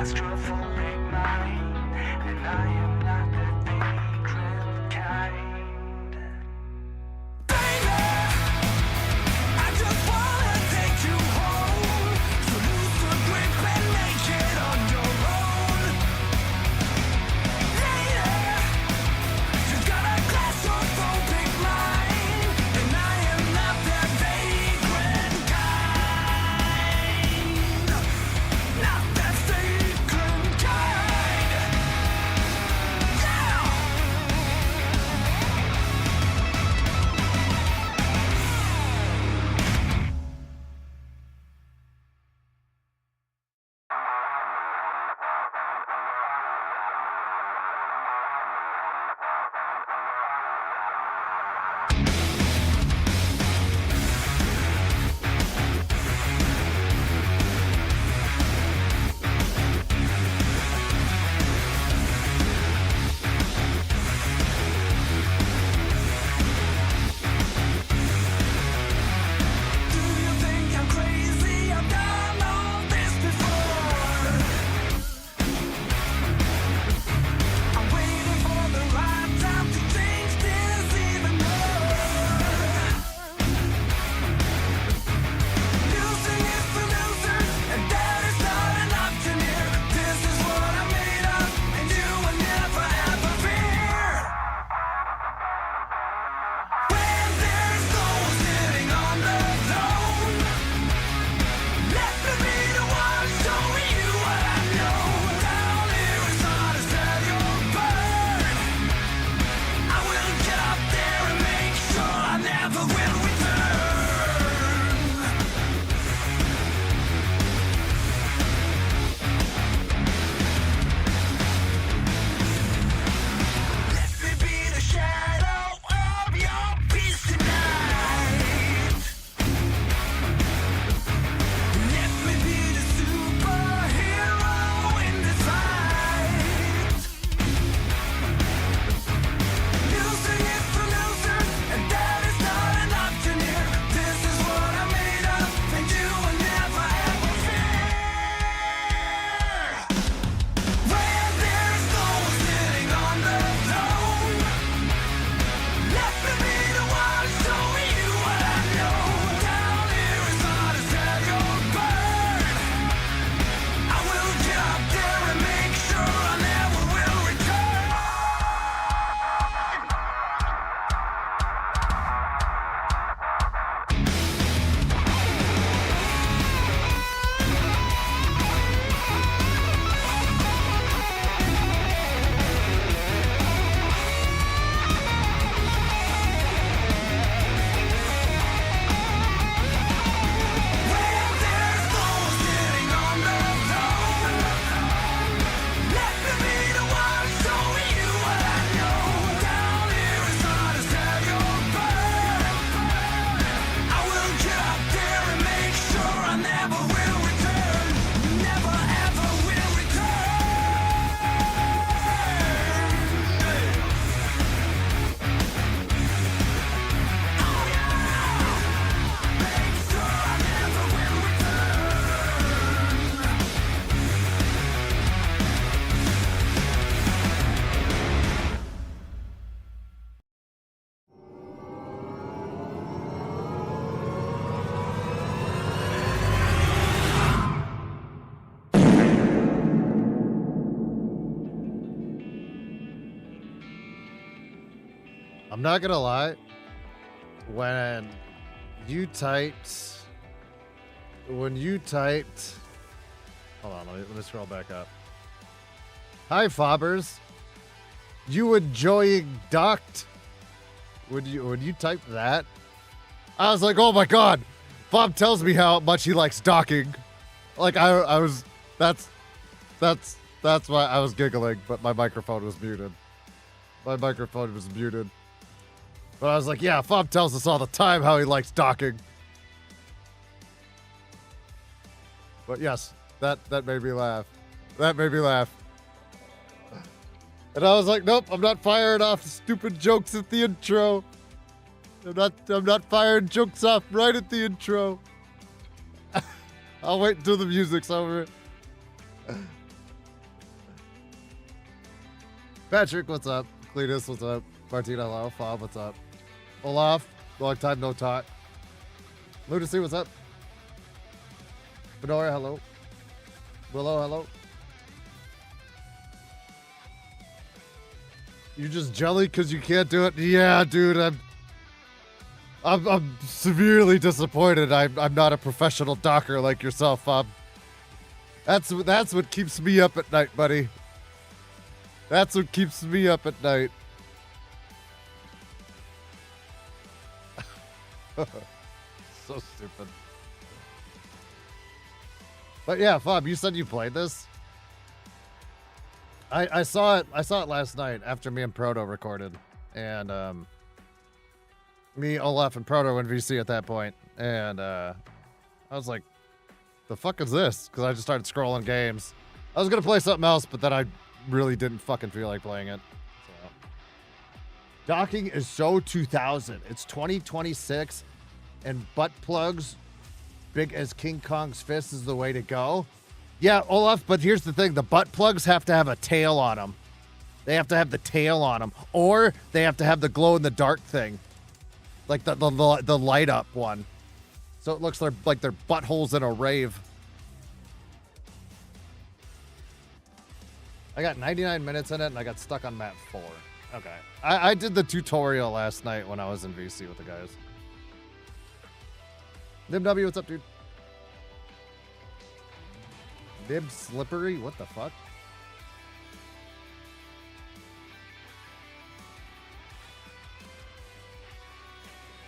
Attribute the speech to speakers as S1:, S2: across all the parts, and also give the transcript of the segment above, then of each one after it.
S1: claustrophobic mind, and I am not the vagrant kind. Baby, I just wanna take you home, so lose the grip and make it on your own. Later, you got a claustrophobic mind, and I am not that vagrant kind. Not that vagrant kind. Yeah! Do you think I'm crazy? I've done all this before. I'm waiting for the right time to change this even more. Losing is for losers, and that is not an option here. This is what I'm made of, and you will never ever fear. When there's no one sitting on the throne, let me be the one showing you what I know. Down here is hard as hell, you'll burn. I will get up there and make sure I never will return. Let me be the shadow of your peace tonight. Let me be the superhero in this fight. Losing is for losers, and that is not an option here. This is what I'm made of, and you will never ever fear. When there's no one sitting on the throne, let me be the one showing you what I know. Down here is hard as hell, you'll burn. I will get up there and make sure I never will return. When there's no one sitting on the throne, let me be the one showing you what I know. Down here is hard as hell, you'll burn. I will get up there and make sure I never will return. Never ever will return. Oh yeah! Make sure I never will return.
S2: I'm not gonna lie. When you typed, hold on, let me scroll back up. Hi, Fobbers. You enjoying docked? When you typed that, I was like, oh my god. Bob tells me how much he likes docking. Like I was, that's why I was giggling, but my microphone was muted. My microphone was muted. But I was like, yeah, Fob tells us all the time how he likes docking. But yes, that made me laugh. That made me laugh. And I was like, nope, I'm not firing off stupid jokes at the intro. I'm not firing jokes off right at the intro. I'll wait until the music's over. Patrick, what's up? Cletus, what's up? Martina, hello. Fob, what's up? Olaf, long time no talk. Lunacy, what's up? Fedora, hello. Willow, hello. You just jelly because you can't do it? Yeah, dude, I'm severely disappointed. I'm not a professional docker like yourself, Fob. That's what keeps me up at night, buddy. That's what keeps me up at night. So stupid. But yeah, Fob, you said you played this? I saw it last night after me and Proto recorded. And me, Olaf, and Proto went VC at that point. And I was like, the fuck is this? Because I just started scrolling games. I was gonna play something else, but then I really didn't fucking feel like playing it. So. Docking is so 2000. It's 2026, and butt plugs big as King Kong's fist is the way to go. Yeah, Olaf, but here's the thing. The butt plugs have to have a tail on them. They have to have the tail on them. Or they have to have the glow-in-the-dark thing. Like the light-up one. So it looks like they're buttholes in a rave. I got 99 minutes in it, and I got stuck on map 4. Okay. I did the tutorial last night when I was in VC with the guys. NibW, what's up, dude? Nib Slippery? What the fuck?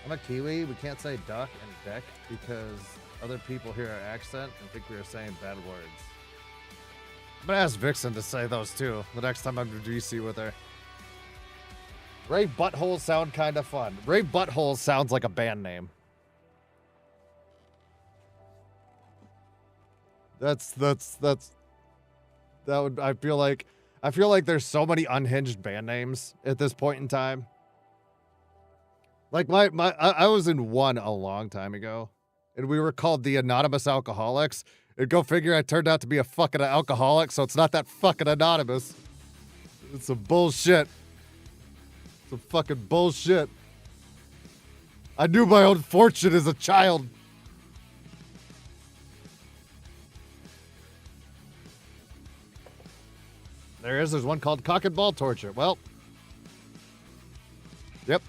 S2: I'm a Kiwi. We can't say duck and deck because other people hear our accent and think we are saying bad words. I'm gonna ask Vixen to say those too the next time I'm in DC with her. Ray Buttholes sound kind of fun. Ray Buttholes sounds like a band name. That would, I feel like there's so many unhinged band names at this point in time. Like I was in one a long time ago, and we were called the Anonymous Alcoholics. And go figure, I turned out to be a fucking alcoholic, so it's not that fucking anonymous. It's some bullshit. Some fucking bullshit. I knew my own fortune as a child. There's one called Cock and Ball Torture. Well, yep.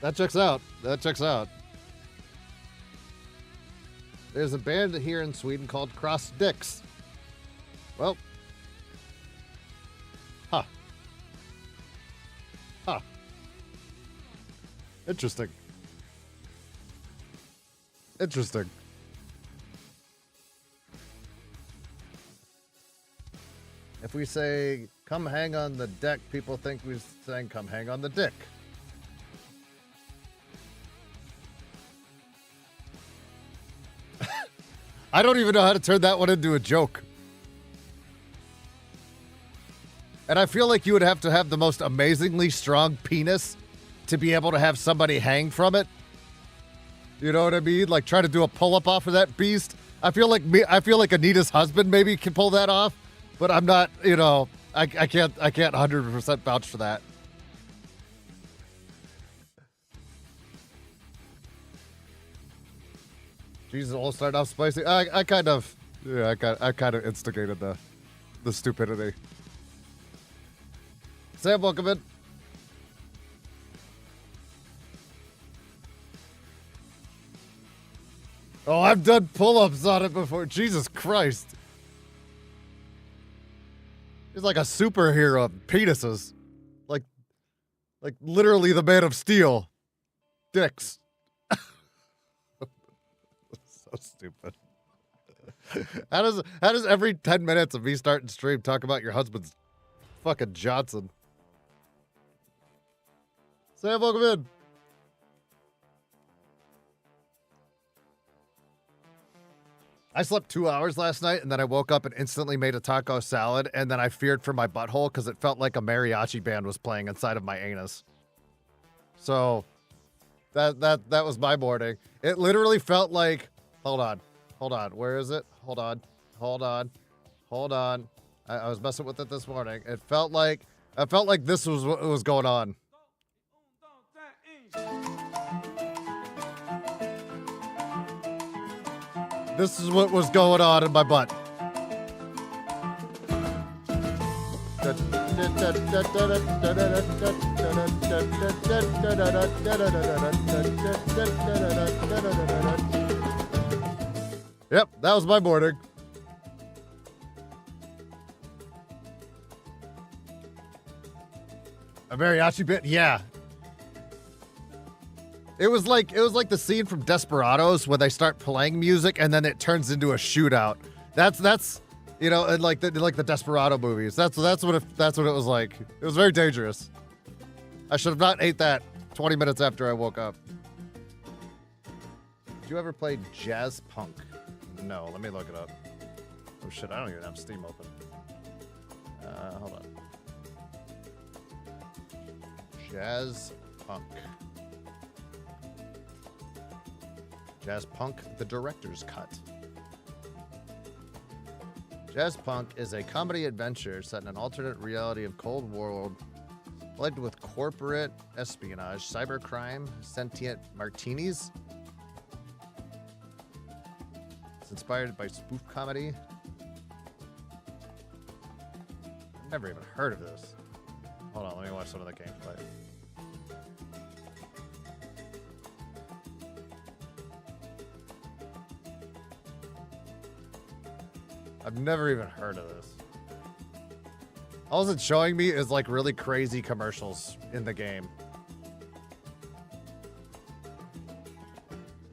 S2: That checks out. That checks out. There's a band here in Sweden called Cross Dicks. Well. Huh. Huh. Interesting. Interesting. If we say, come hang on the deck, people think we're saying, come hang on the dick. I don't even know how to turn that one into a joke. And I feel like you would have to have the most amazingly strong penis to be able to have somebody hang from it. You know what I mean? Like try to do a pull-up off of that beast. I feel like Anita's husband maybe can pull that off. But I'm not, you know, I can't 100% vouch for that. Jesus, all started off spicy. I kind of instigated the stupidity. Sam, welcome in. Oh, I've done pull-ups on it before. Jesus Christ. He's like a superhero of penises. Like literally the Man of Steel. Dicks. So stupid. How does every 10 minutes of me starting stream talk about your husband's fucking Johnson? Sam, welcome in. I slept 2 hours last night, and then I woke up and instantly made a taco salad, and then I feared for my butthole because it felt like a mariachi band was playing inside of my anus. So that was my morning. It literally felt like, hold on, where is it? Hold on. I was messing with it this morning. I felt like this was what was going on. This is what was going on in my butt. Yep, that was my morning. A mariachi bit? Yeah. It was like the scene from Desperados where they start playing music and then it turns into a shootout. That's you know, and like the Desperado movies. That's what it was like. It was very dangerous. I should have not ate that 20 minutes after I woke up. Did you ever play jazz punk? No, let me look it up. Oh shit, I don't even have Steam open. Hold on. Jazz punk. Jazz Punk, the director's cut. Jazz Punk is a comedy adventure set in an alternate reality of Cold War world, plagued with corporate espionage, cybercrime, sentient martinis. It's inspired by spoof comedy. I've never even heard of this. Hold on, let me watch some of the gameplay. I've never even heard of this. All it's showing me is like really crazy commercials in the game.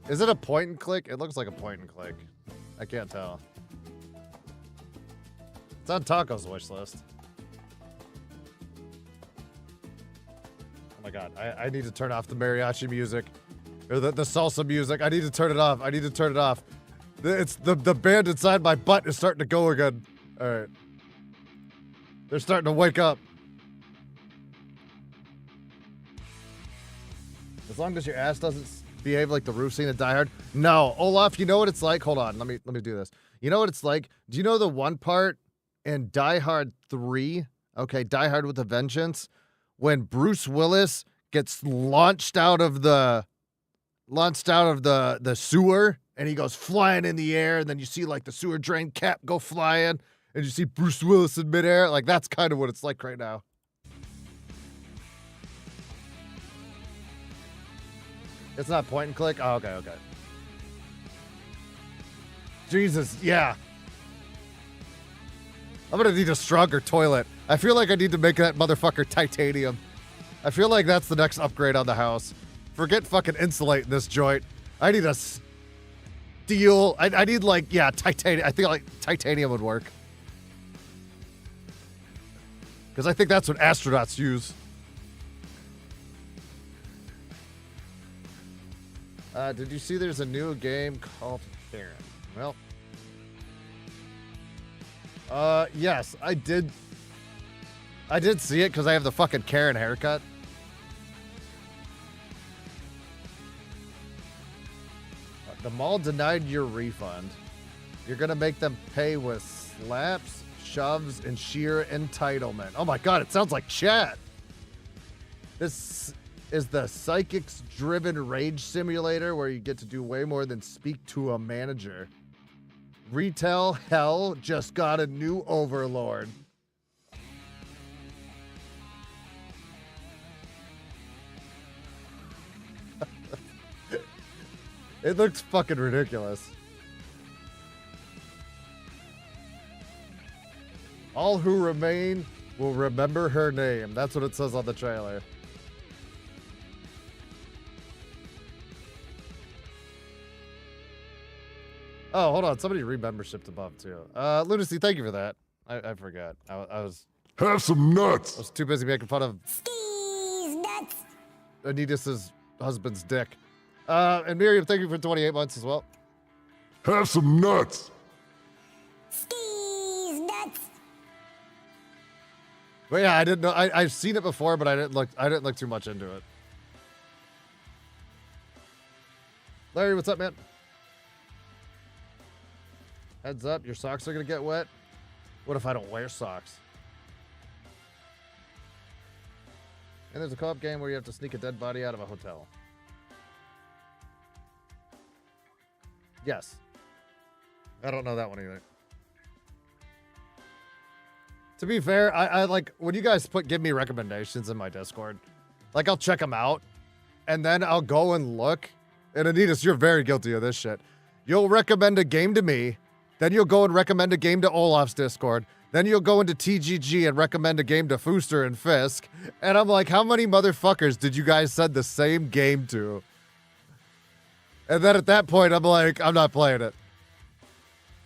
S2: Is it a point and click? It looks like a point and click. I can't tell. It's on Taco's wish list. Oh my god, I need to turn off the mariachi music. Or the salsa music. I need to turn it off. I need to turn it off. It's the band inside my butt is starting to go again. All right. They're starting to wake up. As long as your ass doesn't behave like the roof scene in Die Hard. No, Olaf, you know what it's like? Hold on, let me do this. You know what it's like? Do you know the one part in Die Hard 3? Okay, Die Hard with a Vengeance, when Bruce Willis gets launched out of the sewer. And he goes flying in the air, and then you see like the sewer drain cap go flying, and you see Bruce Willis in midair. Like that's kind of what it's like right now. It's not point and click? Oh, okay. Jesus, yeah. I'm gonna need a stronger toilet. I feel like I need to make that motherfucker titanium. I feel like that's the next upgrade on the house. Forget fucking insulating this joint. I need a steel. I need like, yeah, titanium. I think like titanium would work. Because I think that's what astronauts use. Did you see there's a new game called Karen? Well, yes, I did. I did see it because I have the fucking Karen haircut. The mall denied your refund. You're gonna make them pay with slaps, shoves, and sheer entitlement. Oh my god, it sounds like chat. This is the psychics-driven rage simulator where you get to do way more than speak to a manager. Retail hell just got a new overlord. It looks fucking ridiculous. All who remain will remember her name. That's what it says on the trailer. Oh, hold on. Somebody re-membershiped above, too. Lunacy, thank you for that. I forgot. I was...
S3: Have some nuts!
S2: I was too busy making fun of...
S4: Skis nuts.
S2: Anita's husband's dick. And Miriam, thank you for 28 months as well.
S3: Have some nuts!
S4: Skis nuts.
S2: But yeah, I didn't know. I've seen it before, but I didn't look too much into it. Larry, what's up, man? Heads up, your socks are gonna get wet. What if I don't wear socks? And there's a co-op game where you have to sneak a dead body out of a hotel. Yes. I don't know that one either. To be fair, I like when you guys give me recommendations in my Discord, like I'll check them out and then I'll go and look. And Anitas, you're very guilty of this shit. You'll recommend a game to me, then you'll go and recommend a game to Olaf's Discord, then you'll go into TGG and recommend a game to Fooster and Fisk. And I'm like, how many motherfuckers did you guys send the same game to? And then at that point, I'm like, I'm not playing it.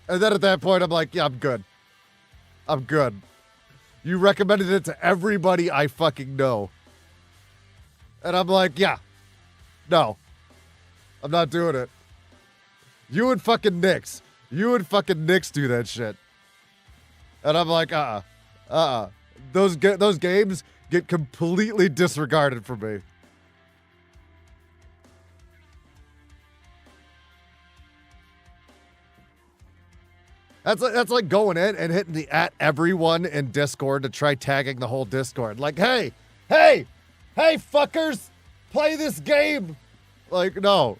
S2: And then at that point, I'm like, yeah, I'm good. I'm good. You recommended it to everybody I fucking know. And I'm like, yeah. No. I'm not doing it. You and fucking Nyx. You and fucking Nyx do that shit. And I'm like, Those games get completely disregarded for me. That's like going in and hitting the @ everyone in Discord to try tagging the whole Discord. Like, hey, fuckers, play this game. Like, no,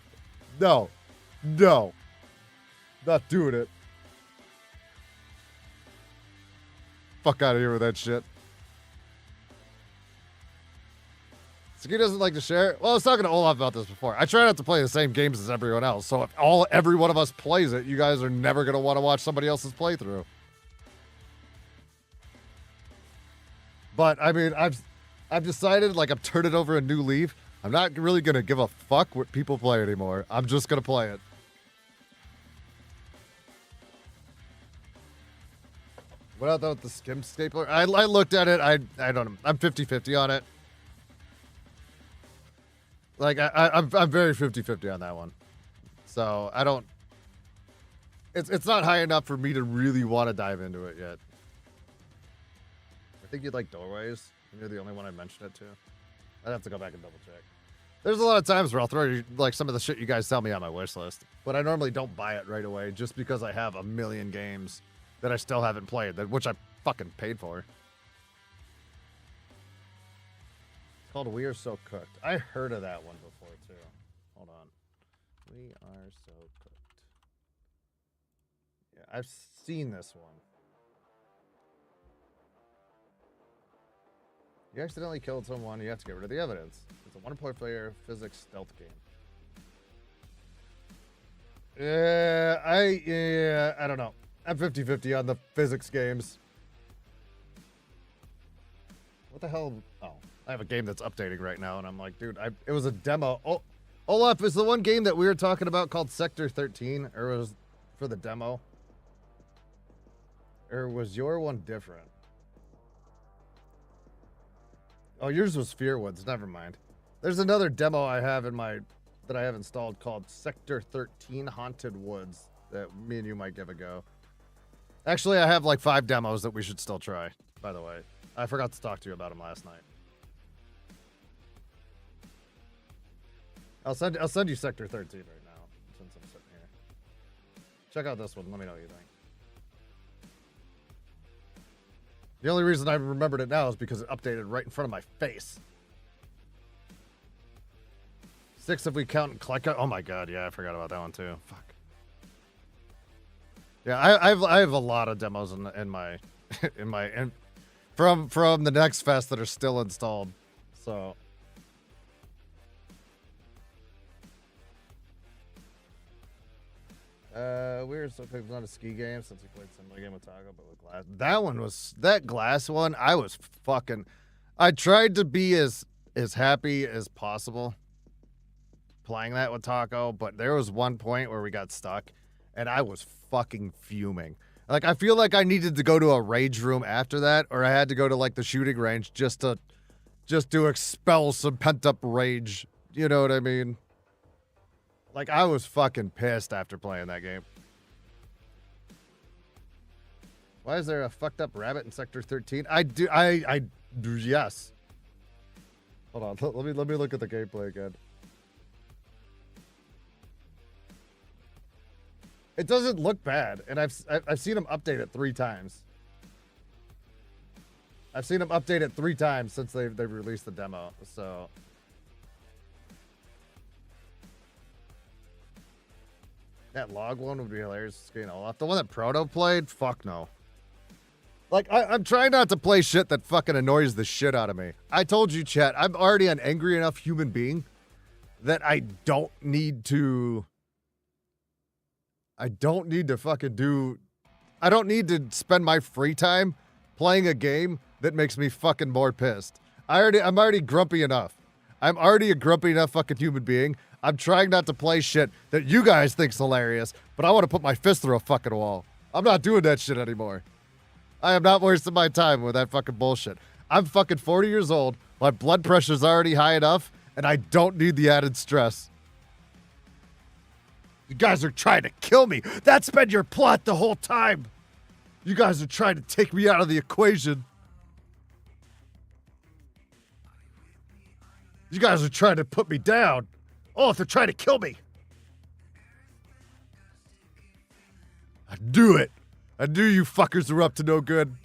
S2: not doing it. Fuck out of here with that shit. Saki doesn't like to share. Well, I was talking to Olaf about this before. I try not to play the same games as everyone else. So if every one of us plays it, you guys are never going to want to watch somebody else's playthrough. But I mean, I've decided, like, I'm turning over a new leaf. I'm not really going to give a fuck what people play anymore. I'm just going to play it. What about with the skim stapler? I looked at it. I don't know. I'm 50-50 on it. Like, I'm very 50-50 on that one. So, I don't... It's not high enough for me to really want to dive into it yet. I think you'd like doorways. You're the only one I mentioned it to. I'd have to go back and double check. There's a lot of times where I'll throw, like, some of the shit you guys tell me on my wish list. But I normally don't buy it right away just because I have a million games that I still haven't played, which I fucking paid for. It's called We Are So Cooked. I heard of that one before, too. Hold on. We Are So Cooked. Yeah, I've seen this one. You accidentally killed someone, you have to get rid of the evidence. It's a one-player physics stealth game. I don't know. I'm 50-50 on the physics games. What the hell? Oh, I have a game that's updating right now, and I'm like, dude, it was a demo. Oh, Olaf, is the one game that we were talking about called Sector 13, or was for the demo? Or was your one different? Oh, yours was Fearwoods. Never mind. There's another demo I have that I have installed called Sector 13 Haunted Woods that me and you might give a go. Actually, I have like 5 demos that we should still try, by the way. I forgot to talk to you about them last night. I'll send you Sector 13 right now, since I'm sitting here. Check out this one. Let me know what you think. The only reason I remembered it now is because it updated right in front of my face. 6 if we count Kleka. Oh my god, yeah, I forgot about that one too. Fuck. Yeah, I have a lot of demos in my from the next fest that are still installed. So Weird So Cooked was not a ski game since we played similar game with Taco, but with glass. That glass one, I tried to be as happy as possible playing that with Taco, but there was one point where we got stuck and I was fucking fuming. Like, I feel like I needed to go to a rage room after that, or I had to go to like the shooting range just to expel some pent up rage. You know what I mean? Like, I was fucking pissed after playing that game. Why is there a fucked up rabbit in Sector 13? I do, yes. Hold on, let me look at the gameplay again. It doesn't look bad, and I've seen them update it 3 times. I've seen them update it 3 times since they've released the demo. So that log one would be hilarious. You know, the one that Proto played, fuck no. Like, I'm trying not to play shit that fucking annoys the shit out of me. I told you, chat, I'm already an angry enough human being that I don't need to fucking do... I don't need to spend my free time playing a game that makes me fucking more pissed. I'm already grumpy enough. I'm already a grumpy enough fucking human being. I'm trying not to play shit that you guys think's hilarious, but I want to put my fist through a fucking wall. I'm not doing that shit anymore. I am not wasting my time with that fucking bullshit. I'm fucking 40 years old, my blood pressure's already high enough, and I don't need the added stress. You guys are trying to kill me. That's been your plot the whole time. You guys are trying to take me out of the equation. You guys are trying to put me down. Oh, if they're trying to kill me. I knew it. I knew you fuckers were up to no good.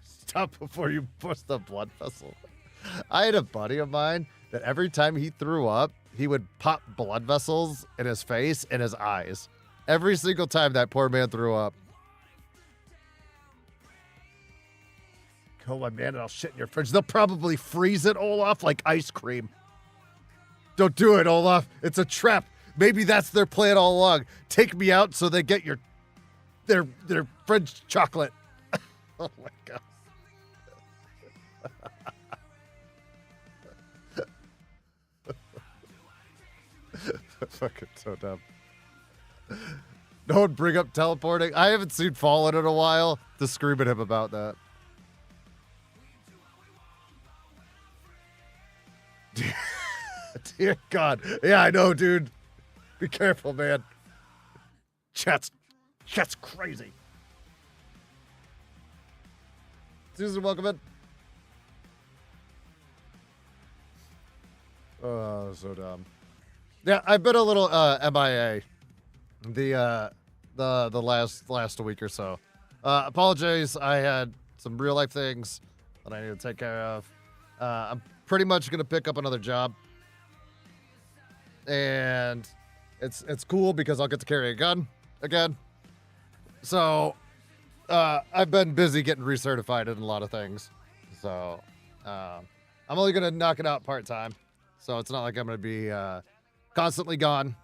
S2: Stop before you bust a blood vessel. I had a buddy of mine that every time he threw up, he would pop blood vessels in his face and his eyes. Every single time that poor man threw up. Kill my man and I'll shit in your fridge. They'll probably freeze it, Olaf, like ice cream. Don't do it, Olaf. It's a trap. Maybe that's their plan all along. Take me out so they get their French chocolate. Oh my god. Fucking so dumb. Don't bring up teleporting. I haven't seen Fallen in a while to scream at him about that. Dear God. Yeah, I know, dude. Be careful, man. Chat's crazy. Susan, welcome in. Oh, so dumb. Yeah, I've been a little MIA the last week or so. Apologize. I had some real life things that I need to take care of. I'm pretty much gonna pick up another job, and it's cool because I'll get to carry a gun again. So I've been busy getting recertified in a lot of things. So I'm only gonna knock it out part-time. So it's not like I'm gonna be constantly gone,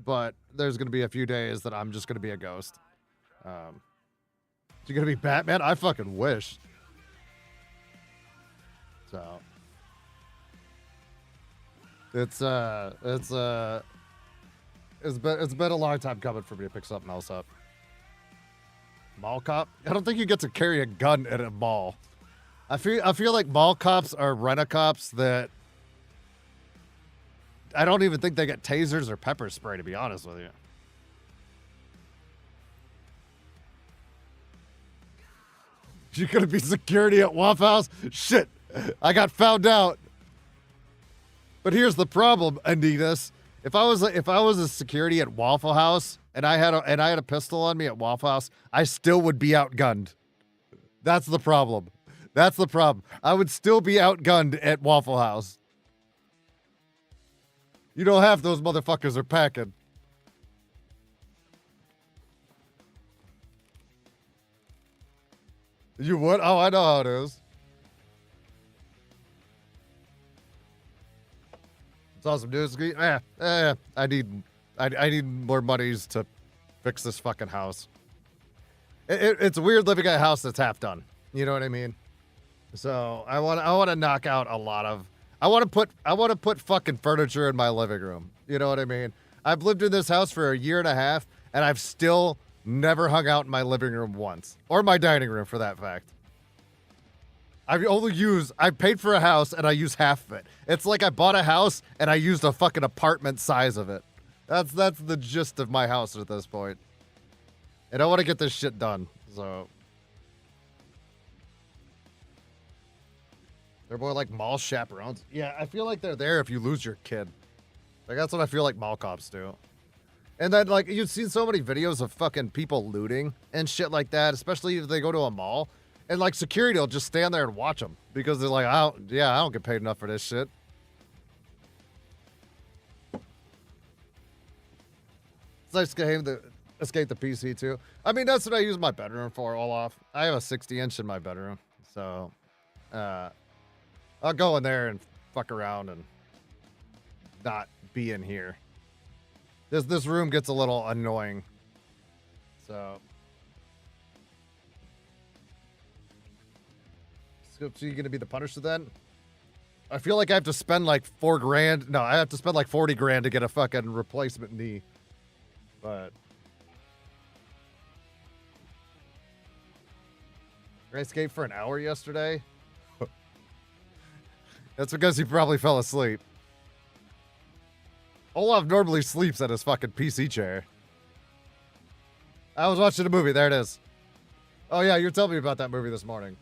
S2: but there's gonna be a few days that I'm just gonna be a ghost. You gonna be Batman? I fucking wish. So it's been a long time coming for me to pick something else up. Mall cop? I don't think you get to carry a gun at a mall. I feel like mall cops are rent-a-cops that I don't even think they get tasers or pepper spray, to be honest with you. You're gonna be security at Waffle House? Shit, I got found out. But here's the problem, Anditas. If I was a security at Waffle House and I had a pistol on me at Waffle House, I still would be outgunned. That's the problem. That's the problem. I would still be outgunned at Waffle House. You know half those motherfuckers are packing. You would? Oh, I know how it is. It's awesome news. I need more monies to fix this fucking house. It's weird living in a house that's half done. You know what I mean? So I want to knock out a lot of. I want to put fucking furniture in my living room. You know what I mean? I've lived in this house for a year and a half, and I've still never hung out in my living room once, or my dining room for that fact. I paid for a house and I use half of it. It's like I bought a house and I used a fucking apartment size of it. That's the gist of my house at this point. And I want to get this shit done, so. They're more like mall chaperones. Yeah, I feel like they're there if you lose your kid. Like, that's what I feel like mall cops do. And then, like, you've seen so many videos of fucking people looting and shit like that, especially if they go to a mall. And, like, security will just stand there and watch them because they're like, I don't get paid enough for this shit. It's nice to escape the PC, too. I mean, that's what I use my bedroom for, Olaf. I have a 60-inch in my bedroom. So, I'll go in there and fuck around and not be in here. This room gets a little annoying. So you gonna be the Punisher then? I feel like I have to spend like $4 grand. No, I have to spend like 40 grand to get a fucking replacement knee. But I escaped for an hour yesterday. That's because he probably fell asleep. Olaf normally sleeps at his fucking PC chair. I was watching a movie. There it is. Oh, yeah, you were telling me about that movie this morning.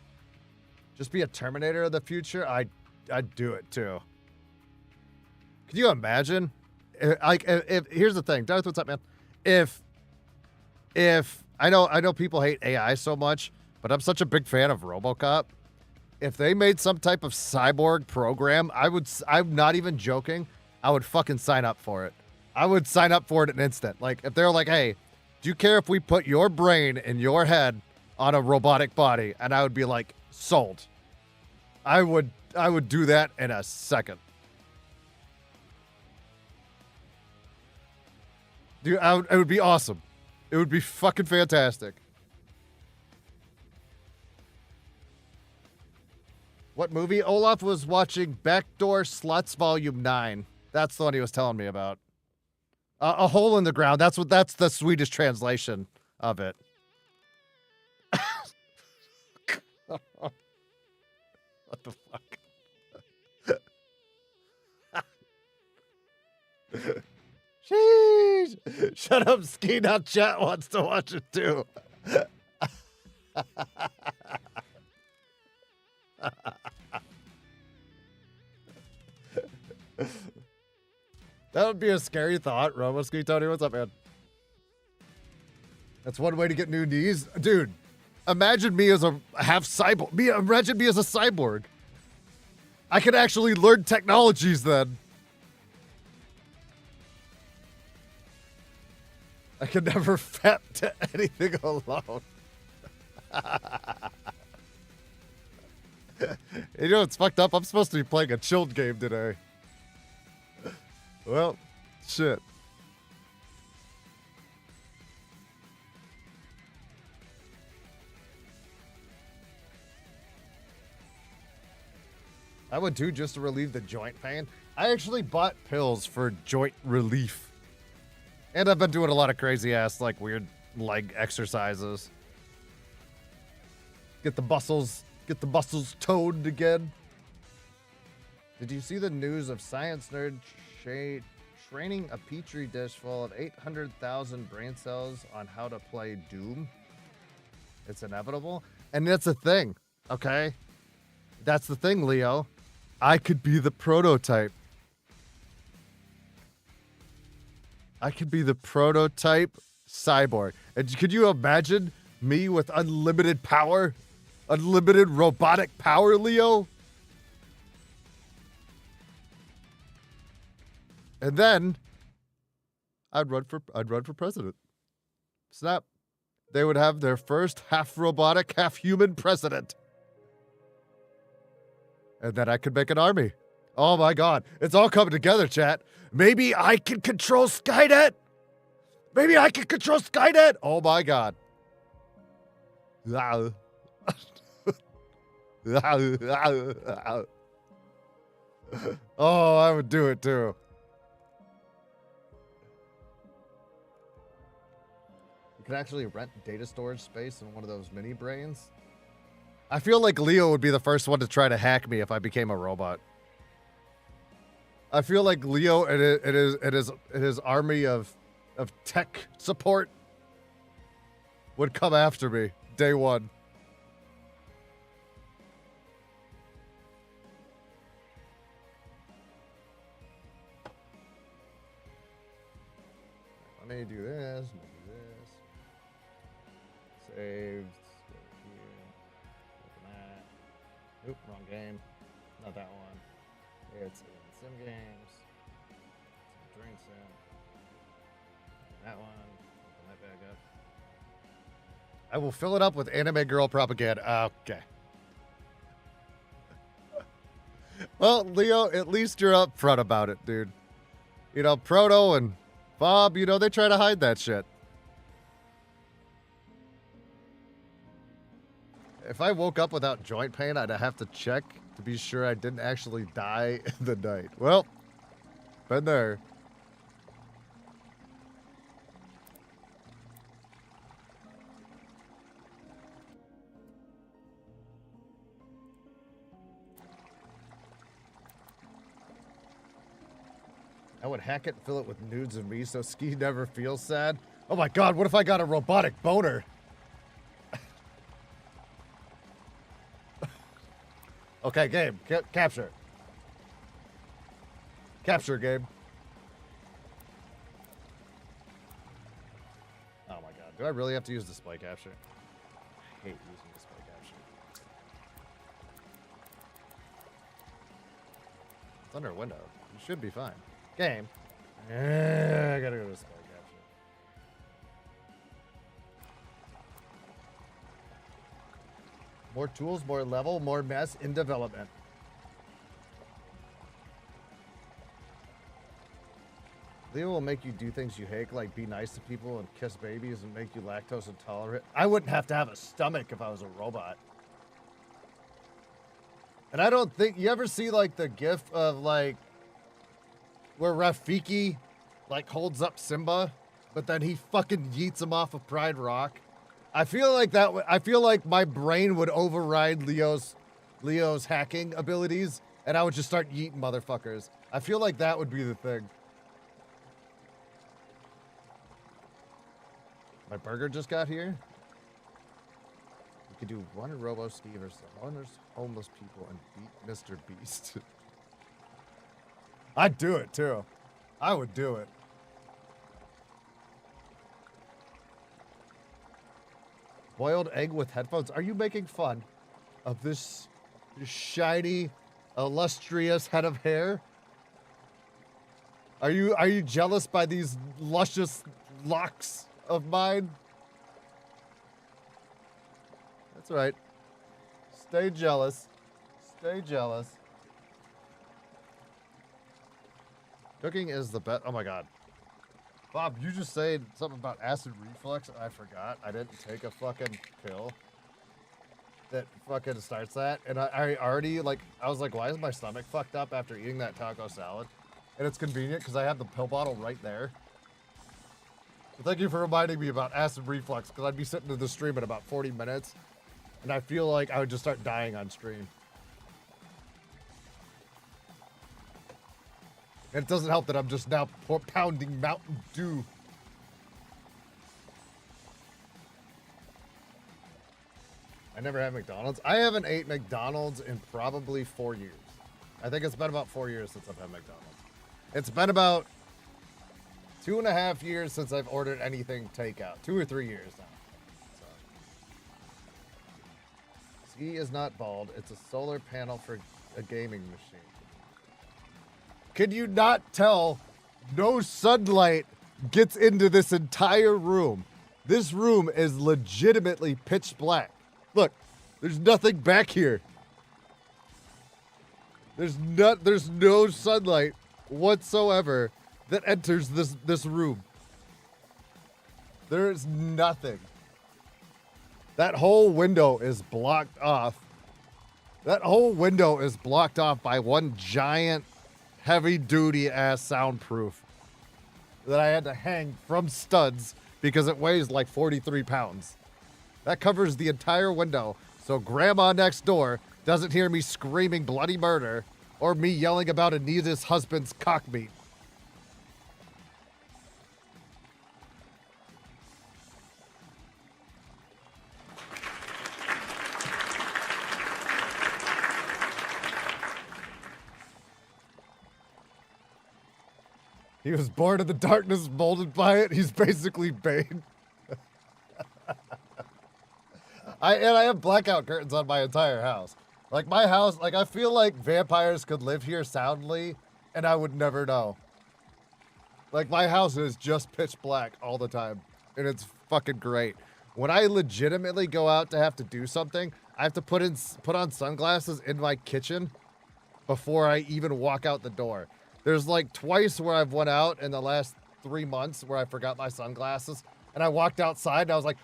S2: Just be a Terminator of the future? I'd do it, too. Can you imagine? If here's the thing. Darth, what's up, man? If I know people hate AI so much, but I'm such a big fan of RoboCop. If they made some type of cyborg program, I'm not even joking, I would fucking sign up for it. I would sign up for it in an instant. Like, if they're like, hey, do you care if we put your brain in your head on a robotic body? And I would be like, sold. I would do that in a second. Dude, it would be awesome. It would be fucking fantastic. What movie? Olaf was watching Backdoor Sluts Volume 9. That's the one he was telling me about. A Hole in the Ground. That's the Swedish translation of it. What the fuck? Sheesh. Shut up, Ski. Now chat wants to watch it too. That would be a scary thought. Roboski, Tony, what's up, man? That's one way to get new knees. Dude, imagine me as a half cyborg. Imagine me as a cyborg. I could actually learn technologies then. I could never fap to anything alone. You know what's fucked up? I'm supposed to be playing a chilled game today. Well, shit. I would too, just to relieve the joint pain. I actually bought pills for joint relief. And I've been doing a lot of crazy ass, like, weird leg exercises. Get the muscles toned again. Did you see the news of science nerd training a petri dish full of 800,000 brain cells on how to play Doom? It's inevitable. And that's the thing, okay? That's the thing, Leo. I could be the prototype. I could be the prototype cyborg. And could you imagine me with unlimited power? Unlimited robotic power, Leo? And then I'd run for president. Snap. They would have their first half robotic, half human president. And then I could make an army. Oh my God. It's all coming together, chat. Maybe I can control Skynet. Maybe I can control Skynet. Oh my God. Oh, I would do it too. You can actually rent data storage space in one of those mini brains. I feel like Leo would be the first one to try to hack me if I became a robot. I feel like Leo and his army of tech support would come after me day one. Let me do this. Let me do this. Saved. Go here. Open that. Oop, wrong game. Not that one. It's in Sim Games. It's in DrainSim. That one. Open that back up. I will fill it up with anime girl propaganda. Okay. Well, Leo, at least you're upfront about it, dude. You know, Proto and Bob, you know, they try to hide that shit. If I woke up without joint pain, I'd have to check to be sure I didn't actually die in the night. Well, been there. I would hack it and fill it with nudes of me so Ski never feels sad. Oh my god, what if I got a robotic boner? Okay, game. Capture. Capture, game. Oh my god. Do I really have to use display capture? I hate using display capture. It's under a window. You should be fine. Game. I gotta go to display capture. More tools, more level, more mess in development. Leo will make you do things you hate, like be nice to people and kiss babies and make you lactose intolerant. I wouldn't have to have a stomach if I was a robot. And I don't think you ever see like the gif of like where Rafiki like holds up Simba, but then he fucking yeets him off of Pride Rock. I feel like that. I feel like my brain would override Leo's hacking abilities, and I would just start yeeting motherfuckers. I feel like that would be the thing. My burger just got here. We could do one Robo Steve or some homeless people and beat Mr. Beast. I'd do it too. I would do it. Boiled egg with headphones. Are you making fun of this shiny, illustrious head of hair? Are you jealous by these luscious locks of mine? That's right. Stay jealous. Stay jealous. Cooking is the best. Oh my god. Bob, you just said something about acid reflux. I forgot. I didn't take a fucking pill that fucking starts that. And I already, like, I was like, why is my stomach fucked up after eating that taco salad? And it's convenient because I have the pill bottle right there. So thank you for reminding me about acid reflux, because I'd be sitting in the stream in about 40 minutes. And I feel like I would just start dying on stream. And it doesn't help that I'm just now pounding Mountain Dew. I never had McDonald's. I haven't ate McDonald's in probably 4 years. I think it's been about 4 years since I've had McDonald's. It's been about 2.5 years since I've ordered anything takeout. 2 or 3 years now. So. Ski is not bald. It's a solar panel for a gaming machine. Can you not tell no sunlight gets into this entire room? This room is legitimately pitch black. Look, there's nothing back here. There's no sunlight whatsoever that enters this room. There is nothing. That whole window is blocked off. That whole window is blocked off by one giant heavy-duty ass soundproof that I had to hang from studs because it weighs like 43 pounds. That covers the entire window, so grandma next door doesn't hear me screaming bloody murder or me yelling about Anita's husband's cock meat. He was born in the darkness, molded by it. He's basically Bane. I have blackout curtains on my entire house. Like my house, like I feel like vampires could live here soundly and I would never know. Like my house is just pitch black all the time and it's fucking great. When I legitimately go out to have to do something, I have to put on sunglasses in my kitchen before I even walk out the door. There's like twice where I've went out in the last 3 months where I forgot my sunglasses and I walked outside and I was like,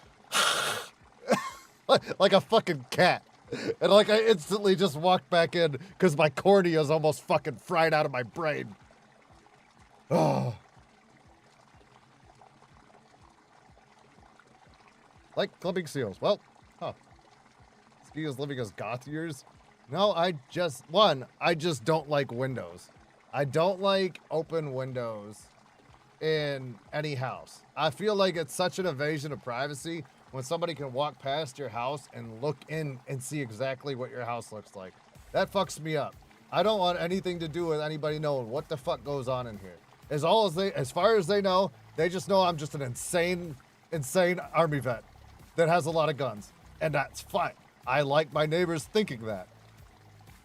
S2: like a fucking cat. And like I instantly just walked back in because my cornea is almost fucking fried out of my brain. Oh. Like clubbing seals. Well, huh. Ski is living as goth years. No, I just don't like windows. I don't like open windows in any house. I feel like it's such an invasion of privacy when somebody can walk past your house and look in and see exactly what your house looks like. That fucks me up. I don't want anything to do with anybody knowing what the fuck goes on in here. As far as they know, they just know I'm just an insane army vet that has a lot of guns. And that's fine. I like my neighbors thinking that.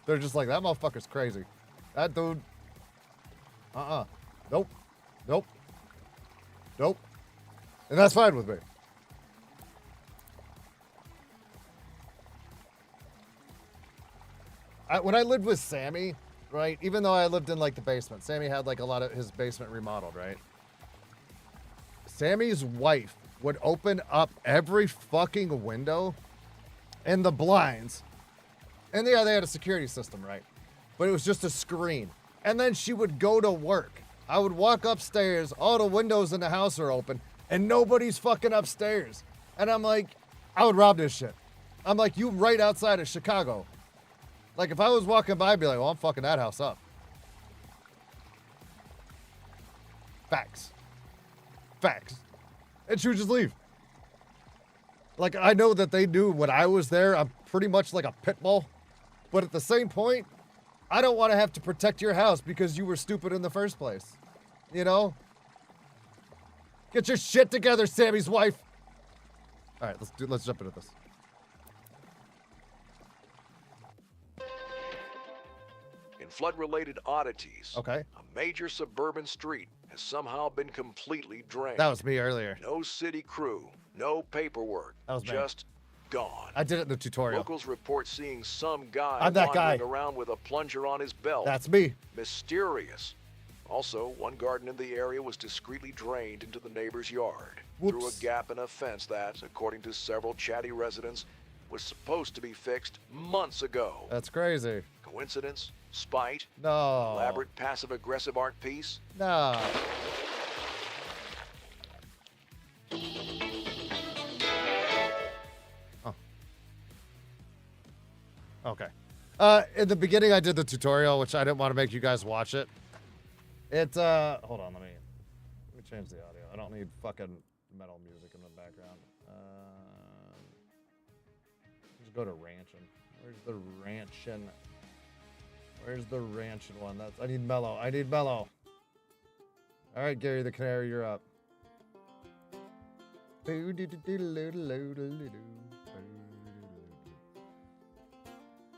S2: They're just like, that motherfucker's crazy. That dude, nope. And that's fine with me. When I lived with Sammy, right, even though I lived in like the basement, Sammy had like a lot of his basement remodeled, right? Sammy's wife would open up every fucking window and the blinds. And yeah, they had a security system, right? But it was just a screen. And then she would go to work. I would walk upstairs, all the windows in the house are open, and nobody's fucking upstairs. And I'm like, I would rob this shit. I'm like, you right outside of Chicago. Like, if I was walking by, I'd be like, well, I'm fucking that house up. Facts. And she would just leave. Like, I know that they knew when I was there, I'm pretty much like a pit bull. But at the same point, I don't want to have to protect your house because you were stupid in the first place. You know? Get your shit together, Sammy's wife. All right, let's jump into this.
S5: In flood-related oddities,
S2: Okay.
S5: a major suburban street has somehow been completely drained.
S2: That was me earlier.
S5: No city crew, no paperwork,
S2: That was me.
S5: just gone.
S2: I did it in the tutorial.
S5: Locals report seeing some guy
S2: I'm that
S5: wandering
S2: guy.
S5: around with a plunger on his belt.
S2: That's me.
S5: Mysterious. Also, one garden in the area was discreetly drained into the neighbor's yard through a
S2: Whoops.
S5: gap in a fence that, according to several chatty residents, was supposed to be fixed months ago.
S2: That's crazy.
S5: Coincidence? Spite?
S2: No.
S5: Elaborate passive-aggressive art piece?
S2: No. Oh. Okay. In the beginning, I did the tutorial, which I didn't want to make you guys watch it. Hold on, let me change the audio. I don't need fucking metal music in the background. Just go to Ranchin'. Where's the Ranchin'? Where's the Ranchin' one? I need mellow. All right, Gary the Canary, you're up.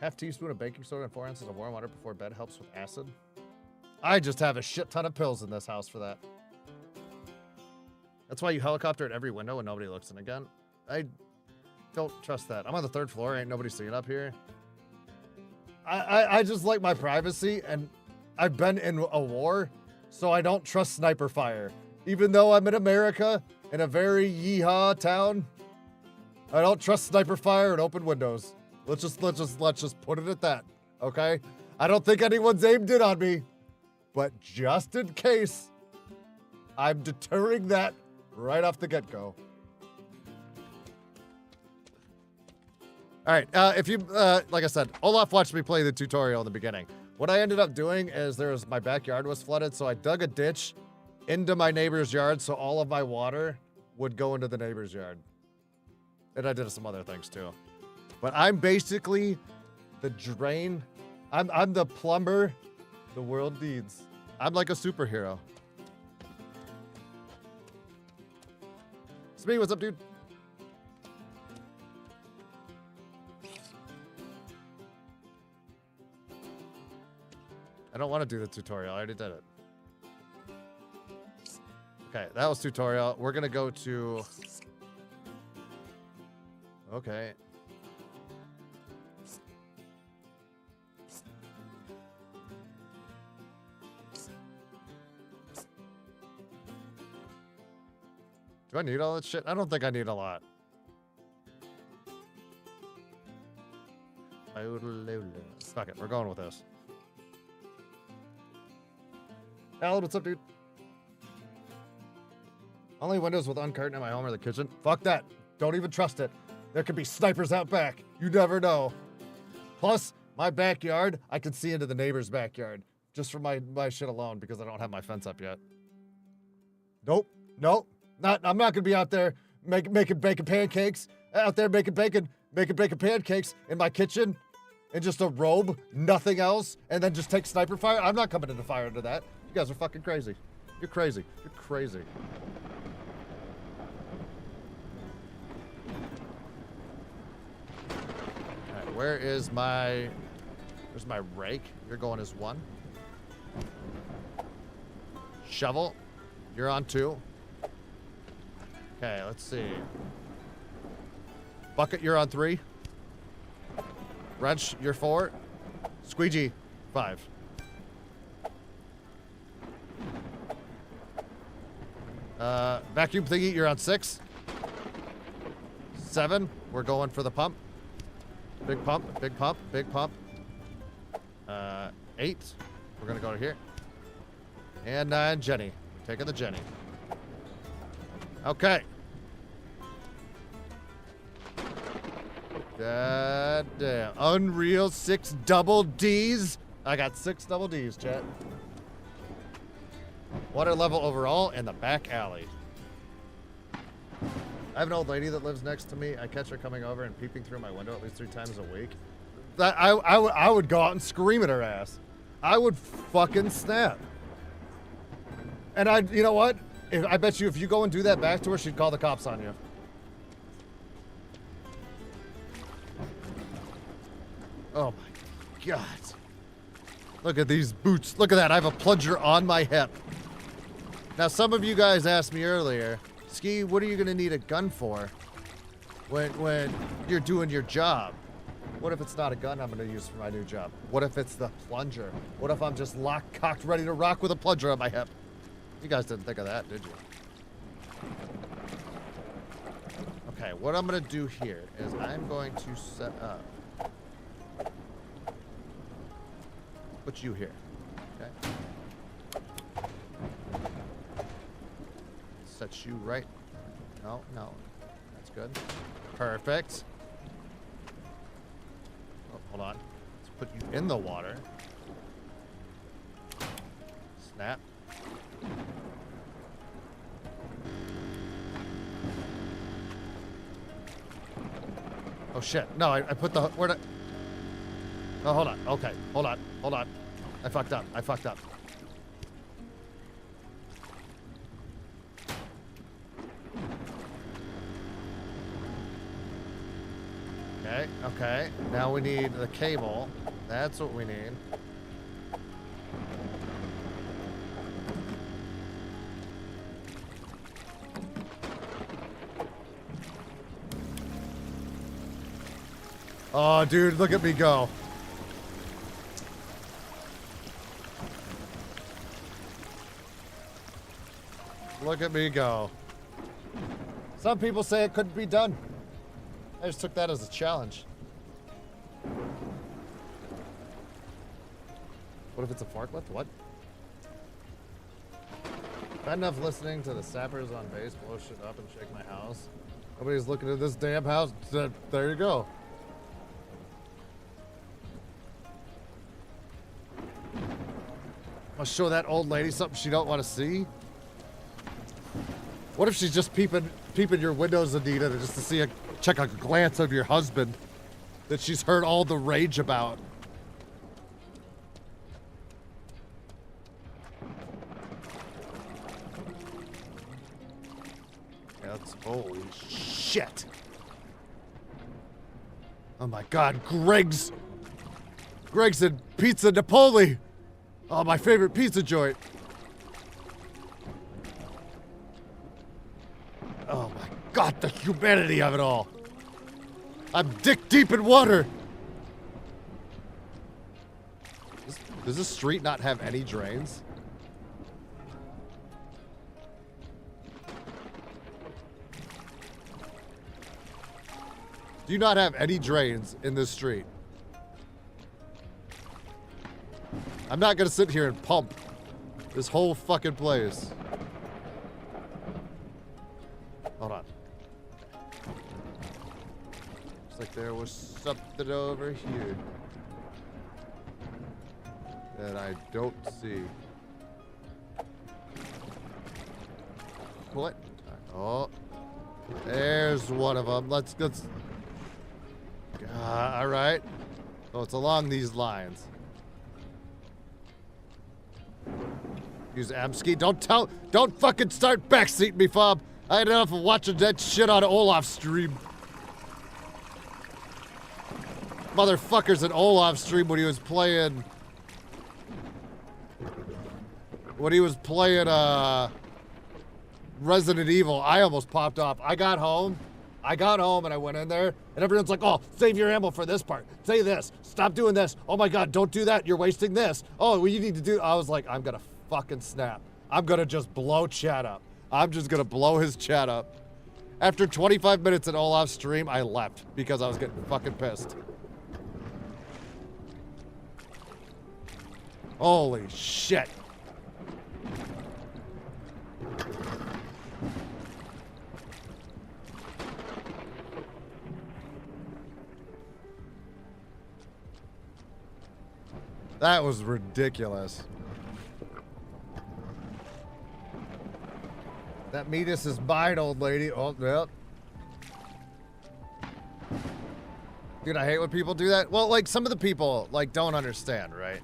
S2: Half teaspoon of baking soda and 4 ounces of warm water before bed helps with acid. I just have a shit ton of pills in this house for that. That's why you helicopter at every window and nobody looks in again. I don't trust that. I'm on the 3rd floor. Ain't nobody seeing up here. I just like my privacy, and I've been in a war, so I don't trust sniper fire. Even though I'm in America, in a very yeehaw town, I don't trust sniper fire and open windows. Let's just put it at that, okay? I don't think anyone's aimed in on me, but just in case, I'm deterring that right off the get-go. All right, if you, like I said, Olaf watched me play the tutorial in the beginning. What I ended up doing is my backyard was flooded, so I dug a ditch into my neighbor's yard so all of my water would go into the neighbor's yard. And I did some other things too. But I'm basically the drain. I'm the plumber the world needs. I'm like a superhero. me. What's up, dude? I don't want to do the tutorial. I already did it. Okay, that was tutorial. We're going to go to... Okay. Do I need all that shit? I don't think I need a lot. Fuck it, we're going with this. Alan, what's up, dude? Only windows with uncurtained in my home or the kitchen. Fuck that. Don't even trust it. There could be snipers out back. You never know. Plus, my backyard, I can see into the neighbor's backyard. Just from my shit alone because I don't have my fence up yet. Nope. Nope. I'm not gonna be out there making bacon pancakes. Out there making bacon pancakes in my kitchen in just a robe, nothing else, and then just take sniper fire. I'm not coming into fire into that. You guys are fucking crazy. You're crazy. You're crazy. Alright, where's my rake? You're going as 1. Shovel, you're on 2. Okay, let's see. Bucket, you're on 3. Wrench, you're 4. Squeegee, 5. Vacuum thingy, you're on 6. 7, we're going for the pump. Big pump, big pump, big pump. 8, we're gonna go to here. And 9, Jenny. We're taking the Jenny. Okay. God damn. Unreal 6 double Ds. I got 6 double Ds, chat. Water level overall in the back alley. I have an old lady that lives next to me. I catch her coming over and peeping through my window at least 3 times a week. I would go out and scream at her ass. I would fucking snap. And you know what? I bet you if you go and do that back to her, she'd call the cops on you. Oh my God. Look at these boots. Look at that. I have a plunger on my hip. Now, some of you guys asked me earlier, Ski, what are you going to need a gun for when you're doing your job? What if it's not a gun I'm going to use for my new job? What if it's the plunger? What if I'm just locked, cocked, ready to rock with a plunger on my hip? You guys didn't think of that, did you? Okay, what I'm going to do here is I'm going to set up. Put you here. Okay. Set you right. No. That's good. Perfect. Oh, hold on. Let's put you in the water. Snap. Oh shit. No, I put the... Where did... Oh, hold on. Okay. Hold on. I fucked up. Okay. Now we need the cable. That's what we need. Oh, dude, look at me go. Look at me go. Some people say it couldn't be done. I just took that as a challenge. What if it's a forklift? What? Bad enough listening to the sappers on base blow shit up and shake my house. Nobody's looking at this damn house. There you go. I'll show that old lady something she don't want to see. What if she's just peeping your windows, Anita, just to see check a glance of your husband that she's heard all the rage about? That's holy shit. Oh my god, Greg's and Pizza Napoli. Oh, my favorite pizza joint. Oh my god, the humanity of it all. I'm dick deep in water. Does this street not have any drains? Do you not have any drains in this street? I'm not gonna sit here and pump this whole fucking place. Hold on. Looks like there was something over here that I don't see. What? Oh, there's one of them. Let's. All right. So it's along these lines. Use Amski. Don't fucking start backseating me, Fob. I had enough of watching that shit on Olaf's stream. Motherfuckers at Olaf's stream when he was playing. Resident Evil, I almost popped off. I got home and I went in there and everyone's like, oh, save your ammo for this part. Say this. Stop doing this. Oh my god, don't do that. You're wasting this. Oh, well, you need to do. I was like, I'm gonna fucking snap. I'm gonna just blow chat up. I'm just gonna blow his chat up. After 25 minutes at Olaf's stream, I left because I was getting fucking pissed. Holy shit. That was ridiculous. That Metis is mine, old lady. Oh, yep. Dude, I hate when people do that. Well, like, some of the people, like, don't understand, right?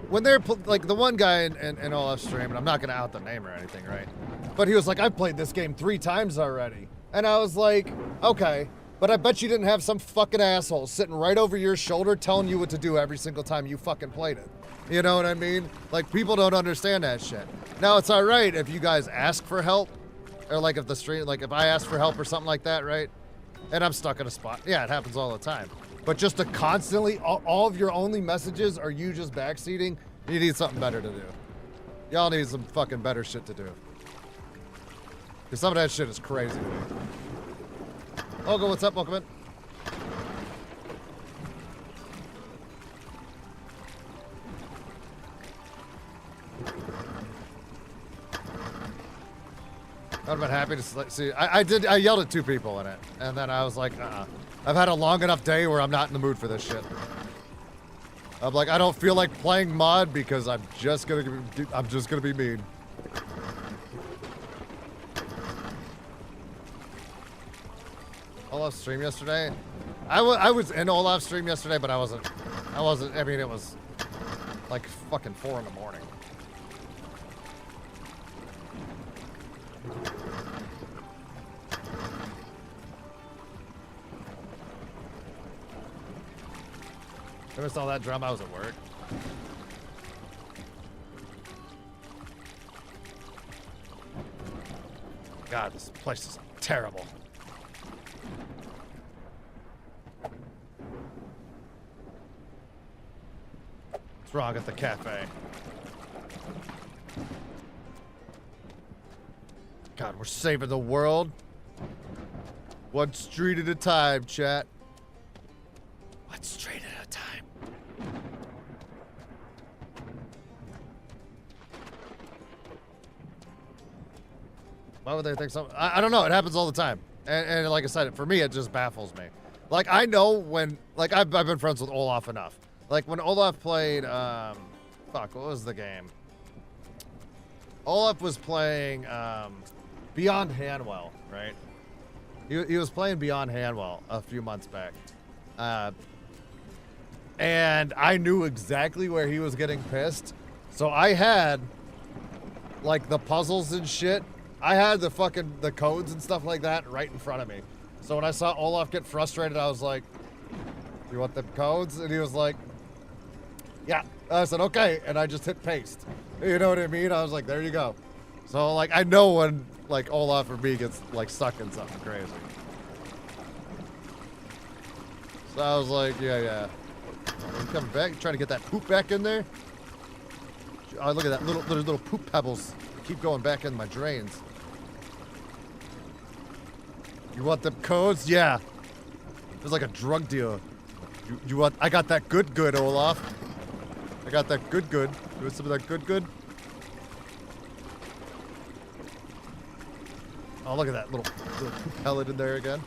S2: When they're, like, the one guy in Olaf's stream, and I'm not gonna out the name or anything, right? But he was like, I've played this game 3 times already. And I was like, okay. But I bet you didn't have some fucking asshole sitting right over your shoulder telling you what to do every single time you fucking played it. You know what I mean? Like, people don't understand that shit. Now, it's alright if you guys ask for help. Or, like, if the stream, like, if I ask for help or something like that, right? And I'm stuck in a spot. Yeah, it happens all the time. But just to constantly, all of your only messages are you just backseating, you need something better to do. Y'all need some fucking better shit to do. Because some of that shit is crazy. Olga, what's up? Welcome in. I'd have been happy to see. I yelled at 2 people in it, and then I was like, I've had a long enough day where I'm not in the mood for this shit. I'm like, I don't feel like playing mod because I'm just gonna be mean. Olaf's stream yesterday? I was in Olaf's stream yesterday, but I wasn't, I mean, it was like fucking 4 in the morning. I missed all that drama. I was at work. God, this place is terrible. What's wrong at the cafe? God, we're saving the world. One street at a time, chat. One street at a time. Why would they think something? I don't know. It happens all the time. And like I said, for me, it just baffles me. Like, I know when, like, I've been friends with Olaf enough. Like, when Olaf played, fuck, what was the game? Olaf was playing, Beyond Hanwell, right? He was playing Beyond Hanwell a few months back. And I knew exactly where he was getting pissed. So I had, like, the puzzles and shit. I had the codes and stuff like that right in front of me. So when I saw Olaf get frustrated, I was like, "You want the codes?" And he was like, "Yeah." I said, "Okay," and I just hit paste. You know what I mean? I was like, "There you go." So like, I know when like Olaf or me gets like stuck in something crazy. So I was like, "Yeah." You coming back? You trying to get that poop back in there? Oh, look at that little poop pebbles. Keep going back in my drains. You want the codes? Yeah. It's like a drug deal. You want? I got that good, Olaf. I got that good. You want some of that good? Oh, look at that little poop pellet in there again.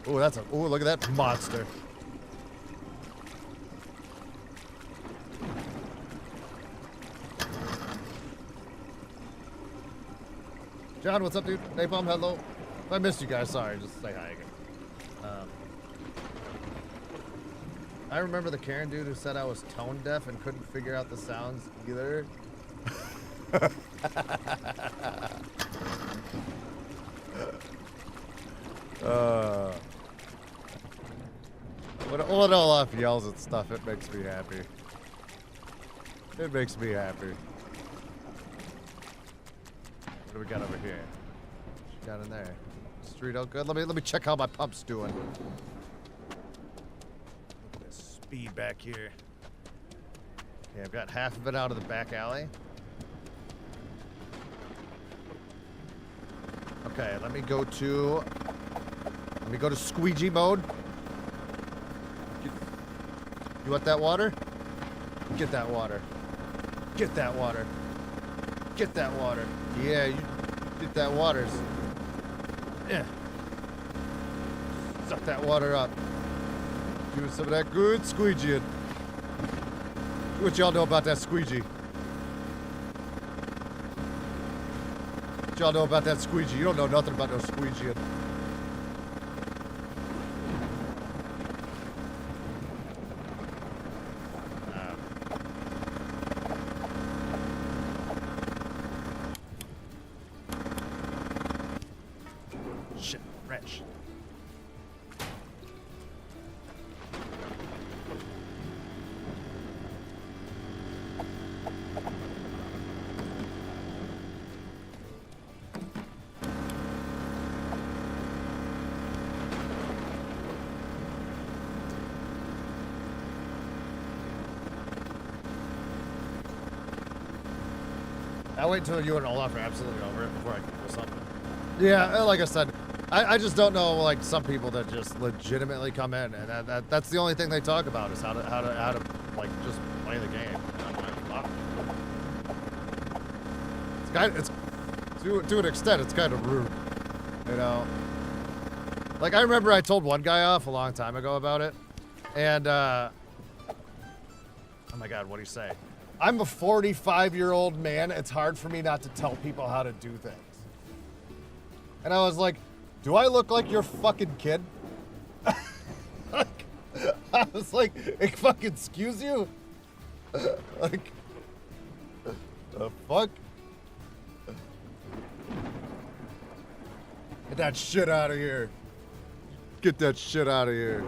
S2: Oh, look at that monster. John, what's up, dude? Napalm, hello. If I missed you guys, sorry. Just say hi again. I remember the Karen dude who said I was tone deaf and couldn't figure out the sounds either. When Olaf yells at stuff, it makes me happy. It makes me happy. What do we got over here? What you got in there? Street out good. Let me check how my pump's doing. Look at this speed back here. Okay, I've got half of it out of the back alley. Okay, let me go to squeegee mode. You want that water? Get that water. Get that water. Get that water. Yeah, you get that water. Yeah. Suck that water up. Do some of that good squeegeeing. What y'all know about that squeegee? What y'all know about that squeegee? You don't know nothing about no squeegeeing. Shit, wretch. I'll wait until you and Olaf are absolutely over it before I can do something. Yeah, like I said, I just don't know like some people that just legitimately come in and that's the only thing they talk about is how to like just play the game. And I'm like, fuck. It's to an extent it's kind of rude, you know. Like I remember I told one guy off a long time ago about it, and oh my god, what do you say? I'm a 45-year-old man. It's hard for me not to tell people how to do things. And I was like, do I look like your fucking kid? Like, I was like, fucking excuse you? Like, the fuck? Get that shit out of here. Get that shit out of here.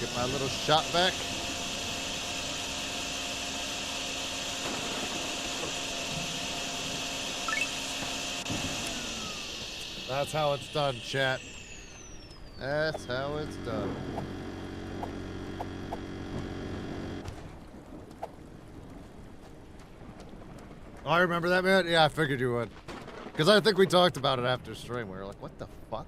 S2: Get my little shot back. That's how it's done, chat. That's how it's done. Oh, I remember that, man? Yeah, I figured you would. Because I think we talked about it after stream. We were like, what the fuck?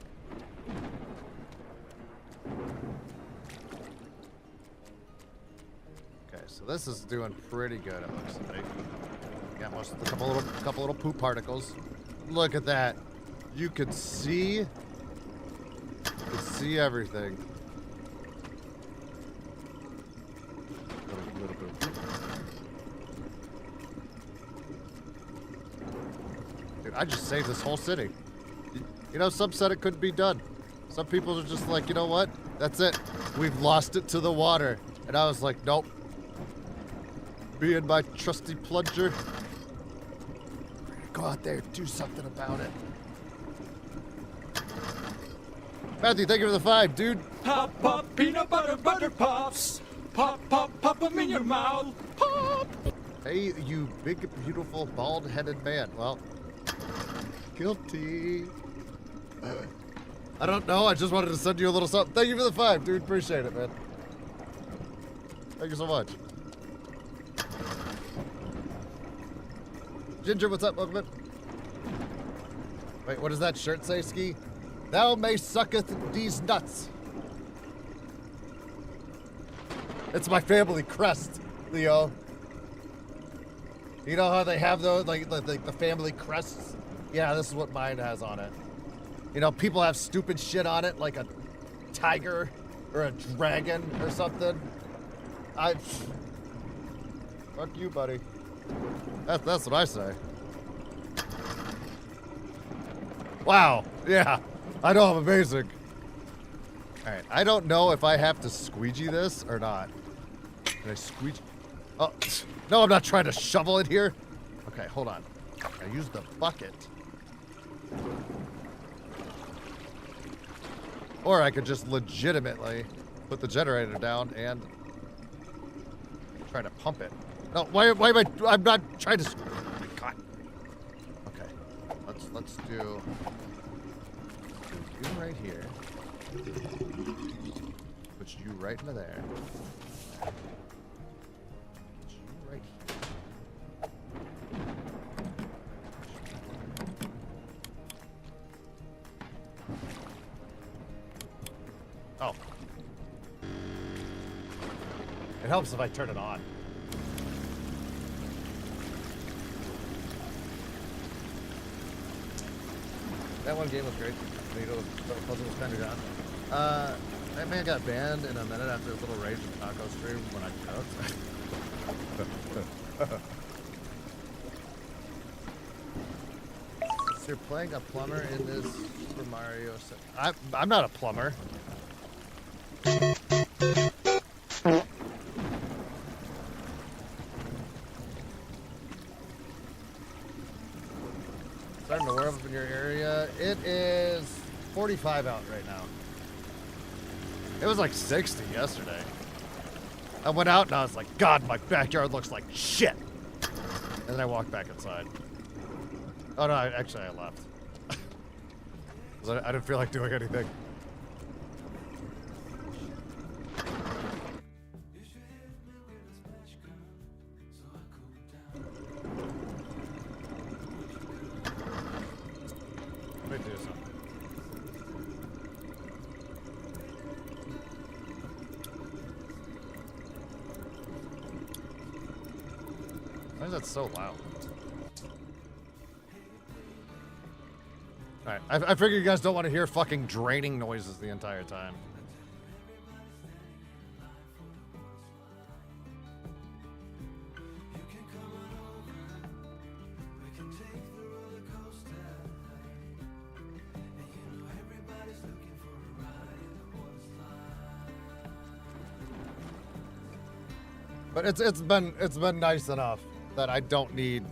S2: Okay, so this is doing pretty good, it looks like. Got most of the couple little poop particles. Look at that. You could see everything. Little bit. Dude, I just saved this whole city. You know, some said it couldn't be done. Some people are just like, you know what? That's it. We've lost it to the water. And I was like, nope. Me and my trusty plunger. Go out there, do something about it. Matthew, thank you for the 5, dude.
S1: Pop, pop, peanut butter, butter pops. Pop, pop, pop them in your mouth. Pop.
S2: Hey, you big, beautiful, bald-headed man. Well, guilty. I don't know. I just wanted to send you a little something. Thank you for the 5, dude. Appreciate it, man. Thank you so much. Ginger, what's up, welcome in. Wait, what does that shirt say, Ski? Thou may sucketh these nuts. It's my family crest, Leo. You know how they have those, like the family crests? Yeah, this is what mine has on it. You know, people have stupid shit on it, like a tiger or a dragon or something. Fuck you, buddy. That's what I say. Wow. Yeah. I know I'm amazing. Alright. I don't know if I have to squeegee this or not. Can I squeegee? Oh. No, I'm not trying to shovel it here. Okay, hold on. I use the bucket. Or I could just legitimately put the generator down and try to pump it. No, why am I? I'm not trying to. Oh my God. Okay, let's do you right here. Put you right into there. Put you right here. Oh. It helps if I turn it on. That one game was great. The puzzle was kind of gone. That man got banned in a minute after his little rage and taco stream when I cooked. So you're playing a plumber in this Super Mario set. I'm not a plumber. Starting to warm up in your area. It is 45 out right now. It was like 60 yesterday. I went out and I was like, God, my backyard looks like shit. And then I walked back inside. Oh no, actually I left. 'Cause I didn't feel like doing anything. Let me do something. Why is that so loud? Alright, I figure you guys don't want to hear fucking draining noises the entire time. But it's been nice enough that I don't need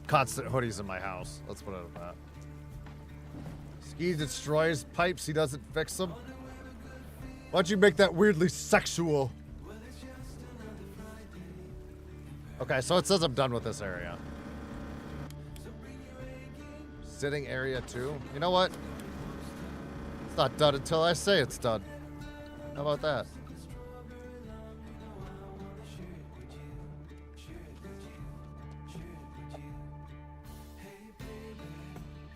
S2: constant hoodies in my house. Let's put it at that. Ski destroys pipes, he doesn't fix them. Why don't you make that weirdly sexual? Okay, so it says I'm done with this area. Sitting area 2. You know what? It's not done until I say it's done. How about that?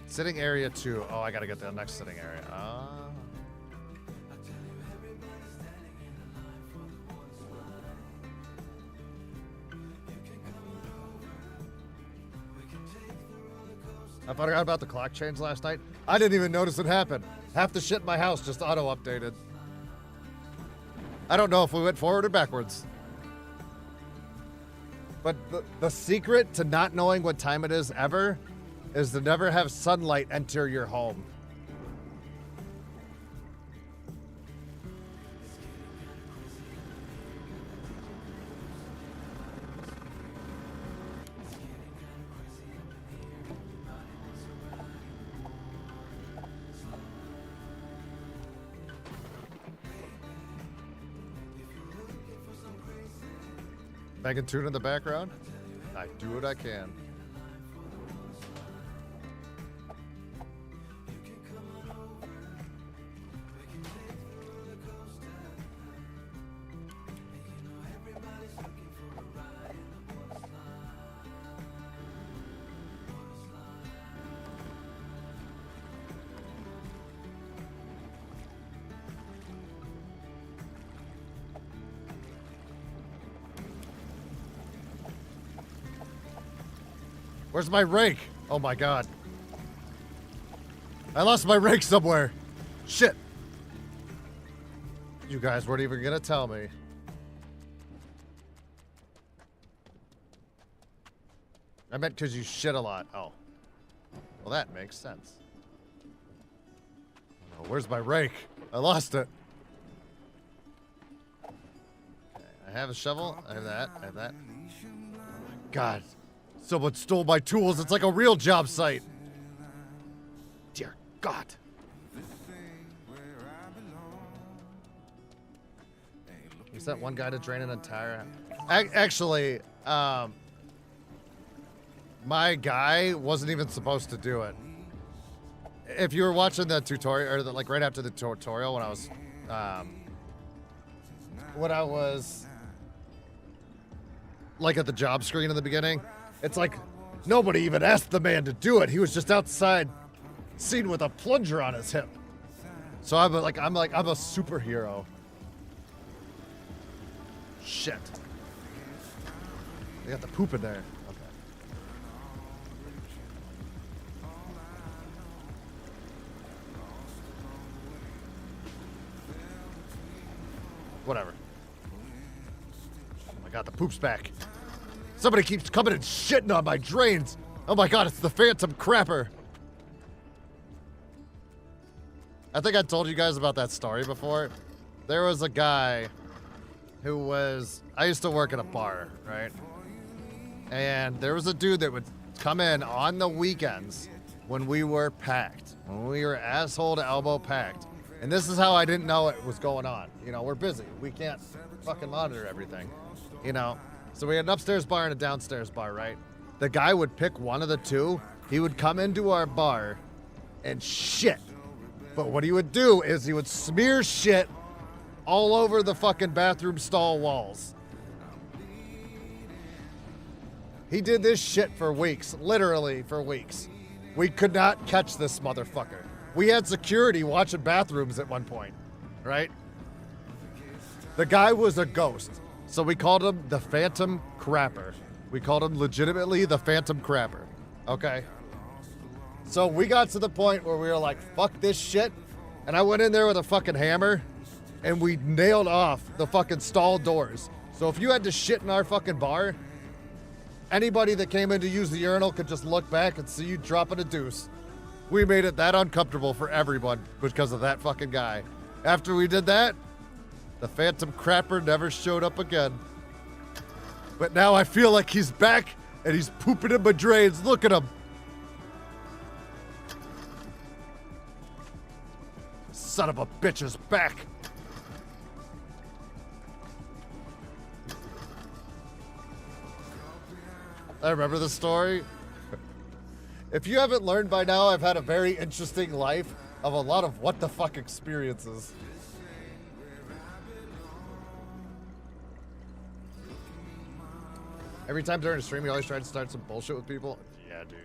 S2: Sitting area 2. Oh, I gotta get to the next sitting area. I forgot about the clock change last night. I didn't even notice it happen. Half the shit in my house just auto-updated. I don't know if we went forward or backwards. But the secret to not knowing what time it is ever is to never have sunlight enter your home. Megan Tune in the background. I do what I can. Where's my rake? Oh my god. I lost my rake somewhere. Shit. You guys weren't even gonna tell me. I meant because you shit a lot. Oh. Well, that makes sense. Oh, where's my rake? I lost it. Okay, I have a shovel. I have that. I have that. Oh my god. Someone stole my tools. It's like a real job site. Dear God. You sent one guy to drain an entire... Actually, my guy wasn't even supposed to do it. If you were watching the tutorial, or like right after the tutorial when I was like at the job screen in the beginning, it's like nobody even asked the man to do it. He was just outside, seen with a plunger on his hip. So I'm a superhero. Shit. They got the poop in there. Okay. Whatever. Oh my god, the poop's back. Somebody keeps coming and shitting on my drains. Oh my god, it's the Phantom Crapper. I think I told you guys about that story before. There was a guy who was... I used to work at a bar, right? And there was a dude that would come in on the weekends when we were packed. When we were asshole to elbow packed. And this is how I didn't know it was going on. You know, we're busy. We can't fucking monitor everything. You know? So we had an upstairs bar and a downstairs bar, right? The guy would pick one of the two. He would come into our bar and shit. But what he would do is he would smear shit all over the fucking bathroom stall walls. He did this shit for weeks, literally for weeks. We could not catch this motherfucker. We had security watching bathrooms at one point, right? The guy was a ghost. So we called him the Phantom Crapper. We called him legitimately the Phantom Crapper. Okay? So we got to the point where we were like, fuck this shit. And I went in there with a fucking hammer and we nailed off the fucking stall doors. So if you had to shit in our fucking bar, anybody that came in to use the urinal could just look back and see you dropping a deuce. We made it that uncomfortable for everyone because of that fucking guy. After we did that, the Phantom Crapper never showed up again. But now I feel like he's back and he's pooping in my drains. Look at him. Son of a bitch is back. I remember the story. If you haven't learned by now, I've had a very interesting life of a lot of what the fuck experiences. Every time during a stream, you always try to start some bullshit with people. Yeah, dude.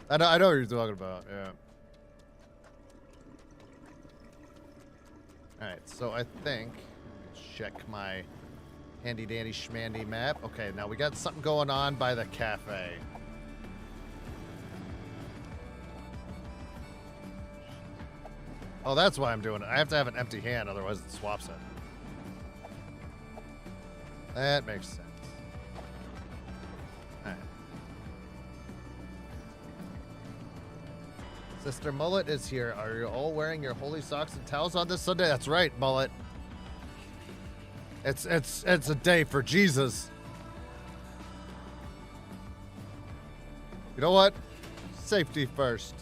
S2: I know what you're talking about. Yeah. All right, so I think check my handy dandy schmandy map. Okay, now we got something going on by the cafe. Oh, that's why I'm doing it. I have to have an empty hand, otherwise it swaps it. That makes sense. All right. Sister Mullet is here. Are you all wearing your holy socks and towels on this Sunday? That's right, Mullet. It's a day for Jesus. You know what? Safety first.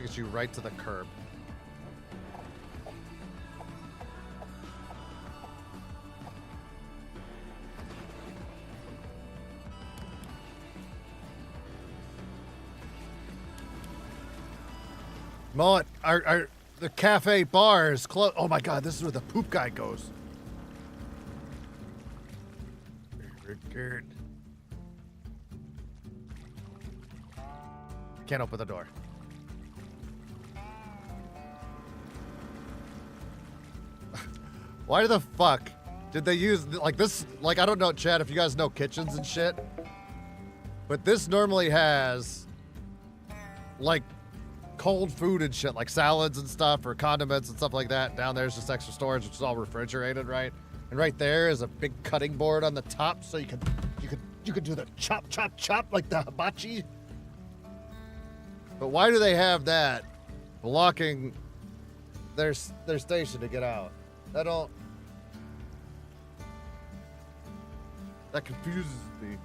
S2: gets you right to the curb. Mullet, the cafe bar is closed. Oh my god, this is where the poop guy goes. Good. Can't open the door. Why the fuck did they use, like this, like I don't know, Chad, if you guys know kitchens and shit, but this normally has, like, cold food and shit, like salads and stuff, or condiments and stuff like that. Down there's just extra storage, which is all refrigerated, right? And right there is a big cutting board on the top, so you could do the chop like the hibachi. But why do they have that blocking their station to get out? That confuses me.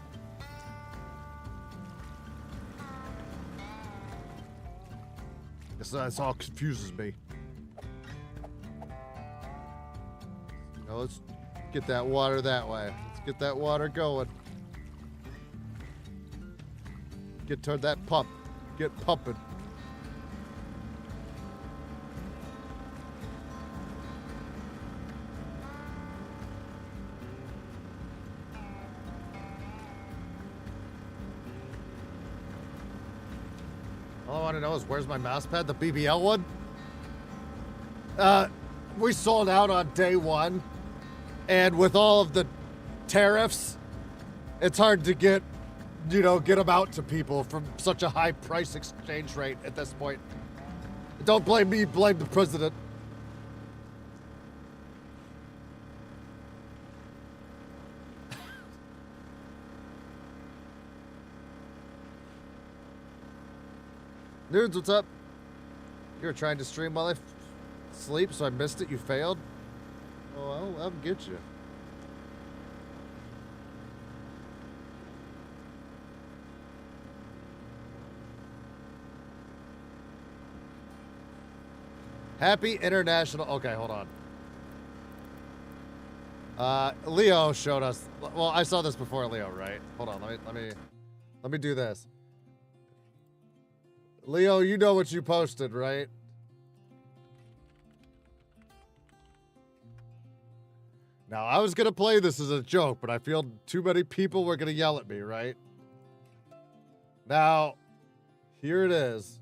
S2: This all confuses me. Now let's get that water that way. Let's get that water going. Get toward that pump. Get pumping. All I want to know is where's my mouse pad? The BBL one? We sold out on day one, and with all of the tariffs, it's hard to get them out to people from such a high price exchange rate at this point. Don't blame me, blame the president. Nudes, what's up? You were trying to stream while I sleep, so I missed it. You failed? Oh, I'll get you. Happy International. Okay, hold on. Leo showed us. Well, I saw this before Leo, right? Hold on. Let me do this. Leo, you know what you posted, right? Now, I was going to play this as a joke, but I feel too many people were going to yell at me, right? Now, here it is.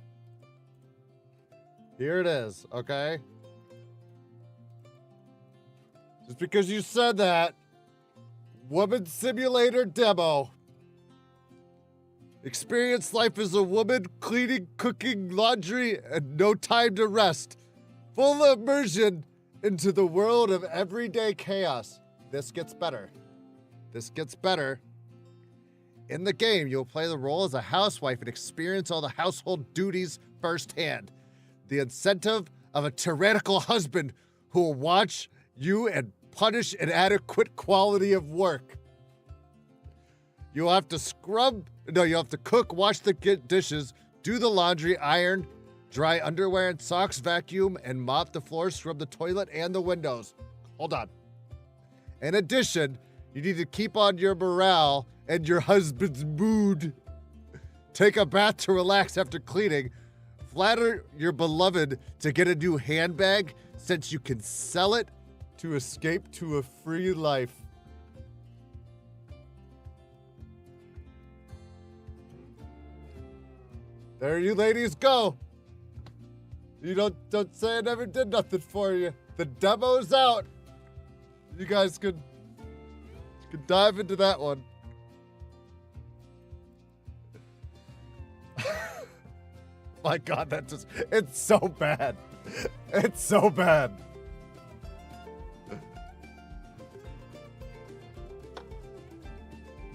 S2: Here it is, okay? Just because you said that, Woman Simulator demo. Experience life as a woman, cleaning, cooking, laundry, and no time to rest. Full immersion into the world of everyday chaos. This gets better. This gets better. In the game, you'll play the role as a housewife and experience all the household duties firsthand. The incentive of a tyrannical husband who will watch you and punish inadequate quality of work. You'll have to cook, wash the dishes, do the laundry, iron, dry underwear and socks, vacuum, and mop the floor, scrub the toilet and the windows. Hold on. In addition, you need to keep on your morale and your husband's mood. Take a bath to relax after cleaning. Flatter your beloved to get a new handbag since you can sell it to escape to a free life. There you ladies go. You don't say I never did nothing for you. The demo's out. You guys could dive into that one. My God, it's so bad. It's so bad.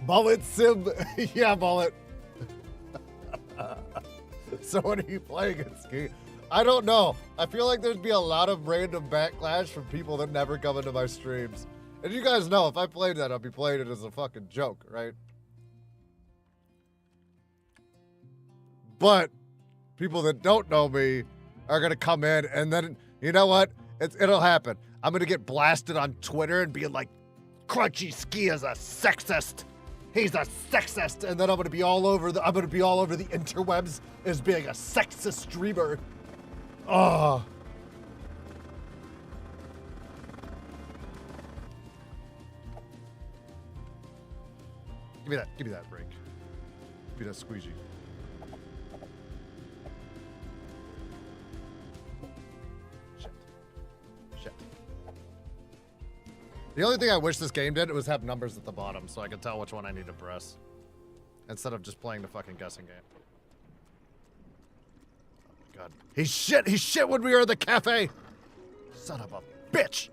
S2: Mullet Sim. Yeah, Mullet. So what are you playing at Ski? I don't know. I feel like there'd be a lot of random backlash from people that never come into my streams. And you guys know, if I played that, I'd be playing it as a fucking joke, right? But people that don't know me are gonna come in, and then you know what? It'll happen. I'm gonna get blasted on Twitter and be like, Crunchy Ski is a sexist. He's a sexist, and then I'm gonna be all over the interwebs as being a sexist streamer. Oh. Give me that break. Give me that squeegee. Shit. The only thing I wish this game did was have numbers at the bottom so I could tell which one I need to press. Instead of just playing the fucking guessing game. Oh my god. He's shit when we were at the cafe! Son of a bitch!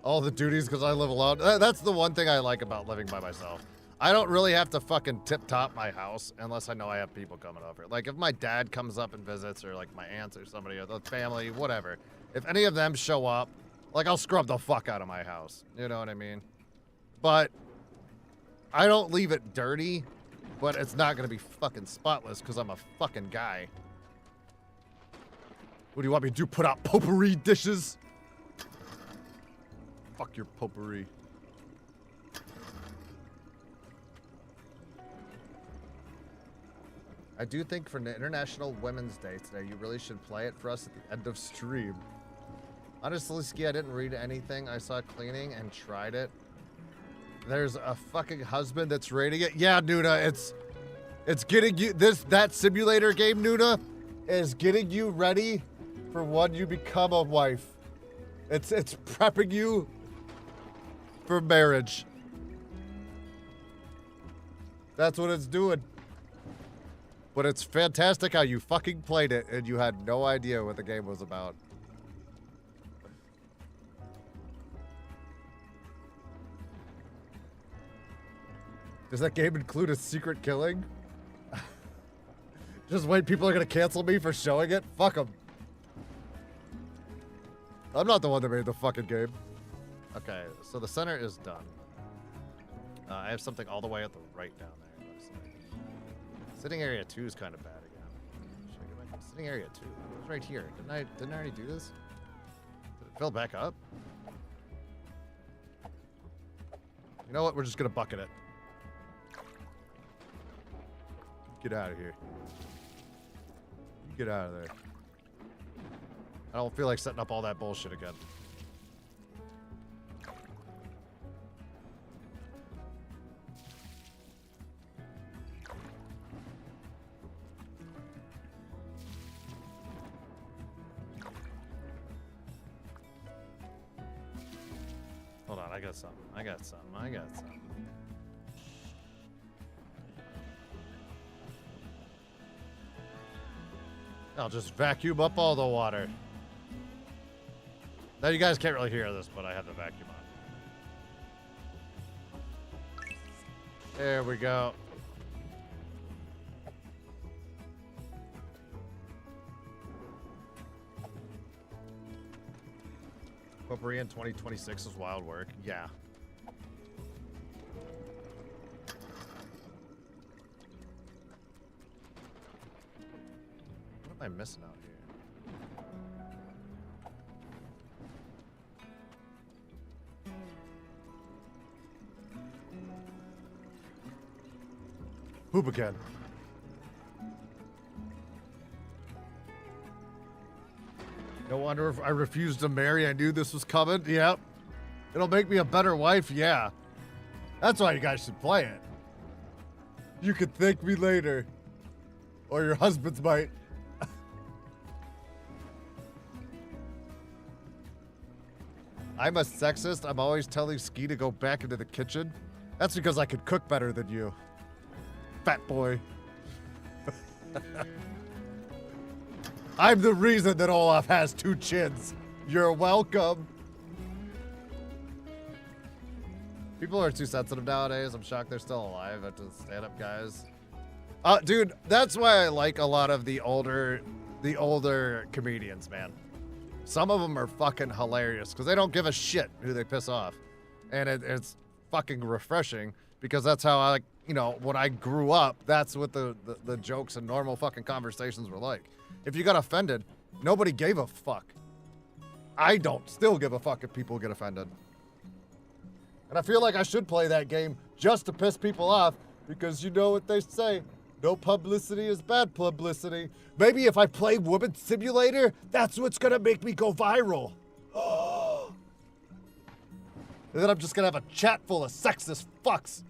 S2: All the duties because I live alone. That's the one thing I like about living by myself. I don't really have to fucking tip-top my house unless I know I have people coming over. Like, if my dad comes up and visits, or like my aunts or somebody, or the family, whatever. If any of them show up, like, I'll scrub the fuck out of my house. You know what I mean? But I don't leave it dirty, but it's not gonna be fucking spotless because I'm a fucking guy. What do you want me to do? Put out potpourri dishes? Fuck your potpourri. I do think for International Women's Day today, you really should play it for us at the end of stream. Honestly, Ski, I didn't read anything. I saw cleaning and tried it. There's a fucking husband that's rating it. Yeah, Nuna, it's getting you that simulator game, Nuna, is getting you ready for when you become a wife. It's prepping you for marriage. That's what it's doing. But it's fantastic how you fucking played it and you had no idea what the game was about. Does that game include a secret killing? Just wait, people are gonna cancel me for showing it? Fuck them. I'm not the one that made the fucking game. Okay, so the center is done. I have something all the way at the right down there, it looks like. Sitting area 2 is kind of bad again. Should I go back? Sitting area 2. It was right here. Didn't I already do this? Did it fill back up? You know what? We're just gonna bucket it. Get out of here. Get out of there. I don't feel like setting up all that bullshit again. Hold on, I got something. I got something. I'll just vacuum up all the water. Now you guys can't really hear this, but I have the vacuum on. There we go. Potpourri in 2026 is wild work. Yeah. What am I missing out here? Poop again. No wonder if I refused to marry. I knew this was coming. Yep. It'll make me a better wife. Yeah. That's why you guys should play it. You could thank me later. Or your husbands might. I'm a sexist. I'm always telling Ski to go back into the kitchen. That's because I could cook better than you. Fat boy. I'm the reason that Olaf has 2 chins. You're welcome. People are too sensitive nowadays. I'm shocked they're still alive after the stand-up guys. Dude, that's why I like a lot of the older comedians, man. Some of them are fucking hilarious because they don't give a shit who they piss off. And it's fucking refreshing because that's how you know, when I grew up, that's what the jokes and normal fucking conversations were like. If you got offended, nobody gave a fuck. I don't still give a fuck if people get offended. And I feel like I should play that game just to piss people off because you know what they say. No publicity is bad publicity. Maybe if I play Woman Simulator, that's what's gonna make me go viral. And then I'm just gonna have a chat full of sexist fucks.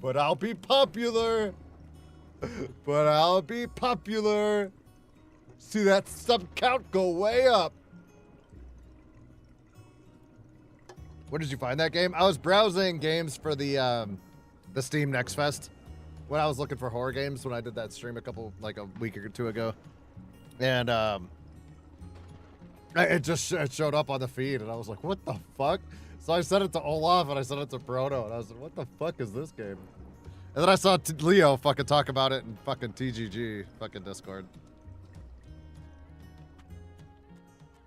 S2: But I'll be popular. But I'll be popular. See that sub count go way up. Where did you find that game? I was browsing games for the Steam Next Fest when I was looking for horror games when I did that stream a week or two ago. And it showed up on the feed and I was like, what the fuck? So I sent it to Olaf and I sent it to Brodo and I was like, what the fuck is this game? And then I saw Leo fucking talk about it in fucking TGG fucking Discord.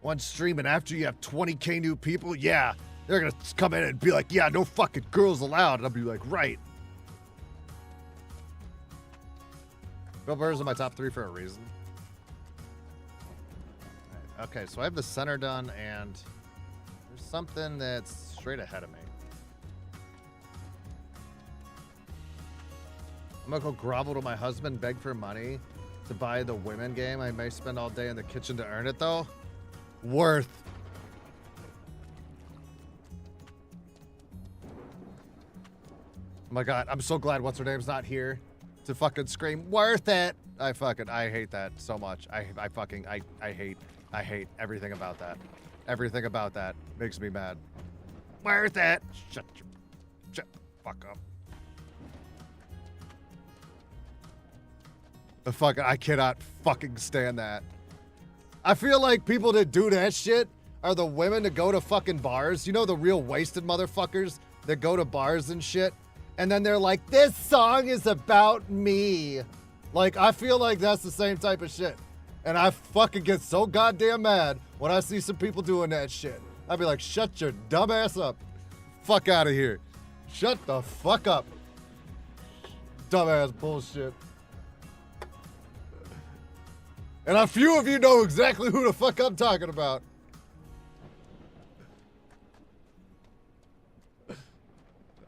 S2: One stream and after you have 20k new people, yeah, they're gonna come in and be like, yeah, no fucking girls allowed. And I'll be like, right. Bill Burr's in my top 3 for a reason. Right, okay, so I have the center done and there's something that's straight ahead of me. I'm gonna go grovel to my husband, beg for money to buy the women game. I may spend all day in the kitchen to earn it though. Worth. Oh my god, I'm so glad what's her name's not here to fucking scream worth it. I hate that so much. I hate everything about that. Everything about that makes me mad. Worth it. Shut the fuck up. I cannot fucking stand that. I feel like people that do that shit are the women that go to fucking bars. You know, the real wasted motherfuckers that go to bars and shit. And then they're like, this song is about me. Like, I feel like that's the same type of shit. And I fucking get so goddamn mad when I see some people doing that shit. I'd be like, shut your dumb ass up. Fuck out of here. Shut the fuck up. Dumbass bullshit. And a few of you know exactly who the fuck I'm talking about.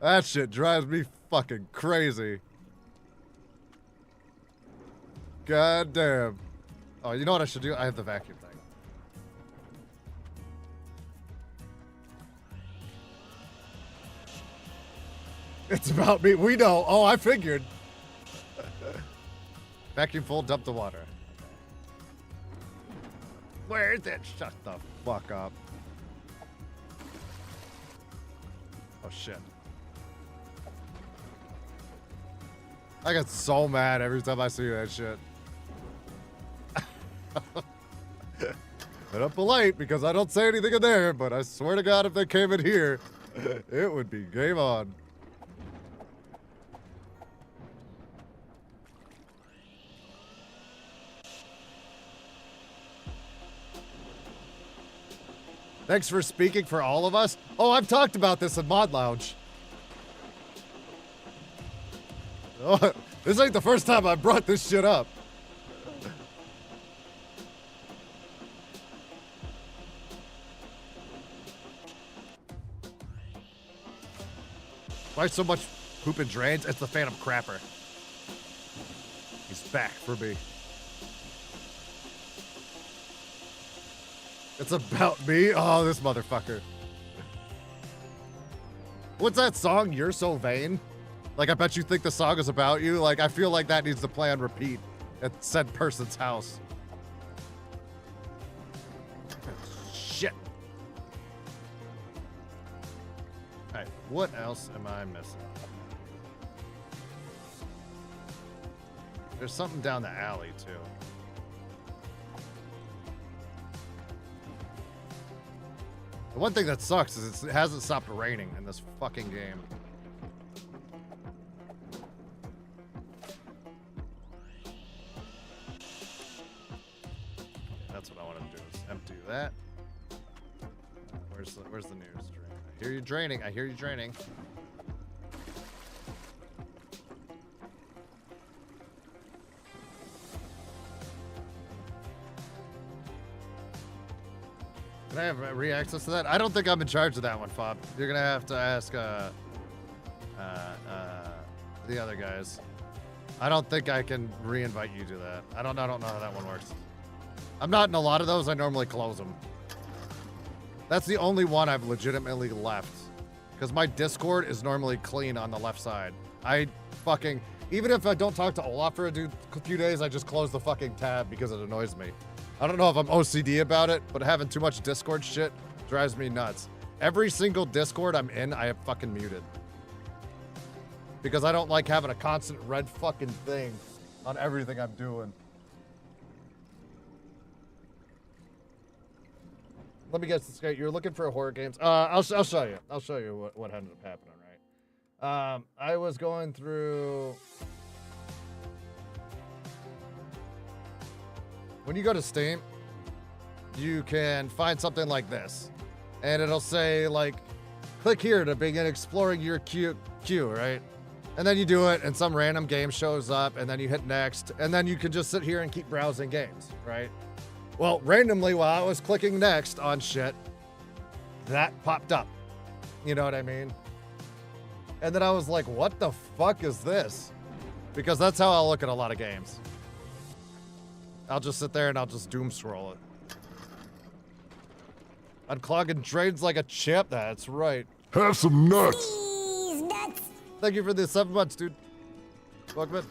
S2: That shit drives me fucking crazy. God damn. Oh, you know what I should do? I have the vacuum thing. It's about me. We know. Oh, I figured. Vacuum full, dump the water. Where is it? Shut the fuck up. Oh, shit. I get so mad every time I see that shit. And I'm polite because I don't say anything in there, but I swear to God if they came in here, it would be game on. Thanks for speaking for all of us. Oh, I've talked about this in Mod Lounge. Oh, this ain't the first time I brought this shit up. Why so much poop and drains? It's the Phantom Crapper. He's back for me. It's about me? Oh, this motherfucker. What's that song, You're So Vain? Like, I bet you think the song is about you. Like, I feel like that needs to play on repeat at said person's house. Shit. Alright, what else am I missing? There's something down the alley, too. The one thing that sucks is it hasn't stopped raining in this fucking game. That's what I want to do is empty that. Where's the nearest drain? I hear you draining. I hear you draining. Can I have re-access to that? I don't think I'm in charge of that one, Fob. You're gonna have to ask the other guys. I don't think I can re-invite you to that. I don't know how that one works. I'm not in a lot of those. I normally close them. That's the only one I've legitimately left. Because my Discord is normally clean on the left side. Even if I don't talk to Olaf for a few days, I just close the fucking tab because it annoys me. I don't know if I'm OCD about it, but having too much Discord shit drives me nuts. Every single Discord I'm in, I have fucking muted. Because I don't like having a constant red fucking thing on everything I'm doing. Let me guess this straight. You're looking for horror games. I'll show you. I'll show you what ended up happening, right? I was going through. When you go to Steam, you can find something like this, and it'll say like, click here to begin exploring your queue, right? And then you do it, and some random game shows up, and then you hit next, and then you can just sit here and keep browsing games, right? Well, randomly, while I was clicking next on shit, that popped up. You know what I mean? And then I was like, what the fuck is this? Because that's how I'll look at a lot of games. I'll just sit there and I'll just doom scroll it. Unclogging drains like a champ. That's right.
S3: Have some nuts.
S4: These nuts.
S2: Thank you for the 7 months, dude. Welcome in.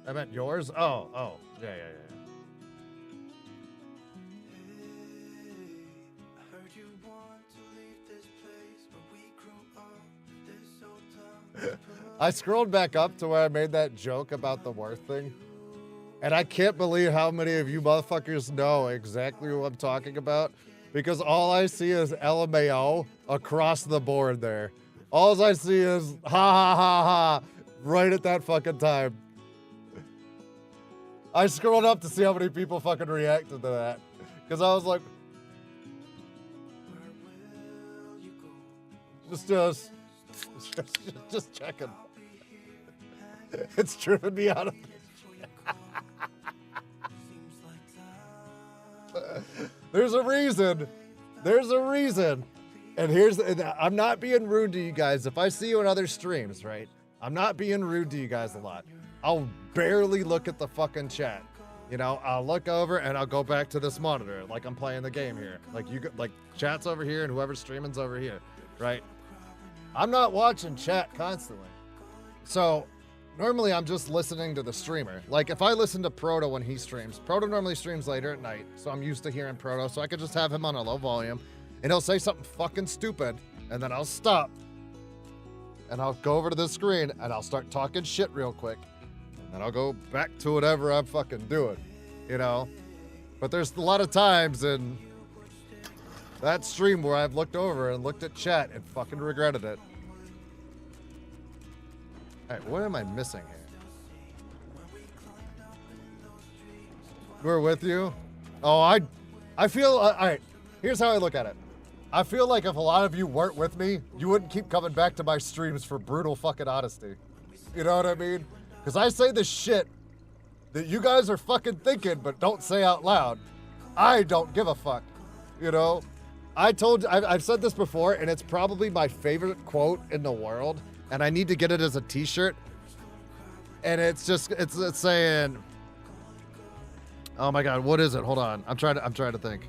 S2: I meant yours? Oh. Yeah. I scrolled back up to where I made that joke about the worth thing. And I can't believe how many of you motherfuckers know exactly what I'm talking about. Because all I see is LMAO across the board there. All I see is ha ha ha ha right at that fucking time. I scrolled up to see how many people fucking reacted to that. Because I was like, just checking. It's driven me out of There's a reason. And I'm not being rude to you guys. If I see you in other streams, right? I'm not being rude to you guys a lot. I'll barely look at the fucking chat. You know, I'll look over and I'll go back to this monitor like I'm playing the game here. Like chat's over here and whoever's streaming's over here, right? I'm not watching chat constantly. So normally I'm just listening to the streamer. Like if I listen to Proto when he streams, Proto normally streams later at night, so I'm used to hearing Proto, so I could just have him on a low volume and he'll say something fucking stupid and then I'll stop and I'll go over to the screen and I'll start talking shit real quick and then I'll go back to whatever I'm fucking doing, you know? But there's a lot of times in that stream where I've looked over and looked at chat and fucking regretted it. All right, what am I missing here? We're with you? Oh, I feel, all right, here's how I look at it. I feel like if a lot of you weren't with me, you wouldn't keep coming back to my streams for brutal fucking honesty. You know what I mean? Because I say the shit that you guys are fucking thinking but don't say out loud. I don't give a fuck, you know? I've said this before, and it's probably my favorite quote in the world, and I need to get it as a t-shirt. And it's saying, oh my God, what is it? Hold on. I'm trying to think.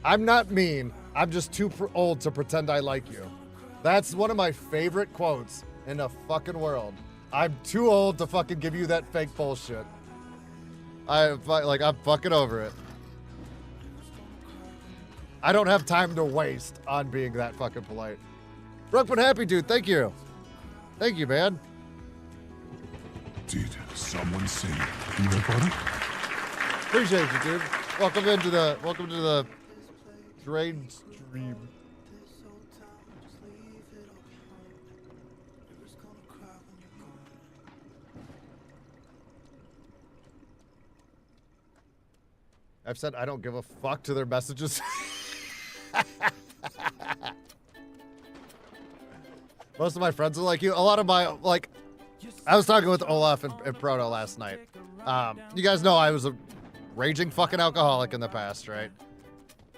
S2: I'm not mean. I'm just too old to pretend I like you. That's one of my favorite quotes in the fucking world. I'm too old to fucking give you that fake bullshit. I'm fucking over it. I don't have time to waste on being that fucking polite. Brookman Happy Dude, thank you. Thank you, man.
S3: Did someone say peanut butter?
S2: Appreciate you, dude. Welcome to the drain stream. I've said I don't give a fuck to their messages. Most of my friends are like you. A lot of my, like, I was talking with Olaf and Proto last night. You guys know I was a raging fucking alcoholic in the past, right?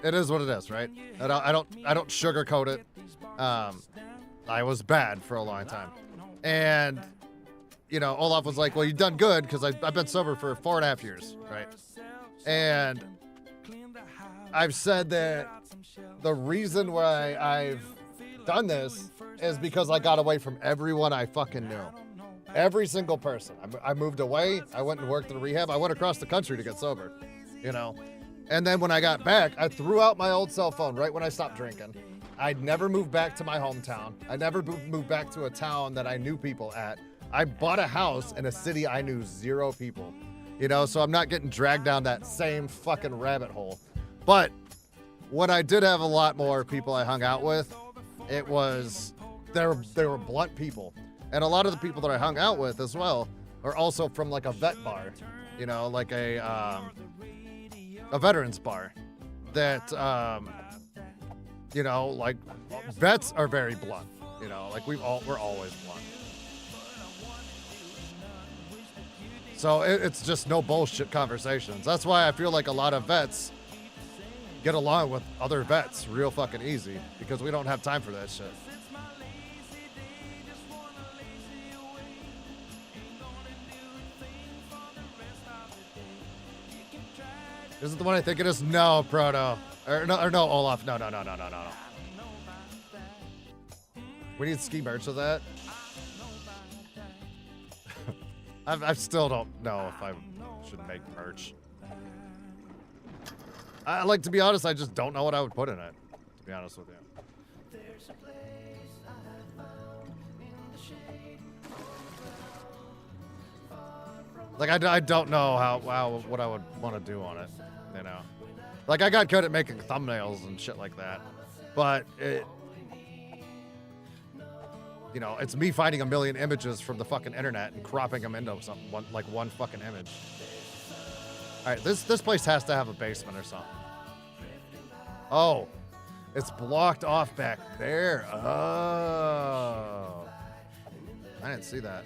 S2: It is what it is, right? I don't sugarcoat it. I was bad for a long time. And, you know, Olaf was like, well, you've done good because I've been sober for 4.5 years, right? And I've said that the reason why I've done this is because I got away from everyone I fucking knew. Every single person. I moved away. I went and worked in a rehab. I went across the country to get sober, you know? And then when I got back, I threw out my old cell phone right when I stopped drinking. I'd never moved back to my hometown. I never moved back to a town that I knew people at. I bought a house in a city I knew 0 people, you know? So I'm not getting dragged down that same fucking rabbit hole. But when I did have a lot more people I hung out with, it was, they were blunt people. And a lot of the people that I hung out with as well are also from like a vet bar, you know, like a veterans bar that, you know, like vets are very blunt, you know, like we're always blunt. So it's just no bullshit conversations. That's why I feel like a lot of vets get along with other vets real fucking easy because we don't have time for that shit. Is it the one I think it is? No, Proto. Or no, Olaf. No. We need ski merch of that. I still don't know if I should make merch. Like, to be honest, I just don't know what I would put in it, to be honest with you. Like, I don't know what I would want to do on it, you know? Like, I got good at making thumbnails and shit like that, but it, you know, it's me finding a million images from the fucking internet and cropping them into something, one fucking image. All right, this place has to have a basement or something. Oh, it's blocked off back there. Oh, I didn't see that.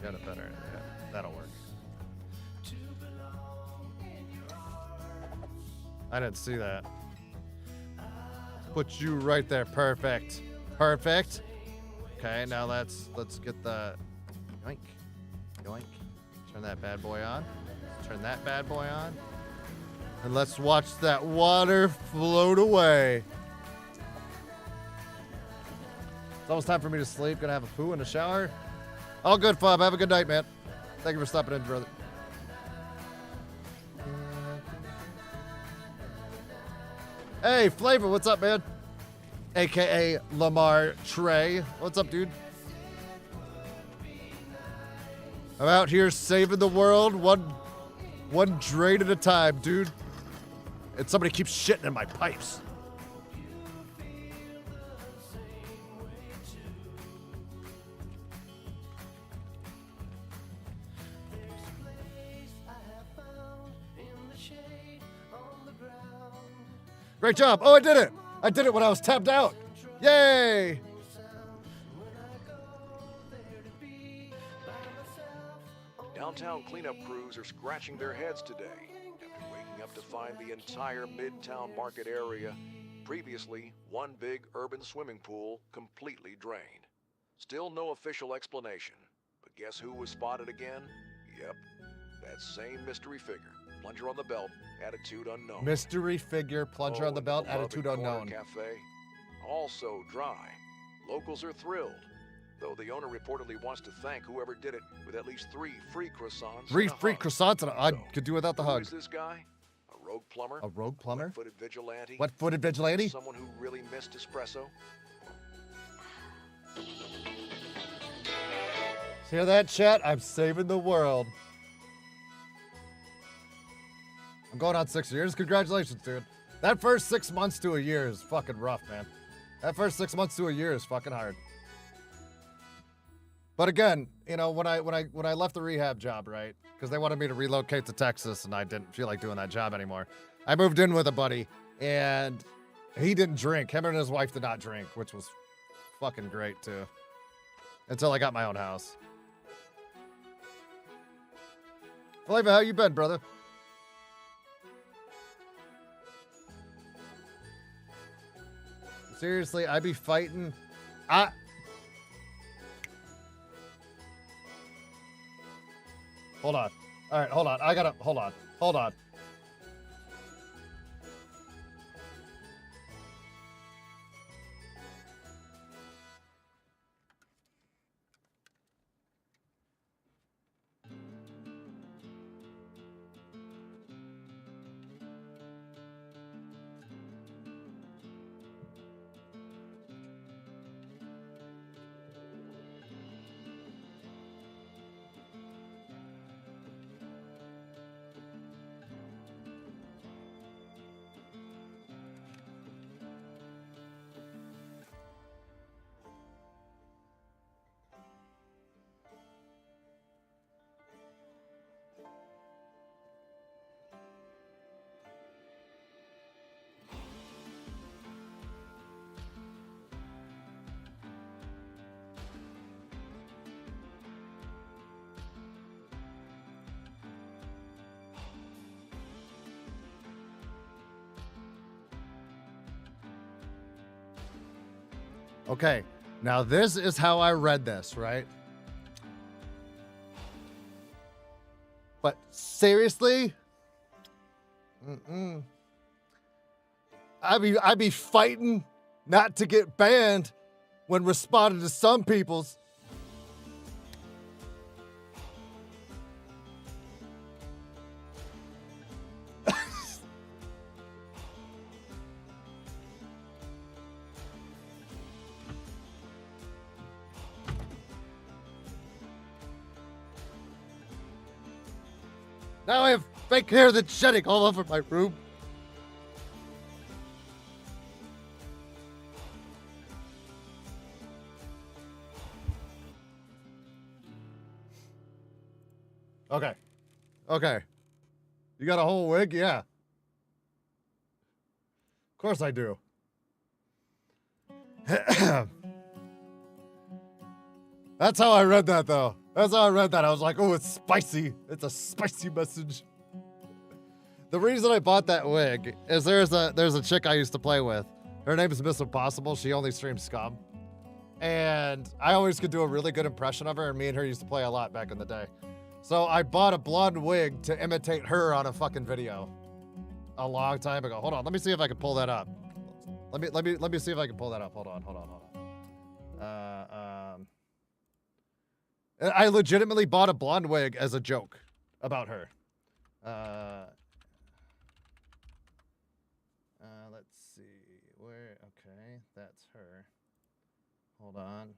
S2: Got it better. Yeah, that'll work. I didn't see that. Put you right there. Perfect. Perfect. Okay, now let's get the yoink. Yoink. Turn that bad boy on. Turn that bad boy on. And let's watch that water float away. It's almost time for me to sleep. Gonna have a poo and a shower. All good, Fob. Have a good night, man. Thank you for stopping in, brother. Hey, Flavor, what's up, man? AKA Lamar Trey. What's up, dude? I'm out here saving the world one drain at a time, dude. And somebody keeps shitting in my pipes. Great job. Oh, I did it. I did it when I was tapped out. Yay.
S5: Downtown cleanup crews are scratching their heads today after waking up to find the entire Midtown Market area, previously one big urban swimming pool, completely drained. Still no official explanation, but guess who was spotted again? Yep, that same mystery figure. Plunger on the belt, attitude unknown.
S2: Mystery figure, plunger on the belt, attitude unknown.
S5: Cafe, also dry. Locals are thrilled, though the owner reportedly wants to thank whoever did it with at least 3 free croissants.
S2: 3 free croissants, and I could do without the hug.
S5: Who is this guy? A rogue plumber?
S2: A rogue plumber?
S5: Wet-footed vigilante?
S2: Wet-footed vigilante?
S5: Someone who really missed espresso?
S2: Hear that, chat? I'm saving the world. I'm going on 6 years. Congratulations, dude. That first 6 months to a year is fucking rough, man. That first 6 months to a year is fucking hard. But again, you know, when I left the rehab job, right? Because they wanted me to relocate to Texas, and I didn't feel like doing that job anymore. I moved in with a buddy, and he didn't drink. Him and his wife did not drink, which was fucking great too. Until I got my own house. Flavor, how you been, brother? Seriously, I be fighting. Hold on. All right, hold on. Hold on. Okay, now this is how I read this, right? But seriously? I be fighting not to get banned when responding to some people's. Now I have fake hair that's shedding all over my room. Okay. Okay. You got a whole wig? Yeah. Of course I do. That's how I read that, though. That's how I read that. I was like, oh, it's spicy. It's a spicy message. The reason I bought that wig is there's a chick I used to play with. Her name is Miss Impossible. She only streams Scum. And I always could do a really good impression of her, and me and her used to play a lot back in the day. So I bought a blonde wig to imitate her on a fucking video a long time ago. Hold on, let me see if I can pull that up. Let me see if I can pull that up. Hold on. I legitimately bought a blonde wig as a joke about her. Let's see. Where? Okay, that's her. Hold on.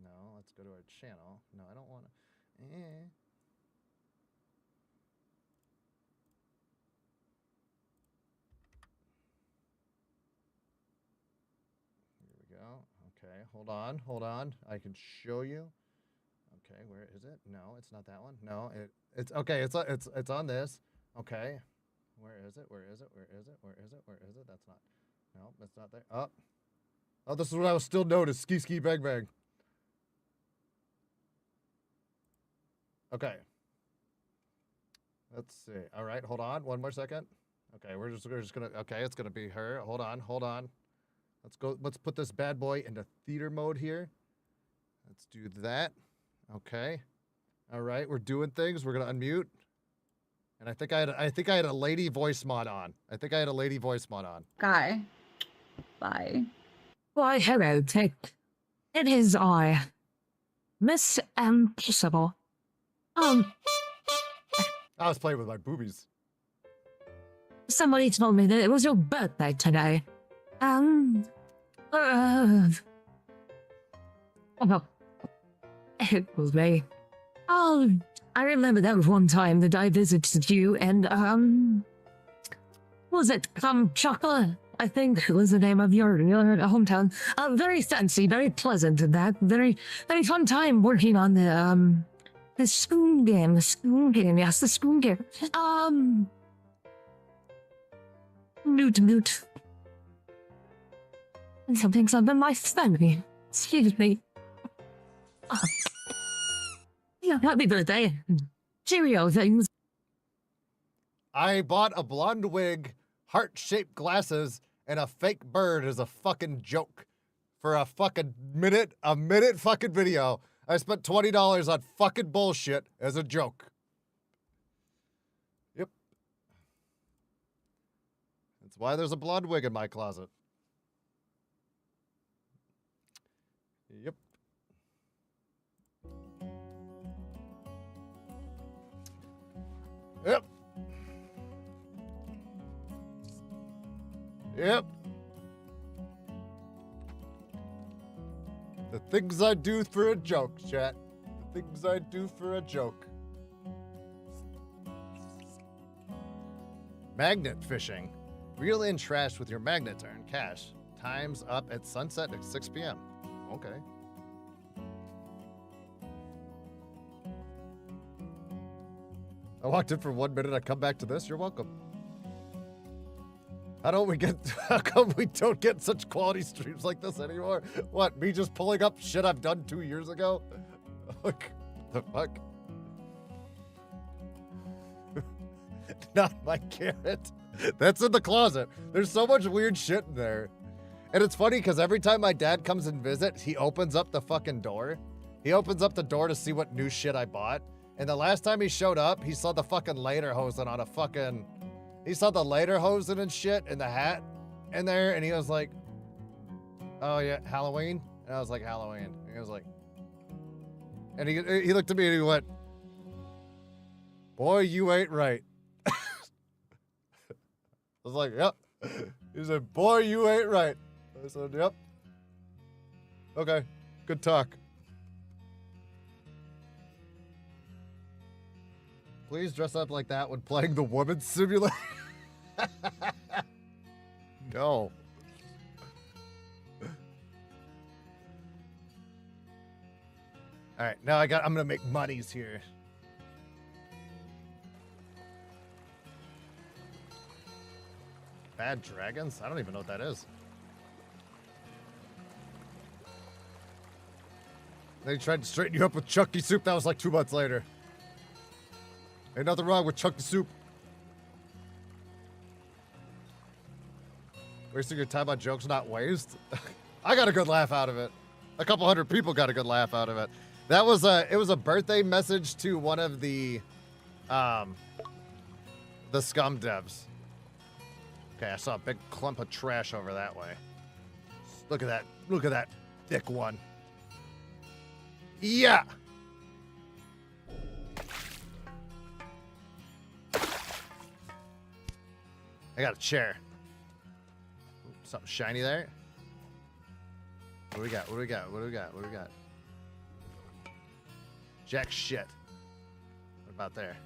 S2: No, let's go to our channel. No, I don't want to. Here we go. Okay, hold on. I can show you. Okay, where is it? No, it's not that one. No, it's okay. It's on this. Okay, where is it? That's not. No, that's not there. Oh, this is what I was still known as Ski Ski Bang Bang. Okay. Let's see. All right, hold on. One more second. Okay, we're just gonna. Okay, it's gonna be her. Hold on. Let's go. Let's put this bad boy into theater mode here. Let's do that. Okay. All right, we're doing things. We're gonna unmute. And I think I had a lady voice mod on.
S6: Guy. Bye.
S7: Why, hello, Ted. It is I, Miss Impossible.
S2: I was playing with my boobies.
S7: Somebody told me that it was your birthday today. Well, it was me. Oh, I remember that one time that I visited you and, was it chocolate? I think was the name of your hometown. Very fancy, very pleasant, and that very fun time working on the spoon game. The spoon game, yes, the spoon game. Newt. Something's under my family. Excuse me. Yeah, happy birthday. Cheerio things.
S2: I bought a blonde wig, heart-shaped glasses, and a fake bird as a fucking joke for a fucking minute fucking video. I spent $20 on fucking bullshit as a joke. Yep. That's why there's a blonde wig in my closet. Yep. Yep. Yep. The things I do for a joke, chat. The things I do for a joke. Magnet fishing. Reel in trash with your magnet to earn cash. Time's up at sunset at 6 p.m. Okay. I walked in for 1 minute. I come back to this. You're welcome. How come we don't get such quality streams like this anymore? What, me just pulling up shit I've done 2 years ago? Like, the fuck? Not my carrot. That's in the closet. There's so much weird shit in there. And it's funny because every time my dad comes and visits, he opens up the fucking door. He opens up the door to see what new shit I bought. And the last time he showed up, he saw the fucking lederhosen on a fucking... He saw the lederhosen and shit in the hat in there, and he was like, oh yeah, Halloween? And I was like, Halloween. And he was like... And he looked at me and he went, boy, you ain't right. I was like, yep. He said, boy, you ain't right. I said, yep. Okay, good talk. Please dress up like that when playing the woman's simulator. No. All right, now I'm gonna make monies here. Bad dragons? I don't even know what that is. They tried to straighten you up with chunky soup. That was like 2 months later. Ain't nothing wrong with chunky soup. Wasting your time on jokes, not waste. I got a good laugh out of it. A couple hundred people got a good laugh out of it. That was it was a birthday message to one of the scum devs. Okay, I saw a big clump of trash over that way. Look at that. Look at that thick one. Yeah. I got a chair. Ooh, something shiny there. What do we got? What do we got? What do we got? What do we got? Jack shit. What about there?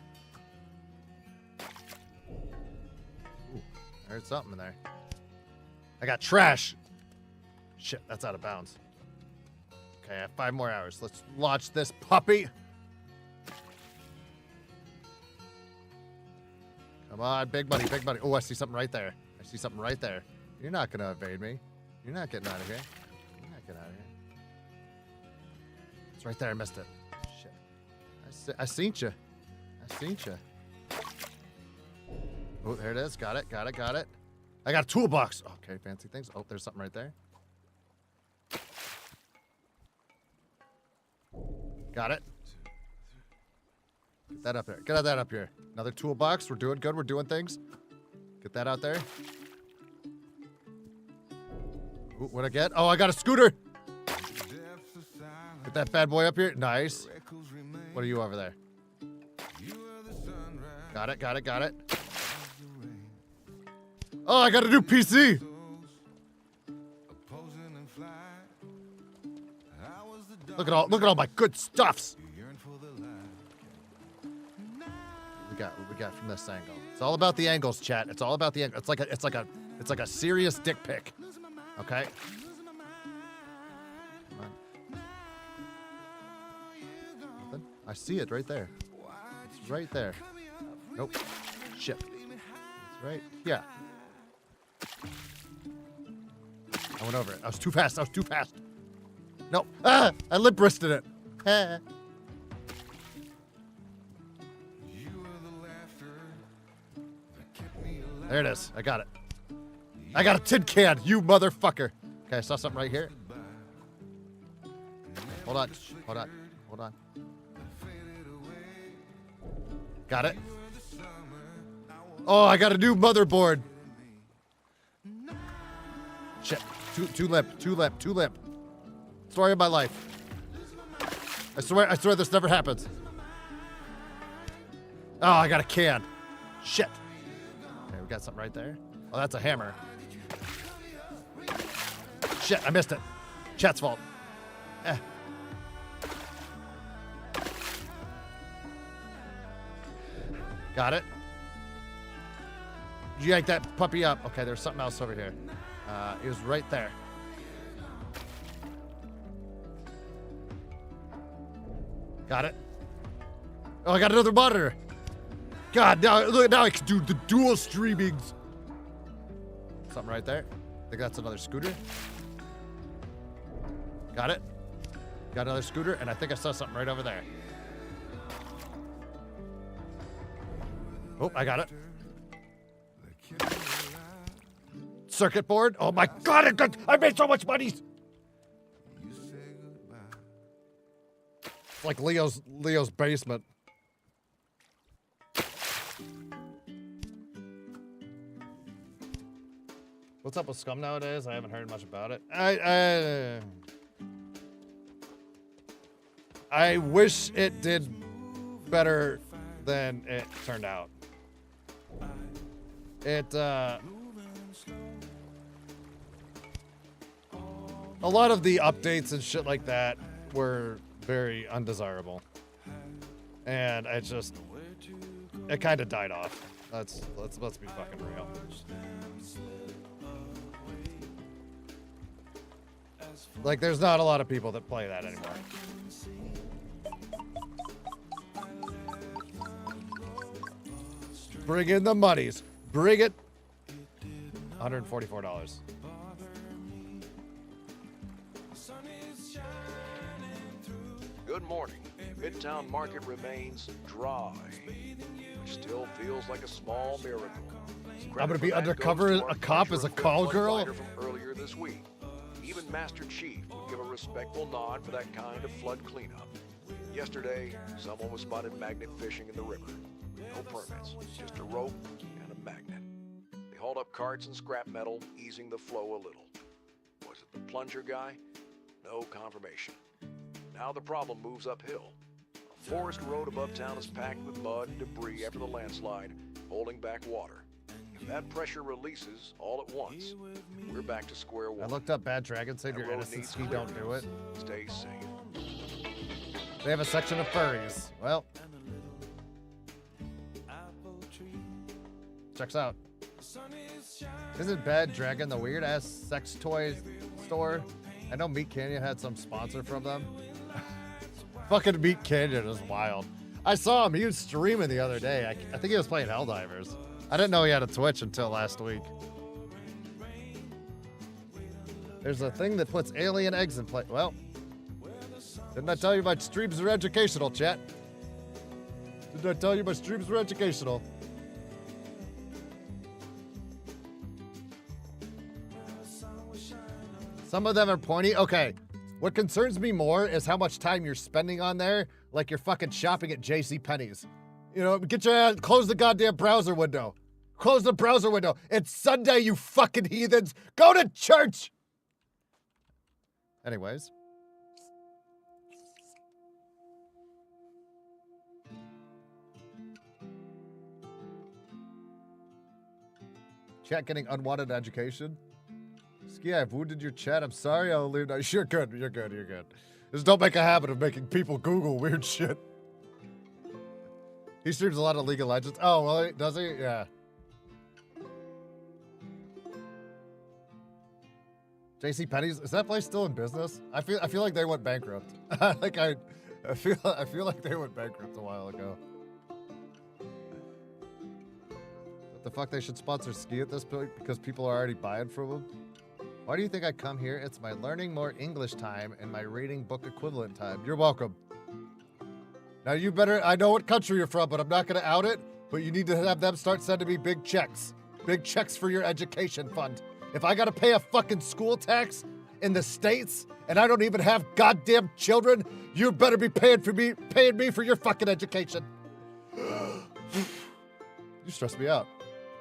S2: Ooh, I heard something in there. I got trash. Shit, that's out of bounds. Okay, I have 5 more hours. Let's launch this puppy. Come on, big buddy, big buddy. Oh, I see something right there. I see something right there. You're not going to evade me. You're not getting out of here. You're not getting out of here. It's right there. I missed it. Shit. I seen you. I seen you. Oh, there it is. Got it. Got it. Got it. I got a toolbox. Okay, fancy things. Oh, there's something right there. Got it. Get that up here. Get that up here. Another toolbox. We're doing good. We're doing things. Get that out there. Ooh, what'd I get? Oh, I got a scooter. Get that bad boy up here. Nice. What are you over there? Got it. Got it. Got it. Oh, I got a new PC. Look at all my good stuffs. What we got from this angle? It's all about the angles, chat. It's all about the angle. It's like It's like a serious dick pic. Okay? Come on. Nothing? I see it right there. It's right there. Nope. Shit. It's right here. I went over it. I was too fast. No. Ah! I lip wristed it. Ah. There it is. I got it. I got a tin can, you motherfucker. Okay, I saw something right here. Hold on. Got it. Oh, I got a new motherboard. Shit. Two lip. Story of my life. I swear this never happens. Oh, I got a can. Shit. Okay, we got something right there. Oh, that's a hammer. Shit, I missed it. Chat's fault. Got it. You yank that puppy up. Okay, there's something else over here. It was right there. Got it. Oh, I got another monitor. God, now I can do the dual streamings. Something right there. I think that's another scooter. Got it. Got another scooter, and I think I saw something right over there. Oh, I got it. Circuit board. Oh my God, I made so much money. It's like Leo's basement. What's up with Scum nowadays? I haven't heard much about it. I wish it did better than it turned out. A lot of the updates and shit like that were very undesirable. And it kind of died off. Let's be fucking real. Like, there's not a lot of people that play that anymore. Bring in the monies. Bring it. $144.
S5: Good morning. Midtown Market remains dry, which still feels like a small miracle.
S2: I'm gonna be undercover a cop as a call girl.
S5: From earlier this week. Even Master Chief would give a respectful nod for that kind of flood cleanup. Yesterday, someone was spotted magnet fishing in the river. No permits, just a rope and a magnet. They hauled up carts and scrap metal, easing the flow a little. Was it the plunger guy? No confirmation. Now the problem moves uphill. A forest road above town is packed with mud and debris after the landslide, holding back water. If that pressure releases all at once, we're back to square one.
S2: I looked up Bad Dragon, save your
S5: That road
S2: innocence,
S5: needs
S2: ski, don't do it.
S5: Stay safe.
S2: They have a section of furries. Well, checks out. Isn't Bad Dragon the weird ass sex toy store? I know Meat Canyon had some sponsor from them. Fucking Meat Canyon is wild. I saw him. He was streaming the other day. I think he was playing Helldivers. I didn't know he had a Twitch until last week. There's a thing that puts alien eggs in play. Well, didn't I tell you my streams are educational, chat? Didn't I tell you my streams are educational? Some of them are pointy. Okay. What concerns me more is how much time you're spending on there, like you're fucking shopping at JCPenney's. You know, get your ass, close the goddamn browser window. Close the browser window. It's Sunday, you fucking heathens. Go to church. Anyways. Chat getting unwanted education. Ski, I've wounded your chat. I'm sorry. I'll leave. No, you're good. You're good. You're good. Just don't make a habit of making people Google weird shit. He streams a lot of League of Legends. Oh, well, does he? Yeah. JC Penney's, is that place still in business? I feel like they went bankrupt. like I feel like they went bankrupt a while ago. What the fuck? They should sponsor ski at this point because people are already buying from them. Why do you think I come here? It's my learning more English time and my reading book equivalent time. You're welcome. Now you better, I know what country you're from, but I'm not gonna out it, but you need to have them start sending me big checks. Big checks for your education fund. If I gotta pay a fucking school tax in the States and I don't even have goddamn children, you better be paying me for your fucking education. You stress me out.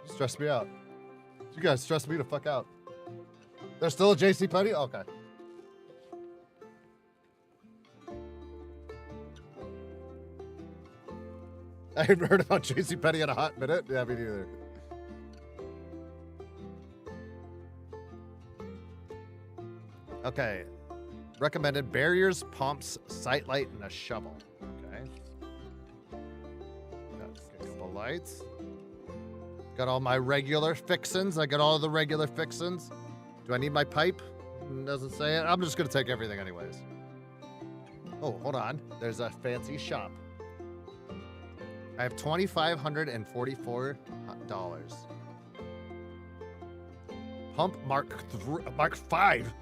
S2: You stress me out. You guys stress me the fuck out. There's still a JCPenney? Okay. I haven't heard about JCPenney in a hot minute. Yeah, me neither. Okay. Recommended barriers, pumps, sight light, and a shovel. Okay. Got a couple lights. Got all my regular fixins. I got all the regular fixins. Do I need my pipe? Doesn't say it. I'm just gonna take everything anyways. Oh, hold on. There's a fancy shop. I have $2,544. Pump Mark 5.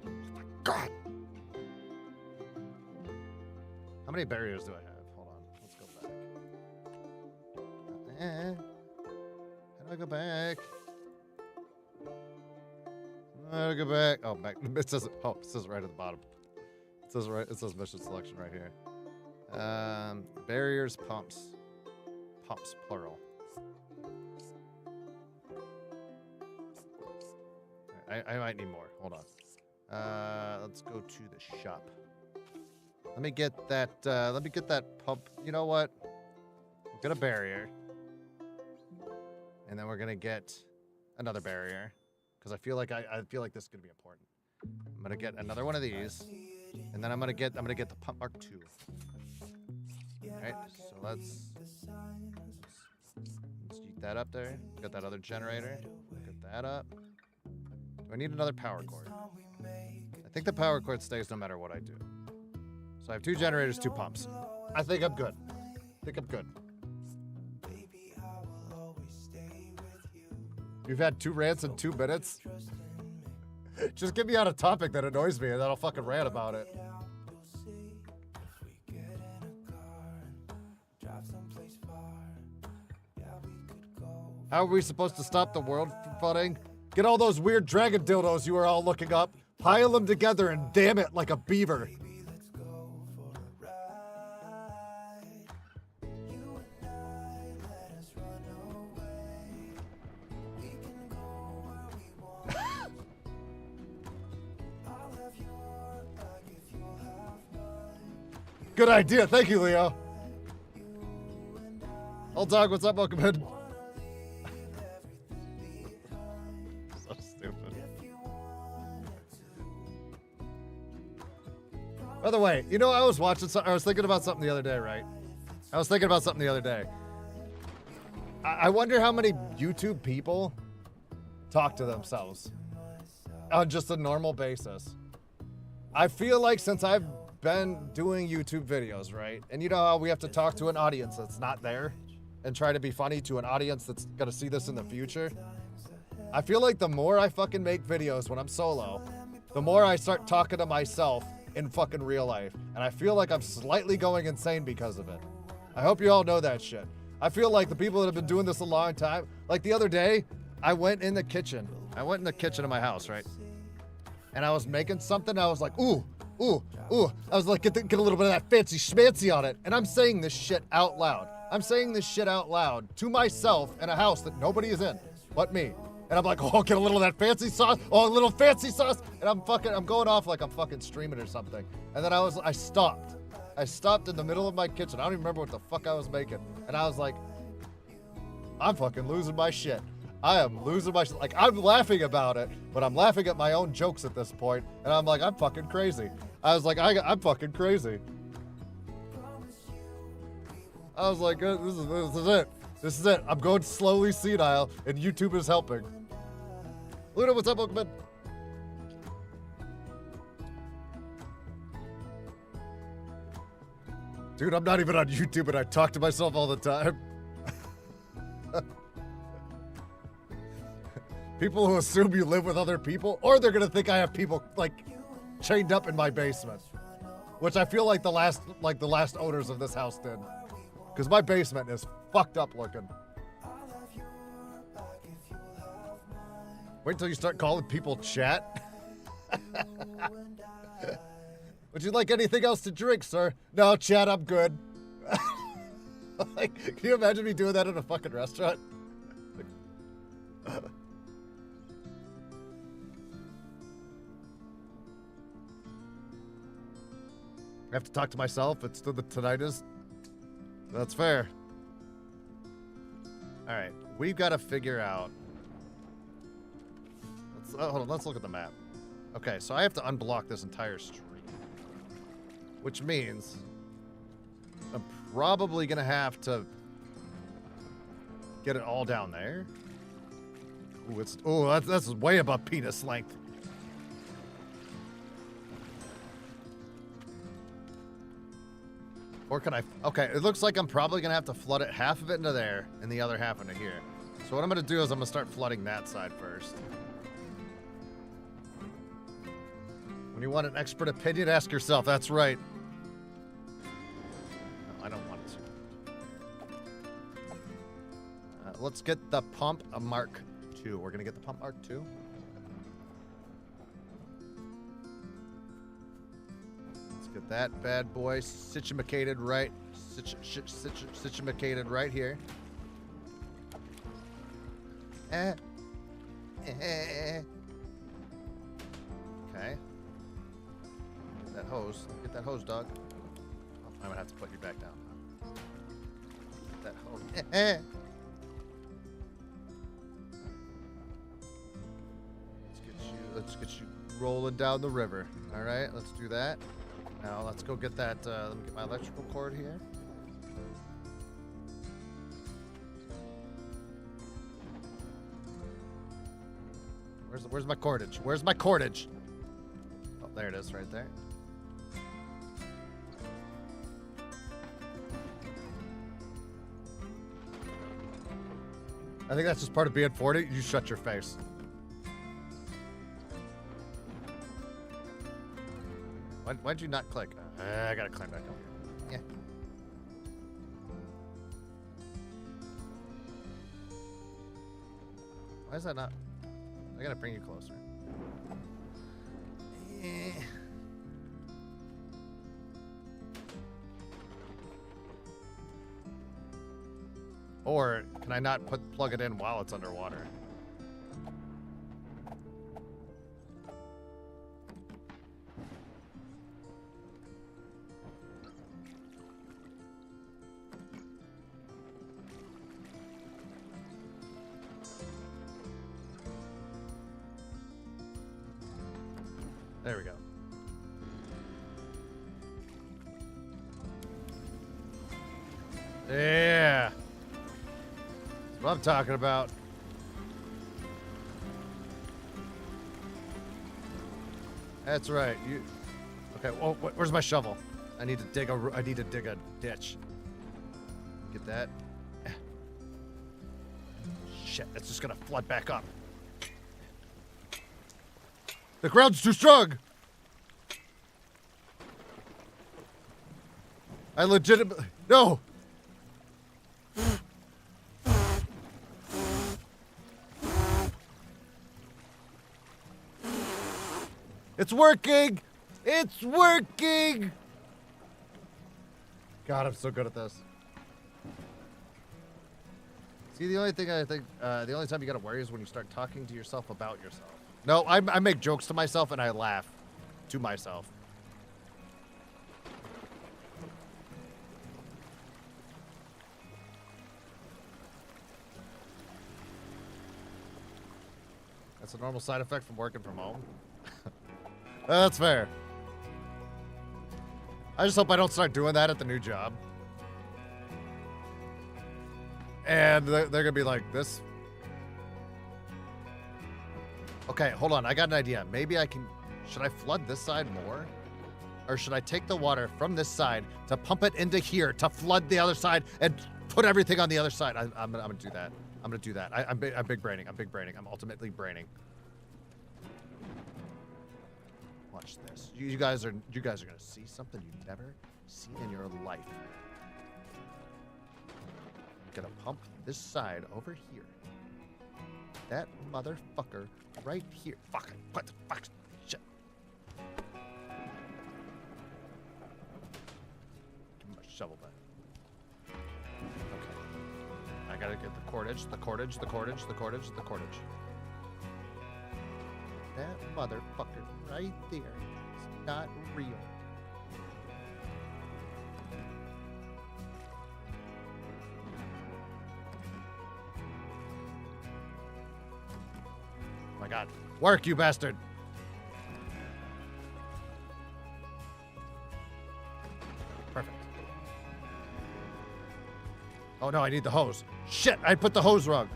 S2: Oh my god. How many barriers do I have? Hold on. Let's go back. How do I go back? How do I go back? Oh, back. It says right at the bottom. It says mission selection right here. Barriers, pumps. Pumps, plural. I might need more. Hold on. Let's go to the shop. Let me get that pump. You know what? We'll get a barrier. And then we're gonna get another barrier. Because I feel like this is gonna be important. I'm gonna get another one of these. And then I'm gonna get the pump Mark 2. Alright, so let's eat that up there. Got that other generator. Get that up. Do I need another power cord? I think the power cord stays no matter what I do. So I have 2 generators, 2 pumps. I think I'm good. You've had 2 rants in 2 minutes? Just get me on a topic that annoys me and then I'll fucking rant about it. How are we supposed to stop the world from flooding? Get all those weird dragon dildos you were all looking up, pile them together and dam it like a beaver. Good idea. Thank you, Leo. Old dog, what's up? Welcome in. So stupid. By the way, you know, I was thinking about something the other day, right? I wonder how many YouTube people talk to themselves on just a normal basis. I feel like since I've been doing YouTube videos, right? And you know how we have to talk to an audience that's not there and try to be funny to an audience that's gonna see this in the future? I feel like the more I fucking make videos when I'm solo, the more I start talking to myself in fucking real life. And I feel like I'm slightly going insane because of it. I hope you all know that shit. I feel like the people that have been doing this a long time, like the other day, I went in the kitchen of my house, right? And I was making something. I was like, ooh. I was like, get a little bit of that fancy schmancy on it. And I'm saying this shit out loud. To myself in a house that nobody is in but me. And I'm like, oh, get a little of that fancy sauce. Oh, a little fancy sauce. And I'm going off like I'm fucking streaming or something. And then I stopped. I stopped in the middle of my kitchen. I don't even remember what the fuck I was making. And I was like, I'm fucking losing my shit. I am losing my shit. Like, I'm laughing about it, but I'm laughing at my own jokes at this point. And I'm like, I'm fucking crazy. I was like, I'm fucking crazy. I was like, this is it. This is it. I'm going slowly senile, and YouTube is helping. Luna, what's up? Welcome in. Dude, I'm not even on YouTube and I talk to myself all the time. People who assume you live with other people, or they're gonna think I have people like chained up in my basement. Which I feel like the last owners of this house did. Because my basement is fucked up looking. Wait till you start calling people chat. Would you like anything else to drink, sir? No, chat, I'm good. Like, can you imagine me doing that in a fucking restaurant? I have to talk to myself. It's still the tinnitus. That's fair. All right, we've got to figure out. Hold on, let's look at the map. Okay, so I have to unblock this entire street, which means I'm probably gonna have to get it all down there. Ooh, that's way above penis length. Or can I? Okay, it looks like I'm probably gonna have to flood it, half of it into there and the other half into here. So what I'm gonna do is I'm gonna start flooding that side first. When you want an expert opinion, ask yourself. That's right. No, I don't want to. Let's get the pump Mark II. We're gonna get the pump Mark II. Let's get that bad boy situated right here. Okay. Get that hose. Get that hose, dog. Oh, I'm gonna have to put you back down. Get that hose. Let's get you rolling down the river. All right, let's do that. Now let's go get that. Let me get my electrical cord here. Where's my cordage? Where's my cordage? Oh, there it is, right there. I think that's just part of being 40. You shut your face. Why'd you not click? I gotta climb back up here. Yeah. Why is that not? I gotta bring you closer. Or can I not plug it in while it's underwater? There we go. Yeah. That's what I'm talking about. That's right. You. Okay. Oh, where's my shovel? I need to dig a ditch. Get that. Shit. It's just gonna flood back up. The ground's too strong. I legitimately no. It's working. It's working. God, I'm so good at this. See, the only thing I think, the only time you gotta worry is when you start talking to yourself about yourself. No, I make jokes to myself and I laugh to myself. That's a normal side effect from working from home. That's fair. I just hope I don't start doing that at the new job. And they're gonna be like, this. Okay, hold on. I got an idea. Maybe I can. Should I flood this side more? Or should I take the water from this side to pump it into here to flood the other side and put everything on the other side? I'm gonna do that. I'm gonna do that. I'm big braining. I'm big braining. I'm ultimately braining. Watch this. You guys are gonna see something you've never seen in your life. I'm gonna pump this side over here. That motherfucker right here. Fuck. What the fuck? Shit. Give him a shovel back. Okay. I gotta get the cordage. That motherfucker right there is not real. Oh my god. Work, you bastard! Perfect. Oh no, I need the hose. Shit, I put the hose wrong.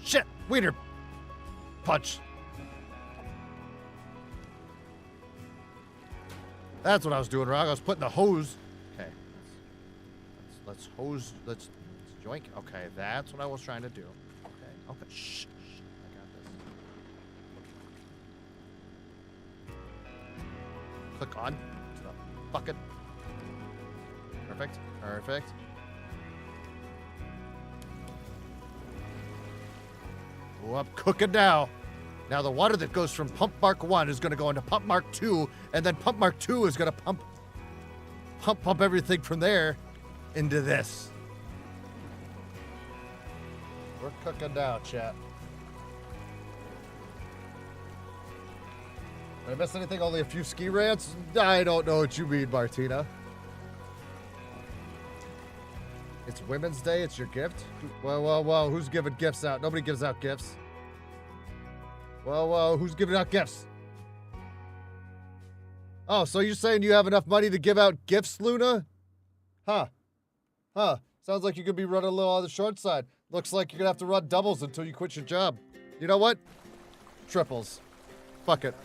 S2: Shit, wiener punch. That's what I was doing wrong. I was putting the hose. Okay. Let's hose. Let's joink. Okay, that's what I was trying to do. Okay. Okay. Shh. I got this. Click on. Bucket. Perfect. Perfect. Oh, I'm cooking now. Now the water that goes from pump mark 1 is going to go into pump mark 2, and then pump mark 2 is going to pump everything from there into this. We're cooking now, chat. Did I miss anything? Only a few ski rants? I don't know what you mean, Martina. It's Women's Day. It's your gift? Whoa. Who's giving gifts out? Nobody gives out gifts. Whoa. Who's giving out gifts? Oh, so you're saying you have enough money to give out gifts, Luna? Huh. Sounds like you could be running a little on the short side. Looks like you're gonna have to run doubles until you quit your job. You know what? Triples. Fuck it.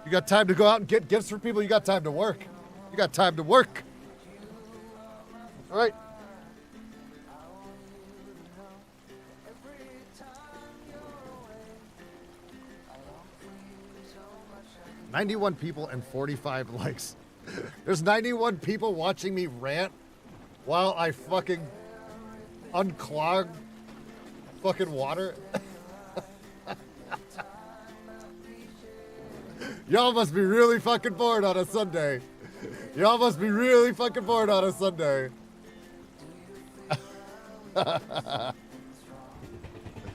S2: You got time to go out and get gifts for people? You got time to work. You got time to work. All right. $91 people and 45 likes. There's 91 people watching me rant while I fucking unclog fucking water. Y'all must be really fucking bored on a Sunday. Y'all must be really fucking bored on a Sunday.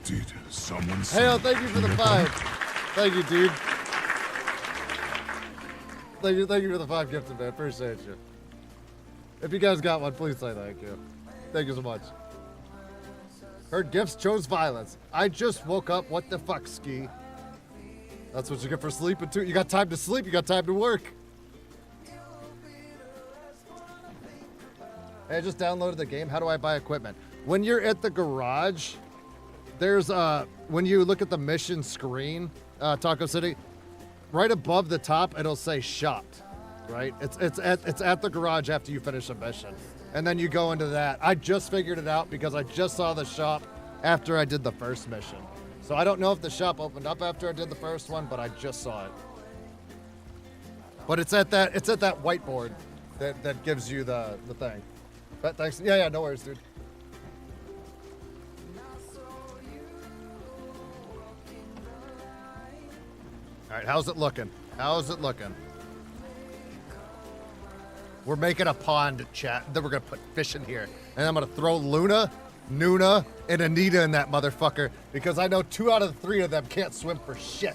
S3: Did someone say
S2: Hale, thank you for the 5. Thank you, dude. Thank you for the 5 gifted, man. Appreciate you. If you guys got one, please say thank you. Thank you so much. Heard gifts chose violence. I just woke up. What the fuck, Ski? That's what you get for sleeping too. You got time to sleep. You got time to work. Hey, I just downloaded the game. How do I buy equipment? When you're at the garage, there's when you look at the mission screen, Taco City, right above the top, it'll say shop, right? It's at the garage after you finish a mission. And then you go into that. I just figured it out because I just saw the shop after I did the first mission. So I don't know if the shop opened up after I did the first one, but I just saw it. But it's at that whiteboard that gives you the thing. But thanks. Yeah, no worries, dude. All right, how's it looking? How's it looking? We're making a pond, chat. Then we're gonna put fish in here, and I'm gonna throw Luna, Nuna, and Anita in that motherfucker because I know 2 out of the 3 of them can't swim for shit.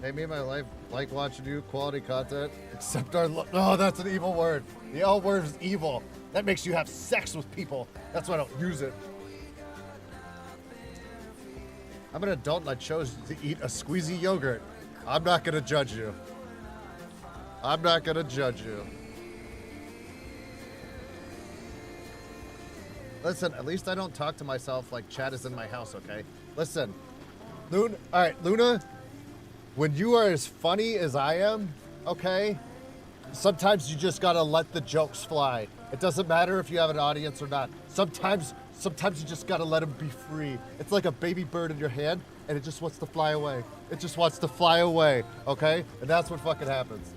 S2: Hey, me and my life like watching you, quality content, except our oh, that's an evil word. The L word is evil. That makes you have sex with people. That's why I don't use it. I'm an adult and I chose to eat a squeezy yogurt. I'm not gonna judge you. I'm not gonna judge you. Listen, at least I don't talk to myself like Chad is in my house, okay? Listen, Luna, all right, Luna, when you are as funny as I am, okay, sometimes you just gotta let the jokes fly. It doesn't matter if you have an audience or not. Sometimes you just gotta let them be free. It's like a baby bird in your hand, and it just wants to fly away. It just wants to fly away, okay? And that's what fucking happens.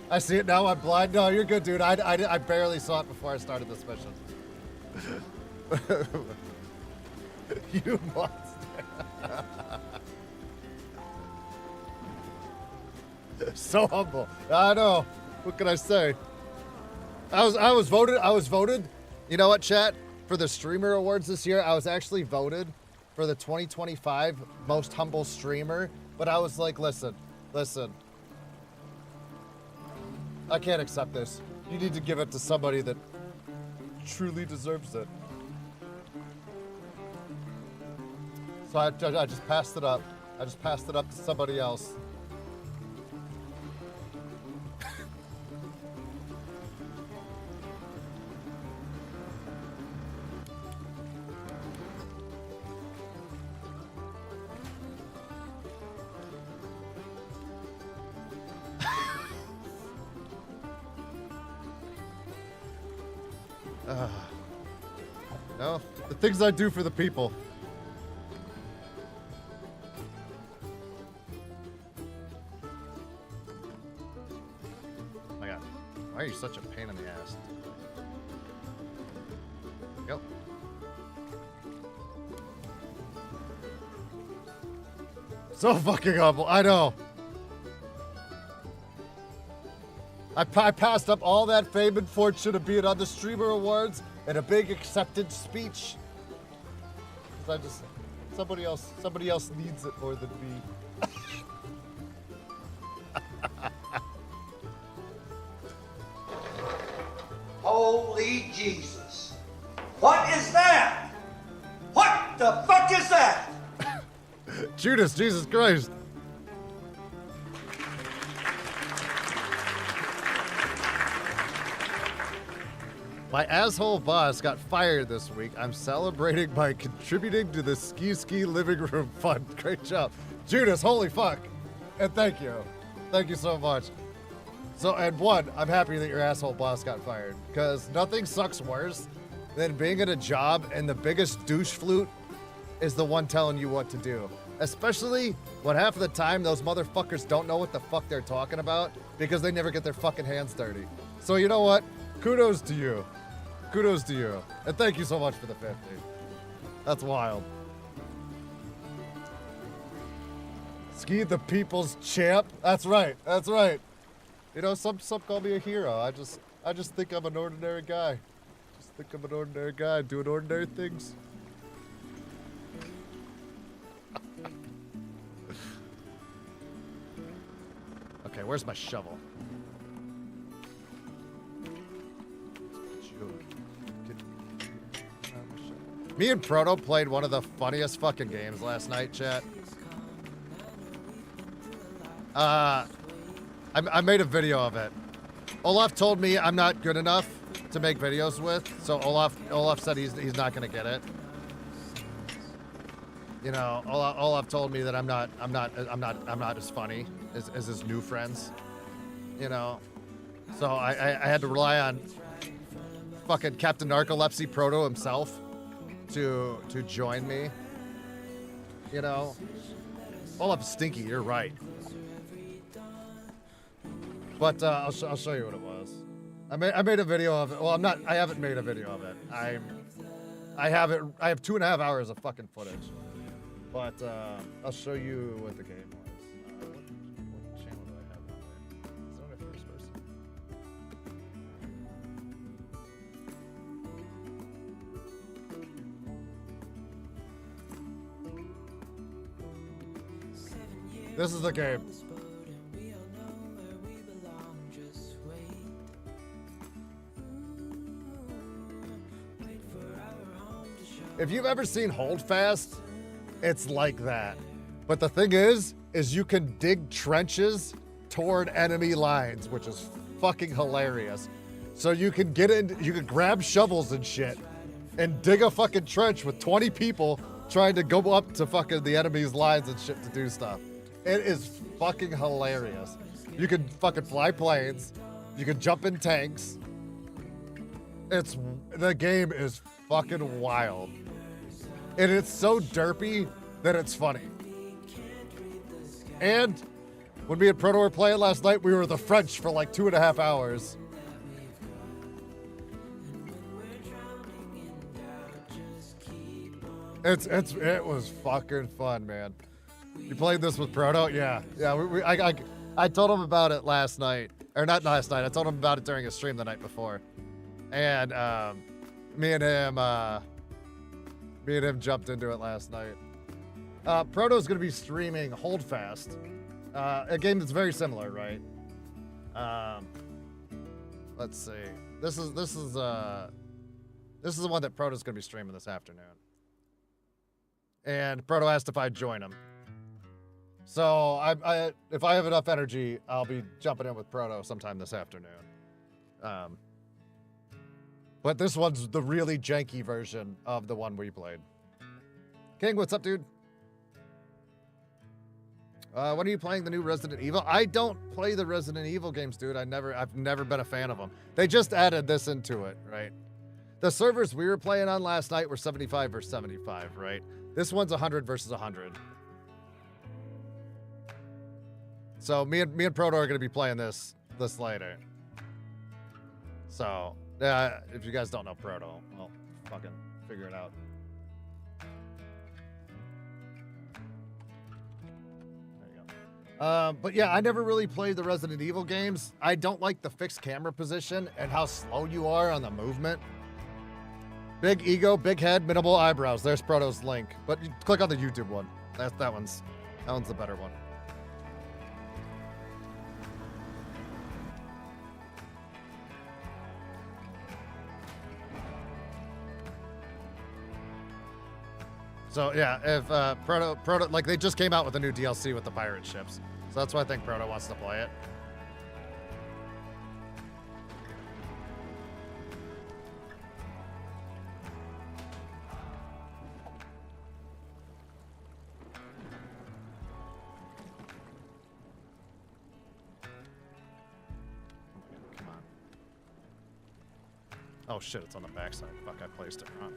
S2: I see it now, I'm blind. No, you're good, dude. I barely saw it before I started this mission. You monster. So humble. I know. What can I say? I was voted. You know what, chat? For the streamer awards this year, I was actually voted for the 2025 most humble streamer, but I was like, listen. I can't accept this. You need to give it to somebody that truly deserves it. So I just passed it up. I just passed it up to somebody else. No, the things I do for the people. Oh my God, why are you such a pain in the ass? Go. So fucking humble, I know. I passed up all that fame and fortune of being on the Streamer Awards and a big acceptance speech. 'Cause somebody else needs it more than me.
S8: Holy Jesus. What is that? What the fuck is that?
S2: Judas, Jesus Christ. My asshole boss got fired this week. I'm celebrating by contributing to the Ski Living Room Fund. Great job. Judas, holy fuck. And thank you. Thank you so much. So, and one, I'm happy that your asshole boss got fired, because nothing sucks worse than being at a job and the biggest douche flute is the one telling you what to do. Especially when half of the time those motherfuckers don't know what the fuck they're talking about because they never get their fucking hands dirty. So you know what? Kudos to you. Kudos to you. And thank you so much for the 50. That's wild. Ski the people's champ. That's right. That's right. You know, some call me a hero. I just think I'm an ordinary guy. Just think I'm an ordinary guy doing ordinary things. Okay, where's my shovel? Me and Proto played one of the funniest fucking games last night, chat. I made a video of it. Olaf told me I'm not good enough to make videos with, so Olaf said he's not gonna get it. You know, Olaf told me that I'm not as funny as his new friends. You know, so I had to rely on fucking Captain Narcolepsy Proto himself to join me. You know, Olaf's stinky. You're right. But I'll show you what it was. I made a video of it. Well, I haven't made a video of it. I have 2.5 hours of fucking footage. But I'll show you what the game was. What channel do I have on there? Is it on a first person? This is the game. If you've ever seen Hold Fast, it's like that. But the thing is you can dig trenches toward enemy lines, which is fucking hilarious. So you can get in, you can grab shovels and shit and dig a fucking trench with 20 people trying to go up to fucking the enemy's lines and shit to do stuff. It is fucking hilarious. You can fucking fly planes. You can jump in tanks. The game is fucking wild. And it's so derpy that it's funny. And when me and Proto were playing last night, we were the French for like 2.5 hours. It was fucking fun, man. You played this with Proto? Yeah. I told him about it last night. Or not last night. I told him about it during a stream the night before. And me and him jumped into it last night. Proto's gonna be streaming Holdfast, a game that's very similar, right? Let's see. This is the one that Proto's gonna be streaming this afternoon. And Proto asked if I'd join him. So if I have enough energy, I'll be jumping in with Proto sometime this afternoon. But this one's the really janky version of the one we played. King, what's up, dude? When are you playing the new Resident Evil? I don't play the Resident Evil games, dude. I've never been a fan of them. They just added this into it, right? The servers we were playing on last night were 75 versus 75, right? This one's 100 versus 100. So me and Proto are gonna be playing this later. So if you guys don't know Proto, well, fucking figure it out. There you go. But yeah, I never really played the Resident Evil games. I don't like the fixed camera position and how slow you are on the movement. Big ego, big head, minimal eyebrows. There's Proto's link. But you click on the YouTube one. That one's the better one. So yeah, if Proto, like they just came out with a new DLC with the pirate ships. So that's why I think Proto wants to play it. Come on. Oh shit, it's on the backside. Fuck, I placed it wrong.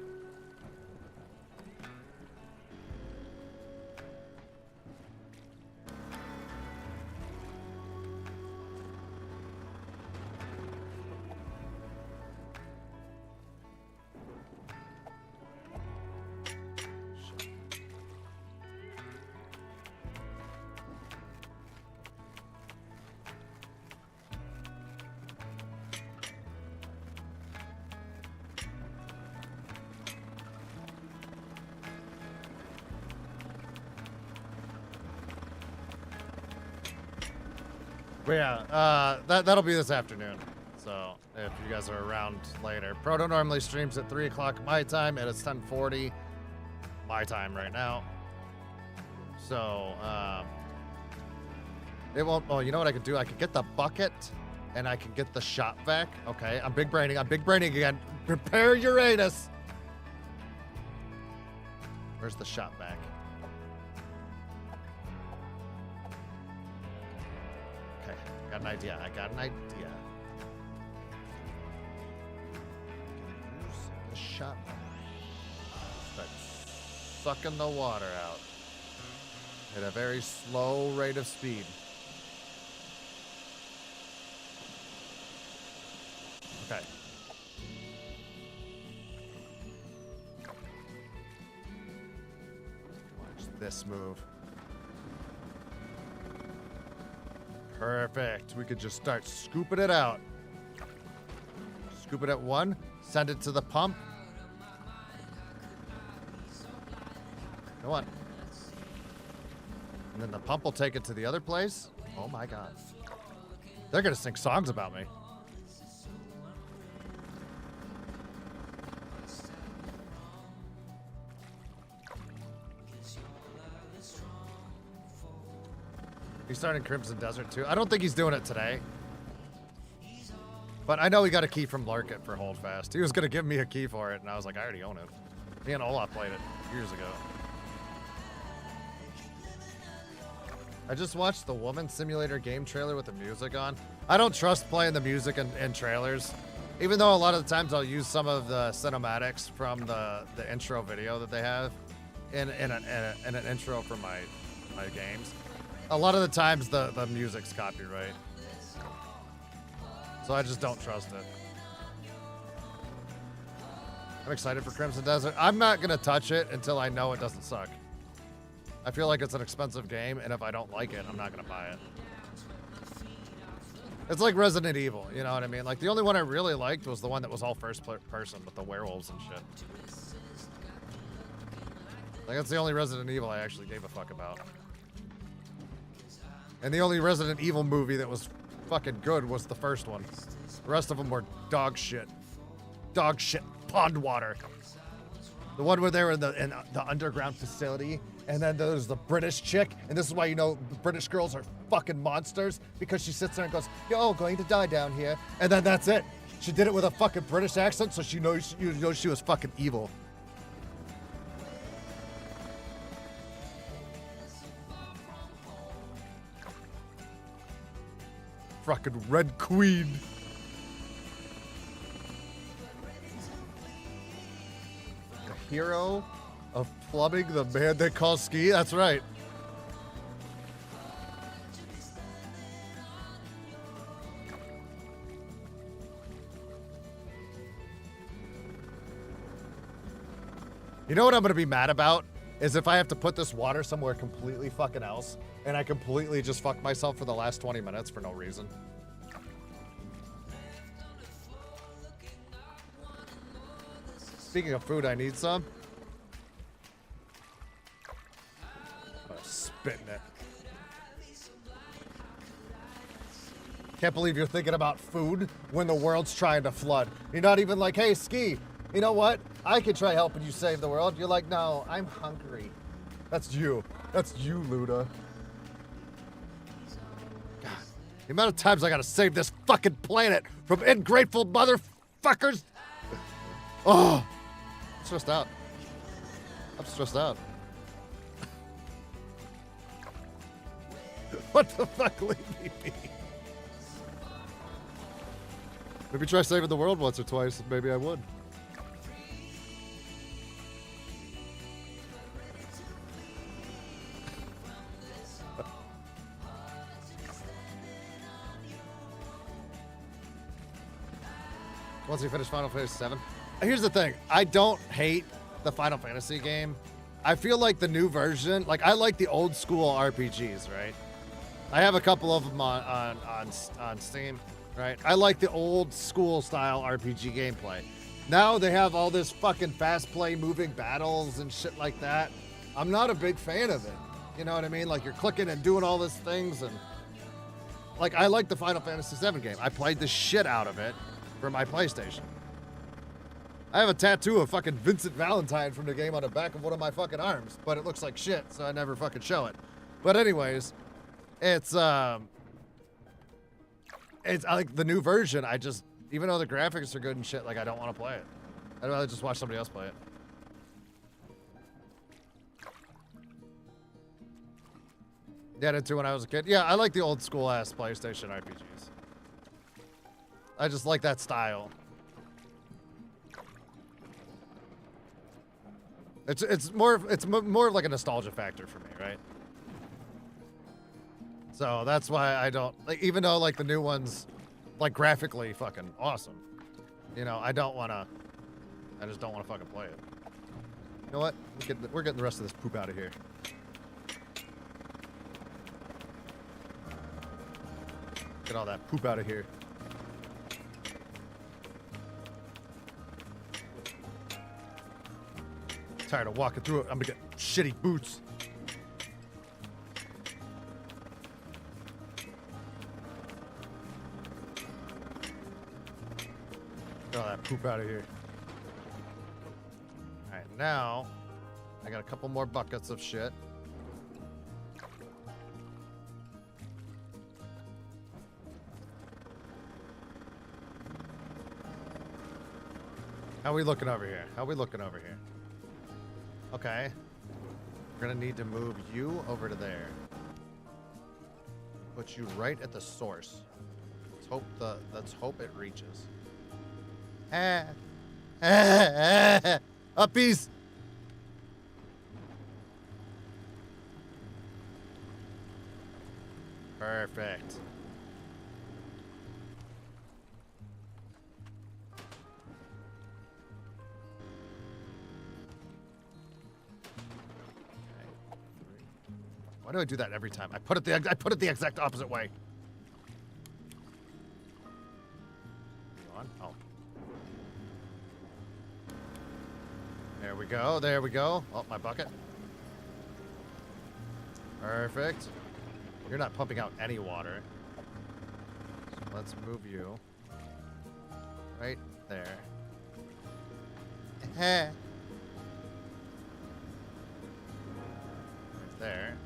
S2: But yeah, that'll be this afternoon. So if you guys are around later. Proto normally streams at 3 o'clock my time, and it's 10:40 my time right now. So it won't. Oh, you know what I could do? I could get the bucket, and I could get the shop vac. Okay, I'm big braining again. Prepare Uranus. Where's the shop vac? I got an idea. Use the shot. Start sucking the water out at a very slow rate of speed. Okay. Watch this move. Perfect. We could just start scooping it out. Scoop it at one, send it to the pump. Come on. And then the pump will take it to the other place. Oh my God. They're gonna sing songs about me. He's starting Crimson Desert too. I don't think he's doing it today. But I know he got a key from Larkit for Holdfast. He was gonna give me a key for it, and I was like, I already own it. Me and Olaf played it years ago. I just watched the Woman Simulator game trailer with the music on. I don't trust playing the music in trailers, even though a lot of the times I'll use some of the cinematics from the intro video that they have in an intro for my games. A lot of the times the music's copyright. So I just don't trust it. I'm excited for Crimson Desert. I'm not gonna touch it until I know it doesn't suck. I feel like it's an expensive game, and if I don't like it, I'm not gonna buy it. It's like Resident Evil, you know what I mean? Like, the only one I really liked was the one that was all first person with the werewolves and shit. Like, that's the only Resident Evil I actually gave a fuck about. And the only Resident Evil movie that was fucking good was the first one. The rest of them were dog shit. Dog shit pond water. The one where they were in the underground facility, and then there's the British chick, and this is why you know British girls are fucking monsters, because she sits there and goes, "You're all going to die down here," and then that's it. She did it with a fucking British accent, so you know she was fucking evil. Fucking Red Queen. The hero of plumbing, the man they call Ski. That's right. You know what I'm gonna be mad about? Is if I have to put this water somewhere completely fucking else, and I completely just fuck myself for the last 20 minutes for no reason. Speaking of food, I need some. Oh, spitting it. Can't believe you're thinking about food when the world's trying to flood. You're not even like, hey, Ski, you know what? I could try helping you save the world. You're like, no, I'm hungry. That's you. That's you, Luda. God, the amount of times I gotta save this fucking planet from ungrateful motherfuckers. Oh, I'm stressed out. I'm stressed out. What the fuck, leave me be? Maybe try saving the world once or twice. Maybe I would. Once you finish Final Fantasy 7. Here's the thing. I don't hate the Final Fantasy game. I feel like the new version, like I like the old school RPGs, right? I have a couple of them on Steam, right? I like the old school style RPG gameplay. Now they have all this fucking fast play moving battles and shit like that. I'm not a big fan of it. You know what I mean? Like you're clicking and doing all these things, and like I like the Final Fantasy 7 game. I played the shit out of it for my PlayStation. I have a tattoo of fucking Vincent Valentine from the game on the back of one of my fucking arms, but it looks like shit, so I never fucking show it. But anyways, it's I like the new version. I just, even though the graphics are good and shit, like I don't want to play it. I'd rather just watch somebody else play it. Did it too when I was a kid. Yeah, I like the old school ass PlayStation RPGs. I just like that style. It's more of like a nostalgia factor for me, right? So that's why I don't like, even though like the new ones, like graphically fucking awesome. You know, I just don't want to fucking play it. You know what? We're getting the rest of this poop out of here. Get all that poop out of here. Tired of walking through it. I'm gonna get shitty boots. Get all that poop out of here. Alright, now I got a couple more buckets of shit. How we looking over here? How we looking over here? Okay. We're gonna need to move you over to there. Put you right at the source. Let's hope it reaches. Uppies! Perfect. Why do I do that every time? I put it the exact opposite way. On. Oh. There we go. There we go. Oh, my bucket. Perfect. You're not pumping out any water. So let's move you right there. Right there.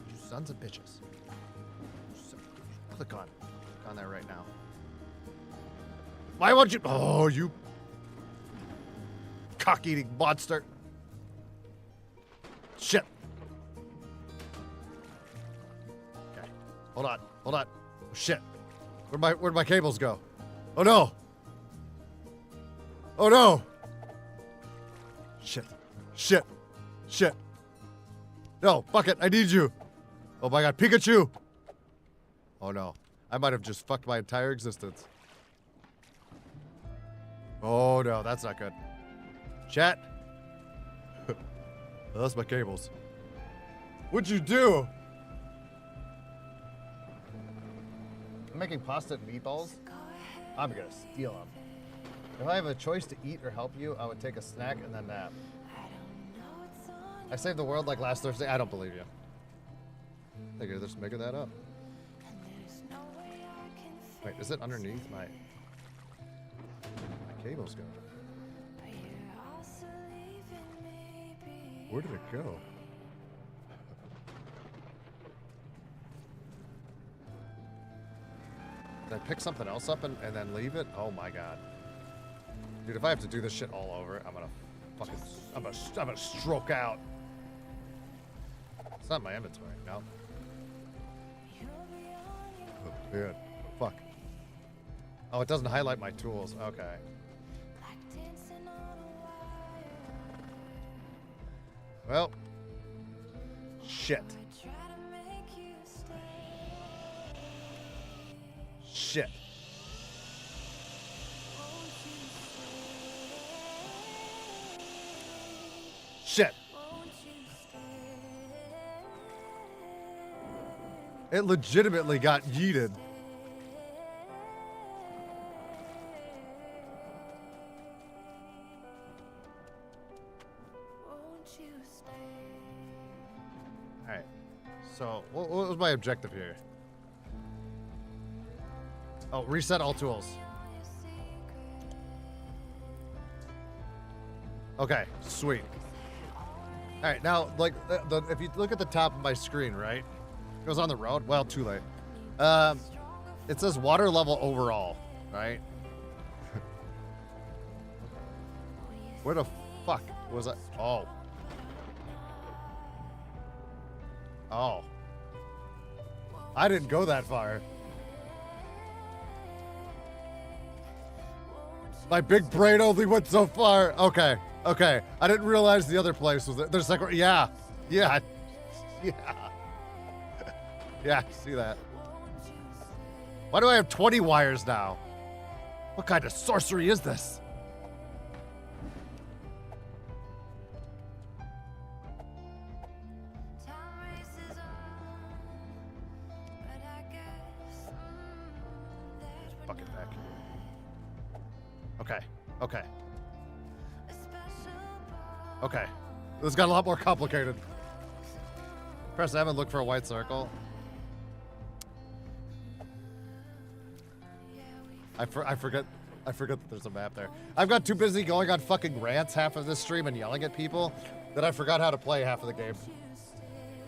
S2: You sons of bitches. Click on there right now. Why won't you? Oh, you cock-eating monster. Shit. Okay. Hold on. Oh, shit. Where'd my cables go? Oh no. Oh no. Shit. No, bucket, I need you. Oh my god, Pikachu. Oh no. I might have just fucked my entire existence. Oh no, that's not good. Chat. Oh, that's my cables. What'd you do? I'm making pasta and meatballs. I'm gonna steal them. If I have a choice to eat or help you, I would take a snack and then nap. I saved the world like last Thursday. I don't believe you. I think you're just making that up. Wait, is it underneath my cables go? Where did it go? Did I pick something else up and then leave it? Oh my god. Dude, if I have to do this shit all over, I'm gonna stroke out. It's not my inventory, no. Oh, man. Fuck. Oh, it doesn't highlight my tools. Okay. Well. Shit. Shit. Shit. It legitimately got yeeted. Alright. So, what was my objective here? Oh, reset all tools. Okay, sweet. Alright, now, like, if you look at the top of my screen, right? It goes on the road. Well, too late. It says water level overall, right? Where the fuck was I? Oh. Oh. I didn't go that far. My big brain only went so far. Okay. Okay. I didn't realize the other place was there. There's like, yeah. Yeah. Yeah. Yeah, see that. Why do I have 20 wires now? What kind of sorcery is this? Bucket back. Okay, okay. Okay. This got a lot more complicated. Press M and look for a white circle. I forget that there's a map there. I've got too busy going on fucking rants half of this stream and yelling at people that I forgot how to play half of the game.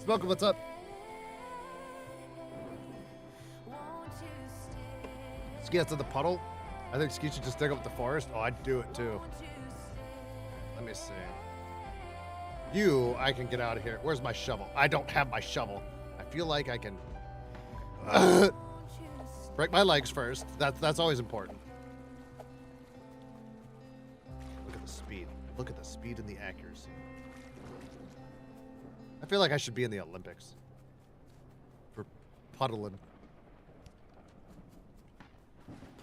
S2: Smoke, what's up? Ski out to the puddle. I think Ski should just dig up the forest. Oh, I'd do it too. Let me see. You, I can get out of here. Where's my shovel? I don't have my shovel. I feel like I can break my legs first. That's always important. Look at the speed. Look at the speed and the accuracy. I feel like I should be in the Olympics for puddling.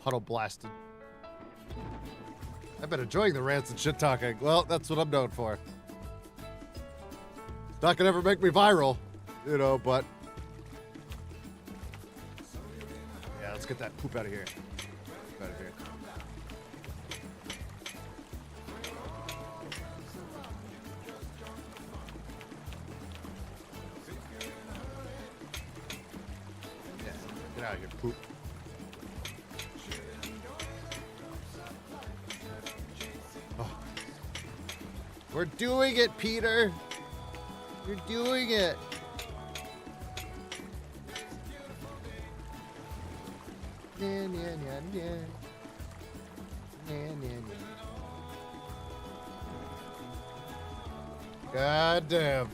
S2: Puddle blasted. I've been enjoying the rants and shit talking. Well, that's what I'm known for. It's not gonna ever make me viral, you know, but yeah, let's get that poop out of here. Poop out of here. Yeah, get out of here, poop. We're doing it, Peter. You're doing it. God damn.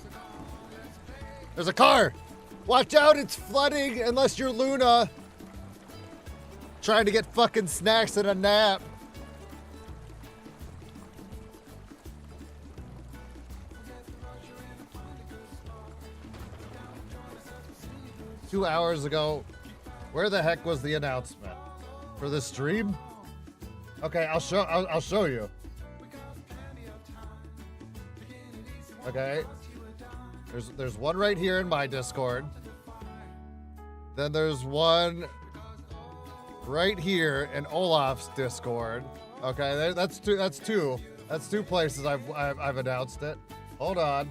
S2: There's a car. Watch out, it's flooding unless you're Luna. Trying to get fucking snacks and a nap. Two hours ago, where the heck was the announcement for this stream? Okay, I'll show you. Okay, there's one right here in my Discord. Then there's one right here in Olaf's Discord. Okay, that's two places I've announced it. Hold on,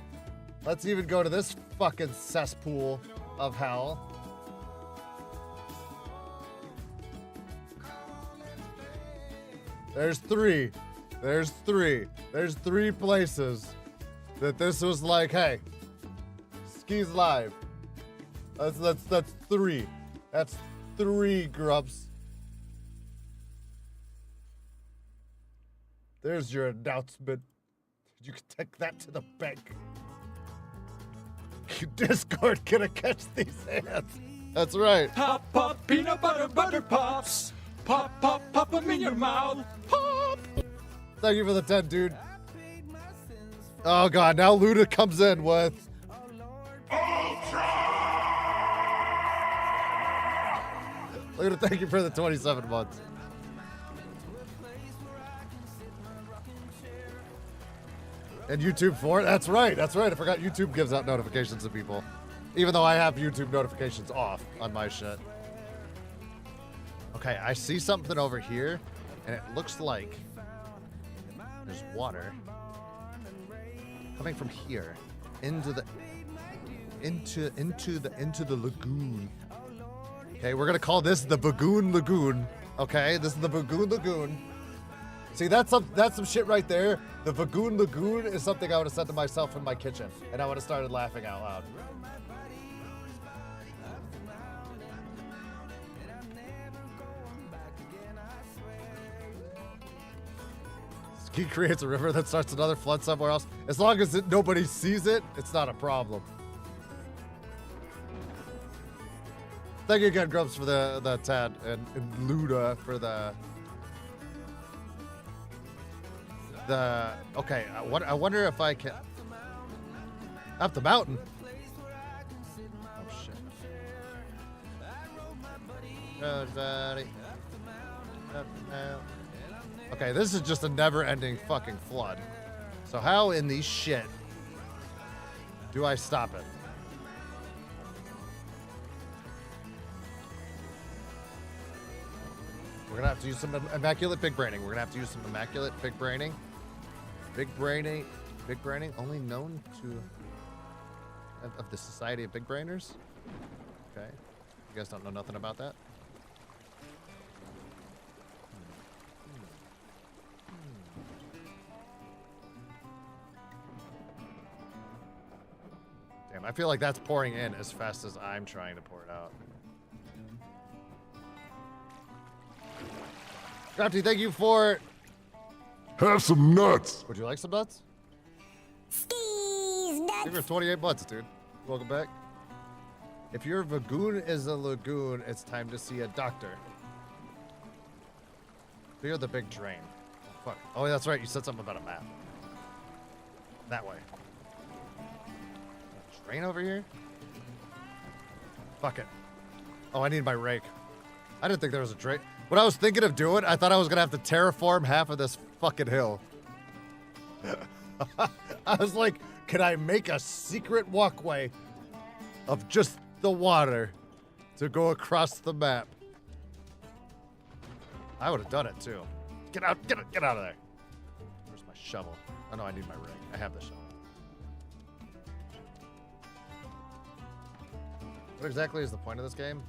S2: let's even go to this fucking cesspool of hell. There's three places that this was like, hey, Ski's live. That's three. That's three, Grubs. There's your announcement. You can take that to the bank. Discord gonna catch these hands. That's right.
S1: Pop, pop, peanut butter, butter pops. Pop, pop, pop them in your mouth. Pop.
S2: Thank you for the 10, dude. Oh, God. Now Luda comes in with... Luda, thank you for the 27 months. And YouTube 4? That's right. That's right. I forgot YouTube gives out notifications to people. Even though I have YouTube notifications off on my shit. Okay, I see something over here, and it looks like there's water coming from here into the lagoon. Okay, we're gonna call this the Bagoon Lagoon. Okay, this is the Bagoon Lagoon. See, that's some shit right there. The Bagoon Lagoon is something I would have said to myself in my kitchen, and I would have started laughing out loud. Ski creates a river that starts another flood somewhere else. As long as nobody sees it, it's not a problem. Thank you again, Grubs, for the Tad, and Luda for the okay, I wonder if I can up the mountain. Oh shit. Okay, this is just a never-ending fucking flood. So how in the shit do I stop it? We're gonna have to use some immaculate big braining. We're gonna have to use some immaculate big braining. Big braining, only known to of the Society of Big Brainers. Okay, you guys don't know nothing about that. stream. I feel like that's pouring in as fast as I'm trying to pour it out. Crafty, thank you for...
S3: Have some nuts.
S2: Would you like some nuts?
S4: Skis nuts.
S2: Give her 28 months, dude. Welcome back. If your Vagoon is a lagoon, it's time to see a doctor. Clear the big drain. Oh, fuck. Oh, that's right. You said something about a map. That way. Drain over here? Fuck it. Oh, I need my rake. I didn't think there was a drain. What I was thinking of doing, I thought I was going to have to terraform half of this fucking hill. I was like, can I make a secret walkway of just the water to go across the map? I would have done it too. Get out of there. Where's my shovel? Oh no, I need my rig. I have the shovel. What exactly is the point of this game?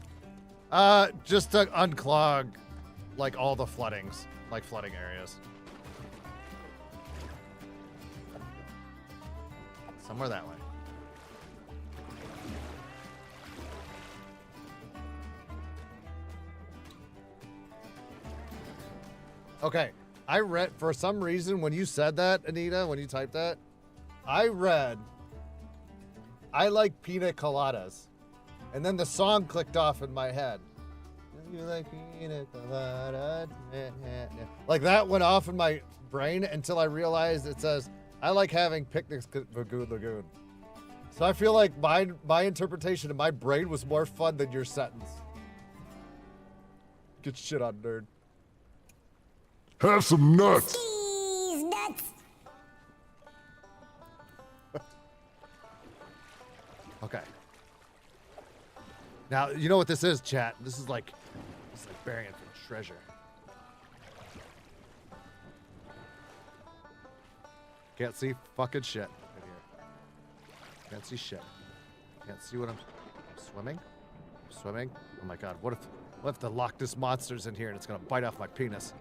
S2: Just to unclog like all the floodings, like flooding areas. Somewhere that way. Okay, I read, for some reason, when you said that, Anita, when you typed that, I read, I like pina coladas. And then the song clicked off in my head. You like pina coladas? Like that went off in my brain until I realized it says, I like having picnics at Vagoon Lagoon. So I feel like my interpretation of my brain was more fun than your sentence. Get shit on, nerd.
S3: Have some nuts.
S4: Skis nuts.
S2: Okay. Now, you know what this is, chat? This is like burying for treasure. Can't see fucking shit right here. Can't see shit. Can't see what I'm swimming? I'm swimming? Oh my god, what if the Loch Ness Monster's in here and it's gonna bite off my penis?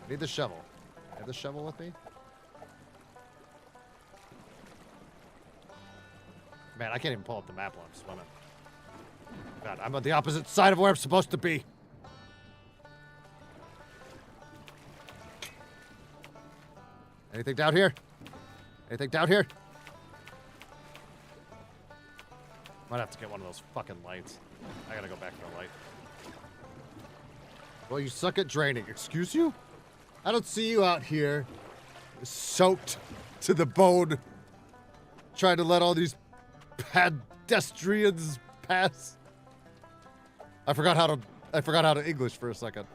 S2: I need the shovel. I have the shovel with me? Man, I can't even pull up the map while I'm swimming. God, I'm on the opposite side of where I'm supposed to be. Anything down here? Anything down here? Might have to get one of those fucking lights. I gotta go back to the light. Well, you suck at draining. Excuse you? I don't see you out here soaked to the bone trying to let all these pedestrians pass. I forgot how to English for a second.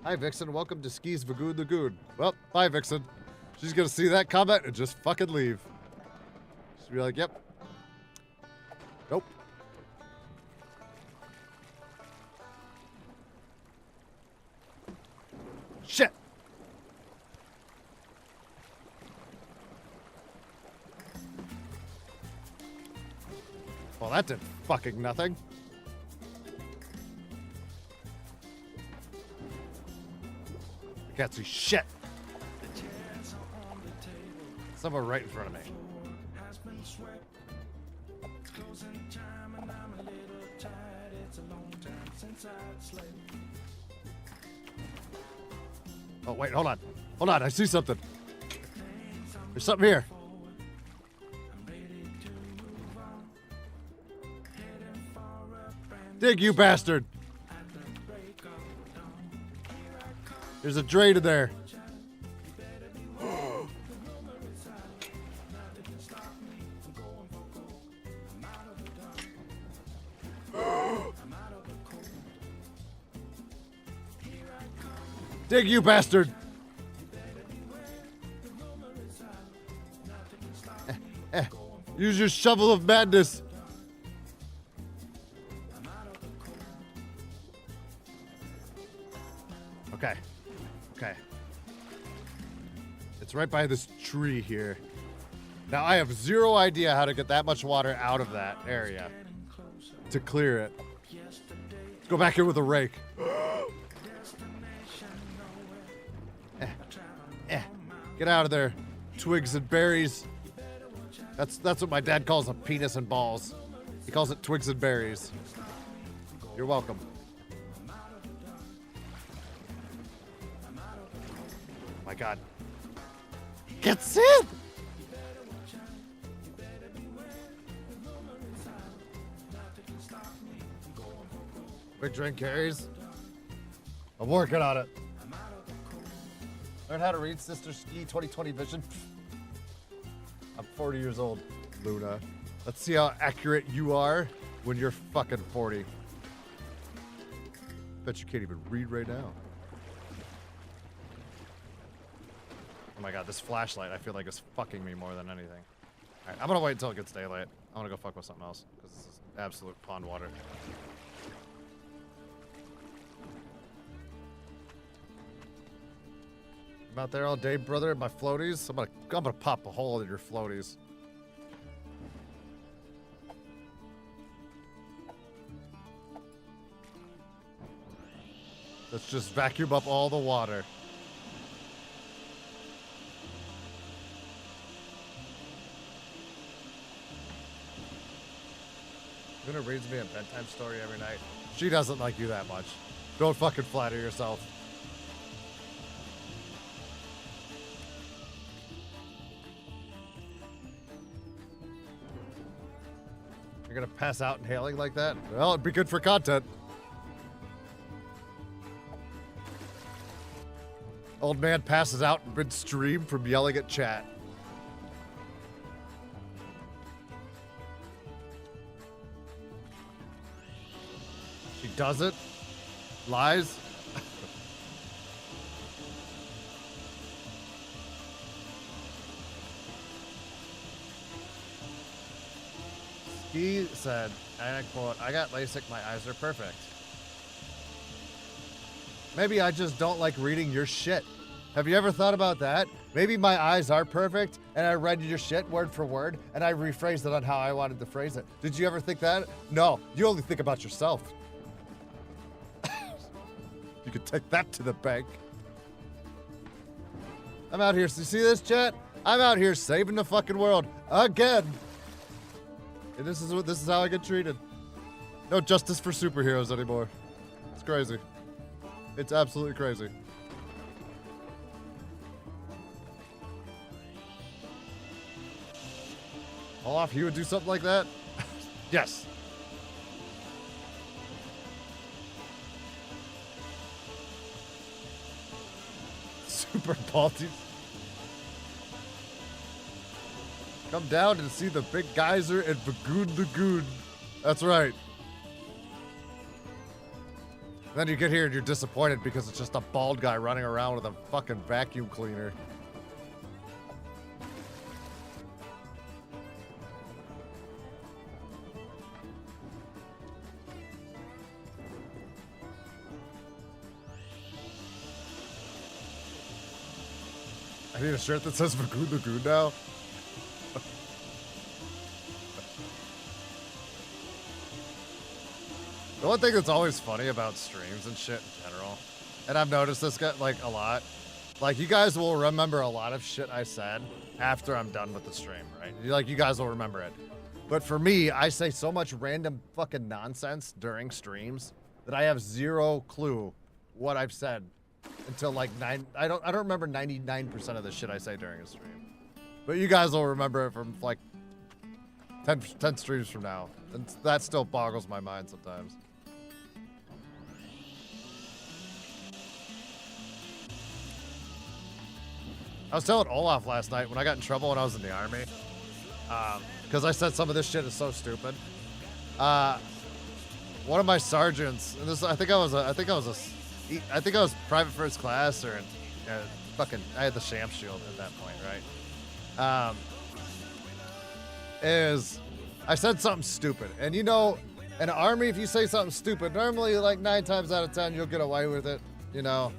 S2: Hi Vixen, welcome to Ski's Vagoon Lagoon. Well, bye Vixen. She's gonna see that comment and just fucking leave. She'll be like, yep. Nope. Shit. Well, that did fucking nothing. I can't see shit. Somewhere right in front of me. Oh, wait, hold on. Hold on, I see something. There's something here. Dig, you bastard. There's a drain in there. Dig, you bastard! Use your shovel of madness. Okay. Okay. It's right by this tree here. Now, I have zero idea how to get that much water out of that area to clear it. Let's go back in with a rake. Get out of there, twigs and berries. That's what my dad calls a penis and balls. He calls it twigs and berries. You're welcome. My God. Gets in! Big drink carries. I'm working on it. Learn how to read Sister Ski 2020 vision. I'm 40 years old, Luna. Let's see how accurate you are when you're fucking 40. Bet you can't even read right now. Oh my God, this flashlight I feel like is fucking me more than anything. All right, I'm gonna wait until it gets daylight. I wanna go fuck with something else because this is absolute pond water. I'm out there all day, brother, in my floaties. I'm gonna pop a hole in your floaties. Let's just vacuum up all the water. Luna reads me a bedtime story every night. She doesn't like you that much. Don't fucking flatter yourself. You're gonna pass out inhaling like that? Well, it'd be good for content. Old man passes out midstream from yelling at chat. She does it. Lies. He said, and I quote, "I got LASIK, my eyes are perfect." Maybe I just don't like reading your shit. Have you ever thought about that? Maybe my eyes are perfect, and I read your shit word for word, and I rephrased it on how I wanted to phrase it. Did you ever think that? No, you only think about yourself. You could take that to the bank. I'm out here, you see this, chat? I'm out here saving the fucking world again. And this is how I get treated. No justice for superheroes anymore. It's crazy. It's absolutely crazy. Olaf, you would do something like that? Yes. Super Balties. Come down and see the big geyser in Bagoon Lagoon. That's right. Then you get here and you're disappointed because it's just a bald guy running around with a fucking vacuum cleaner. I need a shirt that says Bagoon Lagoon now. The one thing that's always funny about streams and shit in general, and I've noticed this like a lot, like you guys will remember a lot of shit I said after I'm done with the stream, right? Like you guys will remember it. But for me, I say so much random fucking nonsense during streams that I have zero clue what I've said until like I don't remember 99% of the shit I say during a stream. But you guys will remember it from like 10 streams from now. And that still boggles my mind sometimes. I was telling Olaf last night when I got in trouble when I was in the army, because I said some of this shit is so stupid. One of my sergeants, and this I think I was private first class or I had the sham shield at that point, right? I said something stupid, and you know, in the army, if you say something stupid, normally like 9 times out of 10 you'll get away with it, you know.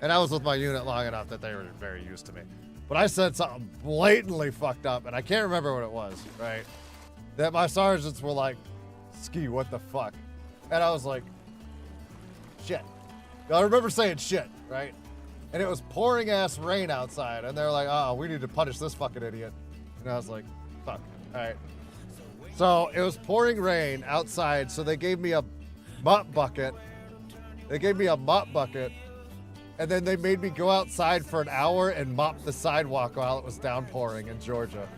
S2: And I was with my unit long enough that they were very used to me. But I said something blatantly fucked up, and I can't remember what it was, right? That my sergeants were like, Ski, what the fuck? And I was like, shit. I remember saying shit, right? And it was pouring ass rain outside, and they're like, oh, we need to punish this fucking idiot. And I was like, fuck, all right. So it was pouring rain outside, so they gave me a mop bucket. And then they made me go outside for an hour and mop the sidewalk while it was downpouring in Georgia.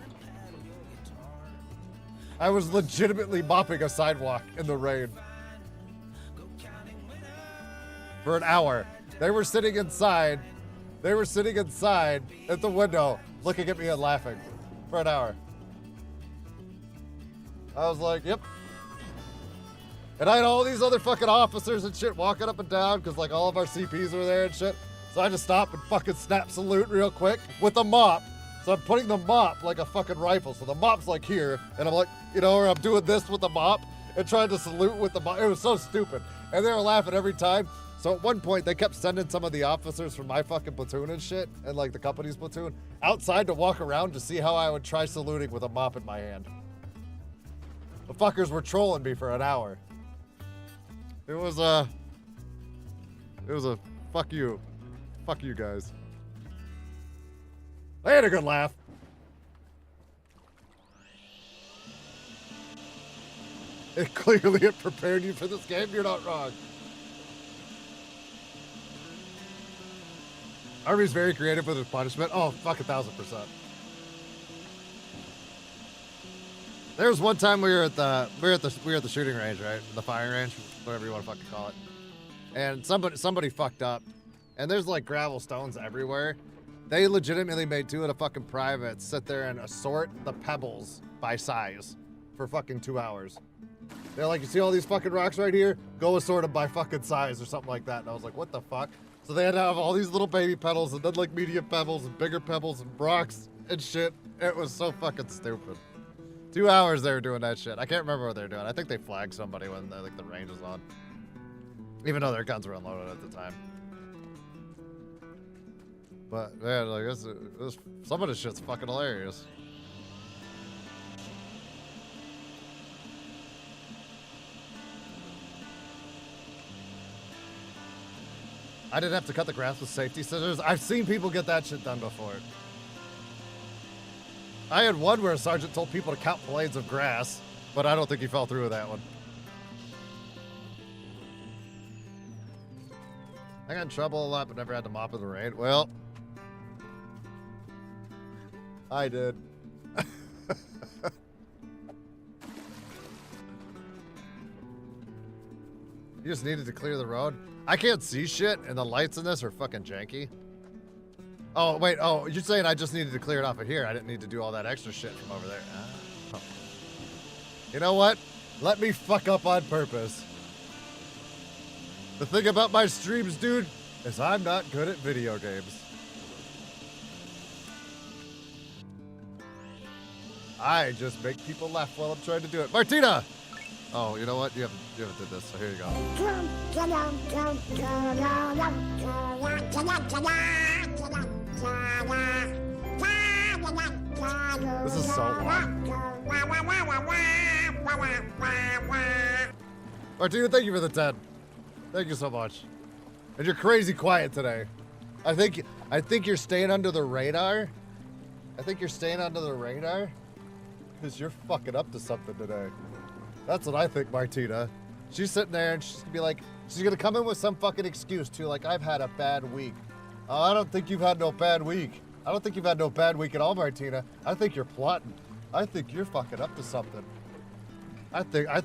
S2: I was legitimately mopping a sidewalk in the rain. For an hour. They were sitting inside at the window looking at me and laughing for an hour. I was like, yep. And I had all these other fucking officers and shit walking up and down because like all of our CPs were there and shit. So I just stopped and fucking snap salute real quick with a mop. So I'm putting the mop like a fucking rifle. So the mop's like here and I'm like, you know, or I'm doing this with the mop and trying to salute with the mop. It was so stupid. And they were laughing every time. So at one point they kept sending some of the officers from my fucking platoon and shit and like the company's platoon outside to walk around to see how I would try saluting with a mop in my hand. The fuckers were trolling me for an hour. It was a fuck you guys. I had a good laugh. It clearly it prepared you for this game. You're not wrong. Army's very creative with his punishment. Oh, fuck 1,000%. There was one time we were at the shooting range, right? The firing range, whatever you want to fucking call it. And somebody fucked up. And there's like gravel stones everywhere. They legitimately made two of the fucking privates sit there and assort the pebbles by size for fucking 2 hours. They're like, you see all these fucking rocks right here? Go assort them by fucking size or something like that. And I was like, what the fuck? So they had to have all these little baby pebbles and then like medium pebbles and bigger pebbles and rocks and shit. It was so fucking stupid. 2 hours they were doing that shit. I can't remember what they were doing. I think they flagged somebody when like the range was on. Even though their guns were unloaded at the time. But man, like some of this shit's fucking hilarious. I didn't have to cut the grass with safety scissors. I've seen people get that shit done before. I had one where a sergeant told people to count blades of grass, but I don't think he fell through with that one. I got in trouble a lot, but never had to mop in the rain. Well, I did. You just needed to clear the road? I can't see shit, and the lights in this are fucking janky. Oh, wait. Oh, you're saying I just needed to clear it off of here. I didn't need to do all that extra shit from over there. Oh. You know what? Let me fuck up on purpose. The thing about my streams, dude, is I'm not good at video games. I just make people laugh while I'm trying to do it. Martina! Oh, you know what? You haven't did this, so here you go. This is so long. Martina, thank you for the 10. Thank you so much. And you're crazy quiet today. I think you're staying under the radar. Because you're fucking up to something today. That's what I think, Martina. She's sitting there and she's gonna be like, she's gonna come in with some fucking excuse too, like, I've had a bad week. Oh, I don't think you've had no bad week. I don't think you've had no bad week at all, Martina. I think you're plotting. I think you're fucking up to something. I think I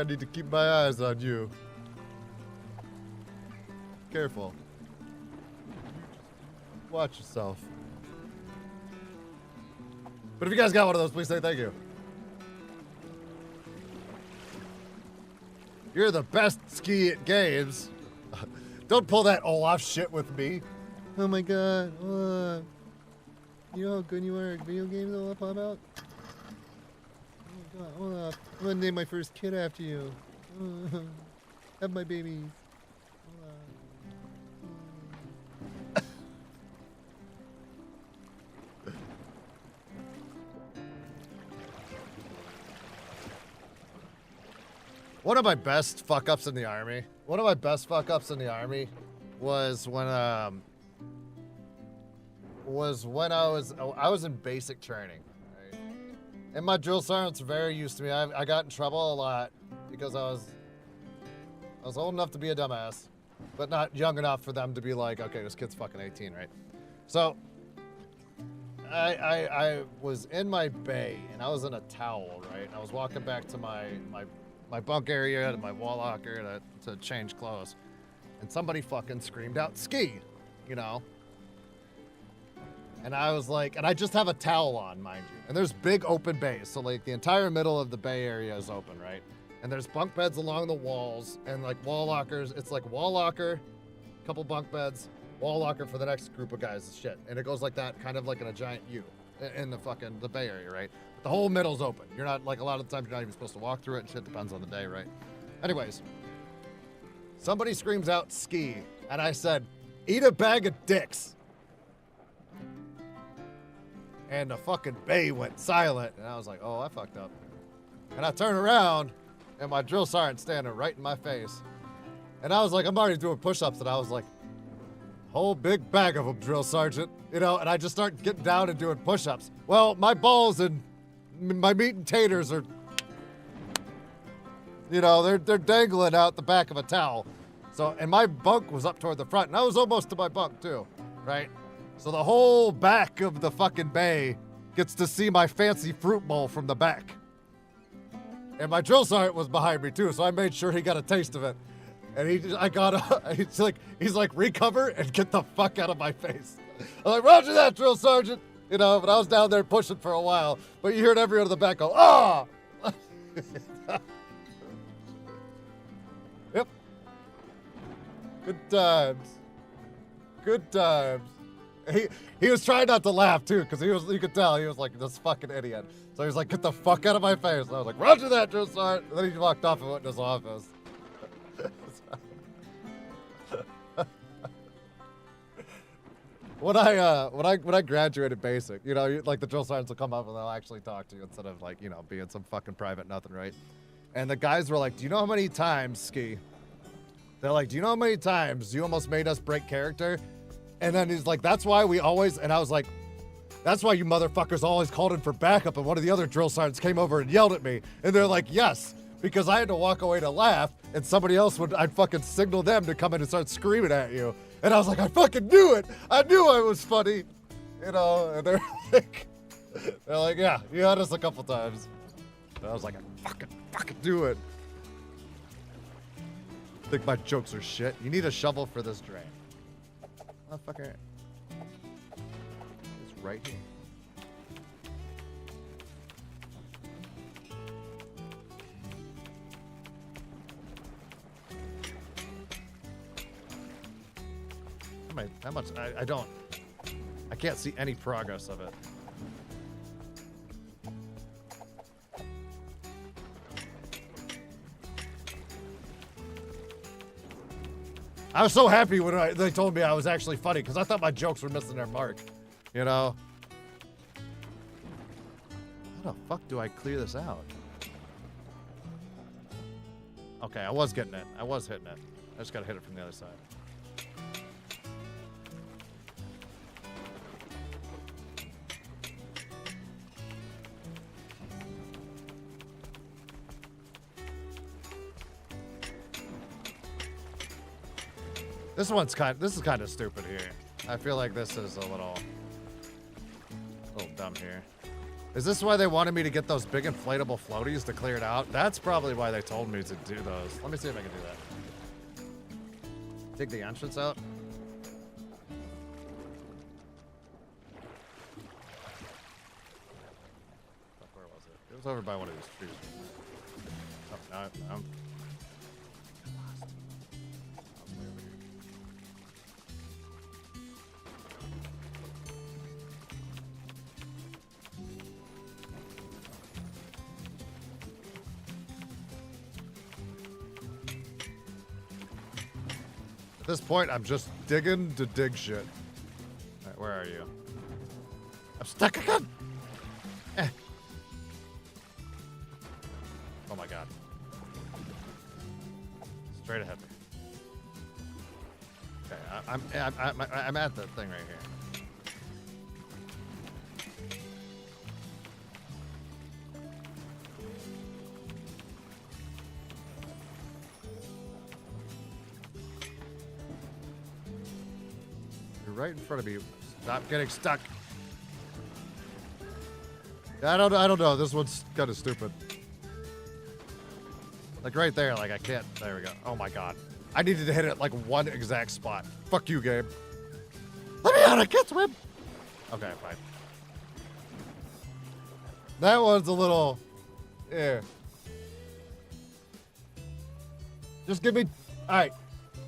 S2: need to keep my eyes on you. Careful. Watch yourself. But if you guys got one of those, please say thank you. You're the best ski at games. Don't pull that Olaf shit with me. Oh my god, Olaf. You know how good you are at video games, Olaf? How about? Oh my god, Olaf. I'm gonna name my first kid after you. Have my babies. Olaf. One of my best fuck ups in the army. One of my best fuck ups in the army was when I was in basic training. Right? And my drill sergeants were very used to me. I got in trouble a lot because I was old enough to be a dumbass, but not young enough for them to be like, okay, this kid's fucking 18, right? So I was in my bay and I was in a towel, right? And I was walking back to my bunk area to my wall locker to change clothes. And somebody fucking screamed out, ski, you know? And I was like, and I just have a towel on, mind you. And there's big open bays. So like the entire middle of the bay area is open, right? And there's bunk beds along the walls and like wall lockers. It's like wall locker, couple bunk beds, wall locker for the next group of guys and shit. And it goes like that, kind of like in a giant U in the bay area, right? But the whole middle's open. You're not, like a lot of the times you're not even supposed to walk through it and shit, depends on the day, right? Anyways, somebody screams out ski. And I said, eat a bag of dicks. And the fucking bay went silent. And I was like, oh, I fucked up. And I turned around, and my drill sergeant standing right in my face. And I was like, I'm already doing push-ups. And I was like, whole big bag of them, drill sergeant. You know, and I just start getting down and doing push-ups. Well, my balls and my meat and taters are, you know, they're dangling out the back of a towel. So, and my bunk was up toward the front. And I was almost to my bunk, too, right? So the whole back of the fucking bay gets to see my fancy fruit bowl from the back. And my drill sergeant was behind me too, so I made sure he got a taste of it. And he's like, recover and get the fuck out of my face. I'm like, roger that, drill sergeant. You know, but I was down there pushing for a while. But you heard everyone in the back go, ah! Yep. Good times. Good times. He was trying not to laugh too, because you could tell he was like this fucking idiot. So he was like, get the fuck out of my face. And I was like, roger that, drill sergeant. And then he walked off and went in his office. When I graduated basic, you know, like the drill sergeants will come up and they'll actually talk to you instead of like, you know, being some fucking private nothing, right? And the guys were like, do you know how many times, Ski? They're like, do you know how many times you almost made us break character? And then he's like, that's why we always, and I was like, that's why you motherfuckers always called in for backup. And one of the other drill sergeants came over and yelled at me. And they're like, yes, because I had to walk away to laugh and somebody else I'd fucking signal them to come in and start screaming at you. And I was like, I fucking knew it. I knew I was funny. You know, and they're like, yeah, you had us a couple times. And I was like, I fucking do it. Think my jokes are shit. You need a shovel for this drain. Motherfucker. It's right here. How much? I can't see any progress of it. I was so happy when they told me I was actually funny because I thought my jokes were missing their mark. You know? How the fuck do I clear this out? Okay, I was getting it. I was hitting it. I just gotta hit it from the other side. This is kind of stupid here. I feel like this is a little dumb here. Is this why they wanted me to get those big inflatable floaties to clear it out? That's probably why they told me to do those. Let me see if I can do that. Dig the entrance out. Where was it? It was over by one of these trees. Oh, no. At this point, I'm just digging to dig shit. All right, where are you? I'm stuck again! Oh my god. Straight ahead. Okay, I'm at the thing right here. You're right in front of me. Stop getting stuck. I don't know. This one's kind of stupid. Like right there, like I can't. There we go. Oh my god. I needed to hit it like one exact spot. Fuck you, game. Let me out, I can't swim. Okay, fine. That one's a little, yeah. Just give me, all right.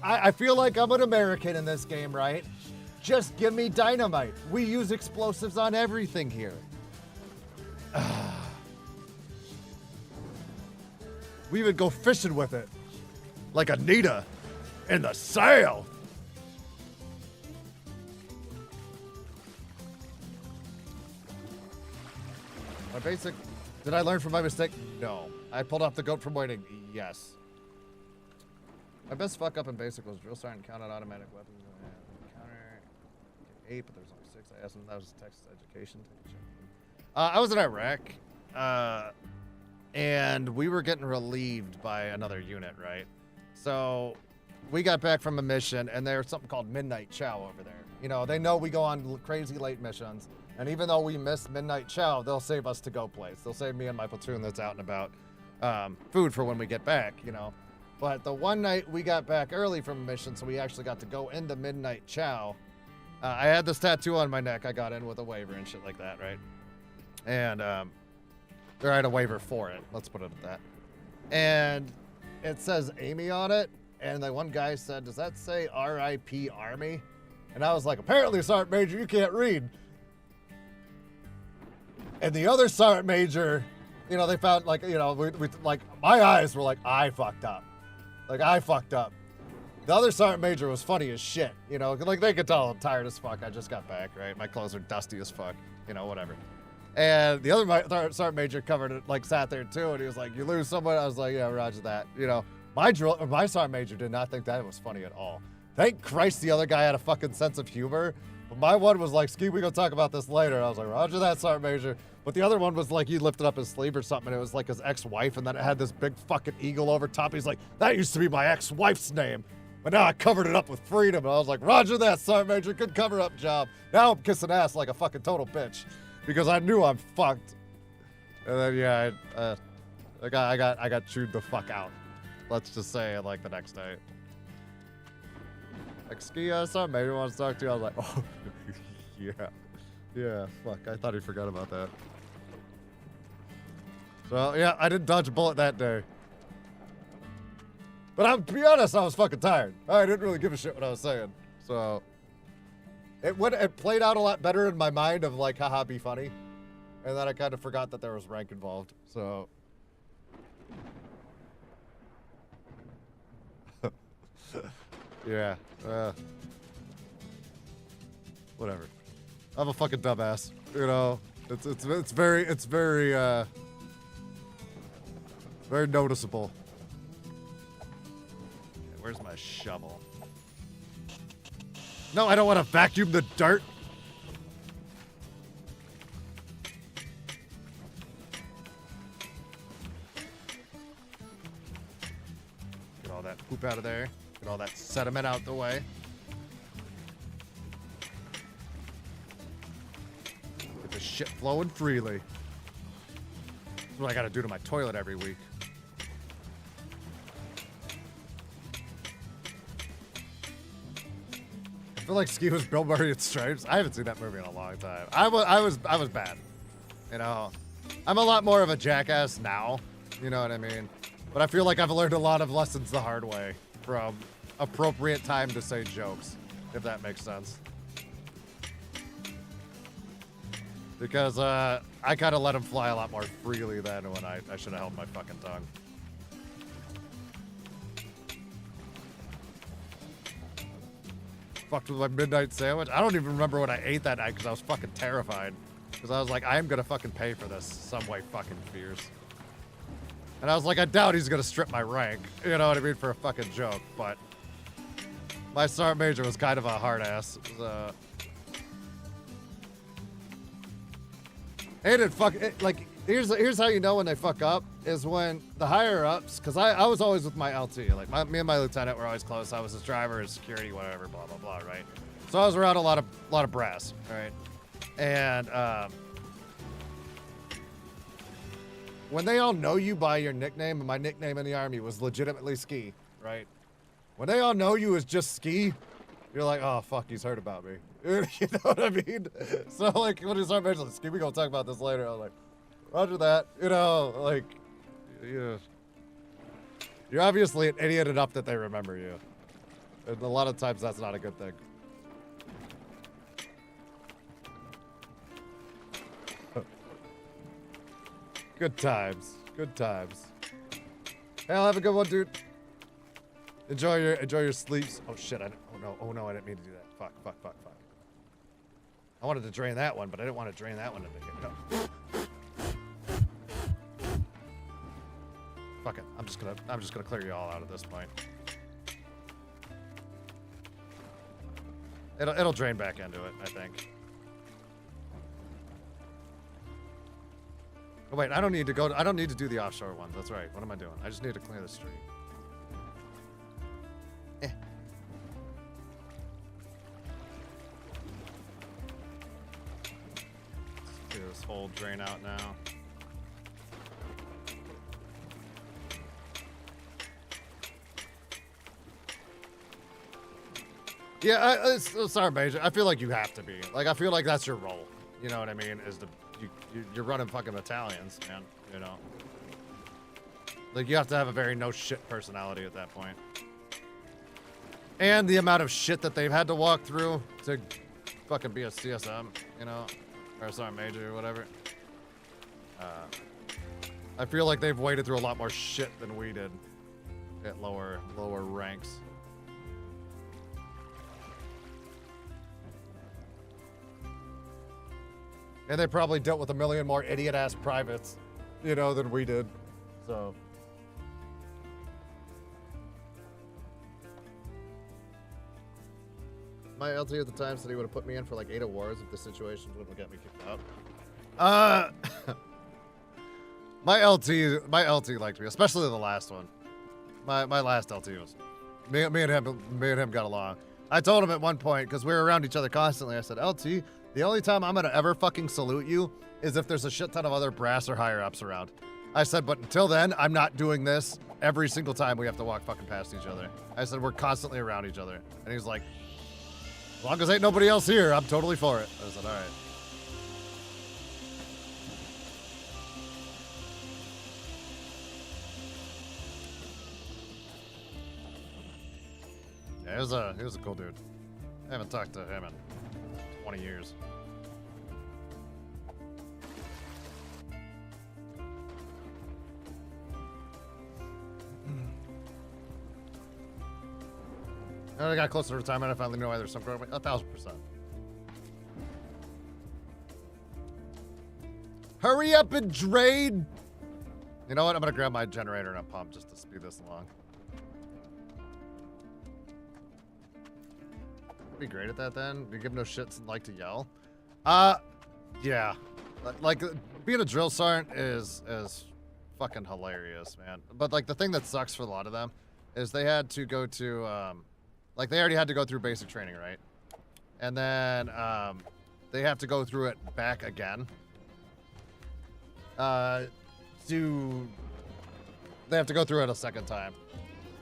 S2: I feel like I'm an American in this game, right? Just give me dynamite. We use explosives on everything here. We would go fishing with it. Like Anita in the South. My basic, did I learn from my mistake? No. I pulled off the goat from waiting. Yes. My best fuck up in basic was drill sergeant counted automatic weapons. Counter 8, but there's only 6. I asked him that was Texas education. I was in Iraq, and we were getting relieved by another unit, right? So we got back from a mission, and there's something called Midnight Chow over there. You know, they know we go on crazy late missions, and even though we miss Midnight Chow, they'll save us to-go place. They'll save me and my platoon that's out and about food for when we get back, you know. But the one night we got back early from a mission, so we actually got to go into Midnight Chow. I had this tattoo on my neck. I got in with a waiver and shit like that, right? And I had a waiver for it. Let's put it at that. And it says Amy on it. And the one guy said, does that say RIP Army? And I was like, apparently, Sergeant Major, you can't read. And the other Sergeant Major, you know, they found like, you know, we like my eyes were like, I fucked up. Like, I fucked up. The other Sergeant Major was funny as shit. You know, like they could tell I'm tired as fuck. I just got back, right? My clothes are dusty as fuck. You know, whatever. And the other Sergeant Major covered it, like sat there too, and he was like, you lose someone? I was like, yeah, roger that. You know, my Sergeant Major did not think that was funny at all. Thank Christ the other guy had a fucking sense of humor. But my one was like, Ski, we gonna talk about this later. I was like, roger that, Sergeant Major. But the other one was like, he lifted up his sleeve or something, and it was like his ex-wife, and then it had this big fucking eagle over top. He's like, that used to be my ex-wife's name. But now I covered it up with freedom. And I was like, roger that, Sergeant Major. Good cover-up job. Now I'm kissing ass like a fucking total bitch. Because I knew I'm fucked. And then, yeah, I got chewed the fuck out. Let's just say, like, the next day. Like, Ski, Sergeant Major wants to talk to you. I was like, oh, yeah. Yeah, fuck. I thought he forgot about that. So, yeah, I didn't dodge a bullet that day. But to be honest, I was fucking tired. I didn't really give a shit what I was saying. So, it played out a lot better in my mind of like, haha, be funny. And then I kind of forgot that there was rank involved. So. Yeah. Whatever. I'm a fucking dumbass. You know, it's very noticeable. Where's my shovel? No, I don't want to vacuum the dirt. Get all that poop out of there. Get all that sediment out the way. Get the shit flowing freely. That's what I gotta do to my toilet every week. I feel like Ski was Bill Murray in Stripes. I haven't seen that movie in a long time. I was bad. You know, I'm a lot more of a jackass now. You know what I mean? But I feel like I've learned a lot of lessons the hard way from appropriate time to say jokes, if that makes sense. Because I kind of let him fly a lot more freely than when I should have held my fucking tongue. Fucked with my midnight sandwich. I don't even remember what I ate that night because I was fucking terrified. Because I was like, I am gonna fucking pay for this some way fucking fierce. And I was like, I doubt he's gonna strip my rank. You know what I mean? For a fucking joke, but my sergeant major was kind of a hard ass. Like, here's how you know when they fuck up is when the higher ups, because I was always with my LT. Like, me and my lieutenant were always close. I was his driver, his security, whatever, blah, blah, blah, right? So I was around a lot of brass, right? And, when they all know you by your nickname, and my nickname in the Army was legitimately Ski, right? When they all know you as just Ski, you're like, oh, fuck, he's heard about me. You know what I mean? So, like, when you start mentioning Ski, we gonna talk about this later. I was like, roger that. You know, like, yeah. You're obviously an idiot enough that they remember you. And a lot of times that's not a good thing. Good times. Good times. Hey, I'll have a good one, dude. Enjoy your sleeps. Oh shit! Oh no! I didn't mean to do that. Fuck. I wanted to drain that one, but I didn't want to drain that one to begin. No. Fuck it. I'm just gonna clear you all out at this point. It'll drain back into it, I think. Oh wait, I don't need to do the offshore one. That's right. What am I doing? I just need to clear the street. Let's do this whole drain out now. Yeah, sorry, Major. I feel like you have to be. Like, I feel like that's your role. You know what I mean? Is you're running fucking battalions, man. You know, like you have to have a very no shit personality at that point. And the amount of shit that they've had to walk through to fucking be a CSM, you know, or sergeant major or whatever. I feel like they've waded through a lot more shit than we did at lower ranks. And they probably dealt with a million more idiot-ass privates, you know, than we did. So. My LT at the time said he would have put me in for like 8 awards if the situation wouldn't get me kicked out. My LT liked me, especially the last one. My last LT was, me and him got along. I told him at one point, because we were around each other constantly, I said, LT, the only time I'm gonna ever fucking salute you is if there's a shit ton of other brass or higher ups around. I said, but until then, I'm not doing this every single time we have to walk fucking past each other. I said, we're constantly around each other. And he's like, as long as ain't nobody else here, I'm totally for it. I said, all right. Yeah, he was a cool dude. I haven't talked to him in 20 years. And I got closer to retirement, I finally knew why there's some growth. 1,000%. Hurry up and drain! You know what? I'm gonna grab my generator and a pump just to speed this along. Be great at that then? You give no shits and like to yell? Yeah. Like, being a drill sergeant is fucking hilarious, man. But, like, the thing that sucks for a lot of them is they had to go to, like, they already had to go through basic training, right? And then, they have to go through it back again. They have to go through it a second time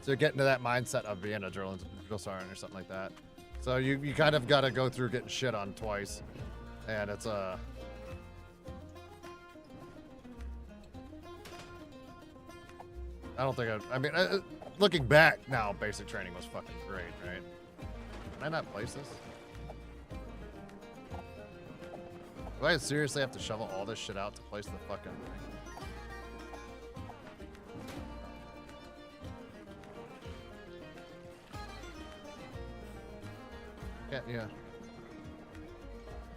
S2: to get into that mindset of being a drill sergeant or something like that. So you kind of got to go through getting shit on twice, and it's I don't think I mean, looking back now, basic training was fucking great, right? Can I not place this? Do I seriously have to shovel all this shit out to place the fucking thing? Yeah.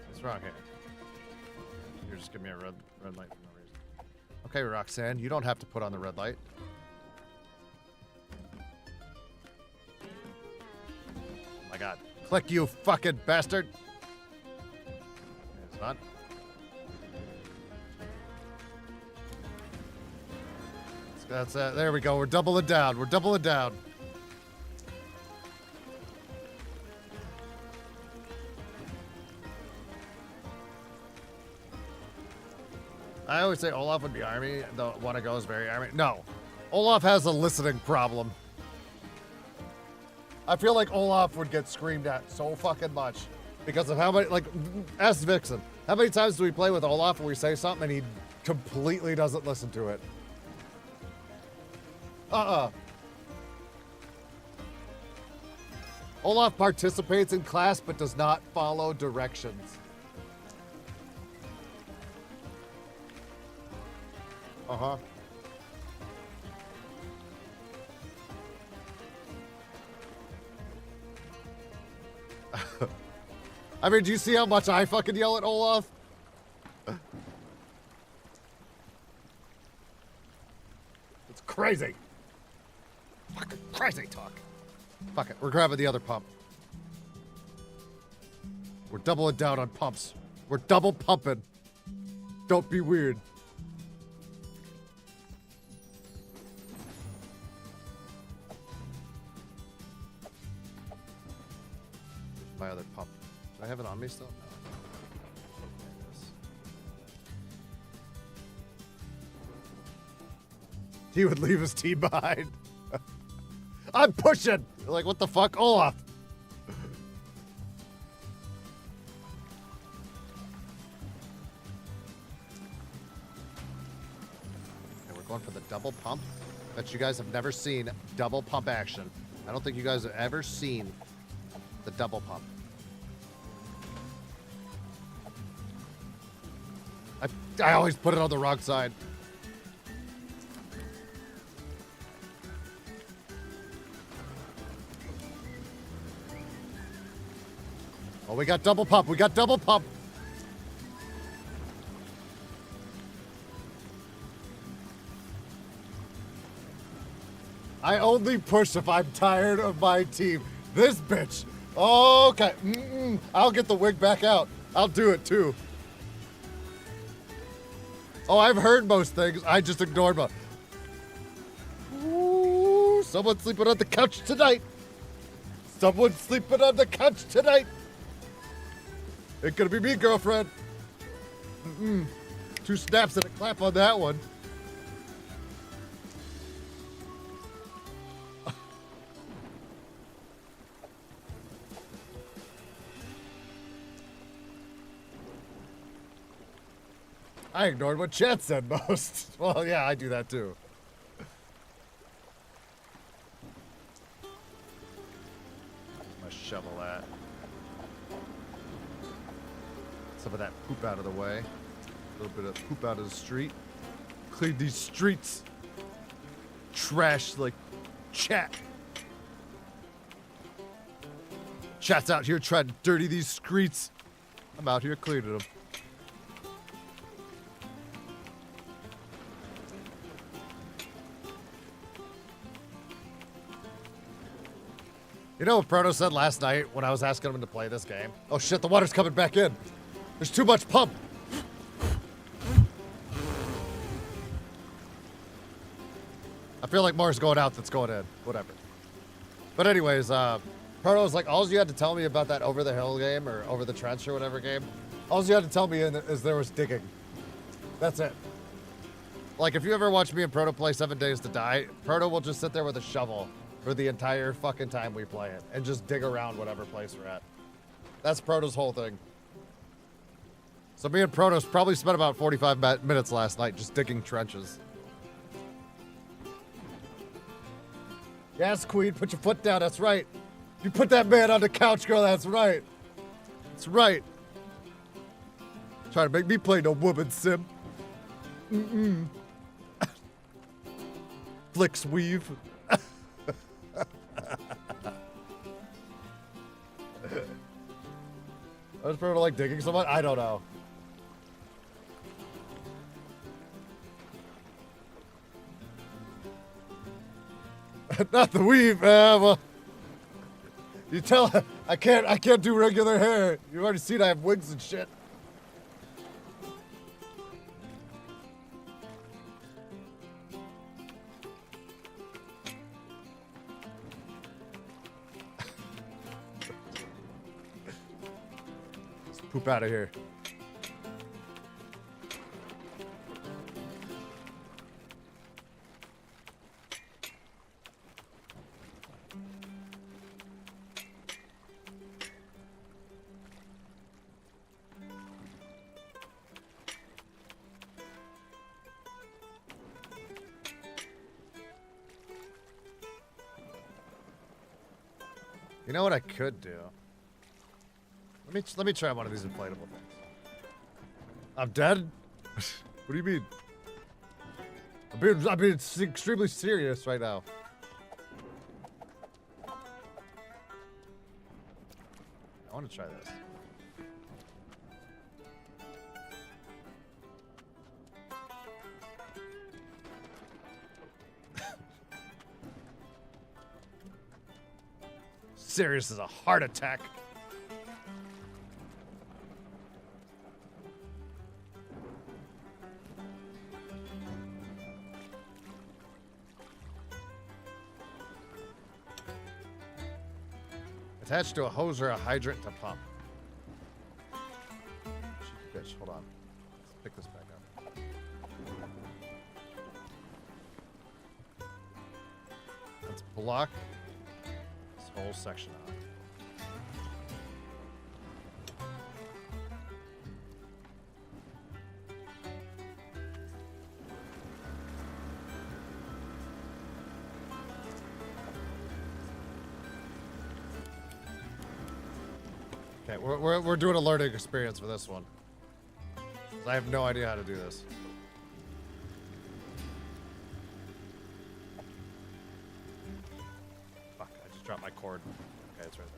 S2: What's wrong here? You're just giving me a red light for no reason. Okay, Roxanne, you don't have to put on the red light. Oh my god. Click, you fucking bastard! It's not. That's there we go. We're doubling down. We're doubling down. I always say Olaf would be army. The one I go is very army. No. Olaf has a listening problem. I feel like Olaf would get screamed at so fucking much because of how many, like, ask Vixen. How many times do we play with Olaf where we say something and he completely doesn't listen to it? Olaf participates in class but does not follow directions. Uh-huh. I mean, do you see how much I fucking yell at Olaf? It's crazy. Fucking crazy talk. Fuck it, we're grabbing the other pump. We're doubling down on pumps. We're double pumping. Don't be weird. My other pump. Do I have it on me still? No. He would leave his team behind. I'm pushing! Like, what the fuck? Olaf! And we're going for the double pump. Bet you guys have never seen double pump action. I don't think you guys have ever seen the double pump. I always put it on the wrong side. Oh, we got double pump. We got double pump. I only push if I'm tired of my team. This bitch. Okay. I'll get the wig back out. I'll do it too. Oh, I've heard most things. I just ignored them. Ooh, someone's sleeping on the couch tonight. Someone's sleeping on the couch tonight. It could be me, girlfriend. 2 snaps and a clap on that one. I ignored what chat said most. Well, yeah, I do that too. My shovel at. Some of that poop out of the way. A little bit of poop out of the street. Clean these streets. Trash like chat. Chat's out here trying to dirty these streets. I'm out here cleaning them. You know what Proto said last night when I was asking him to play this game? Oh shit, the water's coming back in. There's too much pump. I feel like more is going out that's going in. Whatever. But anyways, Proto was like, all you had to tell me about that Over the Hill game or Over the Trench or whatever game, all you had to tell me is there was digging. That's it. Like, if you ever watch me and Proto play 7 Days to Die, Proto will just sit there with a shovel for the entire fucking time we play it and just dig around whatever place we're at. That's Proto's whole thing. So me and Proto's probably spent about 45 minutes last night just digging trenches. Yes, Queen, put your foot down, that's right. You put that man on the couch, girl, that's right. That's right. Trying to make me play no woman sim. Flicks weave. I was probably like digging so much. I don't know. Not the weave. Well, you tell. I can't do regular hair. You've already seen I have wigs and shit. Let's poop out of here. You know what I could do? Let me try one of these inflatable things. I'm dead? What do you mean? I'm being extremely serious right now. I want to try this. Serious as a heart attack. Attached to a hose or a hydrant to pump. Cheeky bitch, hold on. Let's pick this back up. Let's block this whole section out. Okay, we're doing a learning experience for this one. 'Cause I have no idea how to do this. Fuck, I just dropped my cord. Okay, it's right there.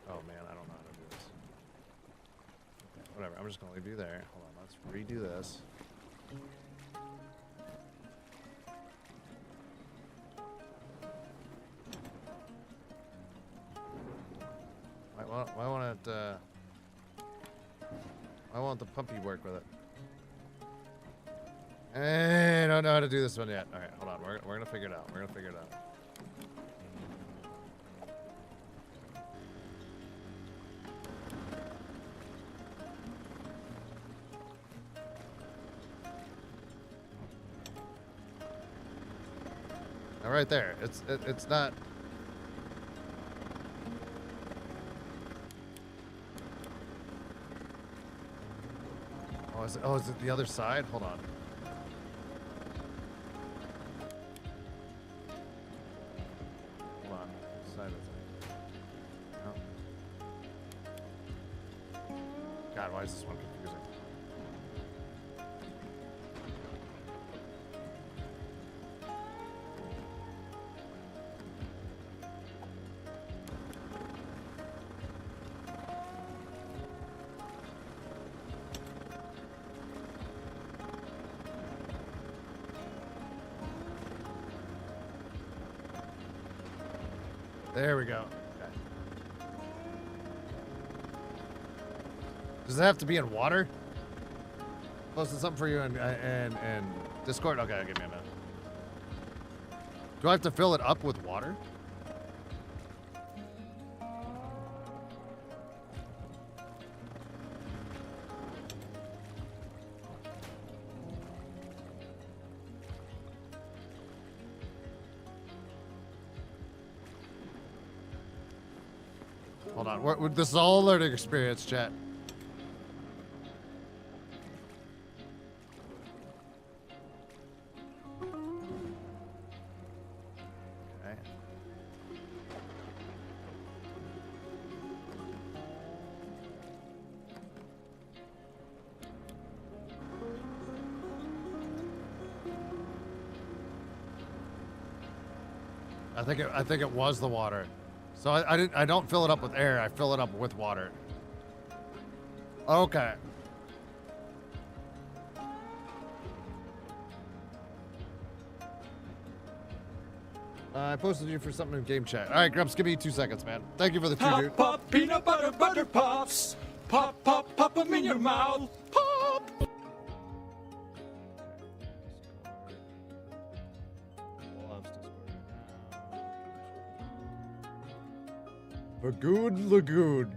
S2: Oh man, I don't know how to do this. Okay, whatever, I'm just gonna leave you there. Hold on, let's redo this. Why won't it, why won't the pumpy work with it? I don't know how to do this one yet. Alright, hold on, we're gonna figure it out. We're gonna figure it out. Now, right there. It's not. Oh, is it the other side? Hold on. Hold on. Which side is it? Oh. God, why is this one confusing? There we go. Okay. Does it have to be in water? Posted something for you and Discord. Okay, give me a minute. Do I have to fill it up with water? Hold on. This is all a learning experience, chat. Okay. I think it was the water. So I don't fill it up with air. I fill it up with water. Okay. I posted you for something in game chat. All right, Grumps, give me 2 seconds, man. Thank you for the two, dude.
S1: Pop, pop, peanut butter, butter pops. Pop, pop, pop them in your mouth. Pop.
S2: Lagoon Lagoon.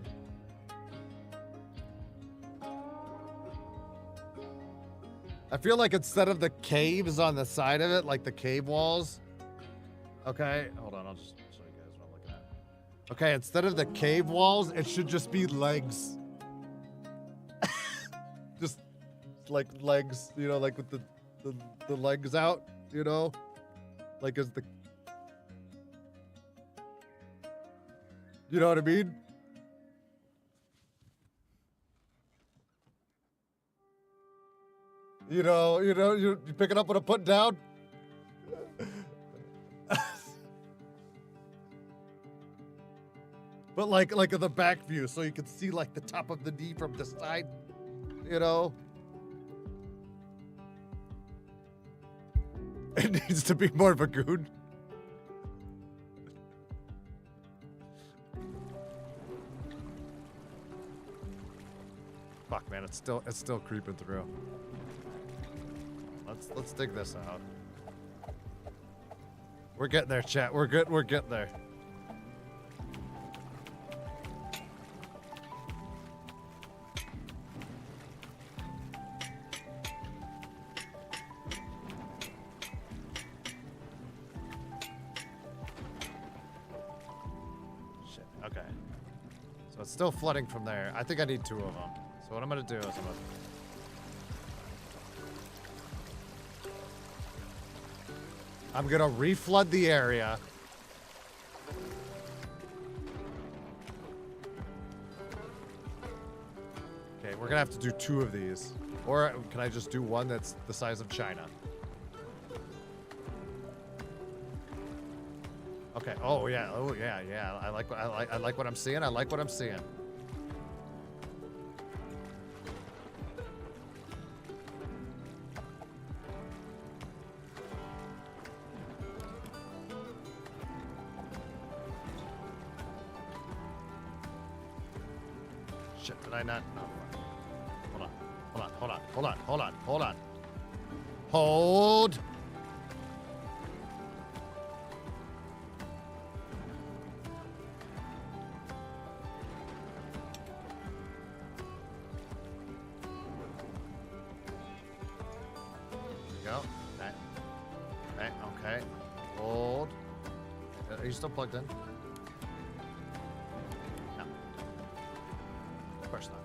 S2: I feel like instead of the caves on the side of it, like the cave walls. Okay, hold on, I'll just show you guys what I'm looking at. Okay, instead of the cave walls, it should just be legs. Just like legs, you know, like with the legs out, you know? Like as the... You know what I mean? You pick it up when I put down. But like in the back view, so you can see like the top of the knee from the side, you know? It needs to be more of a goon. Fuck, man, it's still creeping through. Let's dig this out. We're getting there, chat. We're getting there. Shit. Okay. So it's still flooding from there. I think I need 2 of them. So what I'm gonna do is I'm gonna reflood the area. Okay, we're gonna have to do 2 of these. Or can I just do one that's the size of China? Okay, oh yeah, yeah. I like what I'm seeing, I like what I'm seeing. Shit, did I not? No. Hold on. Hold. There we go. Okay. Hold. Are you still plugged in? No. Of course not.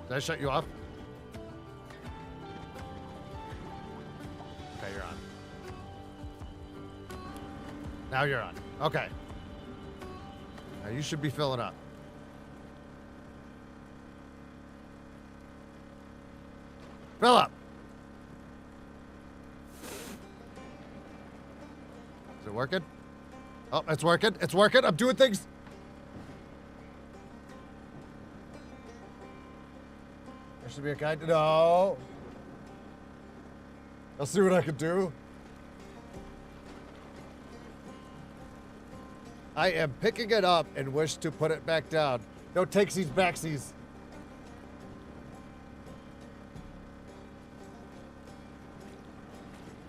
S2: Did I shut you off? Okay, you're on. Now you're on. Okay. Now you should be filling up. Fill up. Is it working? Oh, it's working. It's working. I'm doing things. There should be a guide. No. I'll see what I can do. I am picking it up and wish to put it back down. No takesies, backsies.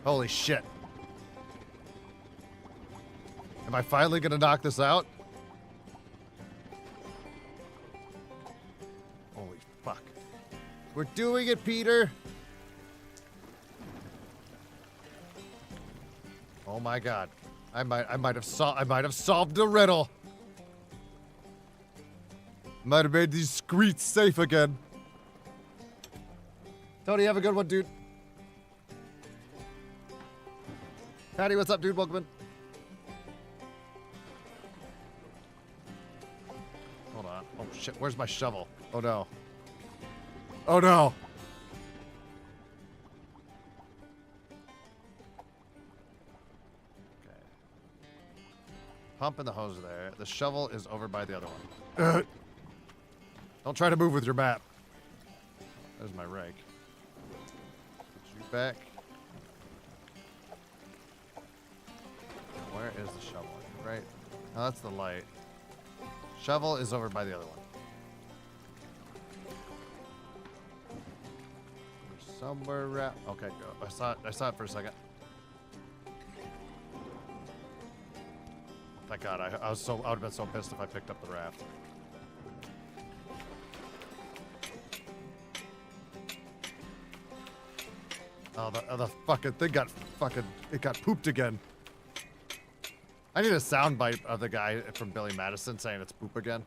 S2: Holy shit. Am I finally gonna knock this out? Holy fuck. We're doing it, Peter. Oh my god. I might have solved the riddle. Might have made these streets safe again. Tony, have a good one, dude. Patty, what's up, dude? Welcome in. Hold on. Oh shit, where's my shovel? Oh no. Oh no. pump and the hose are there. The shovel is over by the other one. Don't try to move with your map. There's my rake. Put you back. Where is the shovel? Right. Oh, that's the light. Shovel is over by the other one. Somewhere around. Okay, go. I saw it for a second. Thank God. I would have been so pissed if I picked up the raft. Oh, the fucking thing got pooped again. I need a soundbite of the guy from Billy Madison saying it's poop again.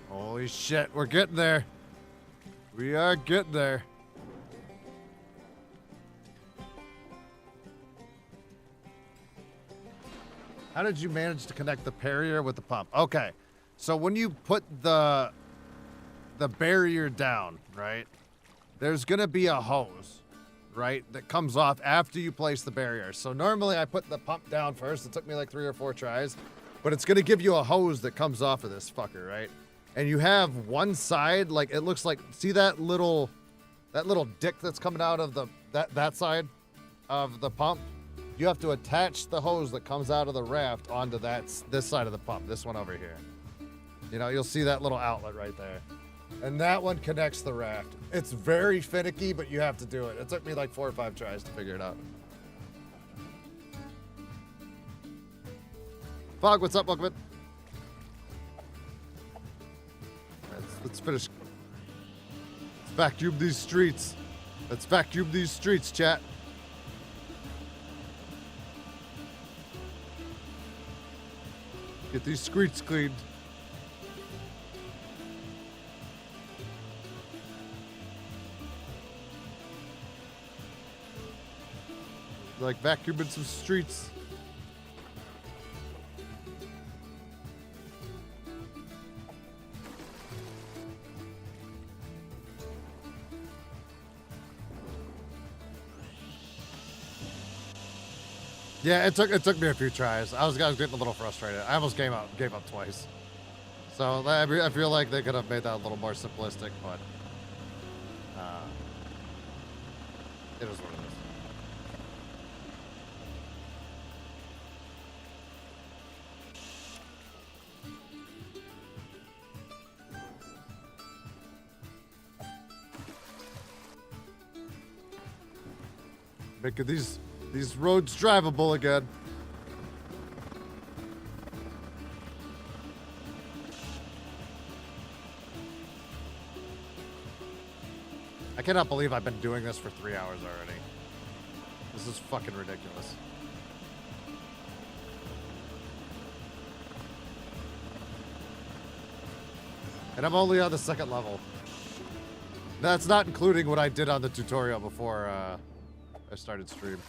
S2: Holy shit, we're getting there. We are getting there. How did you manage to connect the barrier with the pump? Okay, so when you put the barrier down, right, there's gonna be a hose, right, that comes off after you place the barrier. So normally I put the pump down first. It took me like 3 or 4 tries, but it's gonna give you a hose that comes off of this fucker, right? And you have one side, like it looks like, see that little dick that's coming out of that side of the pump? You have to attach the hose that comes out of the raft onto this side of the pump, this one over here. You know, you'll see that little outlet right there. And that one connects the raft. It's very finicky, but you have to do it. It took me like 4 or 5 tries to figure it out. Fog, what's up? Welcome in. Let's finish. Let's vacuum these streets. Let's vacuum these streets, chat. Get these streets cleaned. Like vacuuming some streets. Yeah, it took me a few tries. I was getting a little frustrated. I almost gave up twice. So I feel like they could have made that a little more simplistic, but it is what it is. Making these roads drivable again. I cannot believe I've been doing this for 3 hours already. This is fucking ridiculous. And I'm only on the 2nd level. That's not including what I did on the tutorial before I started stream.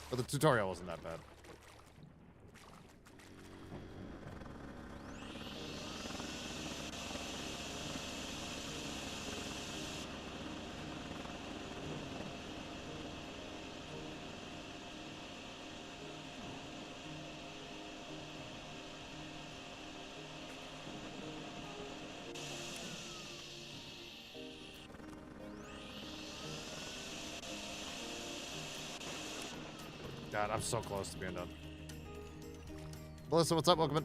S2: But the tutorial wasn't that bad. God, I'm so close to being done. Melissa, what's up? Welcome in.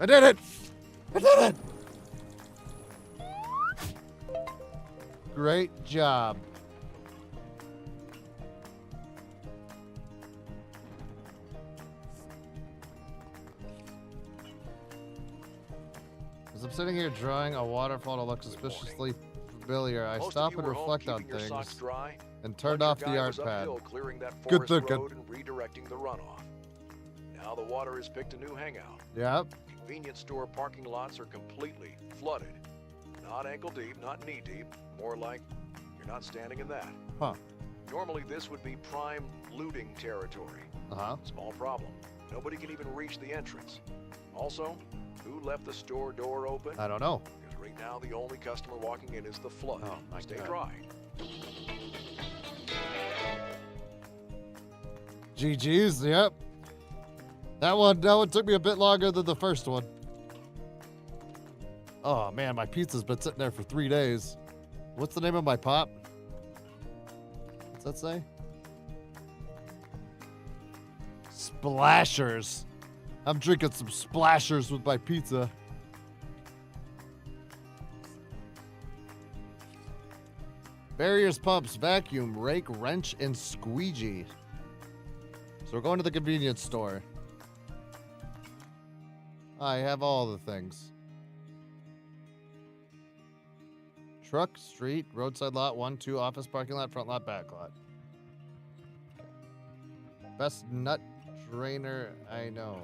S2: I did it! I did it! Great job. As I'm sitting here drawing a waterfall to look suspiciously familiar, I stop and reflect on things and turn off the art pad. Good thinking.
S5: And redirecting the runoff. Now the water has picked a new hangout.
S2: Yep.
S5: Convenience store parking lots are completely flooded. Not ankle deep, not knee deep. More like you're not standing in that.
S2: Huh.
S5: Normally, this would be prime looting territory.
S2: Uh-huh.
S5: Small problem. Nobody can even reach the entrance. Also, who left the store door open?
S2: I don't know.
S5: Because right now, the only customer walking in is the flood.
S2: Oh, my
S5: Stay
S2: God.
S5: dry.
S2: GG's, yep. That one took me a bit longer than the first one. Oh man, my pizza's been sitting there for 3 days. What's the name of my pop? What's that say? Splashers. I'm drinking some splashers with my pizza. Barriers, pumps, vacuum, rake, wrench, and squeegee. So we're going to the convenience store. I have all the things. Truck, street, roadside lot, 1, 2, office parking lot, front lot, back lot. Best nut drainer I know.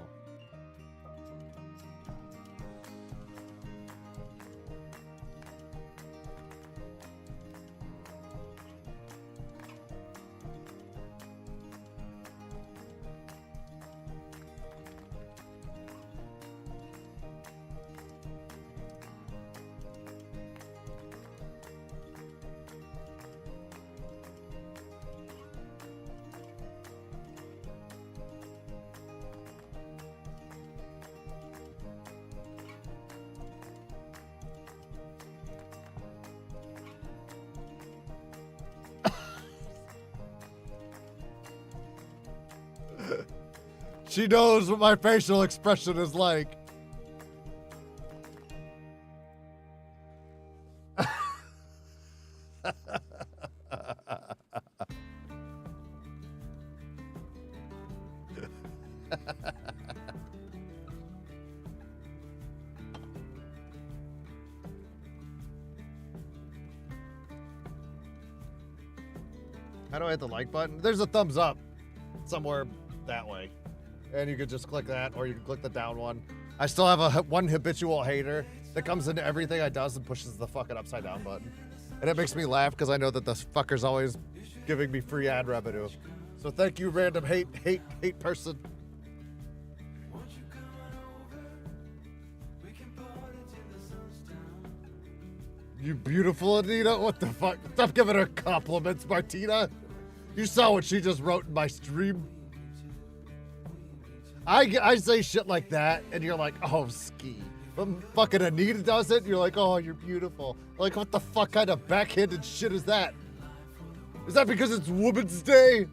S2: She knows what my facial expression is like. How do I hit the like button? There's a thumbs up somewhere that way. And you could just click that, or you can click the down one. I still have one habitual hater that comes into everything I does and pushes the fucking upside down button. And it makes me laugh because I know that this fucker's always giving me free ad revenue. So thank you, random hate person. You beautiful, Anita? What the fuck? Stop giving her compliments, Martina. You saw what she just wrote in my stream. I say shit like that, and you're like, oh, ski. But fucking Anita does it, and you're like, oh, you're beautiful. Like, what the fuck kind of backhanded shit is that? Is that because it's Women's Day,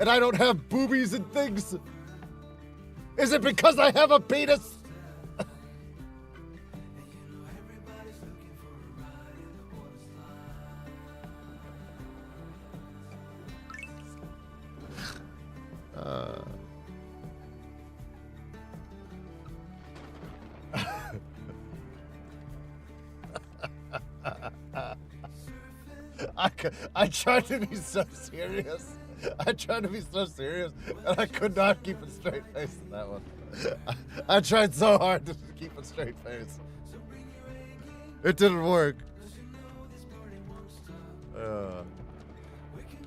S2: and I don't have boobies and things? Is it because I have a penis? I tried to be so serious. And I could not keep a straight face in that one. I tried so hard to keep a straight face. It didn't work. All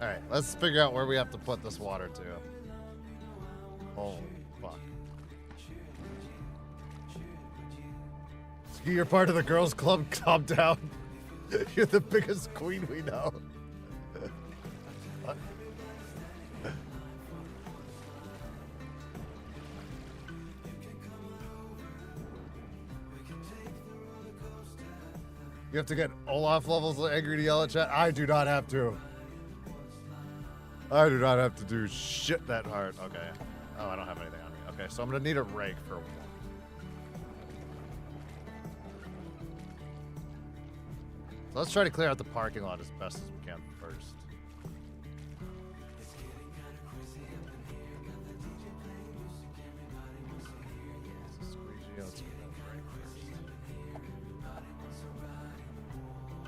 S2: right, let's figure out where we have to put this water to. Oh, fuck. Ski, you're part of the girls' club. Calm down. You're the biggest queen we know. You have to get Olaf levels angry to yell at chat? I do not have to. I do not have to do shit that hard. Okay. Oh, I don't have anything on me. Okay, so I'm gonna need a rake for one. So let's try to clear out the parking lot as best as we can first. Squeegee, let's get that rake first.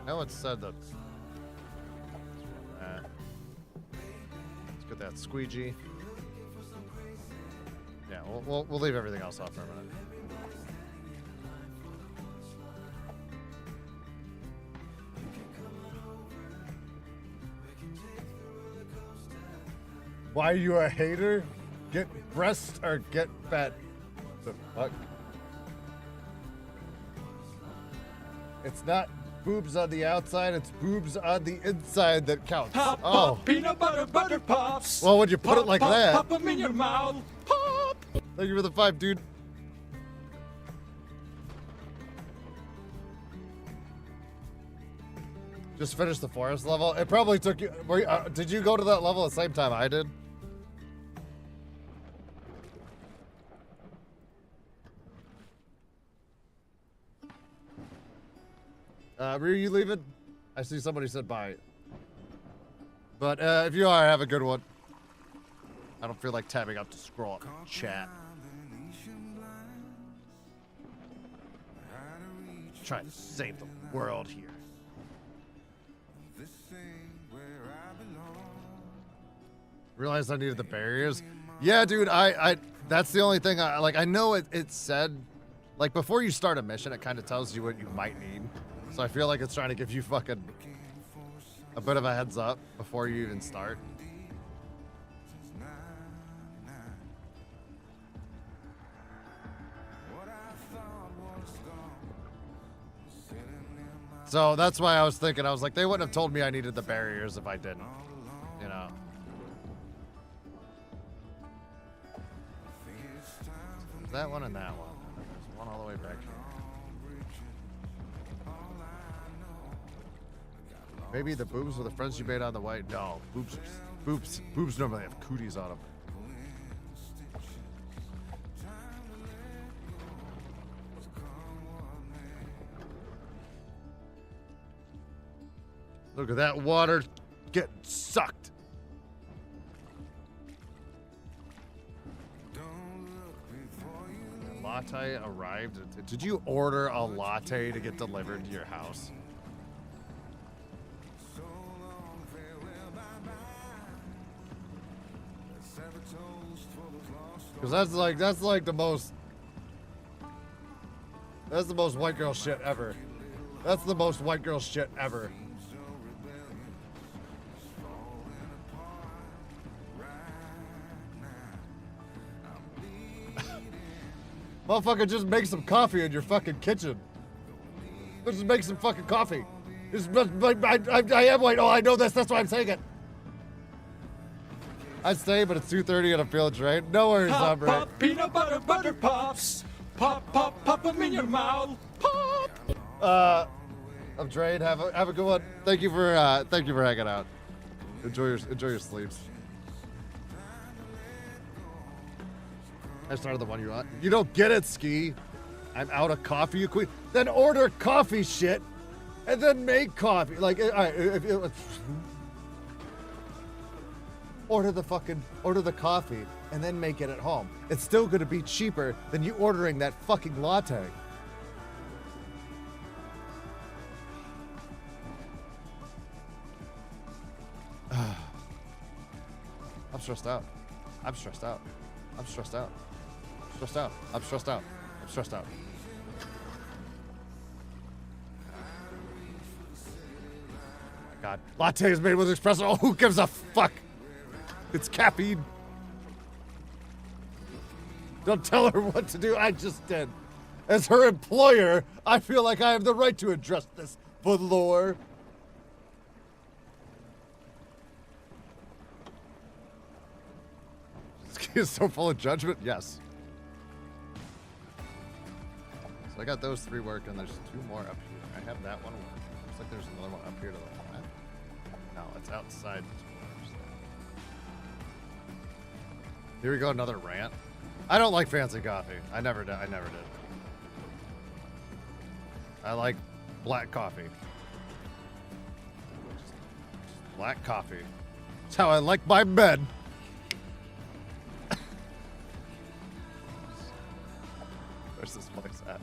S2: I know it said that. Let's get that squeegee. Yeah, we'll leave everything else off for a minute. Why are you a hater? Get breast or get fat? The fuck? It's not boobs on the outside, it's boobs on the inside that counts.
S1: Pop,
S2: Oh.
S1: pop, peanut butter, butter pops.
S2: Well, would you put
S1: Pop,
S2: it like
S1: pop,
S2: that?
S1: Pop them in your mouth. Pop.
S2: Thank you for the 5, dude. Just finished the forest level. It probably took you. Did you go to that level at the same time I did? Were you leaving? I see somebody said bye. But if you are, have a good one. I don't feel like tabbing up to scroll up and chat. Trying to save the world here. Realized I needed the barriers. Yeah, dude, I that's the only thing I know it said, like, before you start a mission, it kind of tells you what you might need. So I feel like it's trying to give you fucking a bit of a heads up before you even start. So that's why I was thinking, I was like, they wouldn't have told me I needed the barriers if I didn't, you know. There's that one and that one. There's one all the way back here. Maybe the boobs were the friends you made on the white. No, boobs normally have cooties on them. Look at that water getting sucked. Latte arrived. Did you order a latte to get delivered to your house? Because that's like the most white girl shit ever. That's the most white girl shit ever. Motherfucker, just make some coffee in your fucking kitchen. Just make some fucking coffee. I am white. Oh, I know this. That's why I'm saying it. I'd stay, but it's 2:30 and I'm feeling drained. No worries,
S1: Pop,
S2: Aubrey.
S1: pop, peanut butter, butter pops. Pop, pop, pop them in your mouth. Pop.
S2: I'm drained. Have a good one. Thank you for hanging out. Enjoy your sleeps. I started the one you want. You don't get it, Ski. I'm out of coffee, you queen. Then order coffee shit, and then make coffee. Like, all right, order the coffee, and then make it at home. It's still gonna be cheaper than you ordering that fucking latte. I'm stressed out. I'm stressed out. I'm stressed out. Stressed out. I'm stressed out. I'm stressed out. Oh my god. Latte is made with espresso. Oh, who gives a fuck? It's caffeine. Don't tell her what to do. I just did. As her employer, I feel like I have the right to address this velour. Is so full of judgment? Yes. So I got those 3 working. There's 2 more up here. I have that one working. Looks like there's another one up here to the left. No, it's outside the doors. Here we go, another rant. I don't like fancy coffee. I never did. I like black coffee. Just black coffee. It's how I like my bed. Where's this place at?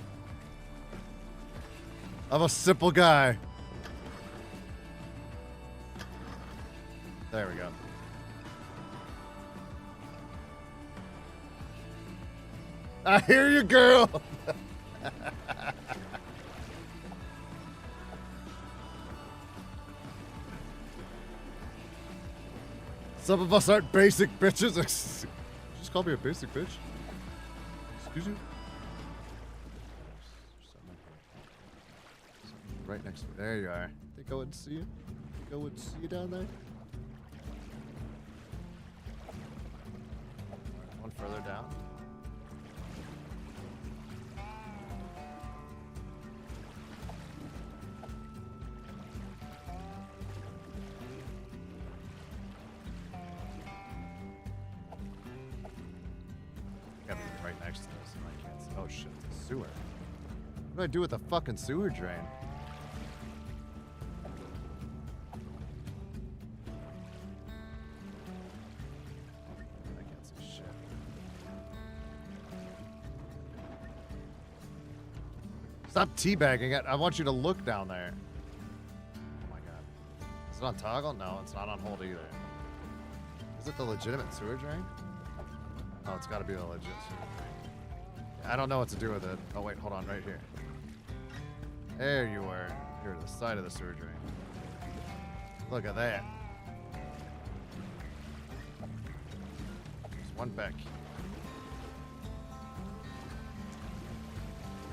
S2: I'm a simple guy. There we go. I hear you, girl. Some of us aren't basic bitches. Just call me a basic bitch. Excuse you. Right next to me. There you are. Think I wouldn't see you? Think I wouldn't see you down there? One further down. Gotta be right next to this. I can't see. Oh shit, it's a sewer. What do I do with the fucking sewer drain? I can't see shit. Stop teabagging it. I want you to look down there. Oh my god. Is it on toggle? No, it's not on hold either. Is it the legitimate sewer drain? Oh, it's gotta be the legit sewer drain. I don't know what to do with it. Oh wait, hold on, right here. There you were. You're to the side of the sewer drain. Look at that. There's one back here.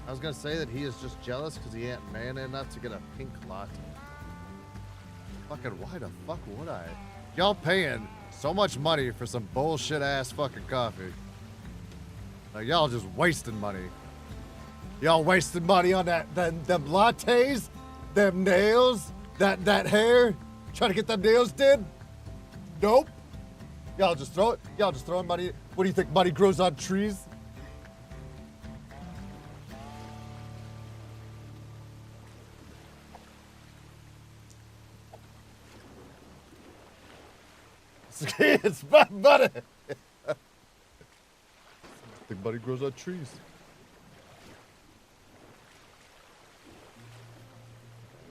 S2: I was gonna say that he is just jealous because he ain't man enough to get a pink latte. Fucking why the fuck would I? Y'all paying so much money for some bullshit ass fucking coffee. Like y'all just wasting money. Y'all wasting money on them lattes, them nails, that hair. Trying to get them nails did? Nope. Y'all just throw it. Y'all just throwing money. What do you think? Money grows on trees? It's my money. Think money grows on trees.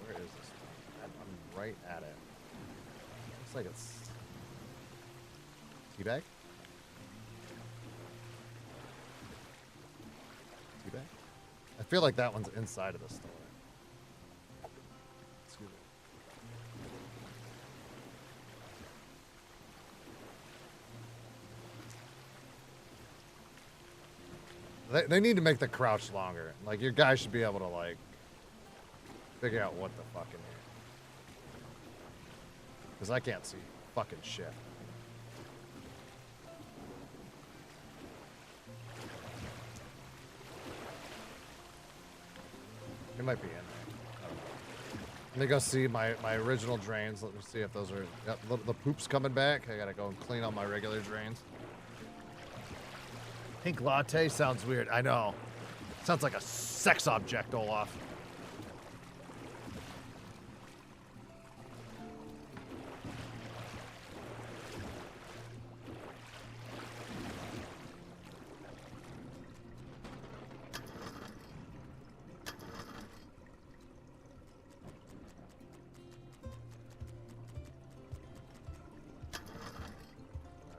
S2: Where is this? I'm right at it. Looks like it's teabag. Teabag. I feel like that one's inside of the store. Excuse me. They need to make the crouch longer. Like, your guy should be able to, like, figure out what the fuck in here. Because I can't see fucking shit. It might be in there. I don't know. Let me go see my original drains. Let me see if those are... Yep, the poop's coming back. I gotta go and clean all my regular drains. Pink latte sounds weird. I know. Sounds like a sex object, Olaf.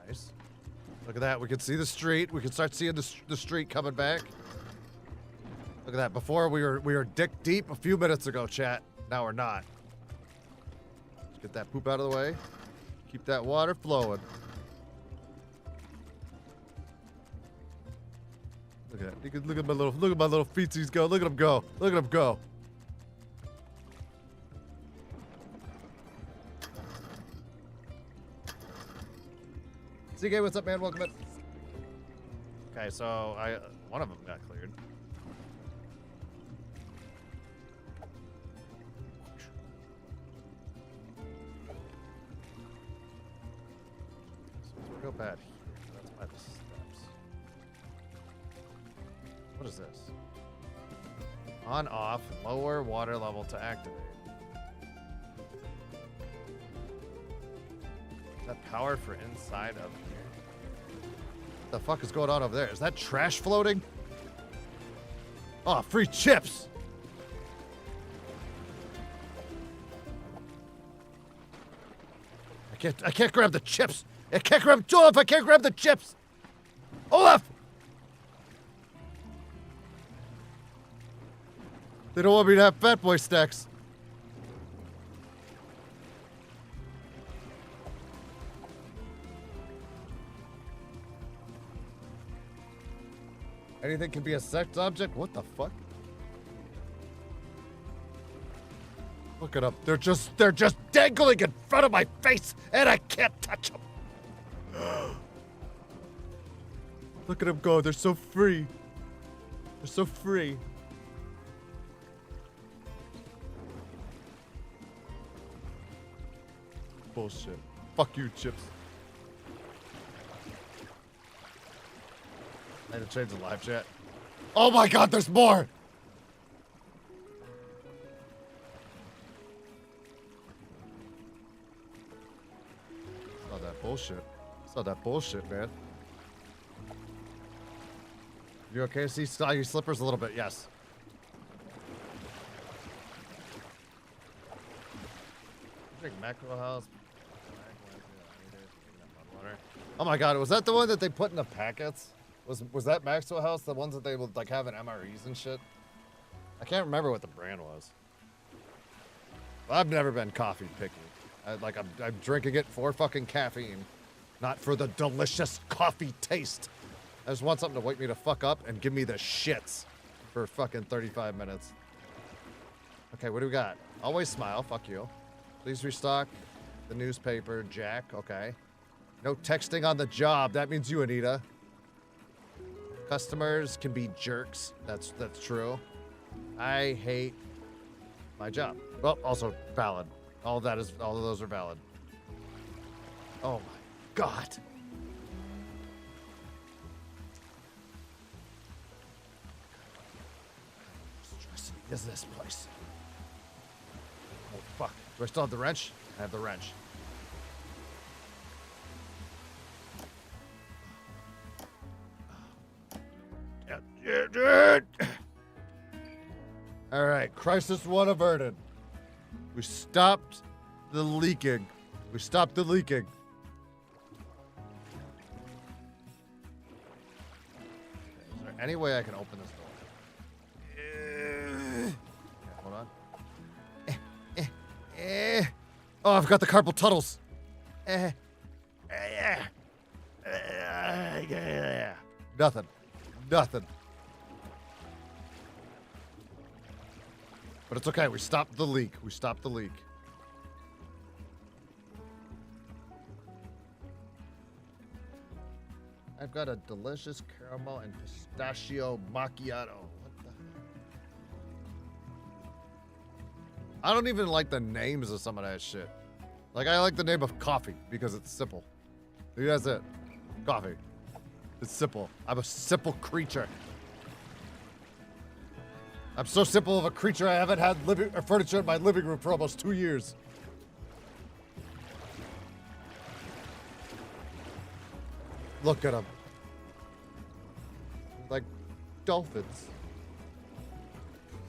S2: Nice. Look at that. We can see the street. We can start seeing the street coming back. Look at that. Before we were dick deep a few minutes ago, chat. Now we're not. Let's get that poop out of the way. Keep that water flowing. Look at that. You can look at my little feetsies go. Look at them go. Look at them go. CK, what's up, man? Welcome in. Okay, so one of them got cleared. So we'll go back here. That's by the steps. What is this? On, off, lower water level to activate. Is that power for inside of here? What the fuck is going on over there? Is that trash floating? Oh, free chips! I can't grab the chips! I can't grab Olaf! I can't grab the chips! Olaf! They don't want me to have fat boy stacks. Anything can be a sex object? What the fuck? Look at them. They're just dangling in front of my face, and I can't touch them. Look at them go. They're so free. They're so free. Bullshit. Fuck you, Chips. I had to change the live chat. Oh my god, there's more! Saw that bullshit. Saw that bullshit, man. You okay? See, saw your slippers a little bit. Yes. Drink mackerel house. Oh my god, was that the one that they put in the packets? Was that Maxwell House the ones that they would like have in MREs and shit? I can't remember what the brand was. Well, I've never been coffee picky. I'm drinking it for fucking caffeine, not for the delicious coffee taste. I just want something to wake me to fuck up and give me the shits for fucking 35 minutes. Okay, what do we got? Always smile, fuck you. Please restock the newspaper, Jack, okay. No texting on the job, that means you, Anita. Customers can be jerks, that's true. I hate my job. Well, also valid. All of those are valid. Oh my god. Stressing is this place? Oh fuck. Do I still have the wrench? I have the wrench. All right, crisis one averted. We stopped the leaking. We stopped the leaking. Is there any way I can open this door? Okay, hold on. Oh, I've got the carpal tunnels. Nothing. Nothing. But it's okay. We stopped the leak. We stopped the leak. I've got a delicious caramel and pistachio macchiato. What the heck? I don't even like the names of some of that shit. Like, I like the name of coffee because it's simple. Maybe that's it. Coffee. It's simple. I'm a simple creature. I'm so simple of a creature, I haven't had furniture in my living room for almost 2 years. Look at them. Like dolphins.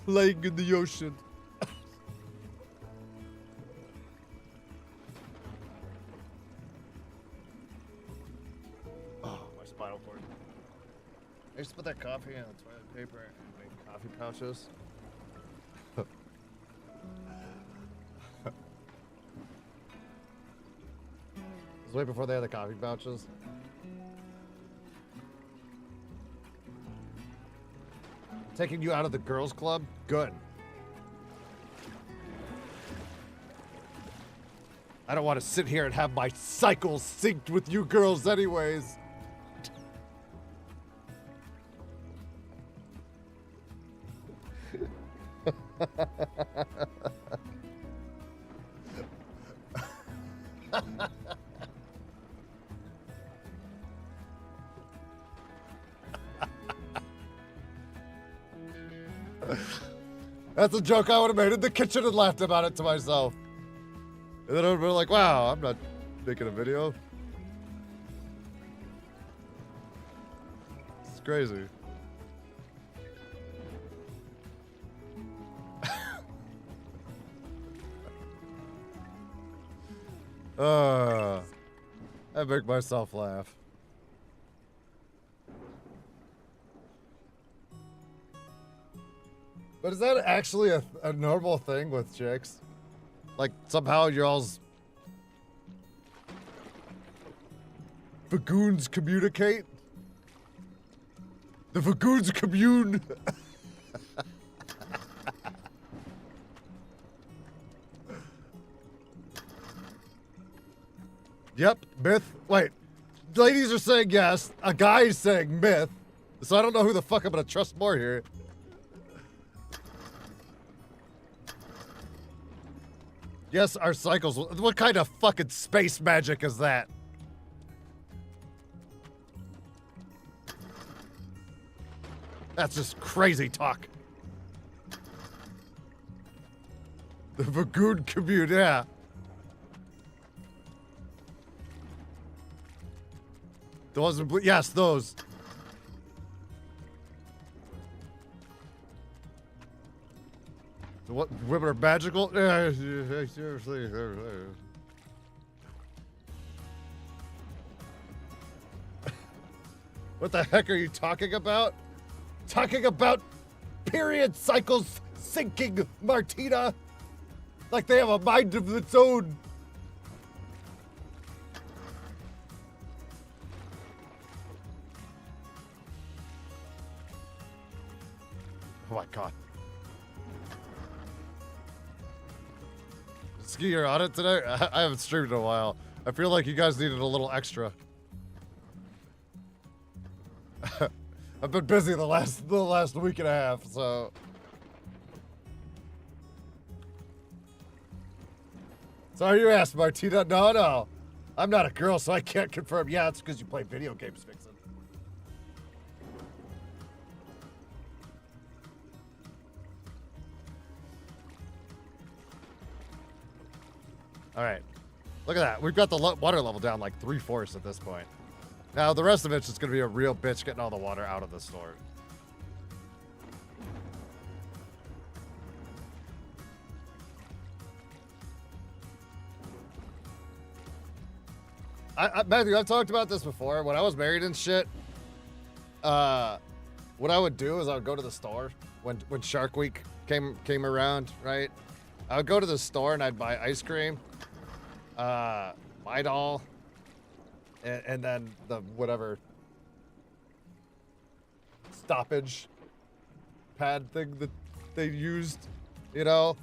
S2: Playing in the ocean. Oh, my spinal cord. I used to put that coffee in the toilet paper and make coffee pouches. It was way before they had the coffee pouches. Taking you out of the girls' club? Good. I don't want to sit here and have my cycles synced with you girls anyways. That's a joke I would have made in the kitchen and laughed about it to myself. And then I would have been like, wow, I'm not making a video. It's crazy. I make myself laugh. But is that actually a normal thing with chicks? Like, somehow y'all's bagoons communicate? The Vagoons commune. Yep, myth. Wait, ladies are saying yes. A guy is saying myth. So I don't know who the fuck I'm gonna trust more here. Yes, our cycles. What kind of fucking space magic is that? That's just crazy talk. The Vagoon commune, yeah. Those are, yes, those. What, women are magical? Seriously. What the heck are you talking about? Talking about period cycles sinking, Martina? Like they have a mind of its own. Oh my god. Ski, you're on it today? I haven't streamed in a while. I feel like you guys needed a little extra. I've been busy the last week and a half, so. Sorry you asked, Martina. No. I'm not a girl, so I can't confirm. Yeah, it's because you play video games, Vixen. All right. Look at that. We've got the water level down like 3/4 at this point. Now, the rest of it's just going to be a real bitch getting all the water out of the store. Matthew, I've talked about this before. When I was married and shit, what I would do is I would go to the store when Shark Week came around, right? I would go to the store and I'd buy ice cream, my doll, and then the whatever stoppage pad thing that they used, you know?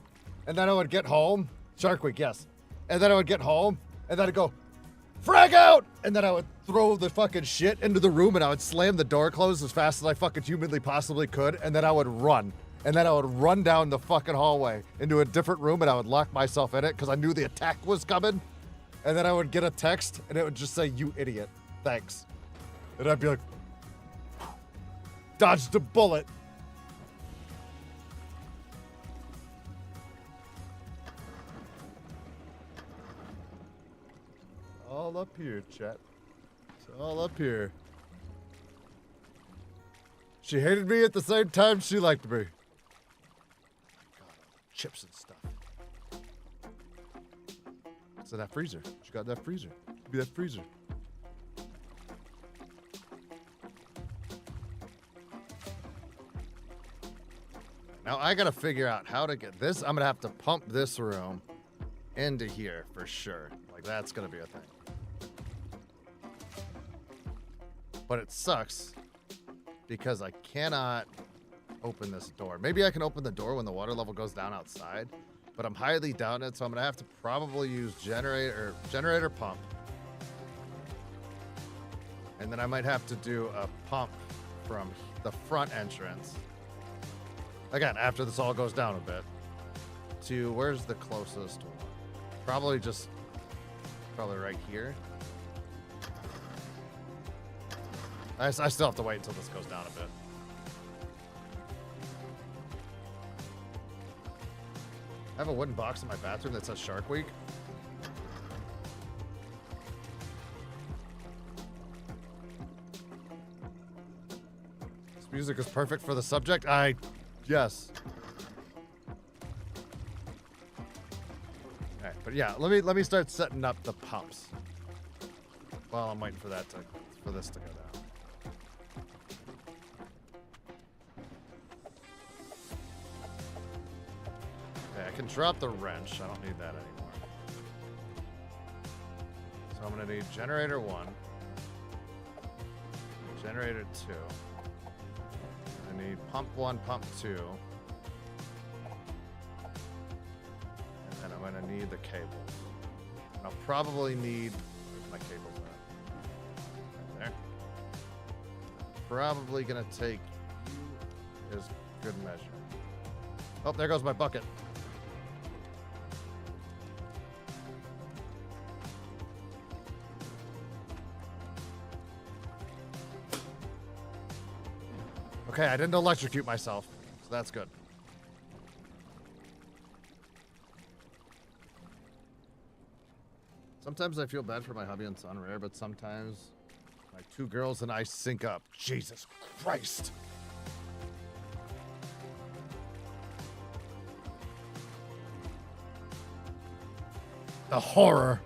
S2: And then I would get home, Shark Week, yes. And then I would get home, and then I'd go, frag out! And then I would throw the fucking shit into the room, and I would slam the door closed as fast as I fucking humanly possibly could, and then I would run. And then I would run down the fucking hallway into a different room, and I would lock myself in it because I knew the attack was coming. And then I would get a text, and it would just say, "You idiot, thanks." And I'd be like, dodged a bullet. All up here, chat. It's all up here. She hated me at the same time she liked me. God, chips and stuff. What's in that freezer? She got that freezer. Give me that freezer. Now I gotta figure out how to get this. I'm gonna have to pump this room into here for sure. Like that's gonna be a thing. But it sucks because I cannot open this door. Maybe I can open the door when the water level goes down outside, but I'm highly doubting it, so I'm gonna have to probably use generator pump. And then I might have to do a pump from the front entrance. Again, after this all goes down a bit. To, where's the closest one? Probably right here. I still have to wait until this goes down a bit. I have a wooden box in my bathroom that says Shark Week. This music is perfect for the subject. Yes. Alright, but yeah, let me start setting up the pumps. While I'm waiting for this to go down. Okay, I can drop the wrench. I don't need that anymore. So I'm gonna need generator 1, generator 2. need pump 1, pump 2. And then I'm gonna need the cables. And I'll probably need, where's my cables at? Right there. Probably gonna take you as good measure. Oh, there goes my bucket. Okay, I didn't electrocute myself, so that's good. Sometimes I feel bad for my hubby and son rare, but sometimes my 2 girls and I sync up. Jesus Christ. The horror.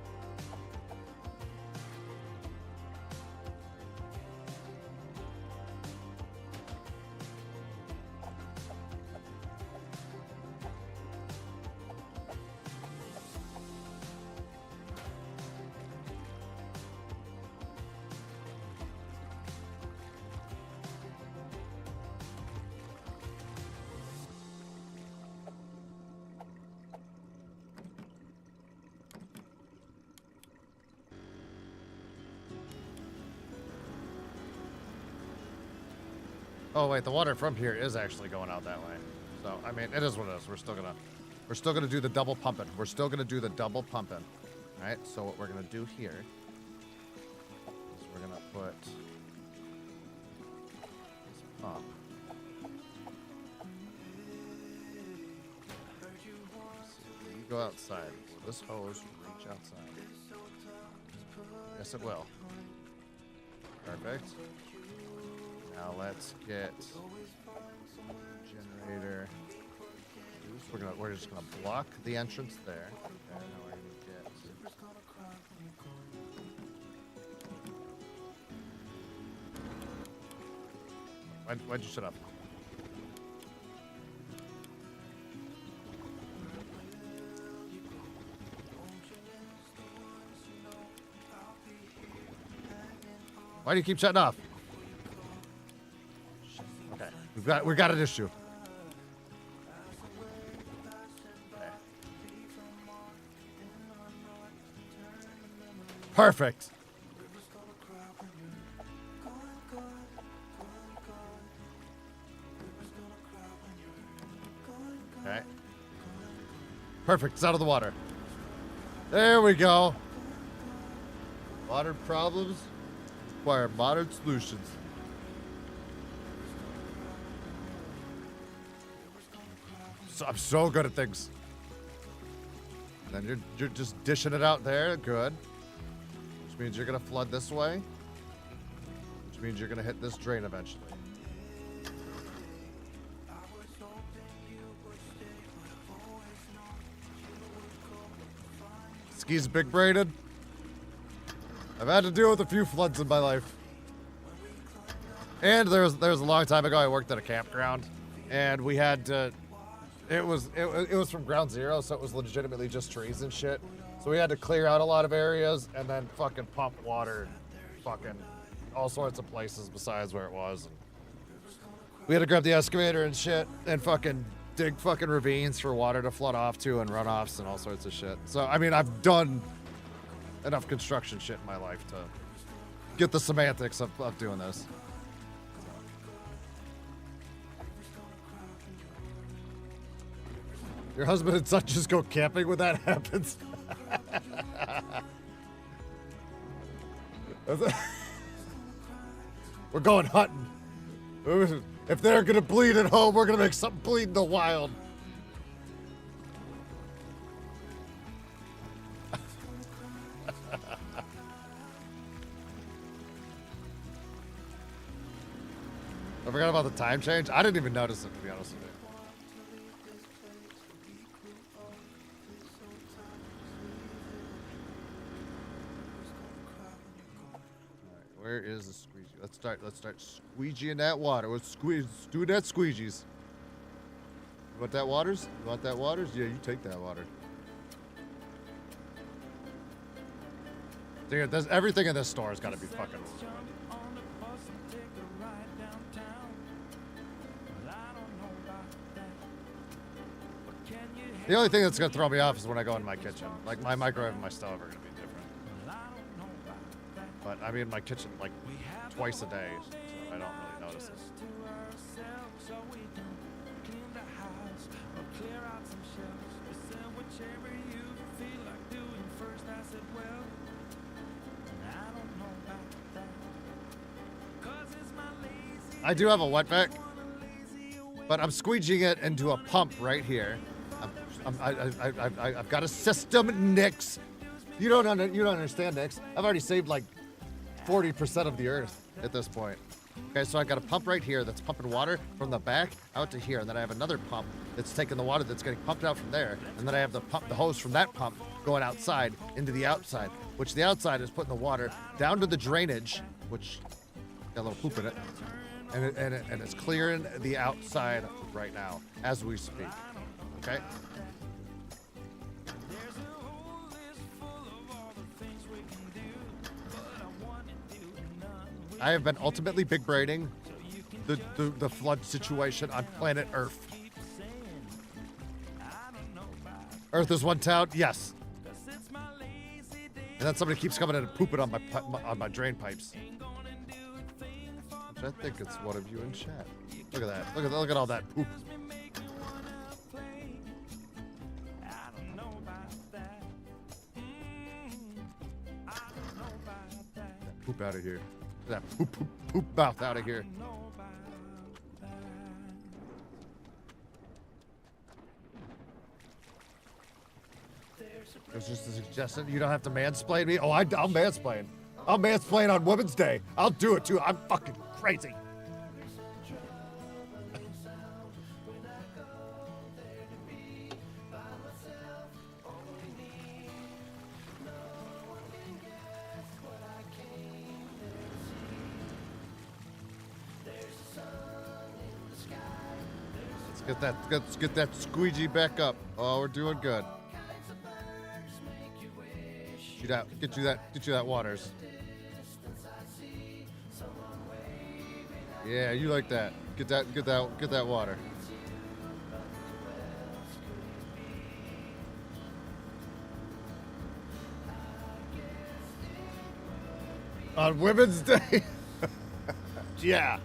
S2: Oh wait, the water from here is actually going out that way. So I mean, it is what it is. We're still gonna do the double pumping. We're still gonna do the double pumping. All right. So what we're gonna do here is we're gonna put this pump. You go outside. Will this hose reach outside? Yes, it will. Perfect. Now let's get generator. We're just gonna block the entrance there. Okay, now we're gonna get. Why'd you shut up? Why do you keep shutting off? We got an issue. Okay. Perfect. Okay. Perfect. It's out of the water. There we go. Modern problems require modern solutions. I'm so good at things. Then you're just dishing it out there. Good. Which means you're gonna flood this way. Which means you're gonna hit this drain eventually. Ski's big braided. I've had to deal with a few floods in my life. And there was a long time ago I worked at a campground, and we had to. It was from ground zero, so it was legitimately just trees and shit. So we had to clear out a lot of areas and then fucking pump water, fucking all sorts of places besides where it was. And we had to grab the excavator and shit and fucking dig fucking ravines for water to flood off to and runoffs and all sorts of shit. So I mean, I've done enough construction shit in my life to get the semantics of doing this. Your husband and son just go camping when that happens. We're going hunting. If they're gonna bleed at home, we're gonna make something bleed in the wild. I forgot about the time change. I didn't even notice it, to be honest with you. Where is the squeegee? Let's start squeegeeing that water. Let's do that squeegees. You want that waters? You want that waters? Yeah, you take that water. Dude, everything in this store has got to be fucking. The only thing that's gonna throw me off is when I go in my kitchen. Like my microwave and my stove are gonna be different. But I mean my kitchen like twice a day, so I don't really notice it. I do have a wet vac, but I'm squeegeeing it into a pump right here. I've got a system, Nix. You don't understand, Nix. I've already saved like 40% of the earth at this point. Okay, so I've got a pump right here that's pumping water from the back out to here, and then I have another pump that's taking the water that's getting pumped out from there, and then I have the hose from that pump going outside into the outside, which the outside is putting the water down to the drainage, which got a little poop in it, and it's clearing the outside right now as we speak. Okay. I have been ultimately big braining the flood situation on planet Earth. Earth is one town, yes. And then somebody keeps coming in and pooping on my drain pipes. Which I think it's one of you in chat. Look at that. Look at all that poop. That poop out of here. That poop mouth out of here. There's just a suggestion. You don't have to mansplain me. Oh, I'll mansplain. I'll mansplain on Women's Day. I'll do it too. I'm fucking crazy. Let's get that squeegee back up. Oh, we're doing good. Get you that waters. Yeah, you like that. Get that water. On Women's Day? Yeah.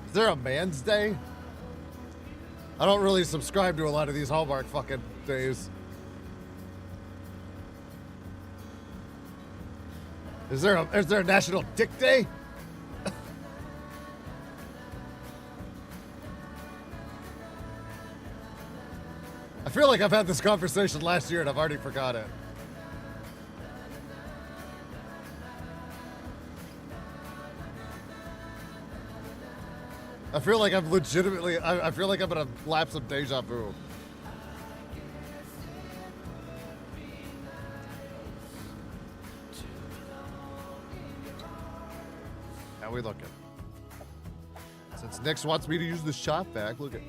S2: Is there a man's day? I don't really subscribe to a lot of these Hallmark fucking days. Is there a National Dick Day? I feel like I've had this conversation last year and I've already forgot it. I feel like I'm legitimately, I feel like I'm in a lapse of deja vu. How we looking? Since Nix wants me to use the shop vac, look at.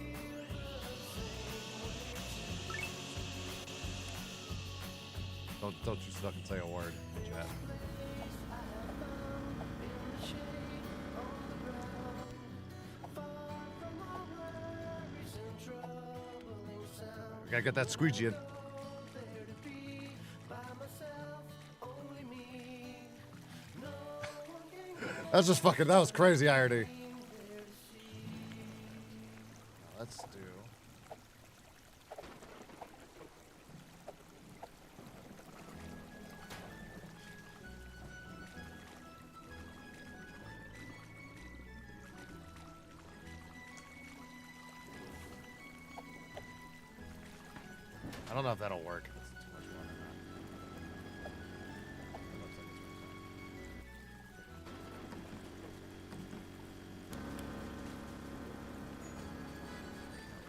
S2: Don't you fucking say a word, chat. Gotta get that squeegee in. That's just fucking, that was crazy irony. Let's do. I don't know if that'll work. It's too much water or not. It looks like it's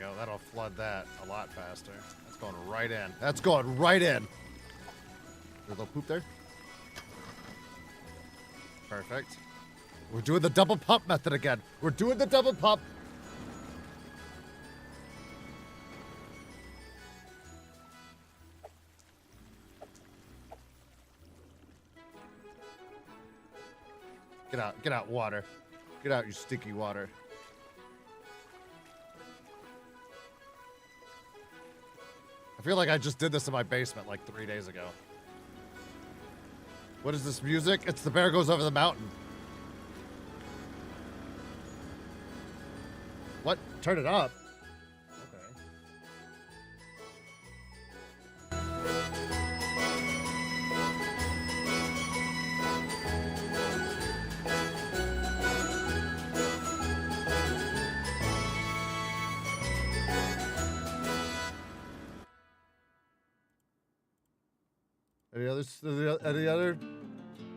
S2: There we go. That'll flood that a lot faster. That's going right in. That's going right in. There's a little poop there. Perfect. We're doing the double pump method again. We're doing the double pump. Get out water. Get out, you sticky water. feel like I just did this in my basement like 3 days ago. What is this music? It's The Bear Goes Over the Mountain. What? Turn it up. Okay.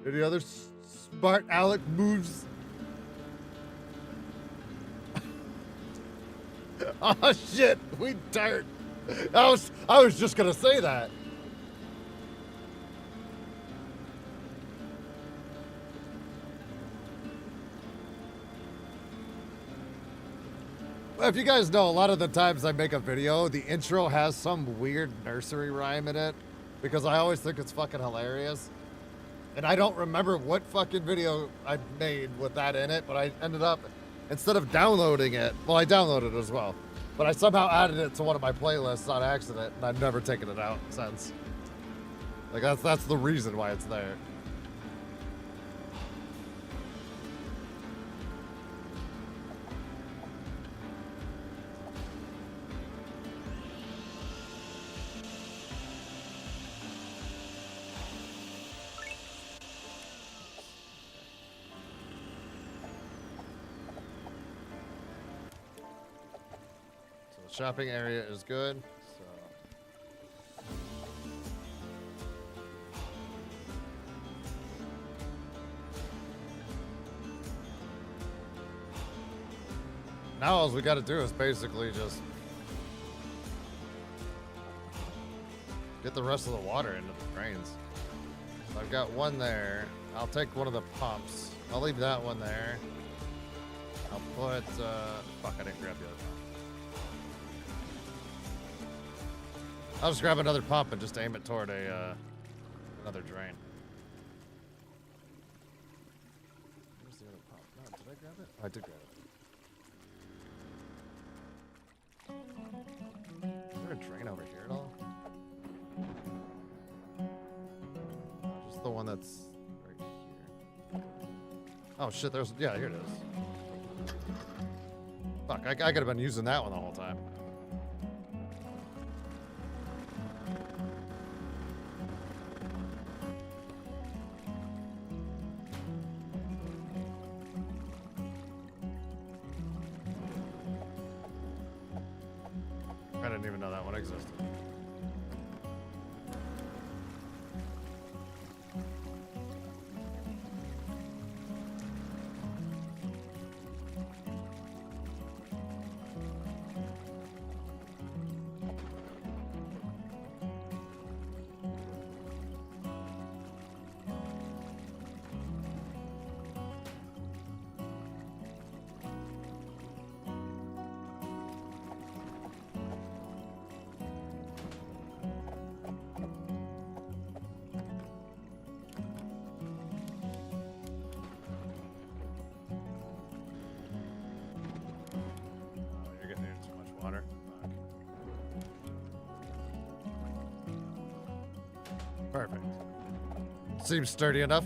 S2: Any other smart Alec moves? Oh shit, we dirt. I was just gonna say that. If you guys know, a lot of the times I make a video, the intro has some weird nursery rhyme in it because I always think it's fucking hilarious. And I don't remember what fucking video I made with that in it, but I ended up, instead of downloading it, well, I downloaded it as well, but I somehow added it to one of my playlists on accident, and I've never taken it out since. Like, that's the reason why it's there. Shopping area is good. So. Now all we got to do is basically just get the rest of the water into the drains. So I've got one there. I'll take one of the pumps. I'll leave that one there. I'll put, fuck, I didn't grab the other one. I'll just grab another pump and just aim it toward another drain. Where's the other pump? No, did I grab it? Oh, I did grab it. Is there a drain over here at all? No, just the one that's right here. Oh shit, there's, yeah, here it is. Fuck, I could have been using that one the whole time. I didn't even know that one existed. Perfect. Seems sturdy enough.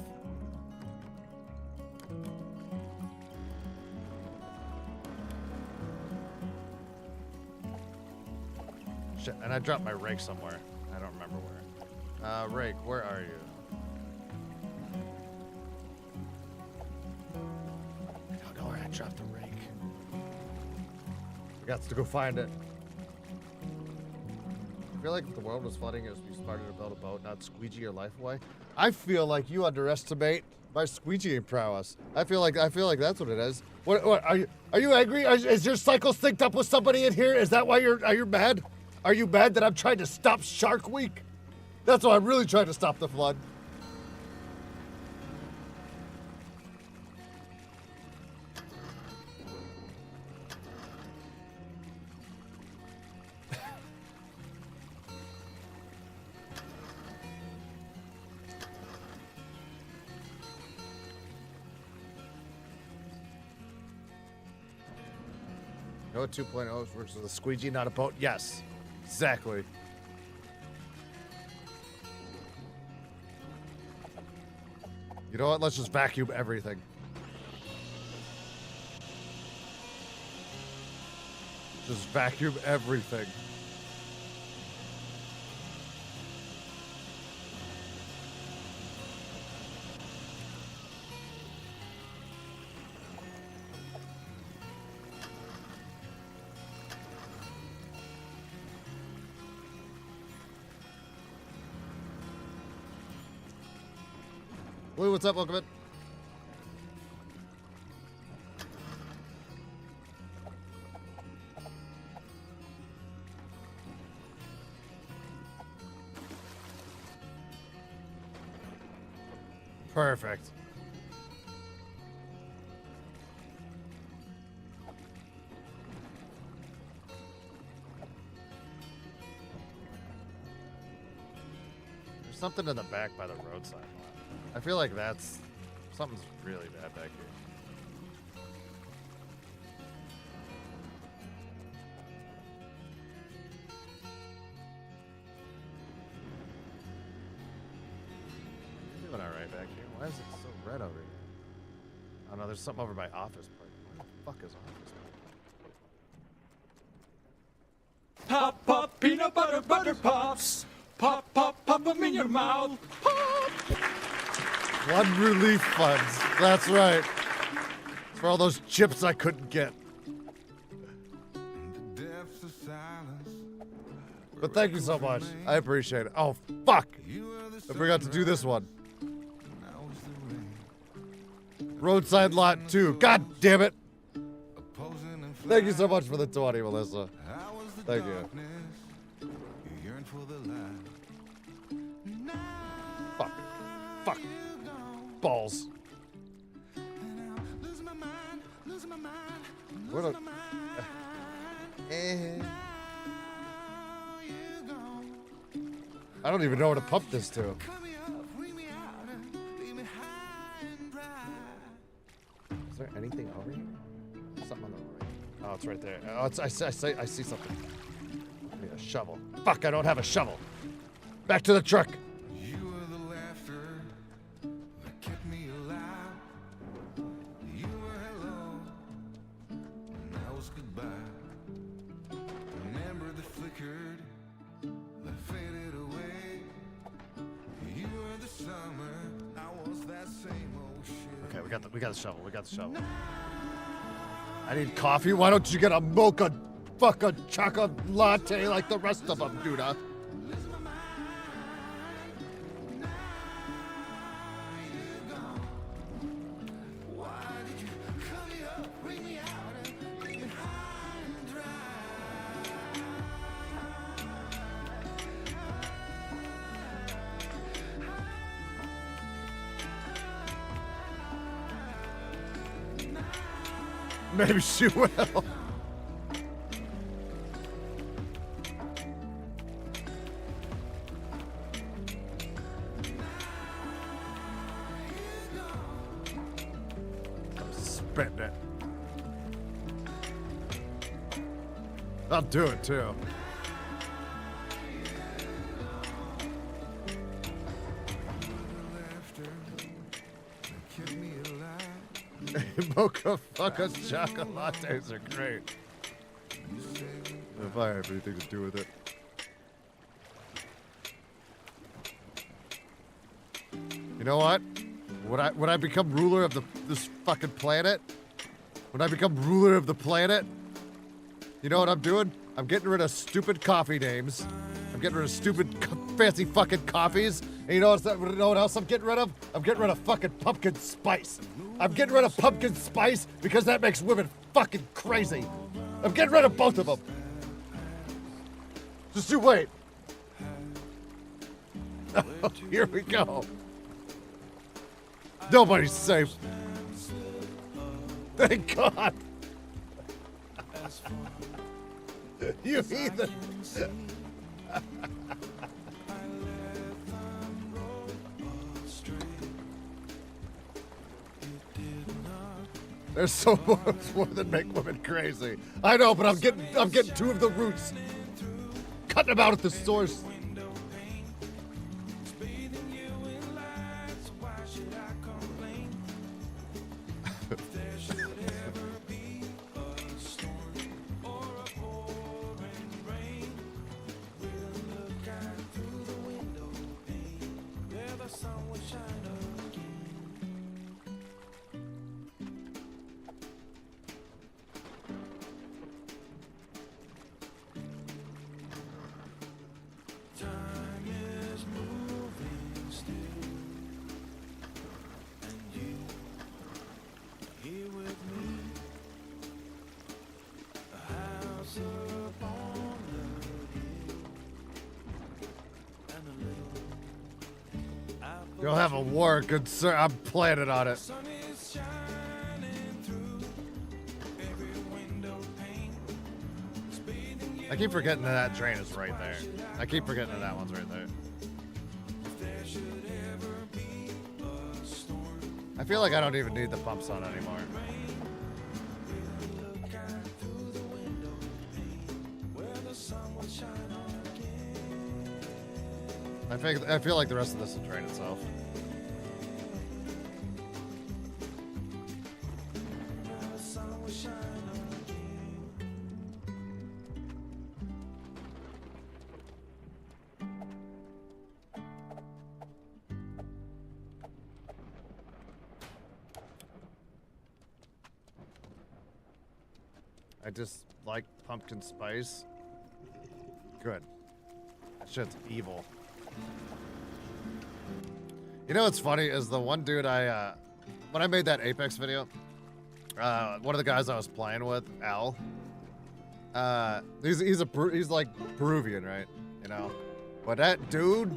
S2: Shit, and I dropped my rake somewhere. I don't remember where. Rake, where are you? I don't know where I dropped the rake. We got to go find it. I feel like if the world was flooding, it would be smarter to build a boat, not squeegee your life away. I feel like you underestimate my squeegeeing prowess. I feel like that's what it is. What are you angry? Is your cycle synced up with somebody in here? Is that why are you mad? Are you mad that I'm trying to stop Shark Week? That's why I'm really trying to stop the flood. No 2.0 works with a squeegee, not a boat. Yes, exactly. You know what? Let's just vacuum everything. Just vacuum everything. Blue, what's up? Welcome in. Perfect. There's something in the back by the roadside lot. I feel like that's something's really bad back here. You're doing all right back here. Why is it so red over here? Oh no, there's something over by office park. Where the fuck is office park?
S1: Pop, pop, peanut butter, butter pops. Pop, pop, pop them in your mouth. Pop.
S2: Flood relief funds. That's right. For all those chips I couldn't get. But thank you so much. I appreciate it. Oh, fuck. I forgot to do this one. Roadside lot 2. God damn it. Thank you so much for the 20, Melissa. Thank you. Fuck. Fuck. Balls. What a... I don't even know where to pump this to. Is there anything over here? Something on the right. Oh, it's right there. Oh, I see something. I need a shovel. Fuck, I don't have a shovel. Back to the truck. We got the shovel. We got the shovel. I need coffee. Why don't you get a mocha fucking chocolate latte like the rest of them, dude? Maybe she will. I'm spitting it. I'll do it too. Mocha fucking chocolate lattes are great. If I have anything to do with it. You know what? When I become ruler of this fucking planet, when I become ruler of the planet, you know what I'm doing? I'm getting rid of stupid coffee names. I'm getting rid of stupid fancy fucking coffees. And you know what else I'm getting rid of? I'm getting rid of fucking pumpkin spice. I'm getting rid of pumpkin spice because that makes women fucking crazy. I'm getting rid of both of them. Just you wait. Oh, here we go. Nobody's safe. Thank God. You heathen. There's so much more than make women crazy. I know, but I'm getting two of the roots. Cutting them out at the source. You'll have a war, good sir. I'm planning on it. I keep forgetting that drain is right there. I keep forgetting that one's right there. I feel like I don't even need the pumps on anymore. I feel like the rest of this will drain itself. I just like pumpkin spice. Good. That shit's evil. You know what's funny is the one dude when I made that Apex video, one of the guys I was playing with, Al, he's like Peruvian, right? You know, but that dude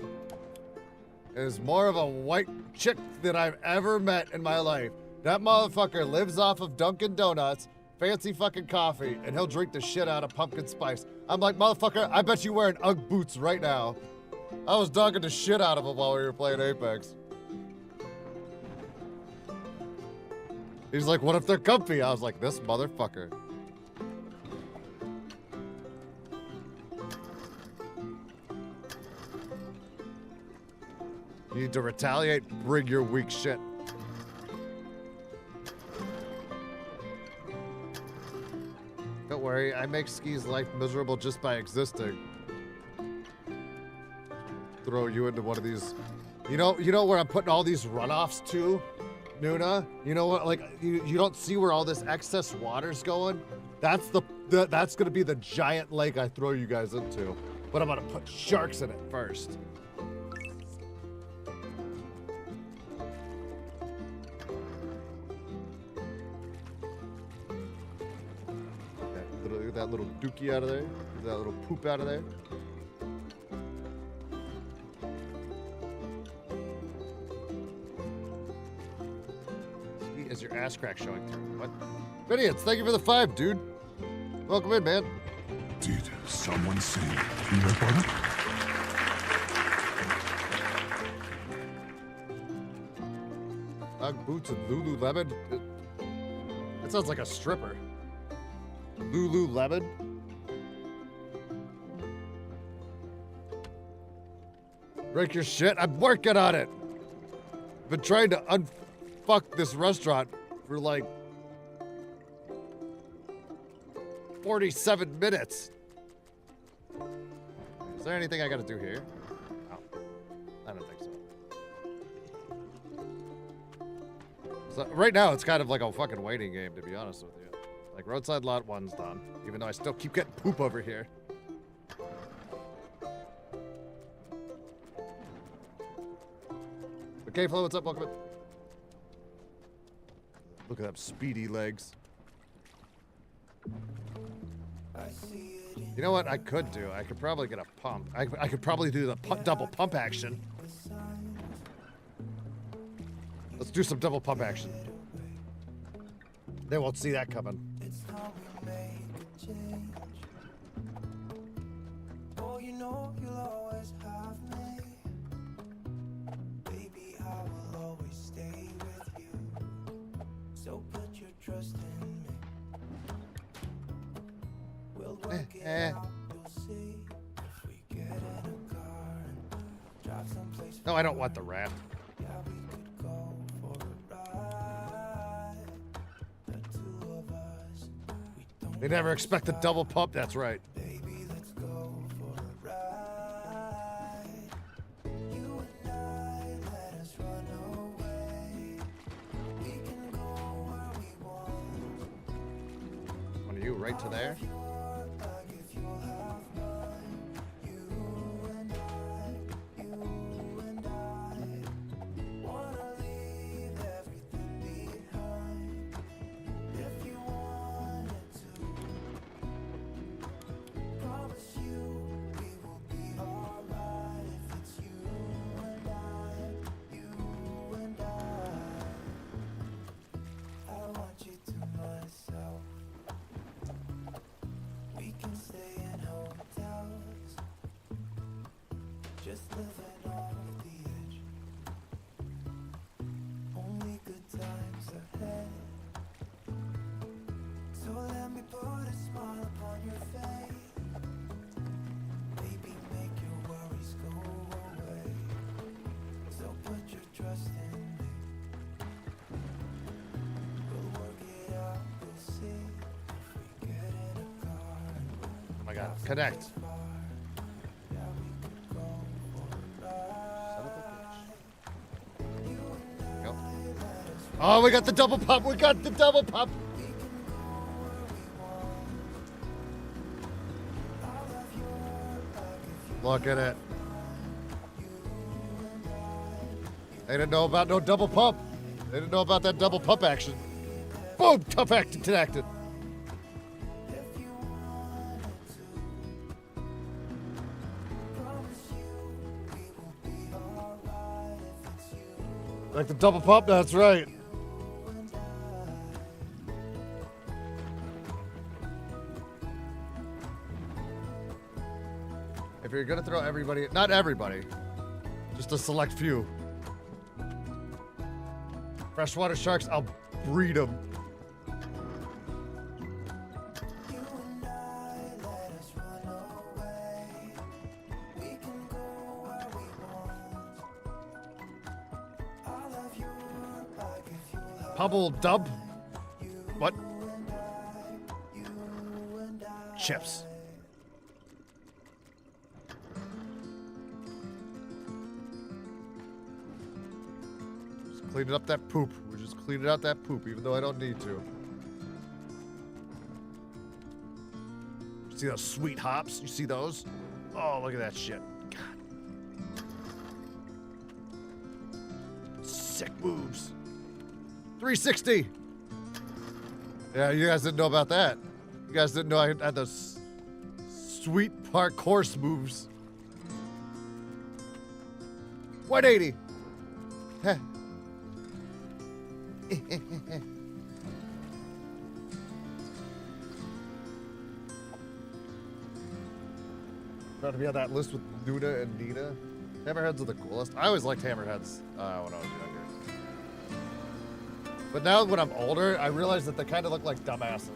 S2: is more of a white chick than I've ever met in my life. That motherfucker lives off of Dunkin' Donuts, fancy fucking coffee, and he'll drink the shit out of pumpkin spice. I'm like, motherfucker, I bet you wearing Ugg boots right now. I was dogging the shit out of him while we were playing Apex. He's like, what if they're comfy? I was like, this motherfucker. You need to retaliate, bring your weak shit. Don't worry, I make Ski's life miserable just by existing. Throw you into one of these. You know where I'm putting all these runoffs to, Nuna? You know what? Like you don't see where all this excess water's going? That's that's gonna be the giant lake I throw you guys into. But I'm gonna put sharks in it first. That little dookie out of there. Get that little poop out of there. Is your ass crack showing through? What? Idiots, thank you for the 5, dude. Welcome in, man.
S3: Did someone say peanut butter?
S2: Ugg boots and Lululemon. That sounds like a stripper. Lululemon. Break your shit. I'm working on it. I've been trying to unfuck this restaurant for like 47 minutes. Is there anything I gotta do here? Oh, I don't think so. Right now, it's kind of like a fucking waiting game, to be honest with you. Like, roadside lot 1's done, even though I still keep getting poop over here. Okay, Flo, what's up? Welcome in. Look at them speedy legs. You know what I could do? I could probably get a pump. I could probably do the double pump action. Let's do some double pump action. They won't see that coming.
S1: Oh, you know you'll always have me. Baby, I will always stay with you. So put your trust in me. We'll work it out, you'll see. If we get in a car and drive someplace.
S2: No, I don't want the rat.
S1: Yeah, we could go for a ride. The two of us, we don't.
S2: They never expect a double pump. That's right.
S1: Baby, let's go for a ride. You and I, let us run away. We can go where we want.
S2: One of you right to there.
S1: Like if you'll have mine. You and I wanna leave everything behind. If you wanted to, promise you we will be alright. If it's you and I, you
S2: Oh my god, connect. Son of a bitch. Go. Oh, we got the double pump. We got the double pump. Look at it. They didn't know about no double pump. They didn't know about that double pump action. Boom! Tough act enacted. Like the double pump? That's right. If you're gonna throw everybody, not everybody, just a select few. Freshwater sharks, I'll breed them. Pubble dub? What? Chips. Just cleaning up that poop. We're just cleaning out that poop, even though I don't need to. See those sweet hops? You see those? Oh, look at that shit. God. Sick moves. 360. Yeah, you guys didn't know about that. You guys didn't know I had those sweet parkour moves. 180. Heh. Trying to be on that list with Luna and Nina. Hammerheads are the coolest. I always liked hammerheads when I was younger. But now when I'm older, I realize that they kind of look like dumbasses.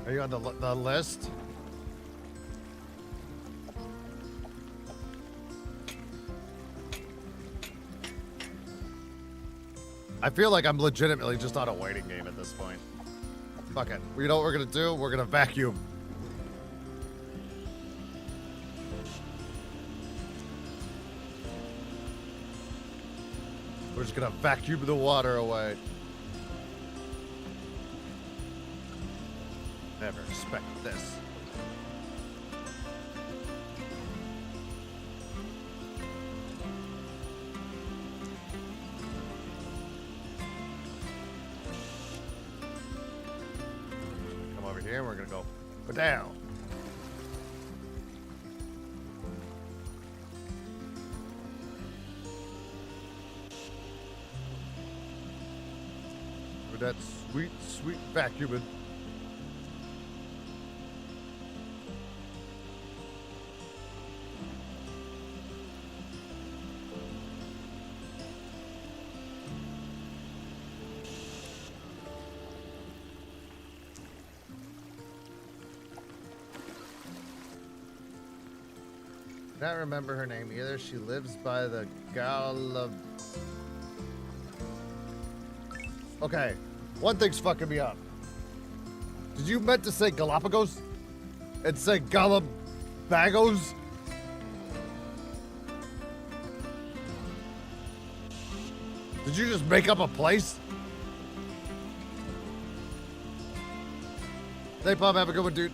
S2: Are you on the list? I feel like I'm legitimately just on a waiting game at this point. Fuck it. You know what we're gonna do? We're gonna vacuum. We're just gonna vacuum the water away. Never expected this. Come over here, we're gonna go down. With that sweet, sweet vacuuming. Not remember her name either. She lives by the Galab. Okay, one thing's fucking me up. Did you meant to say Galapagos and say Galapagos? Did you just make up a place? Hey, Pop, have a good one, dude.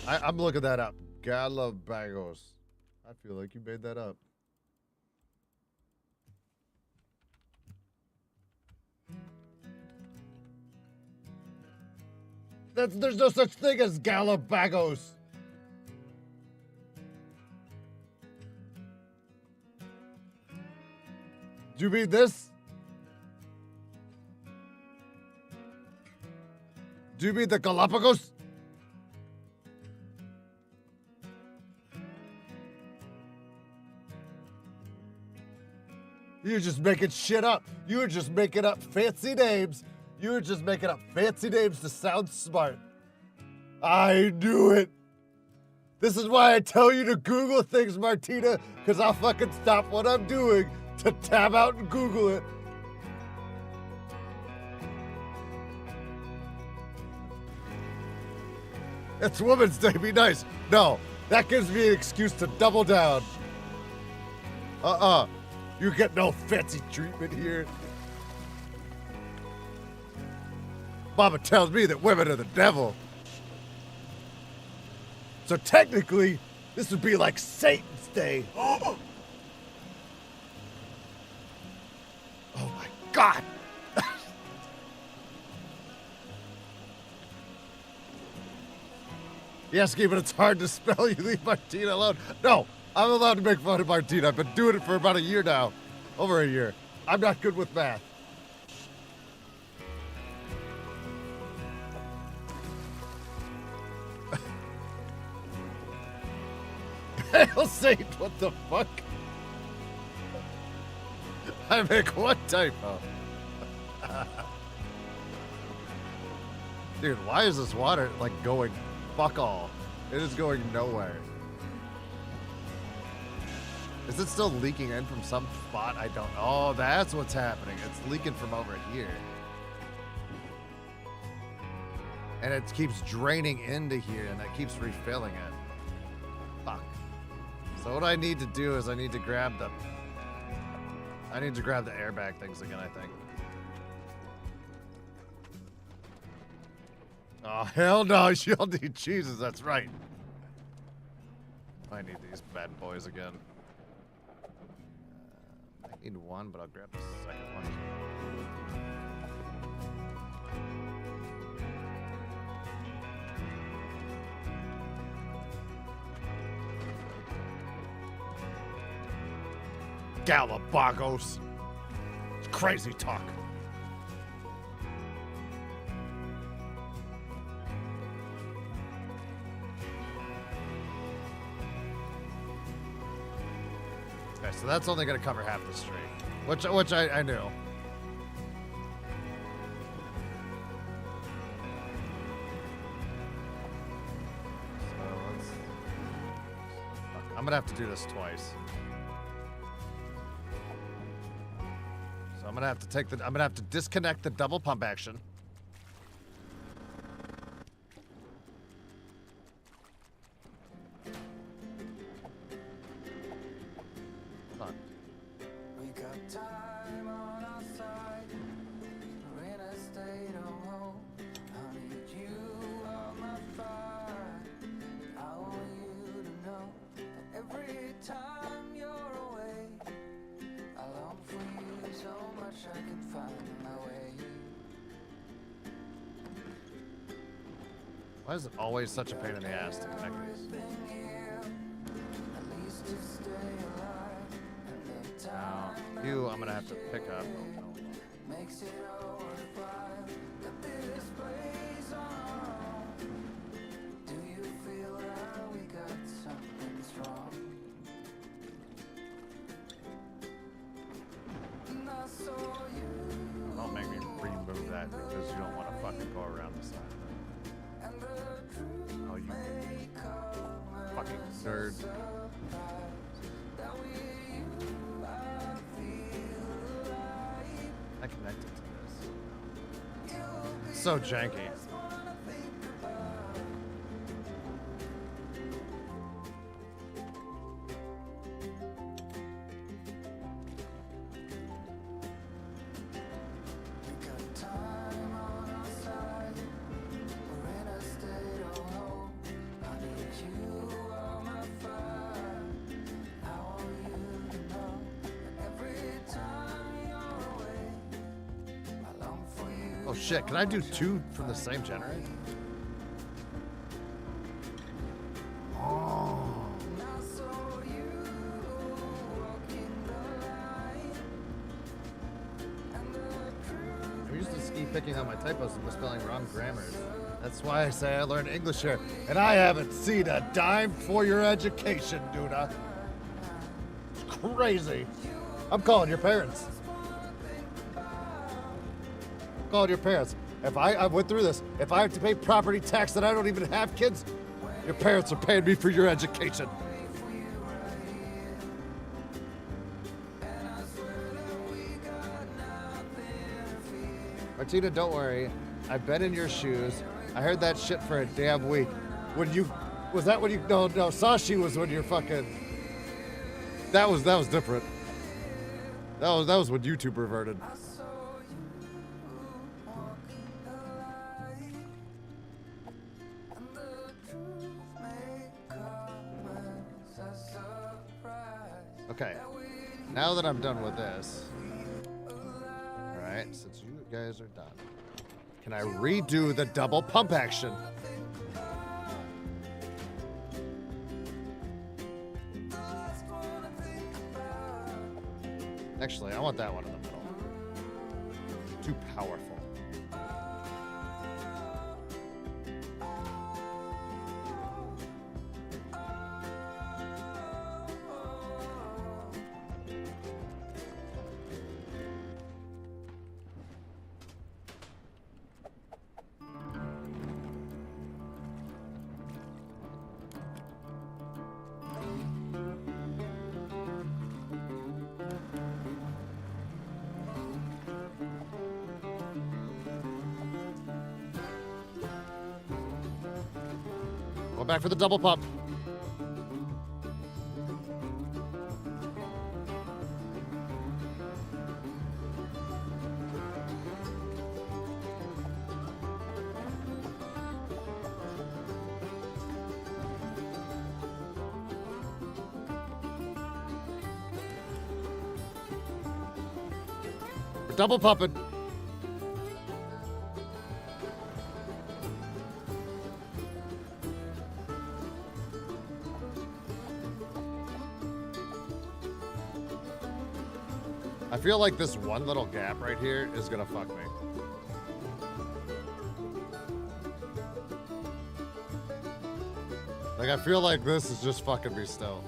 S2: I'm looking that up. Galapagos. I feel like you made that up. There's no such thing as Galapagos. Do you mean this? Do you mean the Galapagos? You're just making shit up. You were just making up fancy names. You were just making up fancy names to sound smart. I knew it. This is why I tell you to Google things, Martina, because I'll fucking stop what I'm doing to tab out and Google it. It's Women's Day, be nice. No, that gives me an excuse to double down. You get no fancy treatment here. Mama tells me that women are the devil. So technically, this would be like Satan's Day. Oh my God. Yes, but it's hard to spell. You leave Martina alone. No, I'm allowed to make fun of Martina. I've been doing it for about a year now. Over a year. I'm not good with math. Hail Saint, what the fuck? I make what typo? Dude, why is this water like going fuck all? It is going nowhere. Is it still leaking in from some spot? I don't know. Oh, that's what's happening. It's leaking from over here. And it keeps draining into here, and that keeps refilling it. Fuck. So what I need to do is I need to grab the airbag things again, I think. Oh, hell no. You'll need cheeses. That's right. I need these bad boys again. I need one, but I'll grab the second one. Galapagos. It's crazy talk. Okay, so that's only going to cover half the street, which I knew. So I'm going to have to do this twice. So I'm going to have to disconnect the double pump action. Why is it always such a pain in the ass to connect these? Now, you, I'm gonna have to pick up. Oh, no. Don't make me remove that because you don't want to fucking go around the side of it. Oh, you fucking nerd. I connected to this. It's so janky. Oh shit, can I do 2 from the same generator? Oh. I'm used to ski picking on my typos and misspelling wrong grammars. That's why I say I learned English here. And I haven't seen a dime for your education, Duna. It's crazy. I'm calling your parents. Calling your parents. If I went through this, if I have to pay property tax that I don't even have kids, your parents are paying me for your education. Martina, don't worry. I've been in your shoes. I heard that shit for a damn week. Was that when you, no, Sashi was when you're fucking, that was different. That was when YouTube reverted. Okay, now that I'm done with this, all right, since you guys are done, can I redo the double pump action? Actually, I want that one in the middle. Too powerful. Back for the double pump. We're double pumping. I feel like this one little gap right here is gonna fuck me. Like, I feel like this is just fucking me still.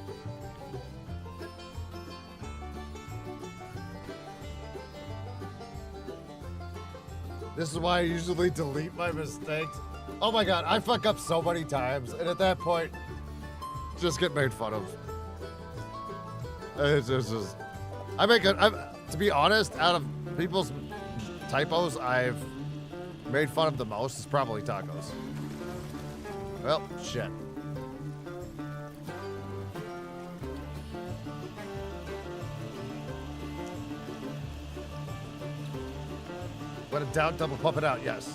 S2: This is why I usually delete my mistakes. Oh my god, I fuck up so many times, and at that point, just get made fun of. It's just to be honest, out of people's typos I've made fun of the most is probably tacos. Well, shit. When in doubt, double pump it out, yes.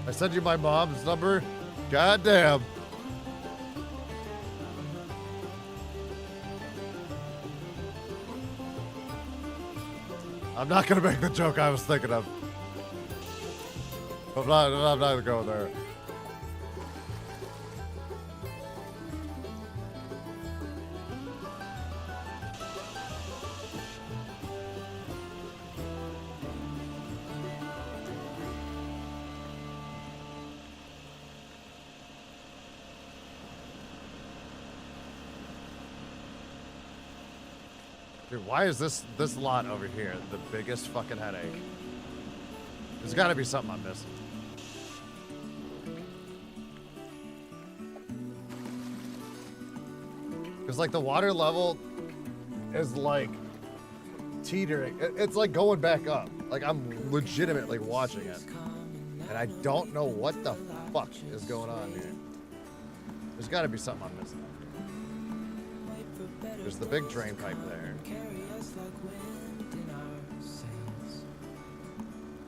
S2: I sent you my mom's number? Goddamn. I'm not gonna make the joke I was thinking of. I'm not gonna go there. Dude, why is this lot over here the biggest fucking headache? There's gotta be something I'm missing. Cause like the water level is like teetering. It's like going back up. Like I'm legitimately watching it. And I don't know what the fuck is going on here. There's gotta be something I'm missing. There's the big drain pipe there.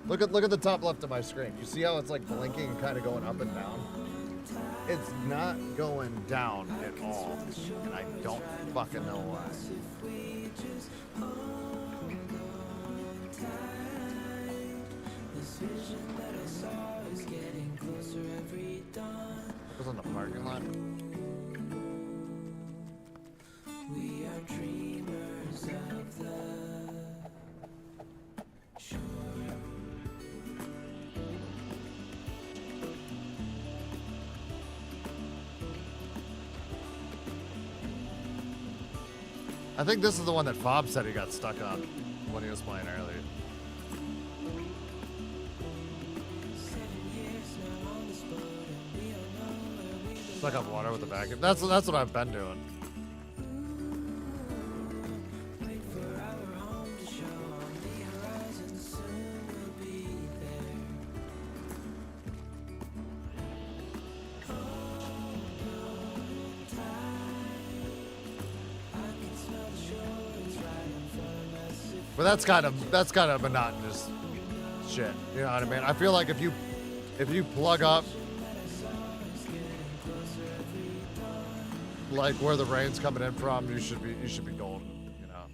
S2: Look at the top left of my screen. You see how it's like blinking and kind of going up and down? It's not going down at all, and I don't fucking know why. It was in the parking lot. I think this is the one that Fob said he got stuck on when he was playing earlier. Suck up water with the vacuum. That's what I've been doing. But that's kind of monotonous shit. You know what I mean? I feel like if you plug up like where the rain's coming in from, you should be golden, you know.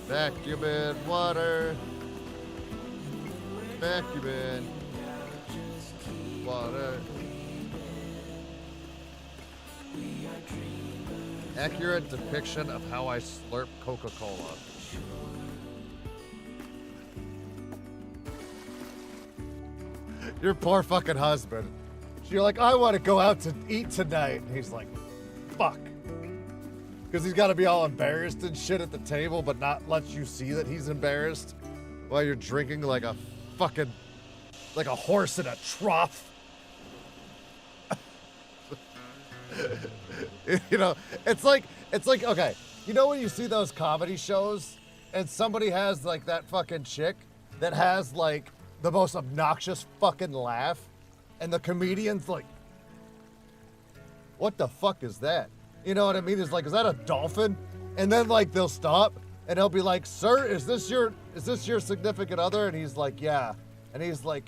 S2: Vacuum in water. Vacuum in water. Accurate depiction of how I slurp Coca-Cola. Your poor fucking husband. You're like, I want to go out to eat tonight. And he's like, fuck. Because he's got to be all embarrassed and shit at the table, but not let you see that he's embarrassed while you're drinking like a fucking, like a horse in a trough. You know, it's like, okay, you know when you see those comedy shows and somebody has like that fucking chick that has like the most obnoxious fucking laugh and the comedian's like, what the fuck is that? You know what I mean? It's like, is that a dolphin? And then like they'll stop and they'll be like, sir, is this your significant other? And he's like, yeah. And he's like,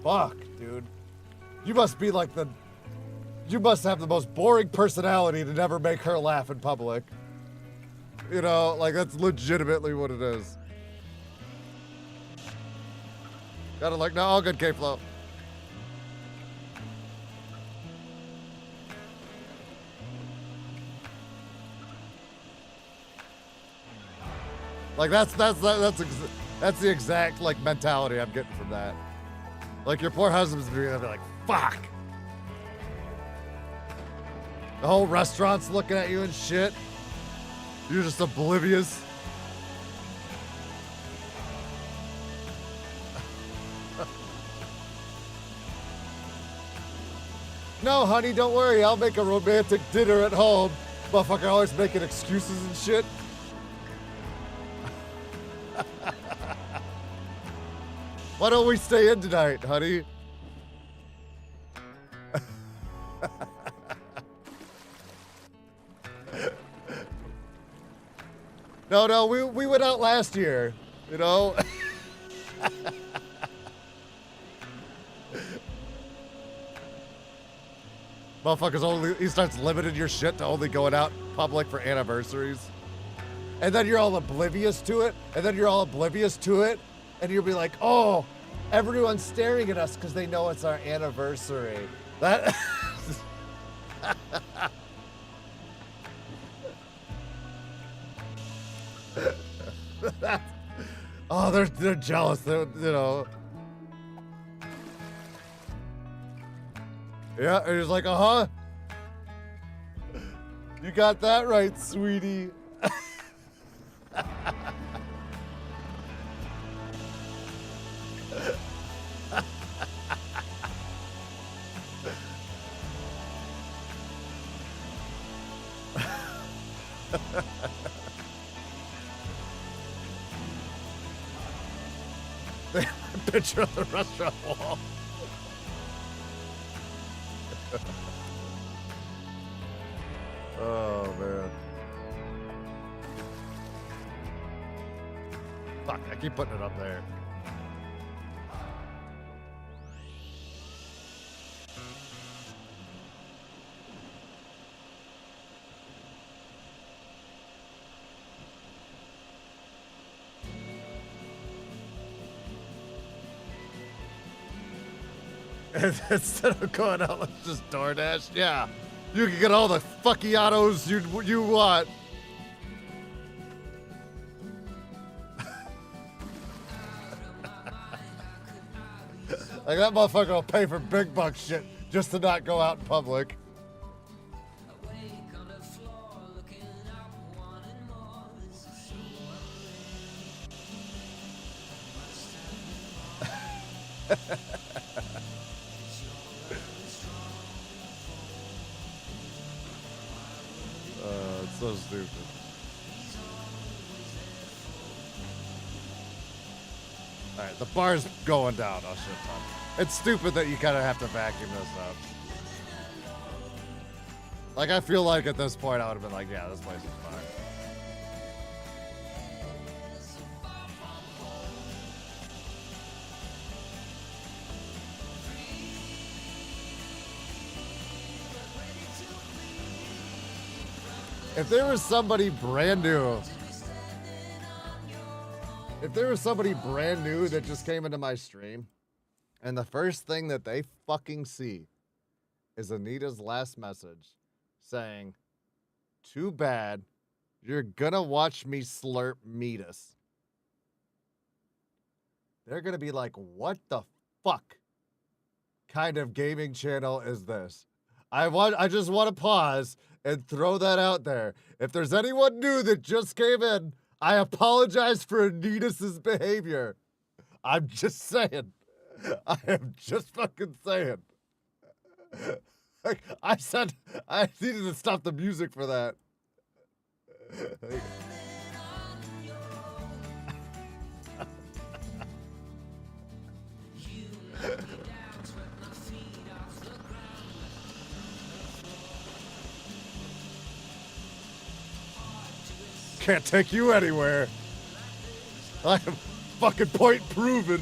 S2: fuck, dude. You must have the most boring personality to never make her laugh in public. You know, like that's legitimately what it is. Gotta like, no, all good, K-Flow. Like that's the exact like mentality I'm getting from that. Like your poor husband's gonna be like, fuck. The whole restaurant's looking at you and shit. You're just oblivious. No, honey, don't worry. I'll make a romantic dinner at home. Motherfucker always making excuses and shit. Why don't we stay in tonight, honey? No, we went out last year, you know? Motherfuckers he starts limiting your shit to only going out public for anniversaries. And then you're all oblivious to it, and you'll be like, oh, everyone's staring at us because they know it's our anniversary. That oh, they're jealous. They're, you know. Yeah, and he's like, uh-huh. You got that right, sweetie. They have a picture of the restaurant wall. Oh, man. Fuck, I keep putting it up there. Instead of going out, let's just DoorDash. Yeah, you can get all the fuckiatos you want. Like that motherfucker will pay for big buck shit just to not go out in public. It's so stupid. Alright, the bar's going down. Oh shit, Tom. It's stupid that you kind of have to vacuum this up. Like, I feel like at this point I would have been like, yeah, this place is fine. If there was somebody brand new, that just came into my stream, and the first thing that they fucking see is Anita's last message saying, "Too bad, you're gonna watch me slurp meatus," they're gonna be like, "What the fuck kind of gaming channel is this?" I just want to pause and throw that out there. If there's anyone new that just came in, I apologize for Anita's behavior. I'm just saying. I am just fucking saying. Like I said, I needed to stop the music for that. Can't take you anywhere. I am fucking point proven.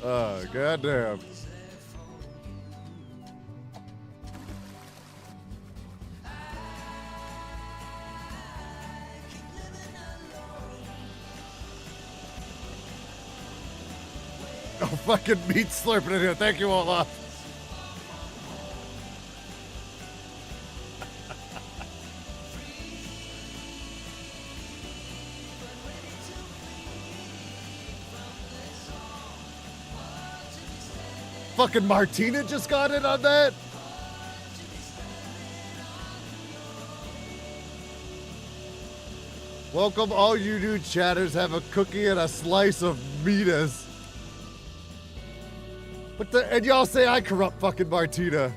S2: Oh, goddamn. Oh, fucking meat slurping in here. Thank you, Olaf. Fucking Martina just got in on that. Welcome all you new chatters. Have a cookie and a slice of meatus. What the? And y'all say I corrupt fucking Martina.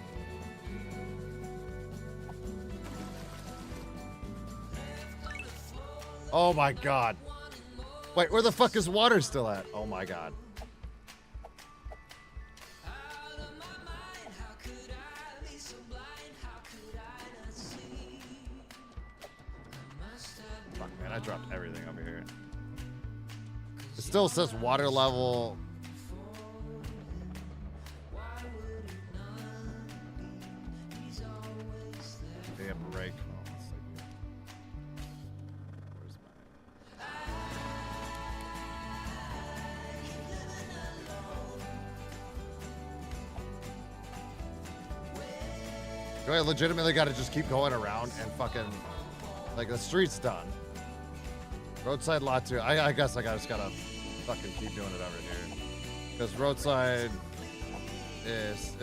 S2: Oh my god. Wait, where the fuck is water still at? Oh my god. Fuck, man, I dropped everything over here. It still says water level. Damn rake. Oh, let's see. Where's mine? Do I legitimately gotta just keep going around and fucking, like, the street's done. Roadside lot 2. I guess I just gotta fucking keep doing it over here. Because roadside is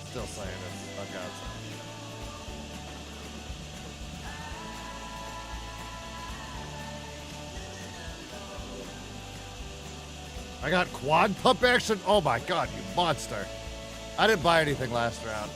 S2: still saying it's okay. I got quad pump action. Oh my god, you monster. I didn't buy anything last round.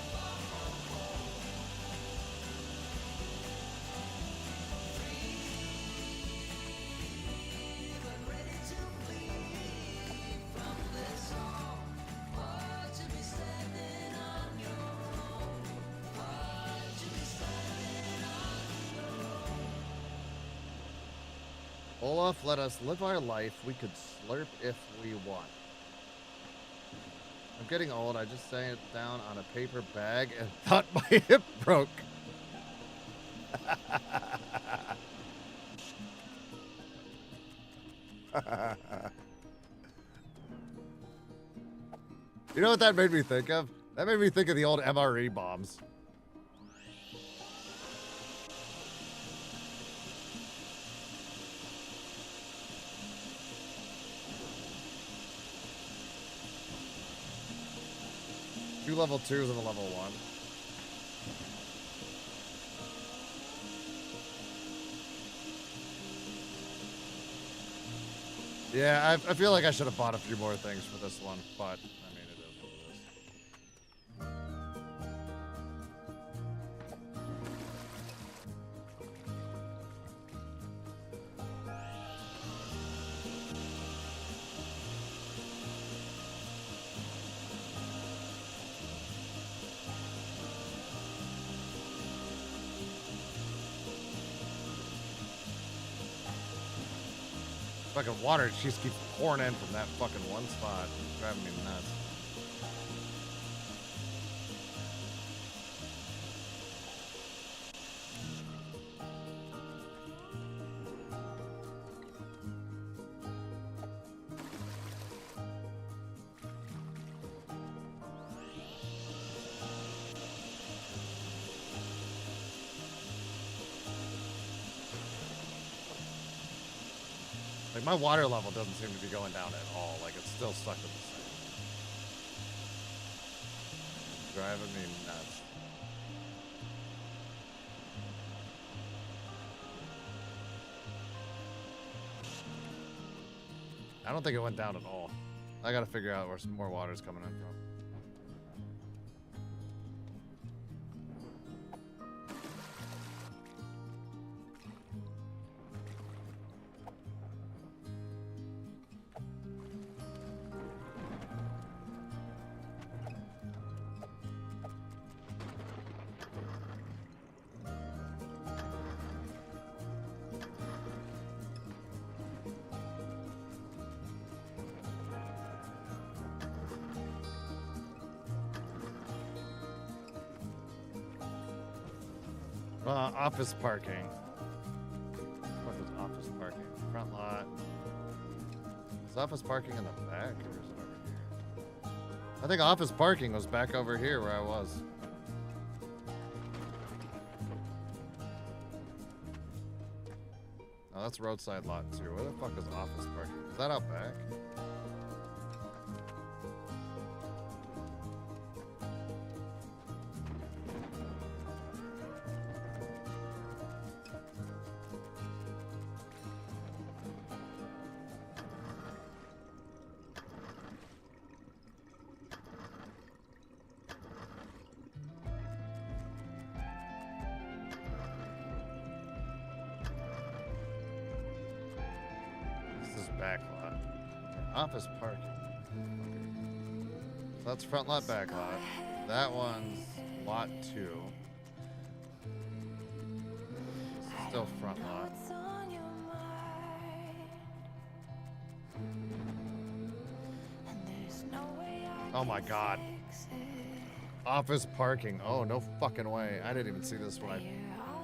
S2: Olaf, let us live our life. We could slurp if we want. I'm getting old. I just sang it down on a paper bag and thought my hip broke. You know what that made me think of? That made me think of the old MRE bombs. Two level 2s and a level 1. Yeah, I feel like I should have bought a few more things for this one, but I mean, it is what it is. Fucking water just keeps pouring in from that fucking one spot. It's driving me nuts. Like, my water level doesn't seem to be going down at all. Like, it's still stuck at the same. Driving me nuts. I don't think it went down at all. I gotta figure out where some more water's coming in from. Office parking. What is office parking? Front lot. Is office parking in the back or is it over here? I think office parking was back over here where I was. Oh, that's roadside lot too. Where the fuck is office parking? Is that out back? Back lot. Office parking. So that's front lot, back lot. That one's lot 2. This is still front lot. Oh my god. Office parking. Oh, no fucking way. I didn't even see this one.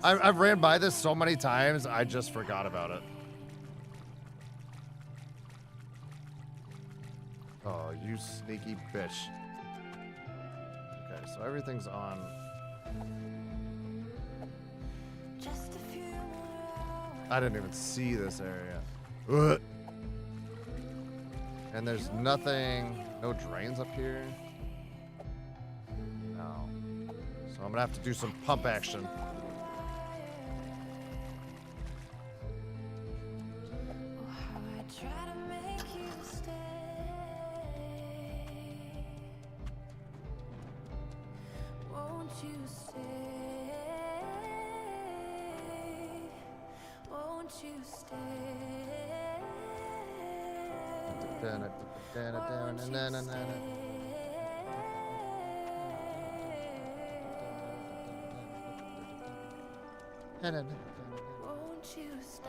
S2: I've ran by this so many times, I just forgot about it. Oh, you sneaky bitch. Okay, so everything's on. I didn't even see this area. Ugh. And there's nothing, no drains up here. No. So I'm gonna have to do some pump action.
S1: Won't you stay?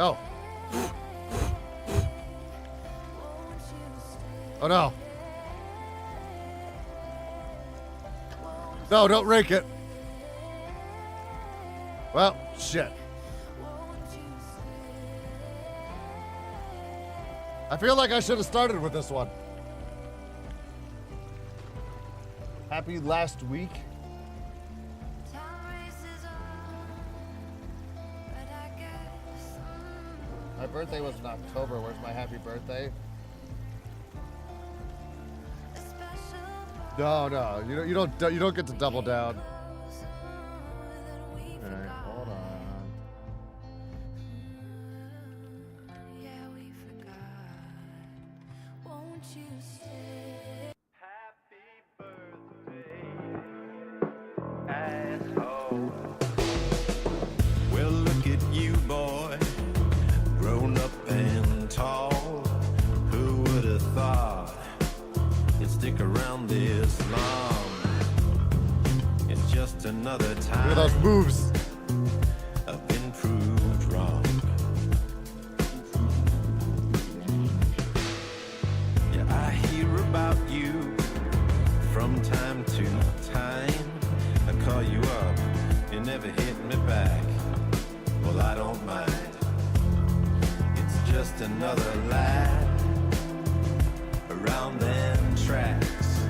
S2: Oh. Oh no. No, don't rake it. Well, shit. I feel like I should have started with this one. Happy last week. My birthday was in October. Where's my happy birthday? No, you don't get to double down. All right, hold on.
S9: Well, look at you, boy, grown up and tall. Who would have thought you'd stick around this long? It's just another time.
S2: Look at those moves.
S9: I've been proved wrong. Yeah, I hear about you from time to time. I call you up, you never hit me back. Well, I don't mind. It's just another lap around them tracks.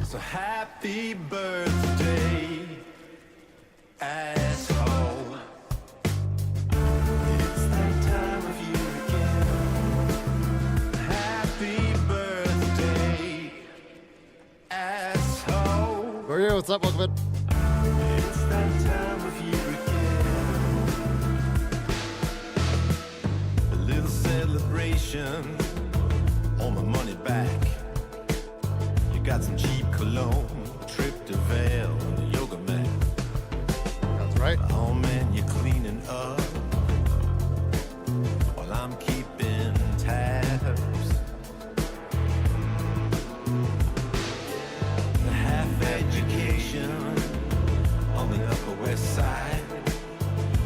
S9: So happy birthday, asshole. It's that time of year again. Happy birthday, asshole.
S2: Who are you? What's up, welcome in?
S9: It's that time of year again. A little celebration on my money back. You got some cheap cologne, trip to Vail, and a yoga mat.
S2: That's right.
S9: Oh man, you're cleaning up while I'm keeping tabs. The half education on the Upper West Side.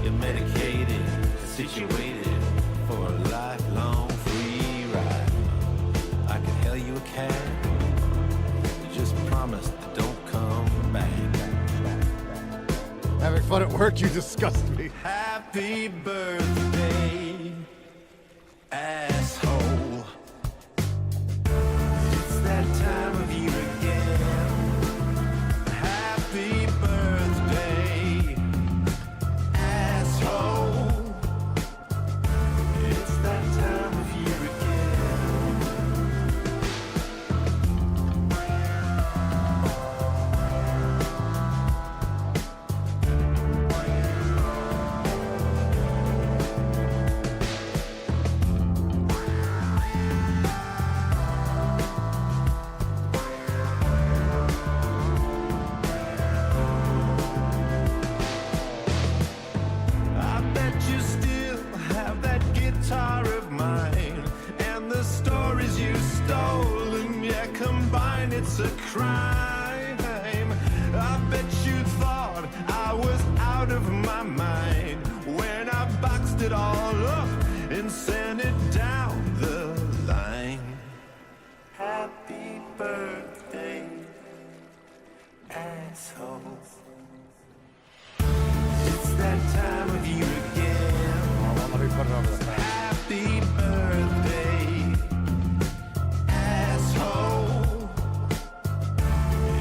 S9: You're medicated, situated for a lifelong free ride. I could hail you a cab. You just promise that don't come back.
S2: Having fun at work, you disgust me.
S9: Happy birthday, asshole. It's that time of year again. Happy birthday, asshole. It's that time of year I bet you still have that guitar of mine and the stories you stole, and yeah, combined it's a crime. I bet you thought I was out of my mind when I boxed it all up and sent it down the line. Happy birthday, asshole. It's that time of year again.
S2: Let me put it over the top.
S9: Happy birthday, asshole.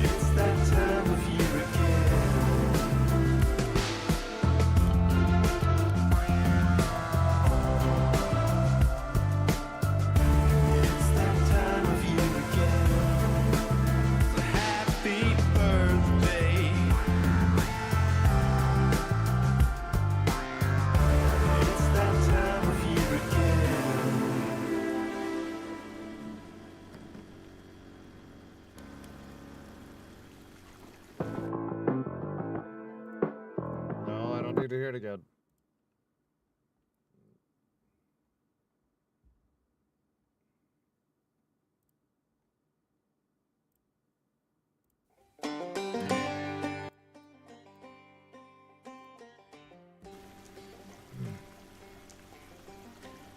S9: It's that time of year again. It's that time of year again. So happy birthday. It's that time of year again.
S2: No, I don't need to hear it again.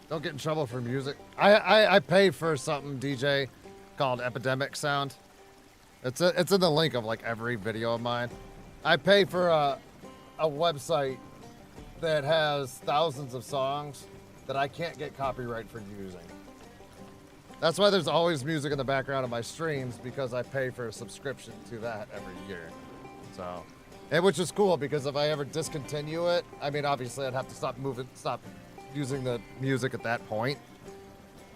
S2: Don't get in trouble for music. I pay for something, DJ, called Epidemic Sound. It's in the link of like every video of mine. I pay for a website that has thousands of songs that I can't get copyright for using. That's why there's always music in the background of my streams, because I pay for a subscription to that every year. So, and which is cool, because if I ever discontinue it, I mean, obviously I'd have to stop using the music at that point.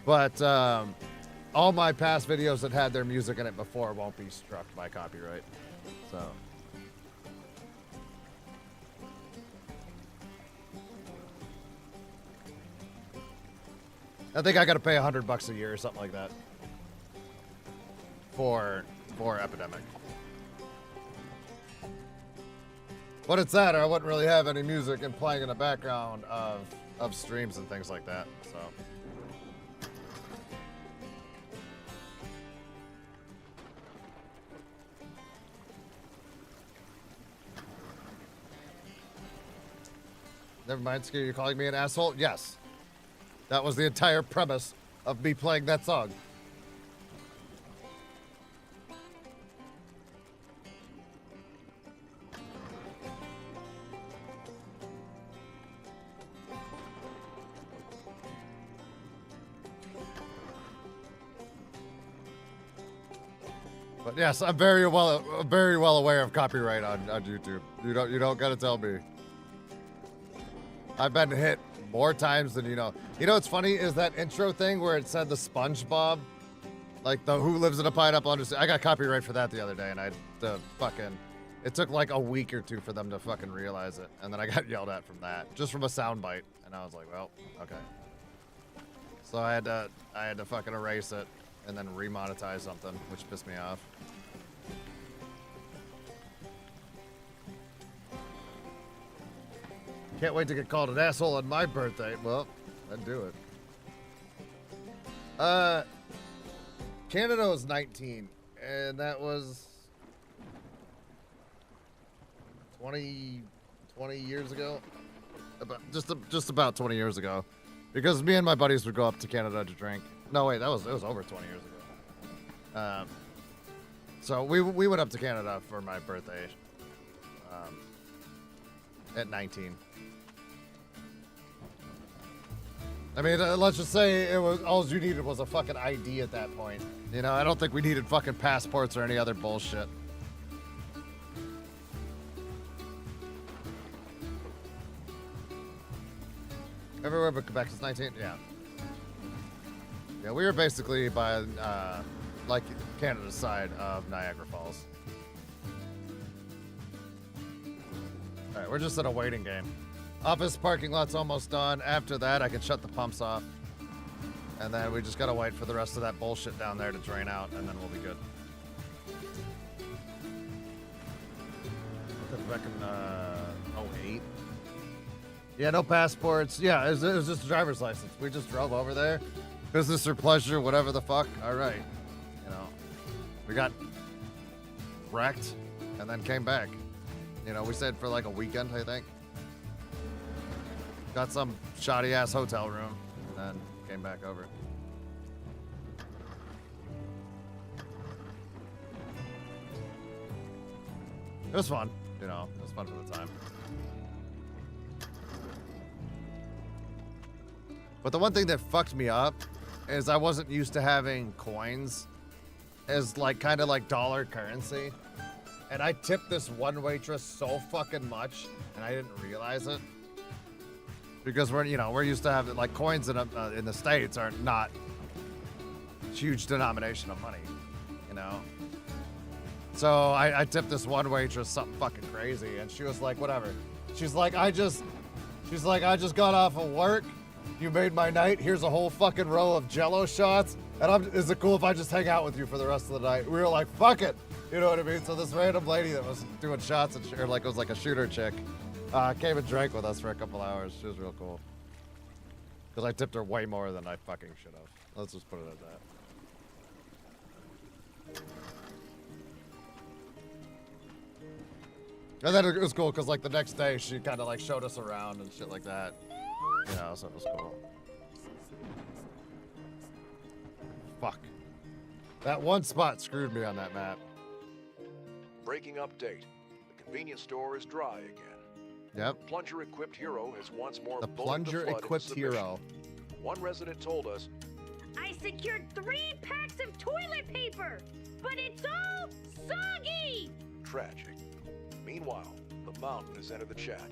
S2: But all my past videos that had their music in it before won't be struck by copyright. So. I think I gotta pay $100 a year or something like that for Epidemic. But it's that, or I wouldn't really have any music and playing in the background of streams and things like that. So. Never mind, Ski, you're calling me an asshole? Yes. That was the entire premise of me playing that song. But yes, I'm very well aware of copyright on YouTube. You don't gotta tell me. I've been hit more times than you know. You know what's funny is that intro thing where it said the SpongeBob, like the Who Lives in a Pineapple Under. I got copyright for that the other day, and it took like a week or two for them to fucking realize it, and then I got yelled at from that, just from a soundbite, and I was like, well, okay. So I had to fucking erase it and then remonetize something, which pissed me off. Can't wait to get called an asshole on my birthday. Well, I'd do it. Canada was 19, and that was 20 years ago. Just about 20 years ago, because me and my buddies would go up to Canada to drink. No, wait, it was over 20 years ago. So we went up to Canada for my birthday at 19. I mean, let's just say it was all you needed was a fucking ID at that point. You know, I don't think we needed fucking passports or any other bullshit. Everywhere but Quebec is 19? Yeah. Yeah, we were basically by, like, Canada's side of Niagara Falls. Alright, we're just in a waiting game. Office parking lot's almost done. After that, I can shut the pumps off. And then we just gotta wait for the rest of that bullshit down there to drain out, and then we'll be good. Back in, 08? Yeah, no passports. Yeah, it was just a driver's license. We just drove over there. Business or pleasure, whatever the fuck. All right. You know, we got wrecked and then came back. You know, we stayed for like a weekend, I think. Got some shoddy ass hotel room and then came back over. It was fun, you know, it was fun for the time. But the one thing that fucked me up is I wasn't used to having coins as like kind of like dollar currency. And I tipped this one waitress so fucking much and I didn't realize it. Because we're used to having like coins in the States are not huge denomination of money, you know. So I tipped this one waitress something fucking crazy, and she was like, whatever. She's like, I just got off of work. You made my night. Here's a whole fucking row of Jello shots, and is it cool if I just hang out with you for the rest of the night? We were like, fuck it, you know what I mean? So this random lady that was doing shots and it was like a shooter chick. Came and drank with us for a couple hours. She was real cool. Because I tipped her way more than I fucking should have. Let's just put it at that. And then it was cool because like the next day she kind of like showed us around and shit like that. You know, so it was cool. Fuck. That one spot screwed me on that map.
S5: Breaking update. The convenience store is dry again.
S2: Yep.
S5: Plunger-equipped hero has once more
S2: The
S5: bullied the flood into
S2: plunger-equipped
S5: submission.
S2: hero.
S5: One resident told us,
S4: I secured 3 packs of toilet paper, but it's all soggy.
S5: tragic. Meanwhile, the mountain has entered the chat.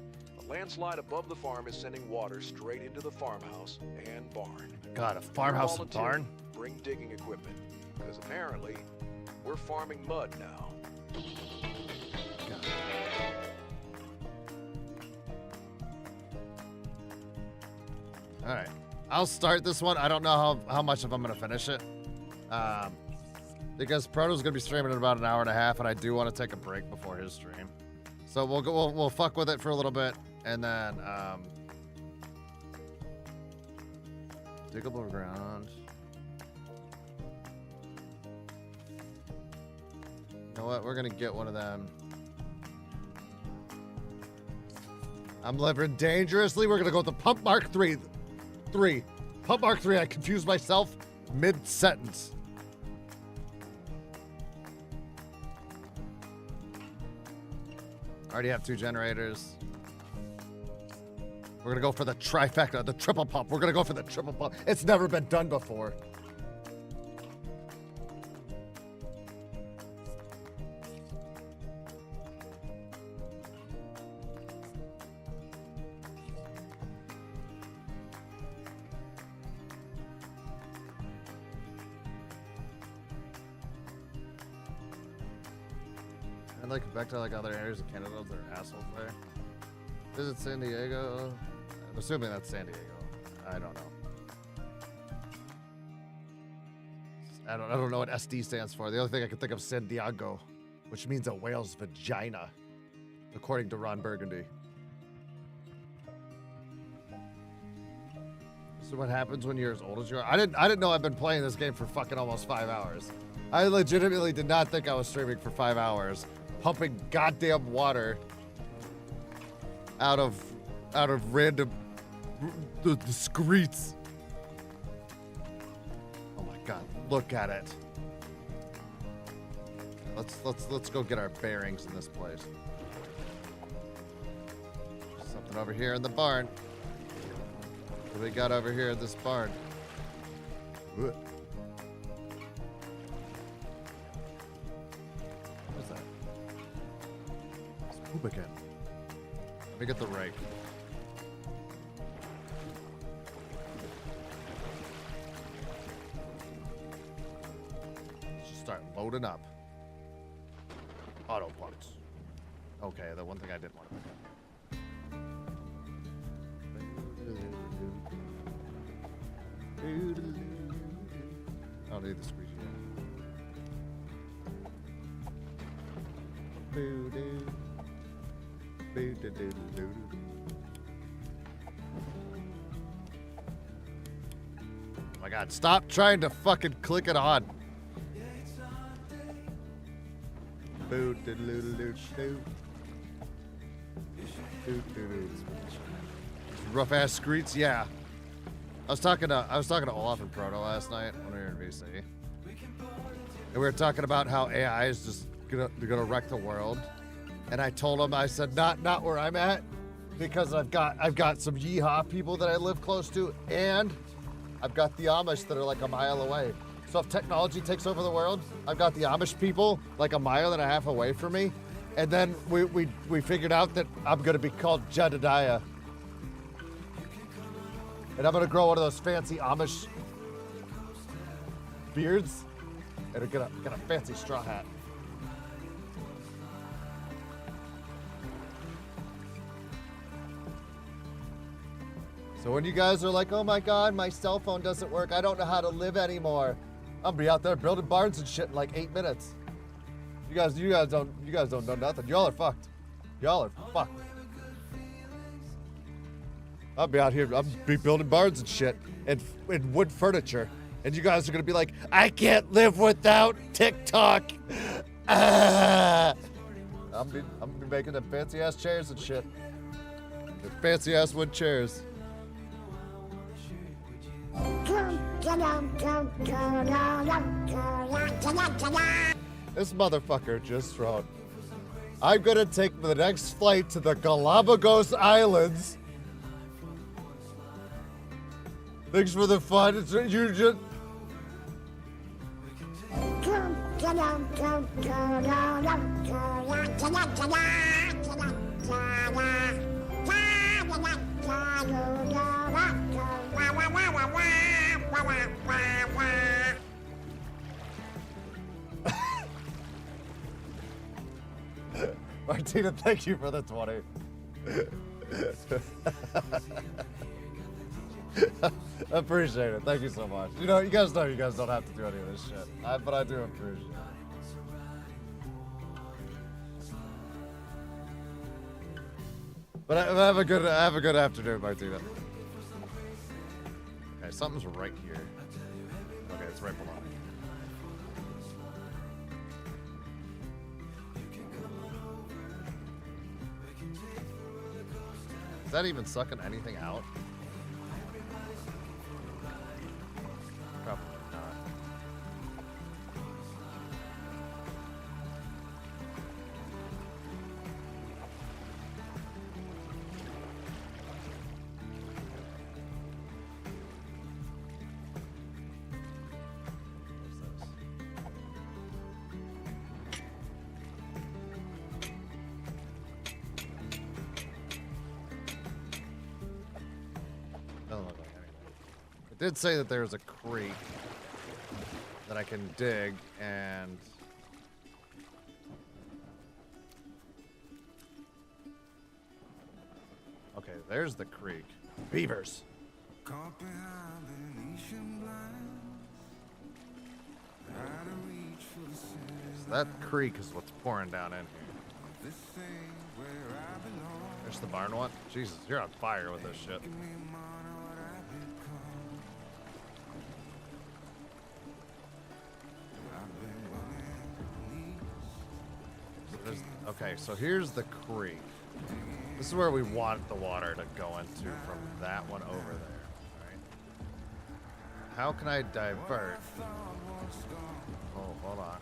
S5: A landslide above the farm is sending water straight into the farmhouse and barn.
S2: God, a farmhouse and
S5: Volunteer,
S2: barn?
S5: Bring digging equipment, because apparently we're farming mud now.
S2: God. All right. I'll start this one. I don't know how much of I'm going to finish it. Because Proto's going to be streaming in about an hour and a half, and I do want to take a break before his stream. So we'll fuck with it for a little bit, and then digable ground. You know what? We're gonna get one of them. I'm living dangerously. We're gonna go with the Pump Mark 3. Pump Mark 3. I confused myself mid-sentence. Already have 2 generators. We're gonna go for the trifecta, the triple pump. We're gonna go for the triple pump. It's never been done before. And like back to like other areas of Canada, they're assholes there. Visit San Diego. I'm assuming that's San Diego. I don't know. I don't know what SD stands for. The only thing I can think of is San Diego, which means a whale's vagina, according to Ron Burgundy. This is what happens when you're as old as you are. I didn't know I've been playing this game for fucking almost 5 hours. I legitimately did not think I was streaming for 5 hours, pumping goddamn water out of random the streets. Oh my god, look at it. Let's go get our bearings in this place. Something over here in the barn. What do we got over here in this barn? What is that? It's poop again. Let me get the rake. Just start loading up. Auto parts. Okay, the one thing I didn't want to pick up. I don't need the squeegee. Oh my god, stop trying to fucking click it on. Rough ass streets, yeah. I was talking to Olaf and Proto last night when we were in VC. And we were talking about how AI is just gonna wreck the world. And I told him, I said, not where I'm at, because I've got some yeehaw people that I live close to, and I've got the Amish that are like a mile away. So if technology takes over the world, I've got the Amish people like a mile and a half away from me. And then we figured out that I'm gonna be called Jedediah. And I'm gonna grow one of those fancy Amish beards and get a fancy straw hat. So when you guys are like, oh my god, my cell phone doesn't work, I don't know how to live anymore, I'm gonna be out there building barns and shit in like 8 minutes. You guys don't know nothing. Y'all are fucked. Y'all are fucked. I'll be out here, I'll be building barns and shit and wood furniture. And you guys are gonna be like, I can't live without TikTok. I'm gonna be making them fancy ass chairs and shit. The fancy ass wood chairs. This motherfucker just wrote, I'm gonna take the next flight to the Galapagos Islands. Thanks for the fun. You just... Martina, thank you for the 20. Appreciate it. Thank you so much. You know you guys don't have to do any of this shit. But I do appreciate it. But have a good afternoon, Martina. Okay, something's right here. Okay, it's right below. Is that even sucking anything out? Probably not. Doesn't look like anything. It did say that there was a creek that I can dig, and okay, there's the creek. Beavers.
S9: Caught behind Venetian blinds, out of reach for the city.
S2: So that creek is what's pouring down in here.
S9: This ain't where I belong.
S2: There's the barn one. Jesus, you're on fire with this shit.
S9: Give me money, what I become. I've been running leads.
S2: There's, okay, so here's the creek. This is where we want the water to go into from that one over there. Alright. How can I divert? Oh, hold on.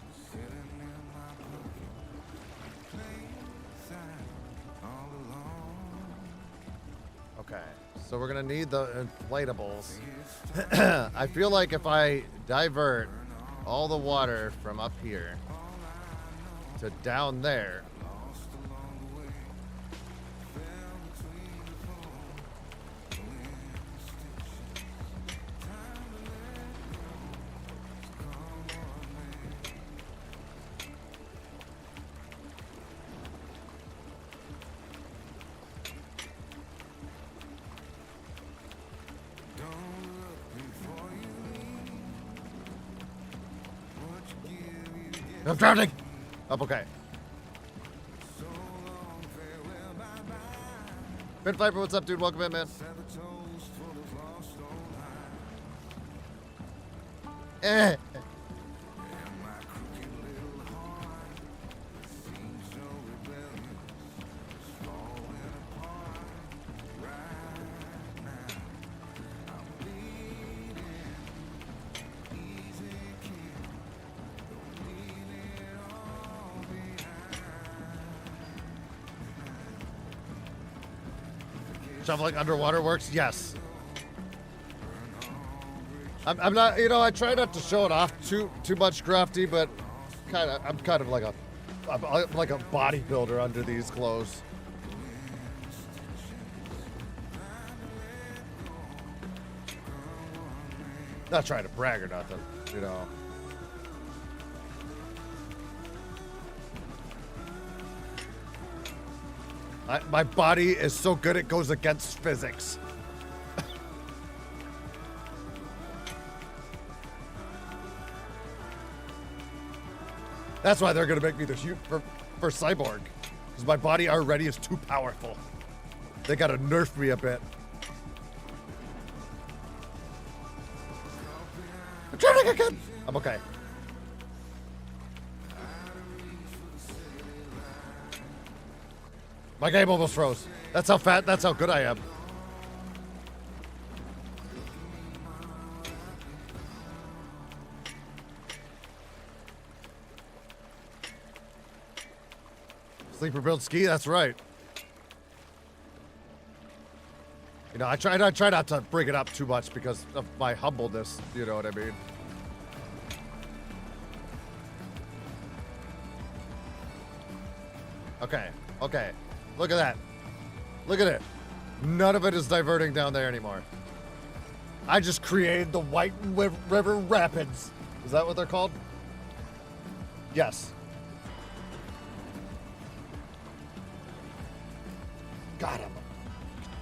S2: Okay, so we're gonna need the inflatables. I feel like if I divert all the water from up here to down there, I'm drowning! Up, okay. Pit Viper, what's up, dude? Welcome in, man. Eh. Shoveling underwater works? Yes. I'm not, you know, I try not to show it off too much, Crafty, but I'm kind of like a bodybuilder under these clothes. Not trying to brag or nothing, you know. My body is so good it goes against physics. That's why they're gonna make me the shoot for Cyborg. Because my body already is too powerful. They gotta nerf me a bit. I'm drowning again! I'm okay. My game almost froze. That's how good I am. Sleeper build ski, that's right. You know, I try not to bring it up too much because of my humbleness, you know what I mean? Okay, okay. Look at that. Look at it. None of it is diverting down there anymore. I just created the White River Rapids. Is that what they're called? Yes. Got him.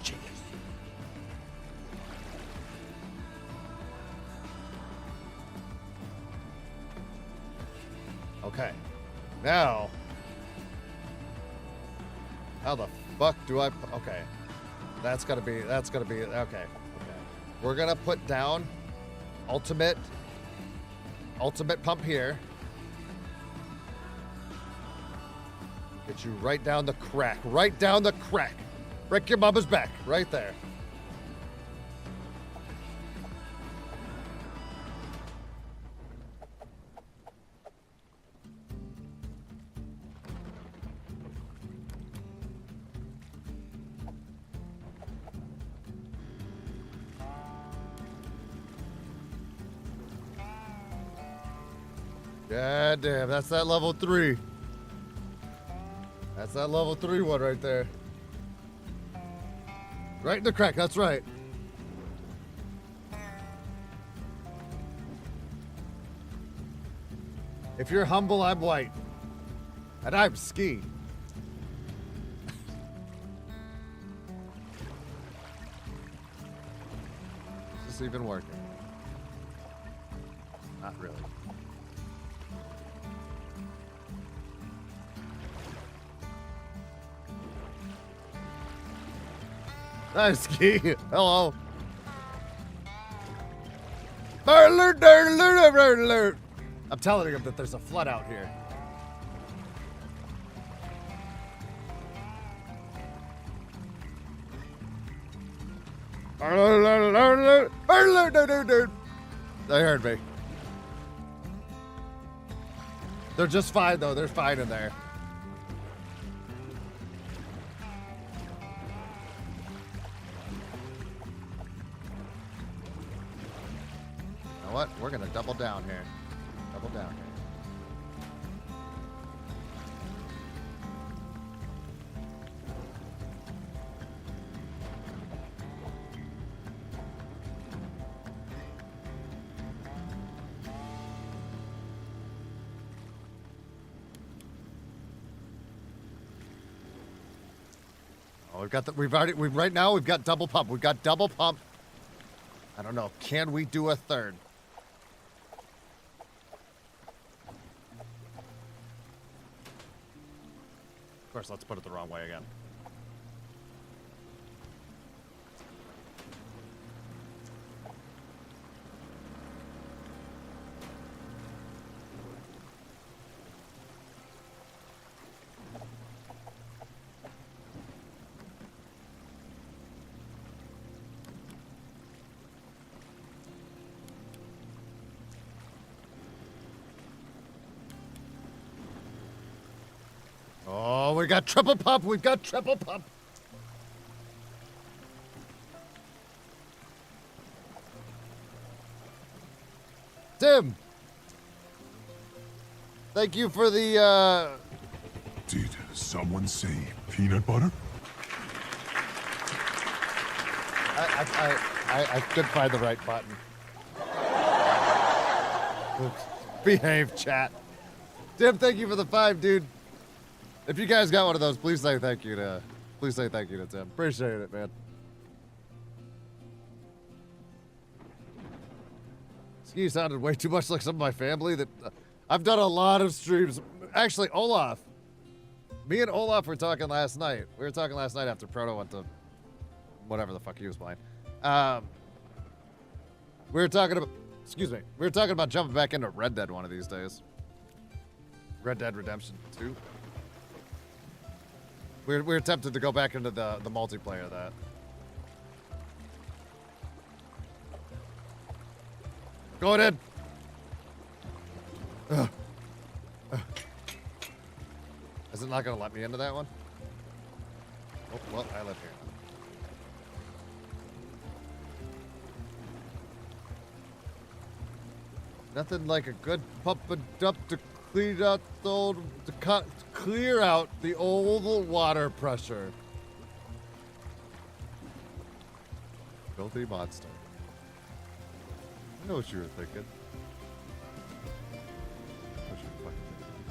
S2: Jeez. Okay. Now. How the fuck do I... Okay. That's gotta be... Okay. We're gonna put down ultimate pump here. Get you right down the crack. Right down the crack. Break your mama's back. Right there. God damn, that's that level 3. That's that level 3 one right there. Right in the crack, that's right. If you're humble, I'm white. And I'm ski. Is this even working? Not really. Hi, Ski. Hello. Alert, alert, alert, alert. I'm telling him that there's a flood out here. Alert, alert, alert, alert, alert. They heard me. They're just fine, though. They're fine in there. What? We're gonna double down here. Double down here. Oh, right now we've got double pump. We've got double pump. I don't know. Can we do a third? Of course, let's put it the wrong way again. Oh, we got triple pump. We've got triple pump. Tim. Thank you for the,
S3: Did someone say peanut butter?
S2: I couldn't find the right button. Behave, chat. Tim, thank you for the 5, dude. If you guys got one of those, please say thank you to Tim. Appreciate it, man. Ski sounded way too much like some of my family. That I've done a lot of streams. Actually, Olaf. Me and Olaf were talking last night. We were talking last night after Proto went to whatever the fuck he was playing. We were talking about, excuse me. We were talking about jumping back into Red Dead one of these days. Red Dead Redemption 2. We're tempted to go back into the multiplayer of that. Going in. Is it not gonna let me into that one? Oh, well, I live here now. Nothing like a good pump and dump to clean out the old, to clear out the old water pressure. Filthy monster. I know what you were thinking. What you were fucking thinking.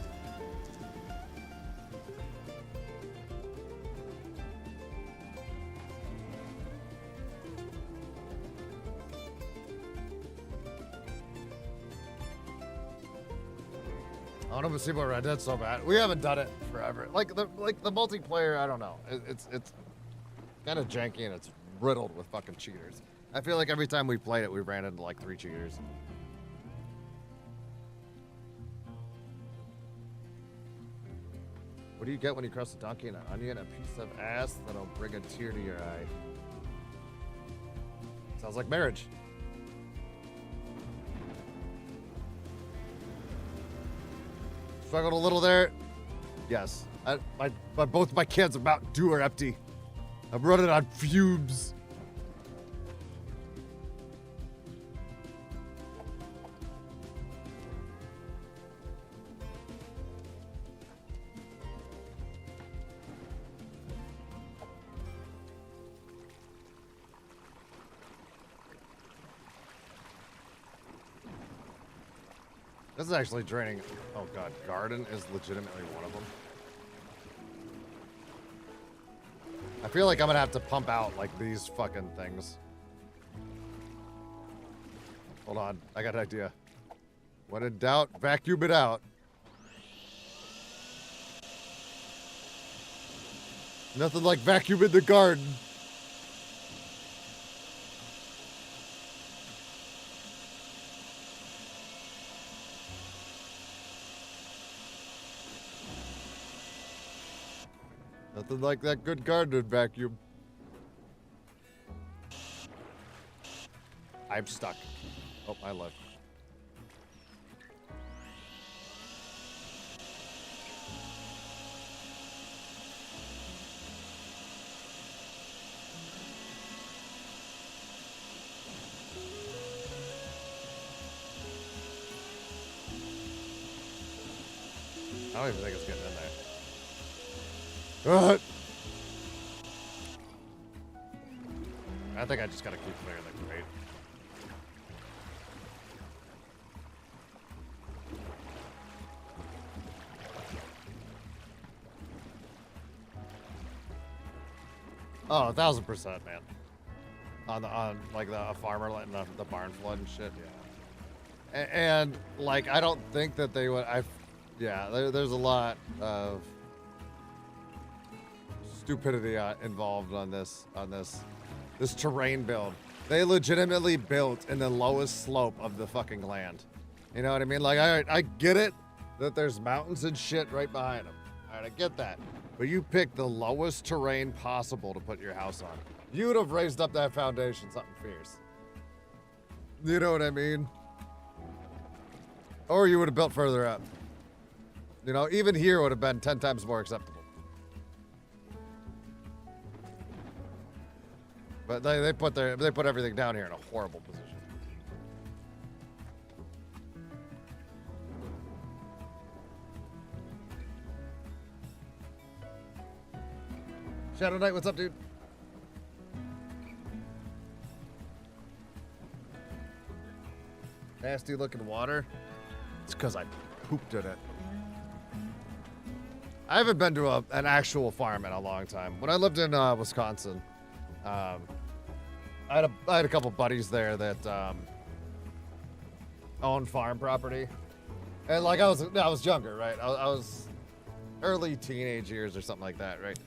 S2: I want to see what Red Dead's so bad. We haven't done it forever. Like the multiplayer, I don't know. It's kind of janky and it's riddled with fucking cheaters. I feel like every time we played it, we ran into like 3 cheaters. What do you get when you cross a donkey and an onion? A piece of ass that'll bring a tear to your eye. Sounds like marriage. Struggled a little there. Yes. Both my kids about due are empty. I'm running on fumes. This is actually draining. Oh god, garden is legitimately one of them. I feel like I'm gonna have to pump out like these fucking things. Hold on, I got an idea. When in doubt, vacuum it out. Nothing like vacuuming the garden. Nothing like that good garden vacuum. I'm stuck. Oh, I left. I don't even think it's getting in there. I think I just gotta keep clearing the crate. Oh, 1000%, man. On like a farmer letting the barn flood and shit, yeah. And like I don't think that they would. There's a lot of stupidity involved on this terrain build. They legitimately built in the lowest slope of the fucking land. You know what I mean? Like, I get it that there's mountains and shit right behind them. All right, I get that. But you picked the lowest terrain possible to put your house on. You would have raised up that foundation something fierce. You know what I mean? Or you would have built further up. You know, even here would have been 10 times more acceptable. But they put everything down here in a horrible position. Shadow Knight, what's up, dude? Nasty looking water. It's because I pooped in it. I haven't been to an actual farm in a long time. When I lived in Wisconsin, I had a couple buddies there that owned farm property, and like I was younger, right? I was early teenage years or something like that, right?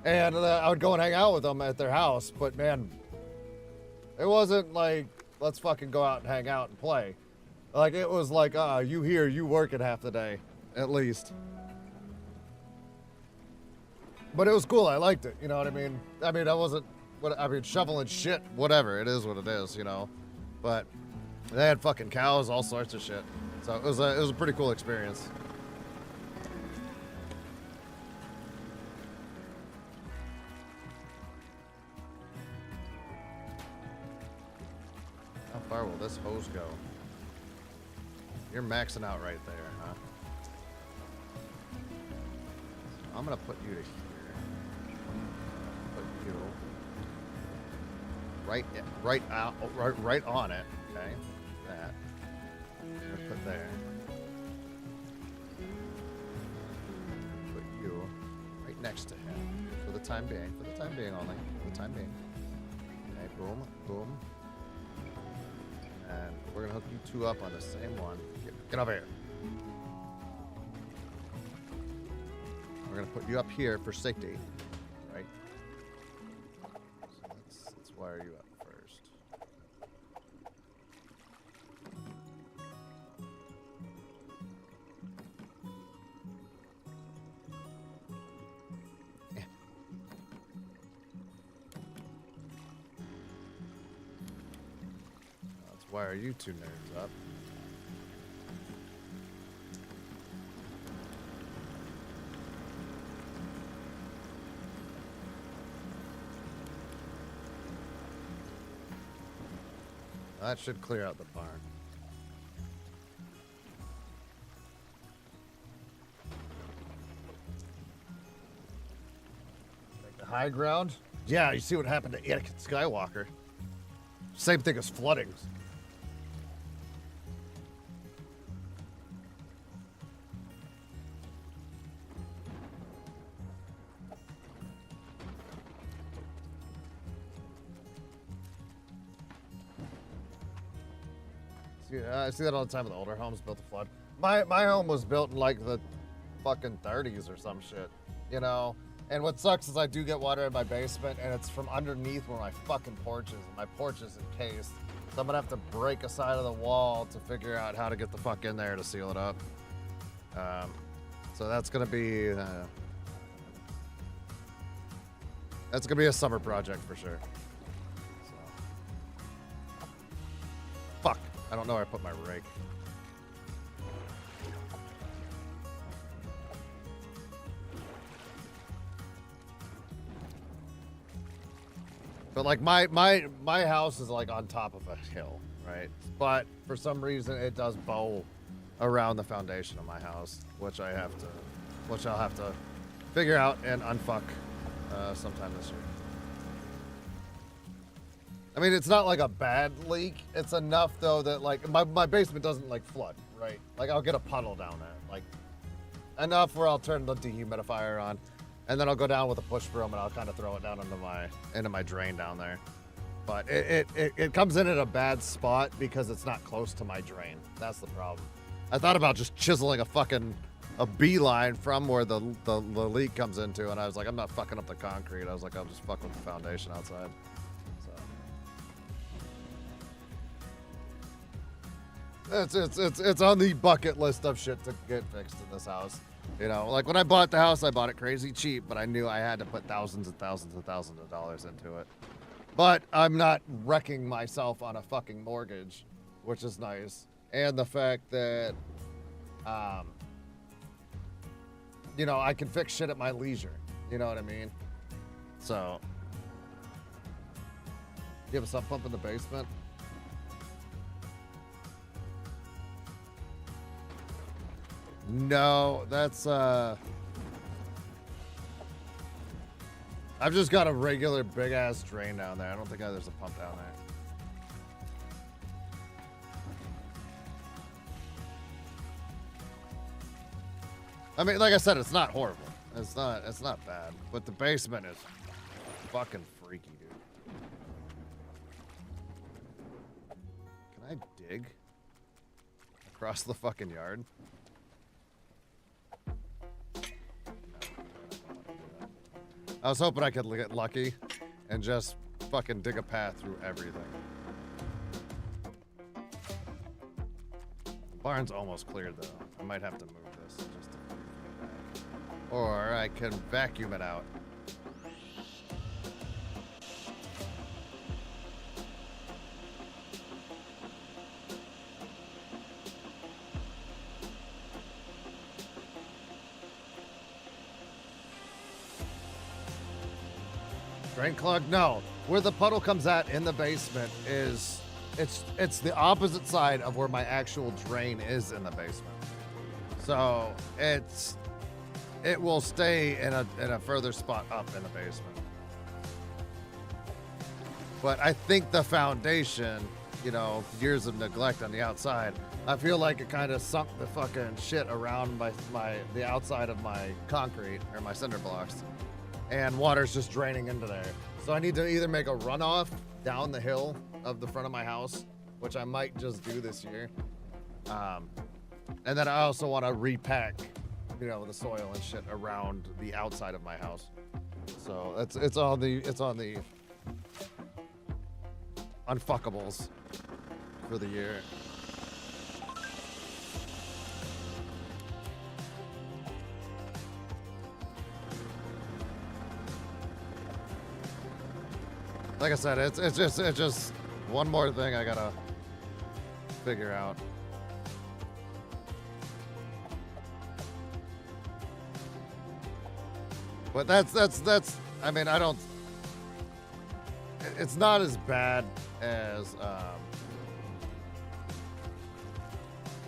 S2: And I would go and hang out with them at their house, but man, it wasn't like let's fucking go out and hang out and play. Like it was like you here, you working half the day at least. But it was cool. I liked it. You know what I mean? I mean, shoveling shit, whatever. It is what it is, you know. But they had fucking cows, all sorts of shit. So it was a pretty cool experience. far will this hose go? You're maxing out right there, huh? I'm gonna put you to here. Put you right on it. Okay, that. I'm gonna put there. Put you right next to him for the time being. For the time being only. For the time being. Okay, boom, boom. And we're gonna hook you two up on the same one. Get over here. We're gonna put you up here for safety, right? So let's wire you up first. Yeah. Let's wire you two nerds up. That should clear out the barn. Like the high ground? Yeah, you see what happened to Anakin Skywalker. Same thing as flooding. I see that all the time with older homes built to flood. My home was built in like the fucking 30s or some shit, you know? And what sucks is I do get water in my basement and it's from underneath where my fucking porch is. And my porch is encased. So I'm gonna have to break a side of the wall to figure out how to get the fuck in there to seal it up. So that's gonna be a summer project for sure. So. Fuck. I don't know where I put my rake. But like my house is like on top of a hill, right? But for some reason it does bow around the foundation of my house, which I'll have to figure out and unfuck sometime this year. I mean, it's not like a bad leak. It's enough though that like my basement doesn't like flood, right? Like I'll get a puddle down there, like enough where I'll turn the dehumidifier on, and then I'll go down with a push broom and I'll kind of throw it down into my drain down there. But it comes in at a bad spot because it's not close to my drain. That's the problem. I thought about just chiseling a beeline from where the leak comes into, and I was like, I'm not fucking up the concrete. I was like, I'll just fuck with the foundation outside. It's on the bucket list of shit to get fixed in this house. You know, like when I bought the house, I bought it crazy cheap, but I knew I had to put thousands and thousands and thousands of dollars into it. But I'm not wrecking myself on a fucking mortgage, which is nice. And the fact that, you know, I can fix shit at my leisure. You know what I mean? So, you have a sump pump in the basement? No, that's I've just got a regular big ass drain down there. I don't think there's a pump down there. I mean, like I said, it's not horrible. It's not bad. But the basement is fucking freaky, dude. Can I dig across the fucking yard? I was hoping I could get lucky and just fucking dig a path through everything. The barn's almost cleared though. I might have to move this just to get it back. Or I can vacuum it out. Drain clog? No. Where the puddle comes at in the basement is it's the opposite side of where my actual drain is in the basement. So it will stay in a further spot up in the basement. But I think the foundation, you know, years of neglect on the outside, I feel like it kind of sunk the fucking shit around the outside of my concrete or my cinder blocks, and water's just draining into there. So I need to either make a runoff down the hill of the front of my house, which I might just do this year. And then I also want to repack, you know, the soil and shit around the outside of my house. So it's on the unfuckables for the year. Like I said, it's just one more thing I gotta figure out. But that's I mean, I don't, it's not as bad as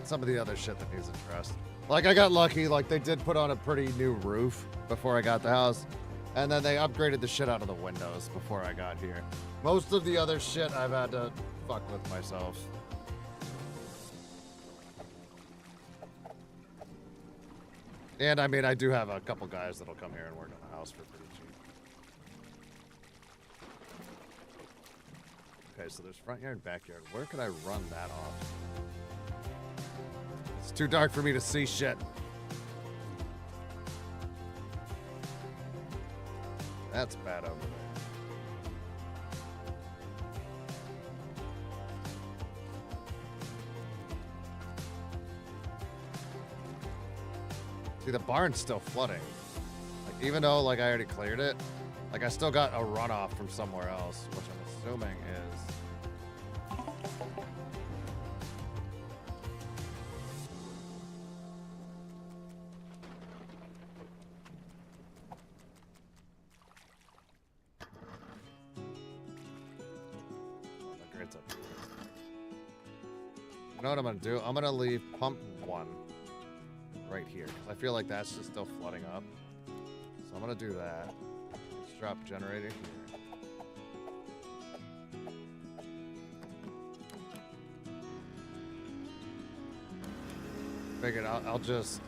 S2: some of the other shit that needs addressed. Like, I got lucky, like they did put on a pretty new roof before I got the house, and then they upgraded the shit out of the windows before I got here. Most of the other shit I've had to fuck with myself. And I mean, I do have a couple guys that'll come here and work on the house for pretty cheap. Okay, so there's front yard and backyard. Where could I run that off? It's too dark for me to see shit. That's bad over there. See, the barn's still flooding. Like, even though, like, I already cleared it, like, I still got a runoff from somewhere else, which I'm assuming is... the grate's up here. You know what I'm gonna do? I'm gonna leave pump 1 right here, because I feel like that's just still flooding up. So I'm gonna do that. Let's drop generator here. Figured I'll just...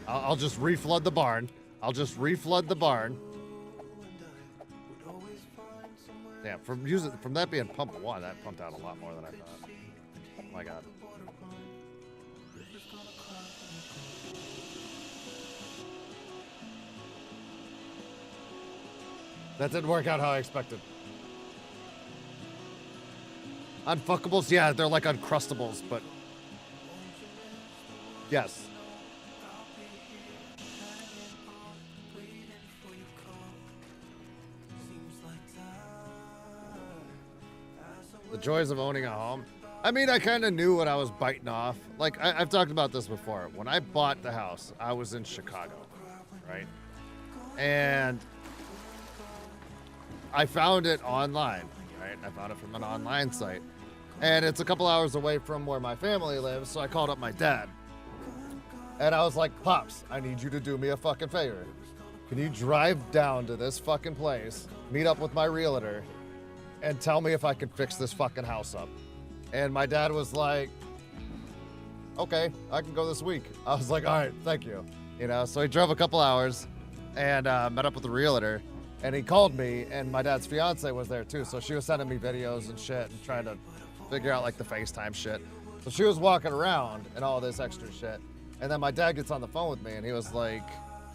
S2: I'll just reflood the barn. I'll just reflood the barn. Yeah, from that being pump 1, that pumped out a lot more than I thought. Oh my god. That didn't work out how I expected. Unfuckables? Yeah, they're like uncrustables, but... Yes. The joys of owning a home. I mean, I kind of knew what I was biting off. Like, I've talked about this before. When I bought the house, I was in Chicago, right? And I found it online, right? I found it from an online site. And it's a couple hours away from where my family lives, so I called up my dad. And I was like, Pops, I need you to do me a fucking favor. Can you drive down to this fucking place, meet up with my realtor, and tell me if I can fix this fucking house up? And my dad was like, okay, I can go this week. I was like, all right, thank you. You know, so he drove a couple hours and met up with the realtor, and he called me, and my dad's fiance was there too. So she was sending me videos and shit and trying to figure out like the FaceTime shit. So she was walking around and all this extra shit. And then my dad gets on the phone with me and he was like,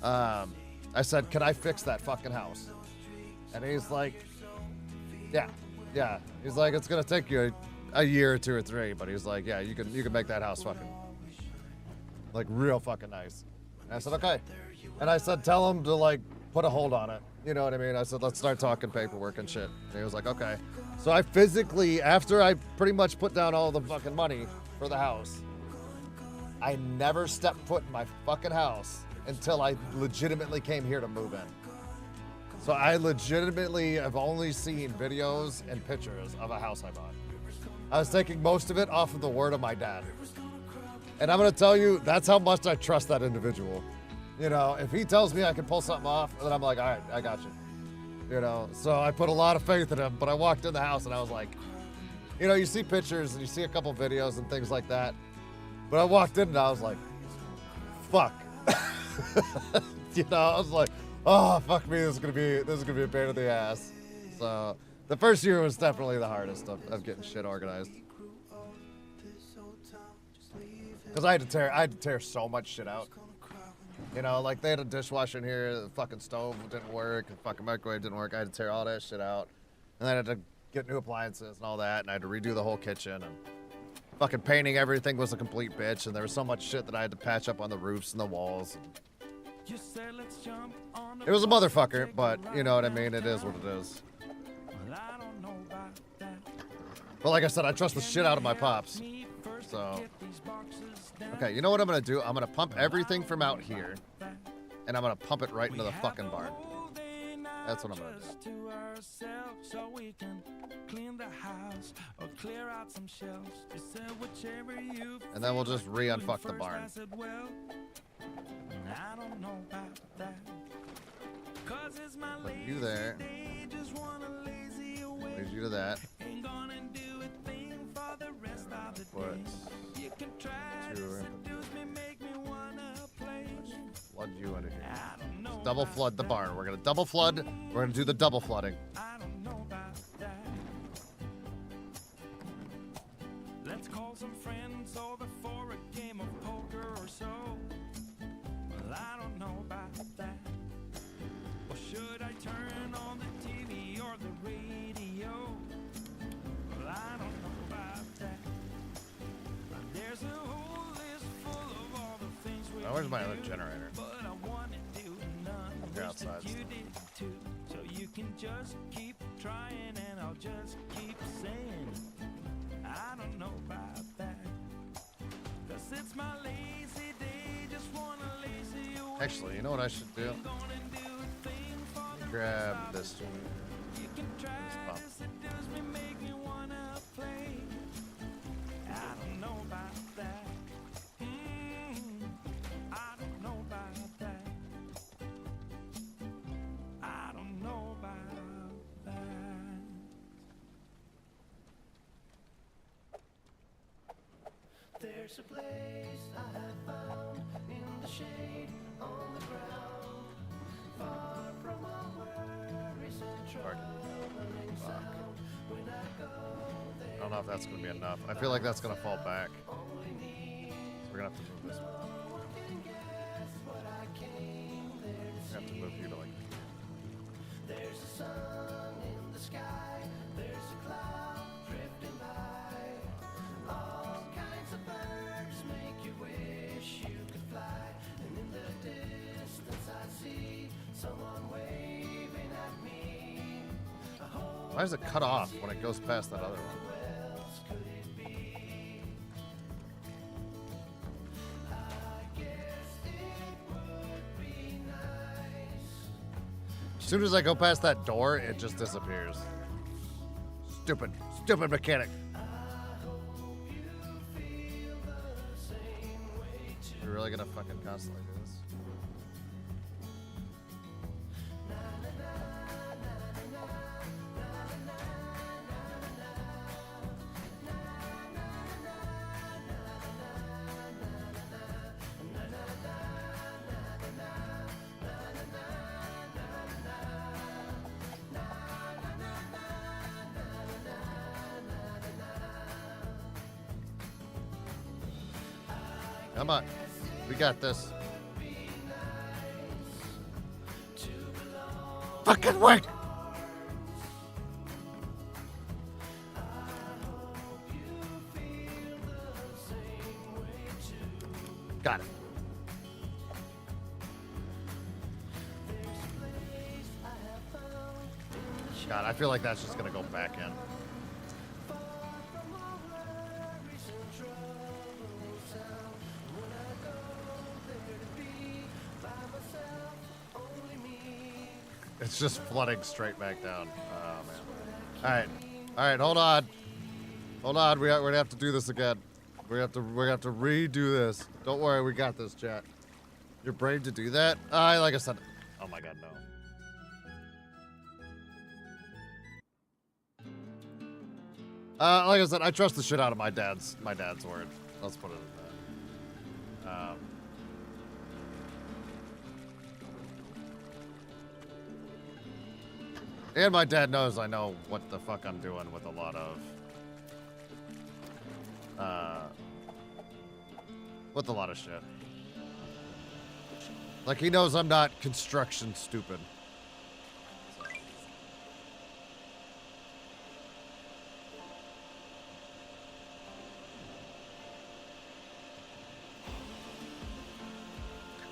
S2: I said, can I fix that fucking house? And he's like, yeah. He's like, it's gonna take you a year or 2 or 3, but he's like, yeah, you can make that house fucking like real fucking nice. And I said, okay. And I said, tell him to like put a hold on it. You know what I mean? I said, let's start talking paperwork and shit. And he was like, okay. So I physically, after I pretty much put down all the fucking money for the house, I never stepped foot in my fucking house until I legitimately came here to move in. So I legitimately have only seen videos and pictures of a house I bought. I was taking most of it off of the word of my dad. And I'm gonna tell you, that's how much I trust that individual. You know, if he tells me I can pull something off, then I'm like, all right, I got you. You know, so I put a lot of faith in him, but I walked in the house and I was like, you know, you see pictures and you see a couple videos and things like that. But I walked in and I was like, fuck. You know, I was like, oh, fuck me, this is gonna be a pain in the ass. So the first year was definitely the hardest of getting shit organized. Because I had to tear so much shit out. You know, like they had a dishwasher in here, the fucking stove didn't work, the fucking microwave didn't work. I had to tear all that shit out. And then I had to get new appliances and all that, and I had to redo the whole kitchen, and fucking painting everything was a complete bitch, and there was so much shit that I had to patch up on the roofs and the walls. It was a motherfucker, but you know what I mean, it is what it is. But like I said, I trust the shit out of my pops. So, okay, you know what I'm gonna do? I'm gonna pump everything from out here, and I'm gonna pump it right into the fucking barn. That's what I'm gonna do. And then we'll just re-unfuck the barn. Put you there. Leave you to that. Put flood you into here. Just double flood the barn. We're gonna double flood. We're gonna do the double flooding.
S1: Let's call some friends over for a game of poker or so. Well, I don't know about that. Or should I turn on the TV or the radio? Well, I don't know about that. There's a whole list full of all the things we
S2: where's my other generator?
S1: But I want to do none
S2: You're outside.
S1: you did too. So you can just keep trying and I'll just keep saying I don't know about that. 'Cause it's my lazy day, just wanna lazy away.
S2: Actually, you know what I should do? Grab this one.
S1: You can try
S2: This
S1: to seduce me, make me wanna play. I don't know about that. I don't know about that. I don't know about that.
S9: There's a place I have found in the shade on the ground, far from all worries and troubling sound. When I go there,
S2: I don't know if that's gonna be enough. I feel like that's gonna fall back. So we're gonna have to move this one. We're gonna have to move you to like.
S9: there's a sun in the sky, there's a cloud drifting by. All kinds of birds make you wish you could fly. And in the distance I see someone waving at me.
S2: Why does it cut off when it goes past that other one?
S9: Who else could it be? I guess it would be nice.
S2: As soon as I go past that door, it just disappears. Stupid mechanic. You're really gonna fucking constantly do this? Come on. We got this. Fucking wait! Got it. God, I feel like that's just gonna go back in. It's just flooding straight back down. Oh, man. All right, hold on. Hold on, we're gonna have to do this again. We're gonna have to redo this. Don't worry, we got this, chat. You're brave to do that? Like I said, oh my god, no. Like I said, I trust the shit out of my dad's word. Let's put it at that. And my dad knows I know what the fuck I'm doing with a lot of shit. Like, he knows I'm not construction stupid.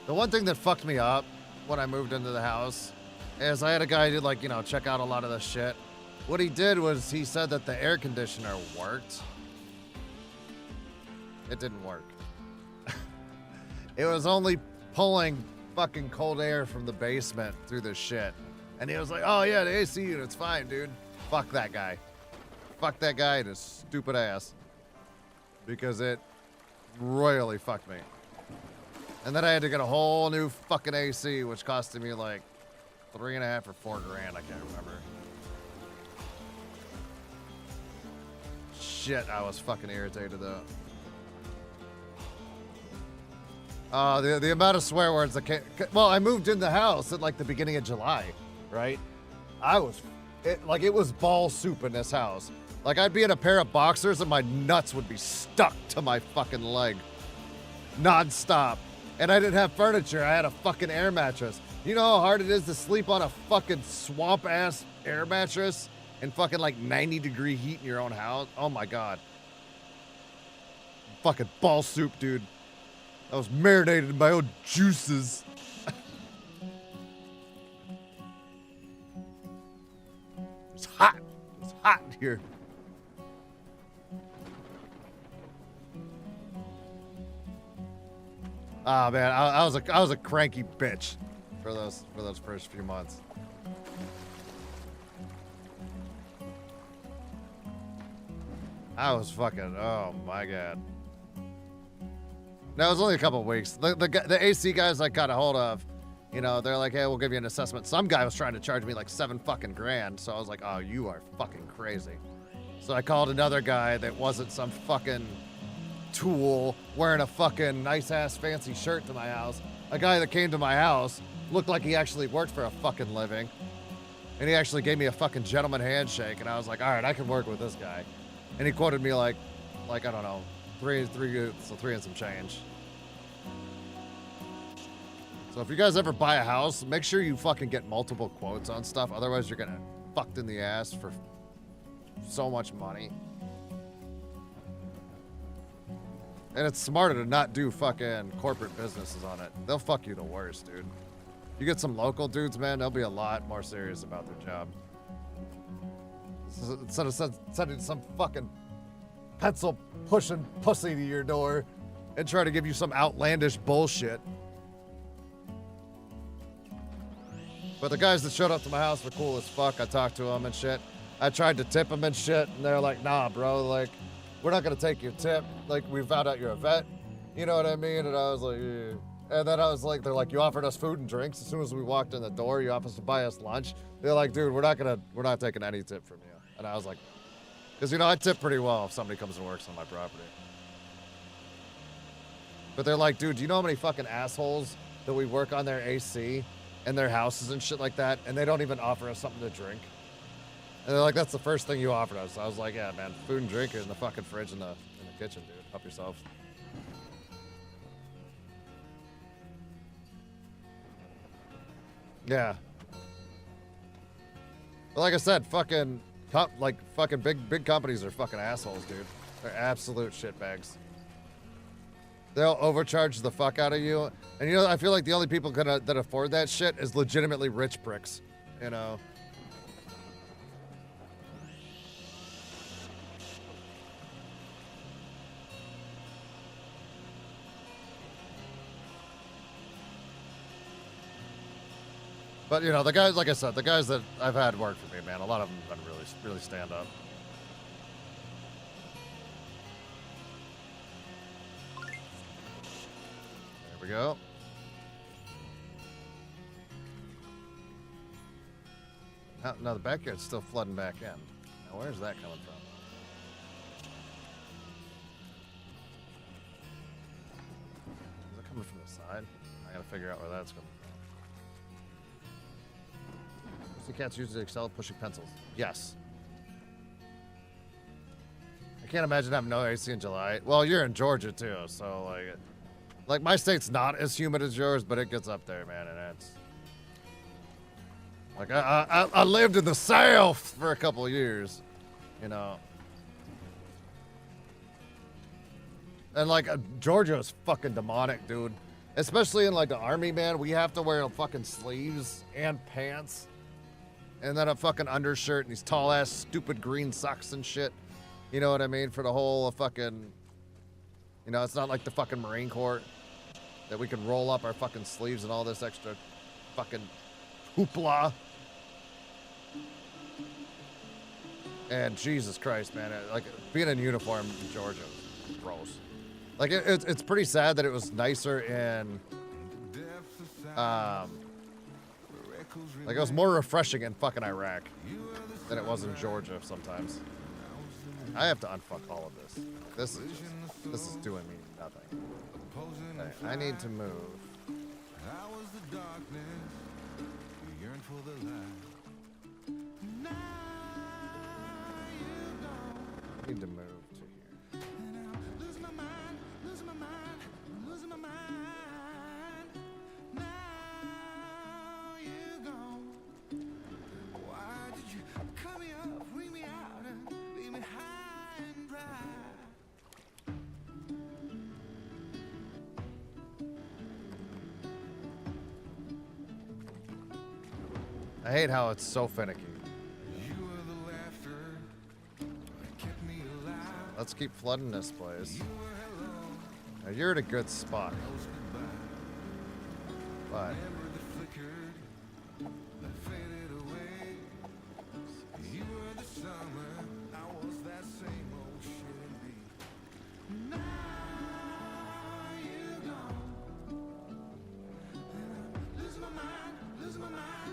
S2: The one thing that fucked me up when I moved into the house is I had a guy who, like, you know, check out a lot of the shit. What he did was he said that the air conditioner worked. It didn't work. It was only pulling fucking cold air from the basement through the shit. And he was like, oh yeah, the AC unit's fine, dude. Fuck that guy. Fuck that guy and his stupid ass. Because it royally fucked me. And then I had to get a whole new fucking AC, which costed me like $3.5 or $4 grand, I can't remember. Shit, I was fucking irritated though. The amount of swear words that came. Well, I moved in the house at like the beginning of July, right? It was ball soup in this house. Like, I'd be in a pair of boxers and my nuts would be stuck to my fucking leg. Non-stop. And I didn't have furniture. I had a fucking air mattress. You know how hard it is to sleep on a fucking swamp-ass air mattress in fucking like 90-degree heat in your own house? Oh my god. Fucking ball soup, dude. I was marinated in my own juices. It's hot. It's hot in here. Oh man, I was a cranky bitch for those first few months. I was fucking, oh my god. No, it was only a couple of weeks. The AC guys I got a hold of, you know, they're like, hey, we'll give you an assessment. Some guy was trying to charge me like $7 fucking grand. So I was like, oh, you are fucking crazy. So I called another guy that wasn't some fucking tool wearing a fucking nice ass fancy shirt to my house. A guy that came to my house looked like he actually worked for a fucking living. And he actually gave me a fucking gentleman handshake. And I was like, all right, I can work with this guy. And he quoted me like, I don't know, three and some change. So if you guys ever buy a house, make sure you fucking get multiple quotes on stuff. Otherwise, you're gonna fucked in the ass for so much money. And it's smarter to not do fucking corporate businesses on it. They'll fuck you the worst, dude. You get some local dudes, man, they'll be a lot more serious about their job. Instead of sending some fucking pencil pushing pussy to your door and try to give you some outlandish bullshit. But the guys that showed up to my house were cool as fuck. I talked to them and shit. I tried to tip them and shit, and they're like, nah, bro, like, we're not gonna take your tip. Like, we found out you're a vet. You know what I mean? And I was like, yeah. And then I was like, they're like, you offered us food and drinks. As soon as we walked in the door, you offered to buy us lunch. They're like, dude, we're not taking any tip from you. And I was like, because, you know, I tip pretty well if somebody comes and works on my property. But they're like, dude, do you know how many fucking assholes that we work on their AC and their houses and shit like that, and they don't even offer us something to drink? And they're like, that's the first thing you offered us. I was like, yeah, man, food and drink are in the fucking fridge in the kitchen, dude. Help yourself. Yeah. But like I said, fucking big companies are fucking assholes, dude. They're absolute shitbags. They'll overcharge the fuck out of you. And you know, I feel like the only people that afford that shit is legitimately rich pricks, you know? But you know, the guys, like I said, the guys that I've had work for me, man, a lot of them have been really stand up. There we go. Now the backyard's still flooding back in. Now where's that coming from? Is it coming from the side? I gotta figure out where that's coming from. The cats usually excel at pushing pencils. Yes. I can't imagine having no AC in July. Well, you're in Georgia too, so like my state's not as humid as yours, but it gets up there, man, and it's like I lived in the South for a couple of years, you know. And like Georgia is fucking demonic, dude. Especially in like the army, man. We have to wear fucking sleeves and pants. And then a fucking undershirt and these tall ass stupid green socks and shit. You know what I mean? For the whole fucking, you know, it's not like the fucking Marine Corps that we can roll up our fucking sleeves and all this extra fucking hoopla. And Jesus Christ, man, like being in uniform in Georgia was gross. Like it's pretty sad that it was nicer in, like it was more refreshing in fucking Iraq than it was in Georgia sometimes. I have to unfuck all of this. This is doing me nothing. Okay, I need to move. I need to move to here. I hate how it's so finicky. Let's keep flooding this place. Now you're at a good spot. But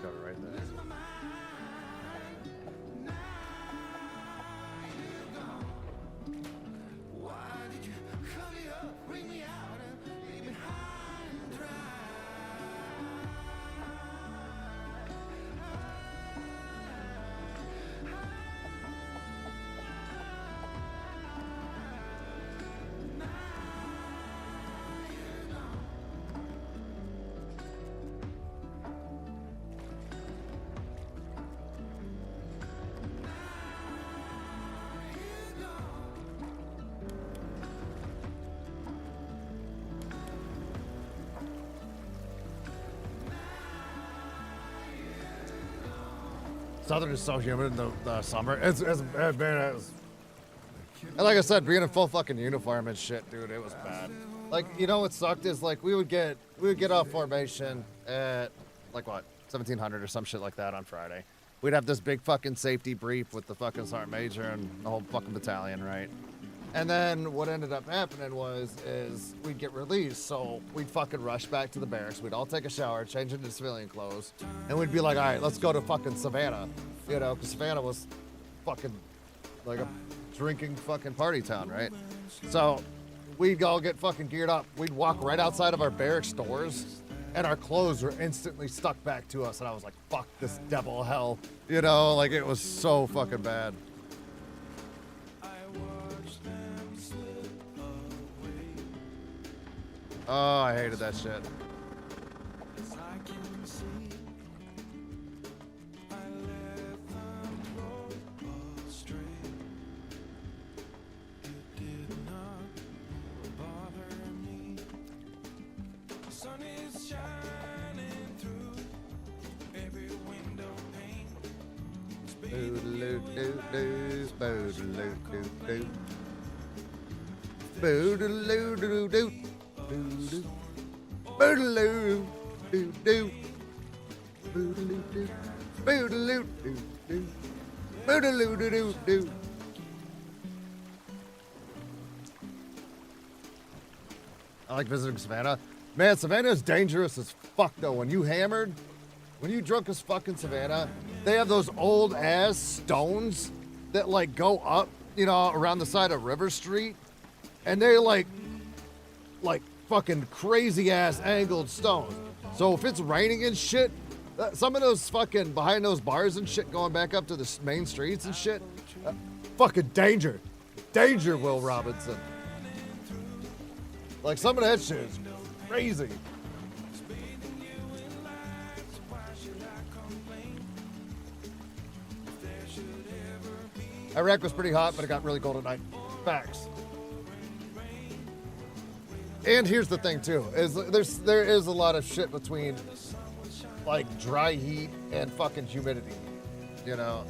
S2: got it right there. Southern is so humid in the summer. It's man, and like I said, being in full fucking uniform and shit, dude, it was bad. Like, you know what sucked is like we would get off formation at like what 1700 or some shit like that on Friday. We'd have this big fucking safety brief with the fucking sergeant major and the whole fucking battalion, right? And then what ended up happening is we'd get released, so we'd fucking rush back to the barracks. We'd all take a shower, change into civilian clothes, and we'd be like, all right, let's go to fucking Savannah, you know, because Savannah was fucking like a drinking fucking party town, right? So we'd all get fucking geared up. We'd walk right outside of our barracks doors, and our clothes were instantly stuck back to us, and I was like, fuck this devil hell, you know, like it was so fucking bad. Oh, I hated that shit. Boodaloo-doo. Boodaloo-doo-doo. Boodaloo-doo-doo-doo. I like visiting Savannah. Man, Savannah is dangerous as fuck, though. When you hammered, when you drunk as fuck in Savannah, they have those old ass stones that like go up, you know, around the side of River Street, and they're like fucking crazy ass angled stones. So if it's raining and shit, some of those fucking behind those bars and shit going back up to the main streets and shit, fucking danger, Will Robinson. Like some of that shit is crazy. Iraq was pretty hot, but it got really cold at night. Facts. And here's the thing too: is there is a lot of shit between like dry heat and fucking humidity. You know,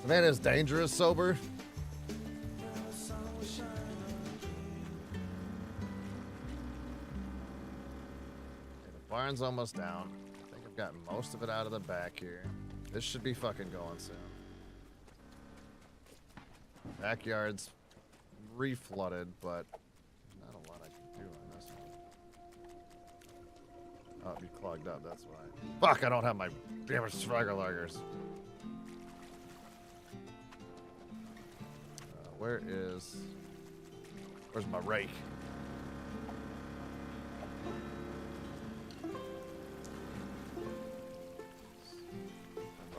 S2: Savannah is dangerous sober. Barn's almost down. I think I've gotten most of it out of the back here. This should be fucking going soon. Backyard's reflooded, but not a lot I can do on this one. Oh, it'd be clogged up, that's why. Fuck, I don't have my damn striker lagers. Where's my rake?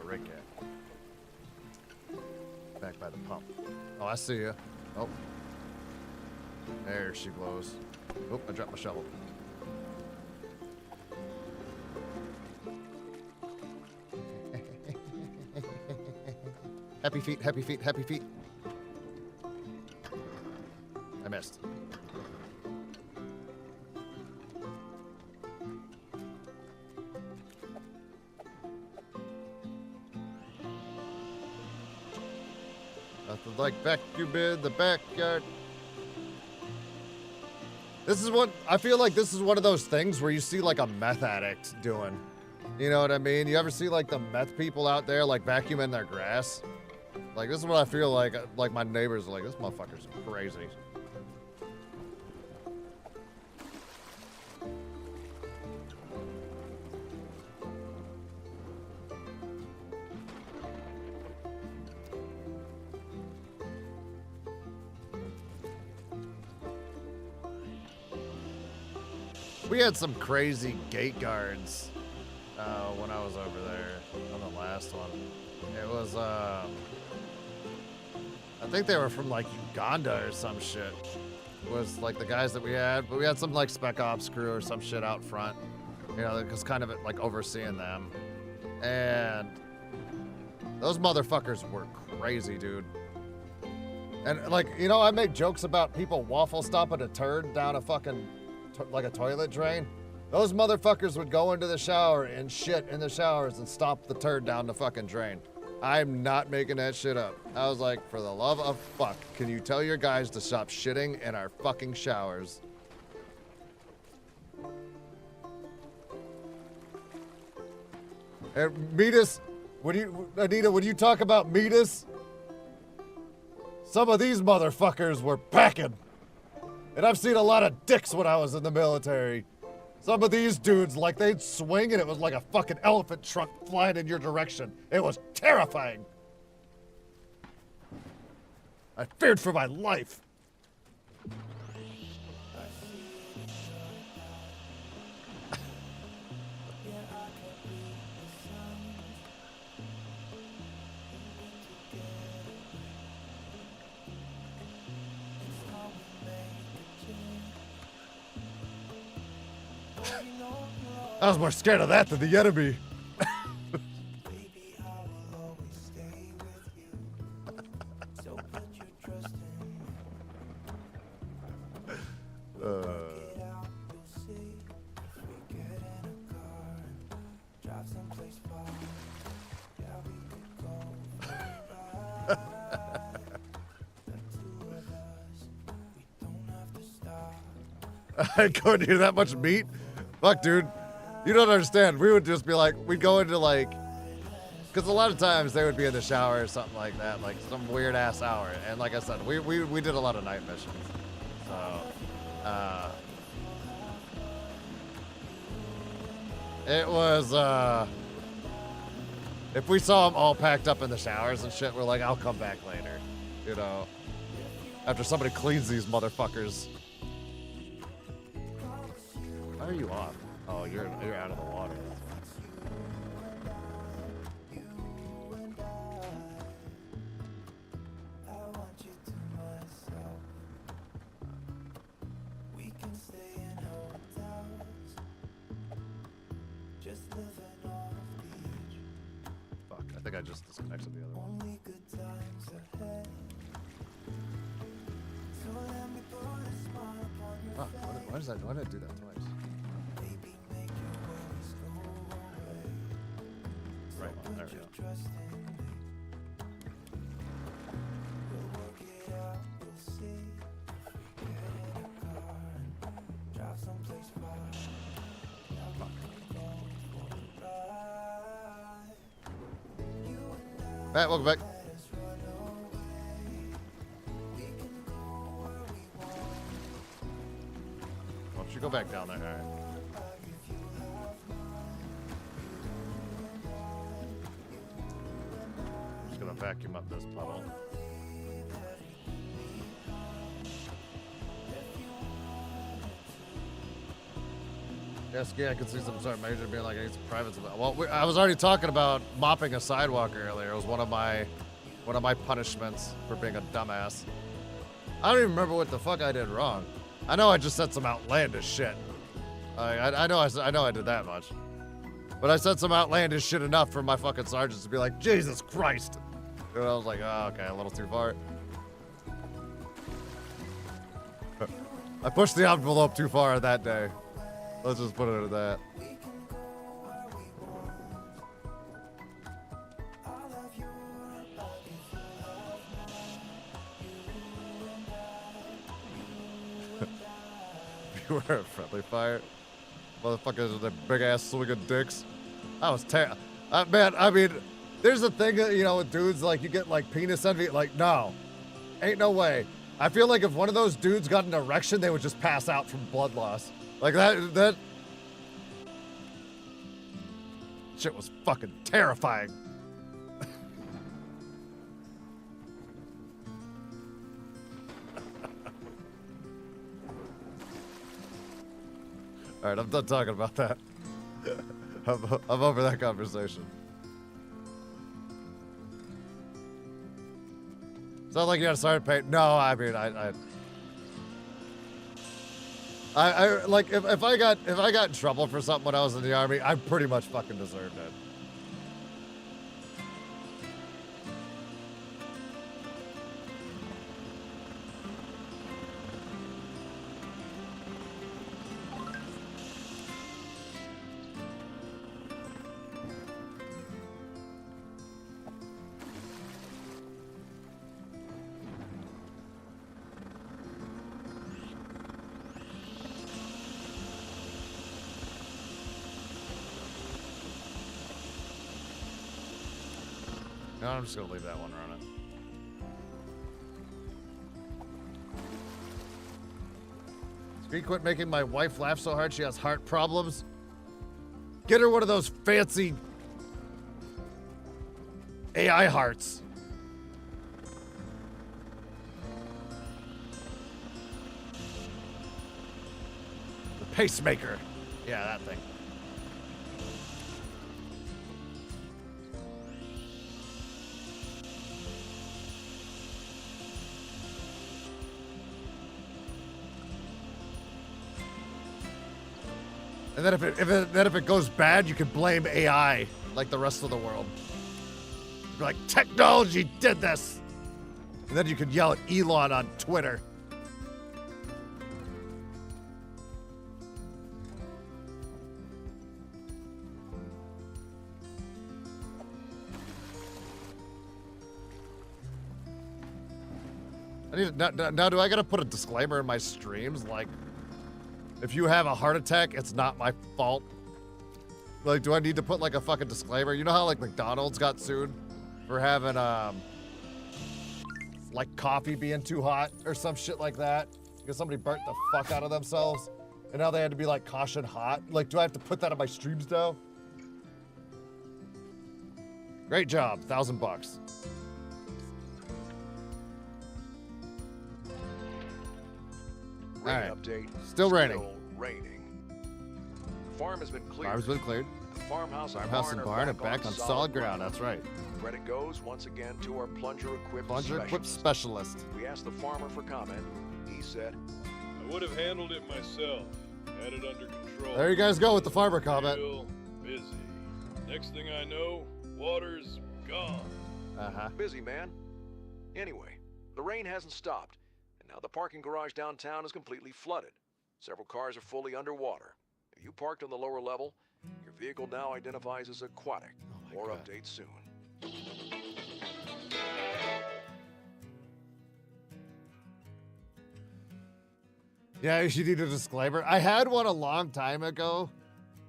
S2: Rake at? Back by the pump. Oh, I see ya. Oh. There she blows. Oh, I dropped my shovel. Happy feet, happy feet, happy feet. I missed. Nothing like vacuum in the backyard. This is what I feel like. This is one of those things where you see like a meth addict doing. You know what I mean? You ever see like the meth people out there like vacuuming their grass? Like this is what I feel like. Like my neighbors are like, this motherfucker's crazy. We had some crazy gate guards when I was over there on the last one. It was, I think they were from like Uganda or some shit. It was like the guys that we had, but we had some like spec ops crew or some shit out front, you know, because kind of like overseeing them. And those motherfuckers were crazy, dude. And like, you know, I make jokes about people waffle stomping a turd down a fucking like a toilet drain. Those motherfuckers would go into the shower and shit in the showers and stomp the turd down the fucking drain. I'm not making that shit up. I was like, for the love of fuck, can you tell your guys to stop shitting in our fucking showers? And Metis, Anita, when you talk about Metis, some of these motherfuckers were packing. And I've seen a lot of dicks when I was in the military. Some of these dudes, like they'd swing and it was like a fucking elephant trunk flying in your direction. It was terrifying. I feared for my life. I was more scared of that than the enemy. I couldn't hear that much meat. Fuck, dude. You don't understand. We would just be like, we'd go into like, because a lot of times they would be in the shower or something like that, like some weird ass hour. And like I said, we did a lot of night missions. So, it was, if we saw them all packed up in the showers and shit, we're like, I'll come back later. You know, after somebody cleans these motherfuckers. Why are you off? Oh, you're out of the water. Fuck, I think I just disconnected the other one. Fuck, why did I do that twice? Right one, there we go. Matt, welcome back. Why don't you go back down there? All right. I'm just gonna vacuum up this puddle. Yes, yeah, I could see some Sergeant Major being like, I need some privates. Well, I was already talking about mopping a sidewalk earlier. It was one of my punishments for being a dumbass. I don't even remember what the fuck I did wrong. I know I just said some outlandish shit. I know I did that much. But I said some outlandish shit enough for my fucking sergeants to be like, Jesus Christ. And I was like, oh, okay, a little too far. I pushed the envelope too far that day. Let's just put it at that. Beware of friendly fire. Motherfuckers with their big ass swinging dicks. I was terrible. Man, I mean, there's a thing, you know, with dudes, like, you get, like, penis envy. Like, no. Ain't no way. I feel like if one of those dudes got an erection, they would just pass out from blood loss. Like, that shit was fucking terrifying. All right, I'm done talking about that. I'm over that conversation. Sounds like you had a sergeant pay. No, I mean, I like if I got in trouble for something when I was in the army, I pretty much fucking deserved it. No, I'm just gonna leave that one running. Screen quit making my wife laugh so hard she has heart problems. Get her one of those fancy AI hearts. The pacemaker. Yeah, that thing. And then if it goes bad, you can blame AI like the rest of the world. You'd be like, technology did this. And then you could yell at Elon on Twitter. Now do I gotta put a disclaimer in my streams like If you have a heart attack, it's not my fault. Like, do I need to put like a fucking disclaimer? You know how like McDonald's got sued for having like coffee being too hot or some shit like that because somebody burnt the fuck out of themselves, and now they had to be like caution hot. Like, do I have to put that on my streams now? Great job, $1,000.
S5: Rain
S2: Alright.
S5: update.
S2: Still raining.
S5: Raining. The farm has been cleared.
S2: Farm's been cleared.
S5: The farmhouse and
S2: Farmhouse and barn are back on solid ground. That's right.
S5: Credit goes once again to our plunger-equipped
S2: Plunger-equipped
S5: specialist.
S2: specialist.
S5: We asked the farmer for comment. He said,
S10: I would have handled it myself. Had it under control.
S2: There you guys go with the farmer comment.
S10: Real busy. Next thing I know, water's gone.
S2: Uh-huh.
S5: busy man. Anyway, the rain hasn't stopped, and now the parking garage downtown is completely flooded. Several cars are fully underwater. If you parked on the lower level, your vehicle now identifies as aquatic. More
S2: God.
S5: updates soon.
S2: Yeah, you need a disclaimer. I had one a long time ago,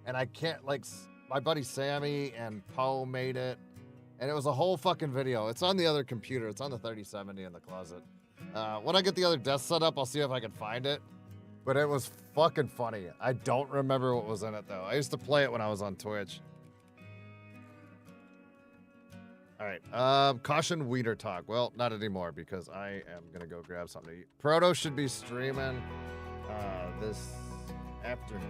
S2: and I can't, like, my buddy Sammy and Poe made it, and it was a whole fucking video. It's on the other computer. It's on the 3070 in the closet. When I get the other desk set up, I'll see if I can find it, but it was fucking funny. I don't remember what was in it, though. I used to play it when I was on Twitch. All right, caution Weeder talk. Well, not anymore because I am gonna go grab something to eat. Proto should be streaming this afternoon.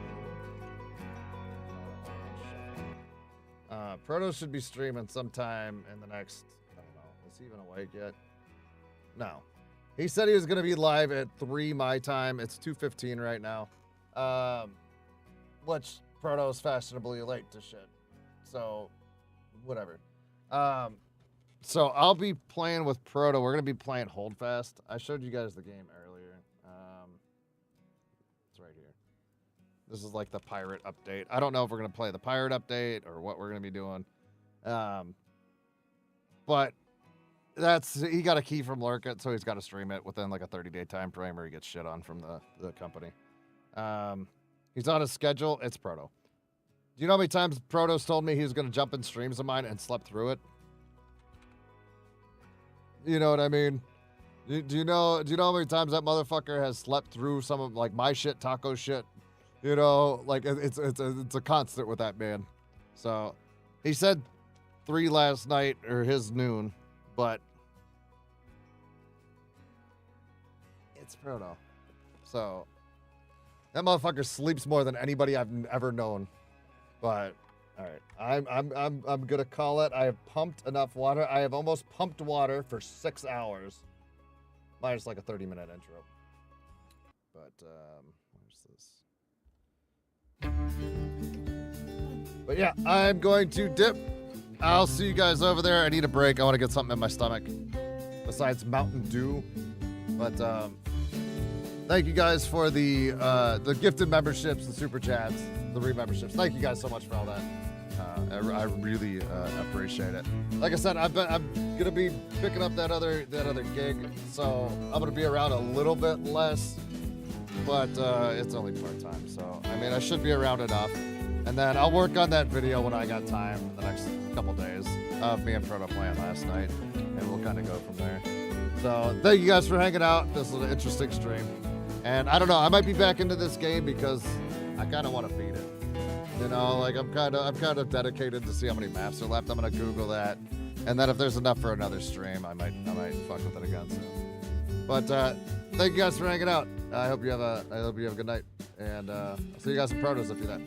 S2: Proto should be streaming sometime in the next, I don't know, is he even awake yet? No. He said he was gonna be live at 3 my time. It's 2:15 right now. Which Proto's fashionably late to shit. So, whatever. So I'll be playing with Proto. We're gonna be playing Holdfast. I showed you guys the game earlier. It's right here. This is like the pirate update. I don't know if we're gonna play the pirate update or what we're gonna be doing. But he got a key from Lurkit, so he's got to stream it within like a 30-day time frame, or he gets shit on from the company. He's on his schedule. It's Proto. Do you know how many times Proto's told me he was gonna jump in streams of mine and slept through it? You know what I mean? Do you know how many times that motherfucker has slept through some of like my shit, taco shit? You know, like it's a constant with that man. So he said 3 last night or his noon, but it's Proto. So that motherfucker sleeps more than anybody I've ever known. But all right, I'm gonna call it. I have pumped enough water. I have almost pumped water for 6 hours. Minus like a 30-minute intro. But where's this? But yeah, I'm going to dip. I'll see you guys over there. I need a break. I want to get something in my stomach besides Mountain Dew. But thank you guys for the gifted memberships, the super chats, the re-memberships. Thank you guys so much for all that. I really appreciate it. Like I said, I'm gonna be picking up that other gig, so I'm gonna be around a little bit less, but it's only part time. So I mean, I should be around enough, and then I'll work on that video when I got time in the next couple days of me and Proto playing last night, and we'll kind of go from there. So thank you guys for hanging out. This was an interesting stream, and I don't know, I might be back into this game because I kind of want to beat it. You know, like I'm kind of dedicated to see how many maps are left. I'm gonna Google that, and then if there's enough for another stream, I might fuck with it again soon. But thank you guys for hanging out. I hope you have a good night, and I'll see you guys in Protos if you do that.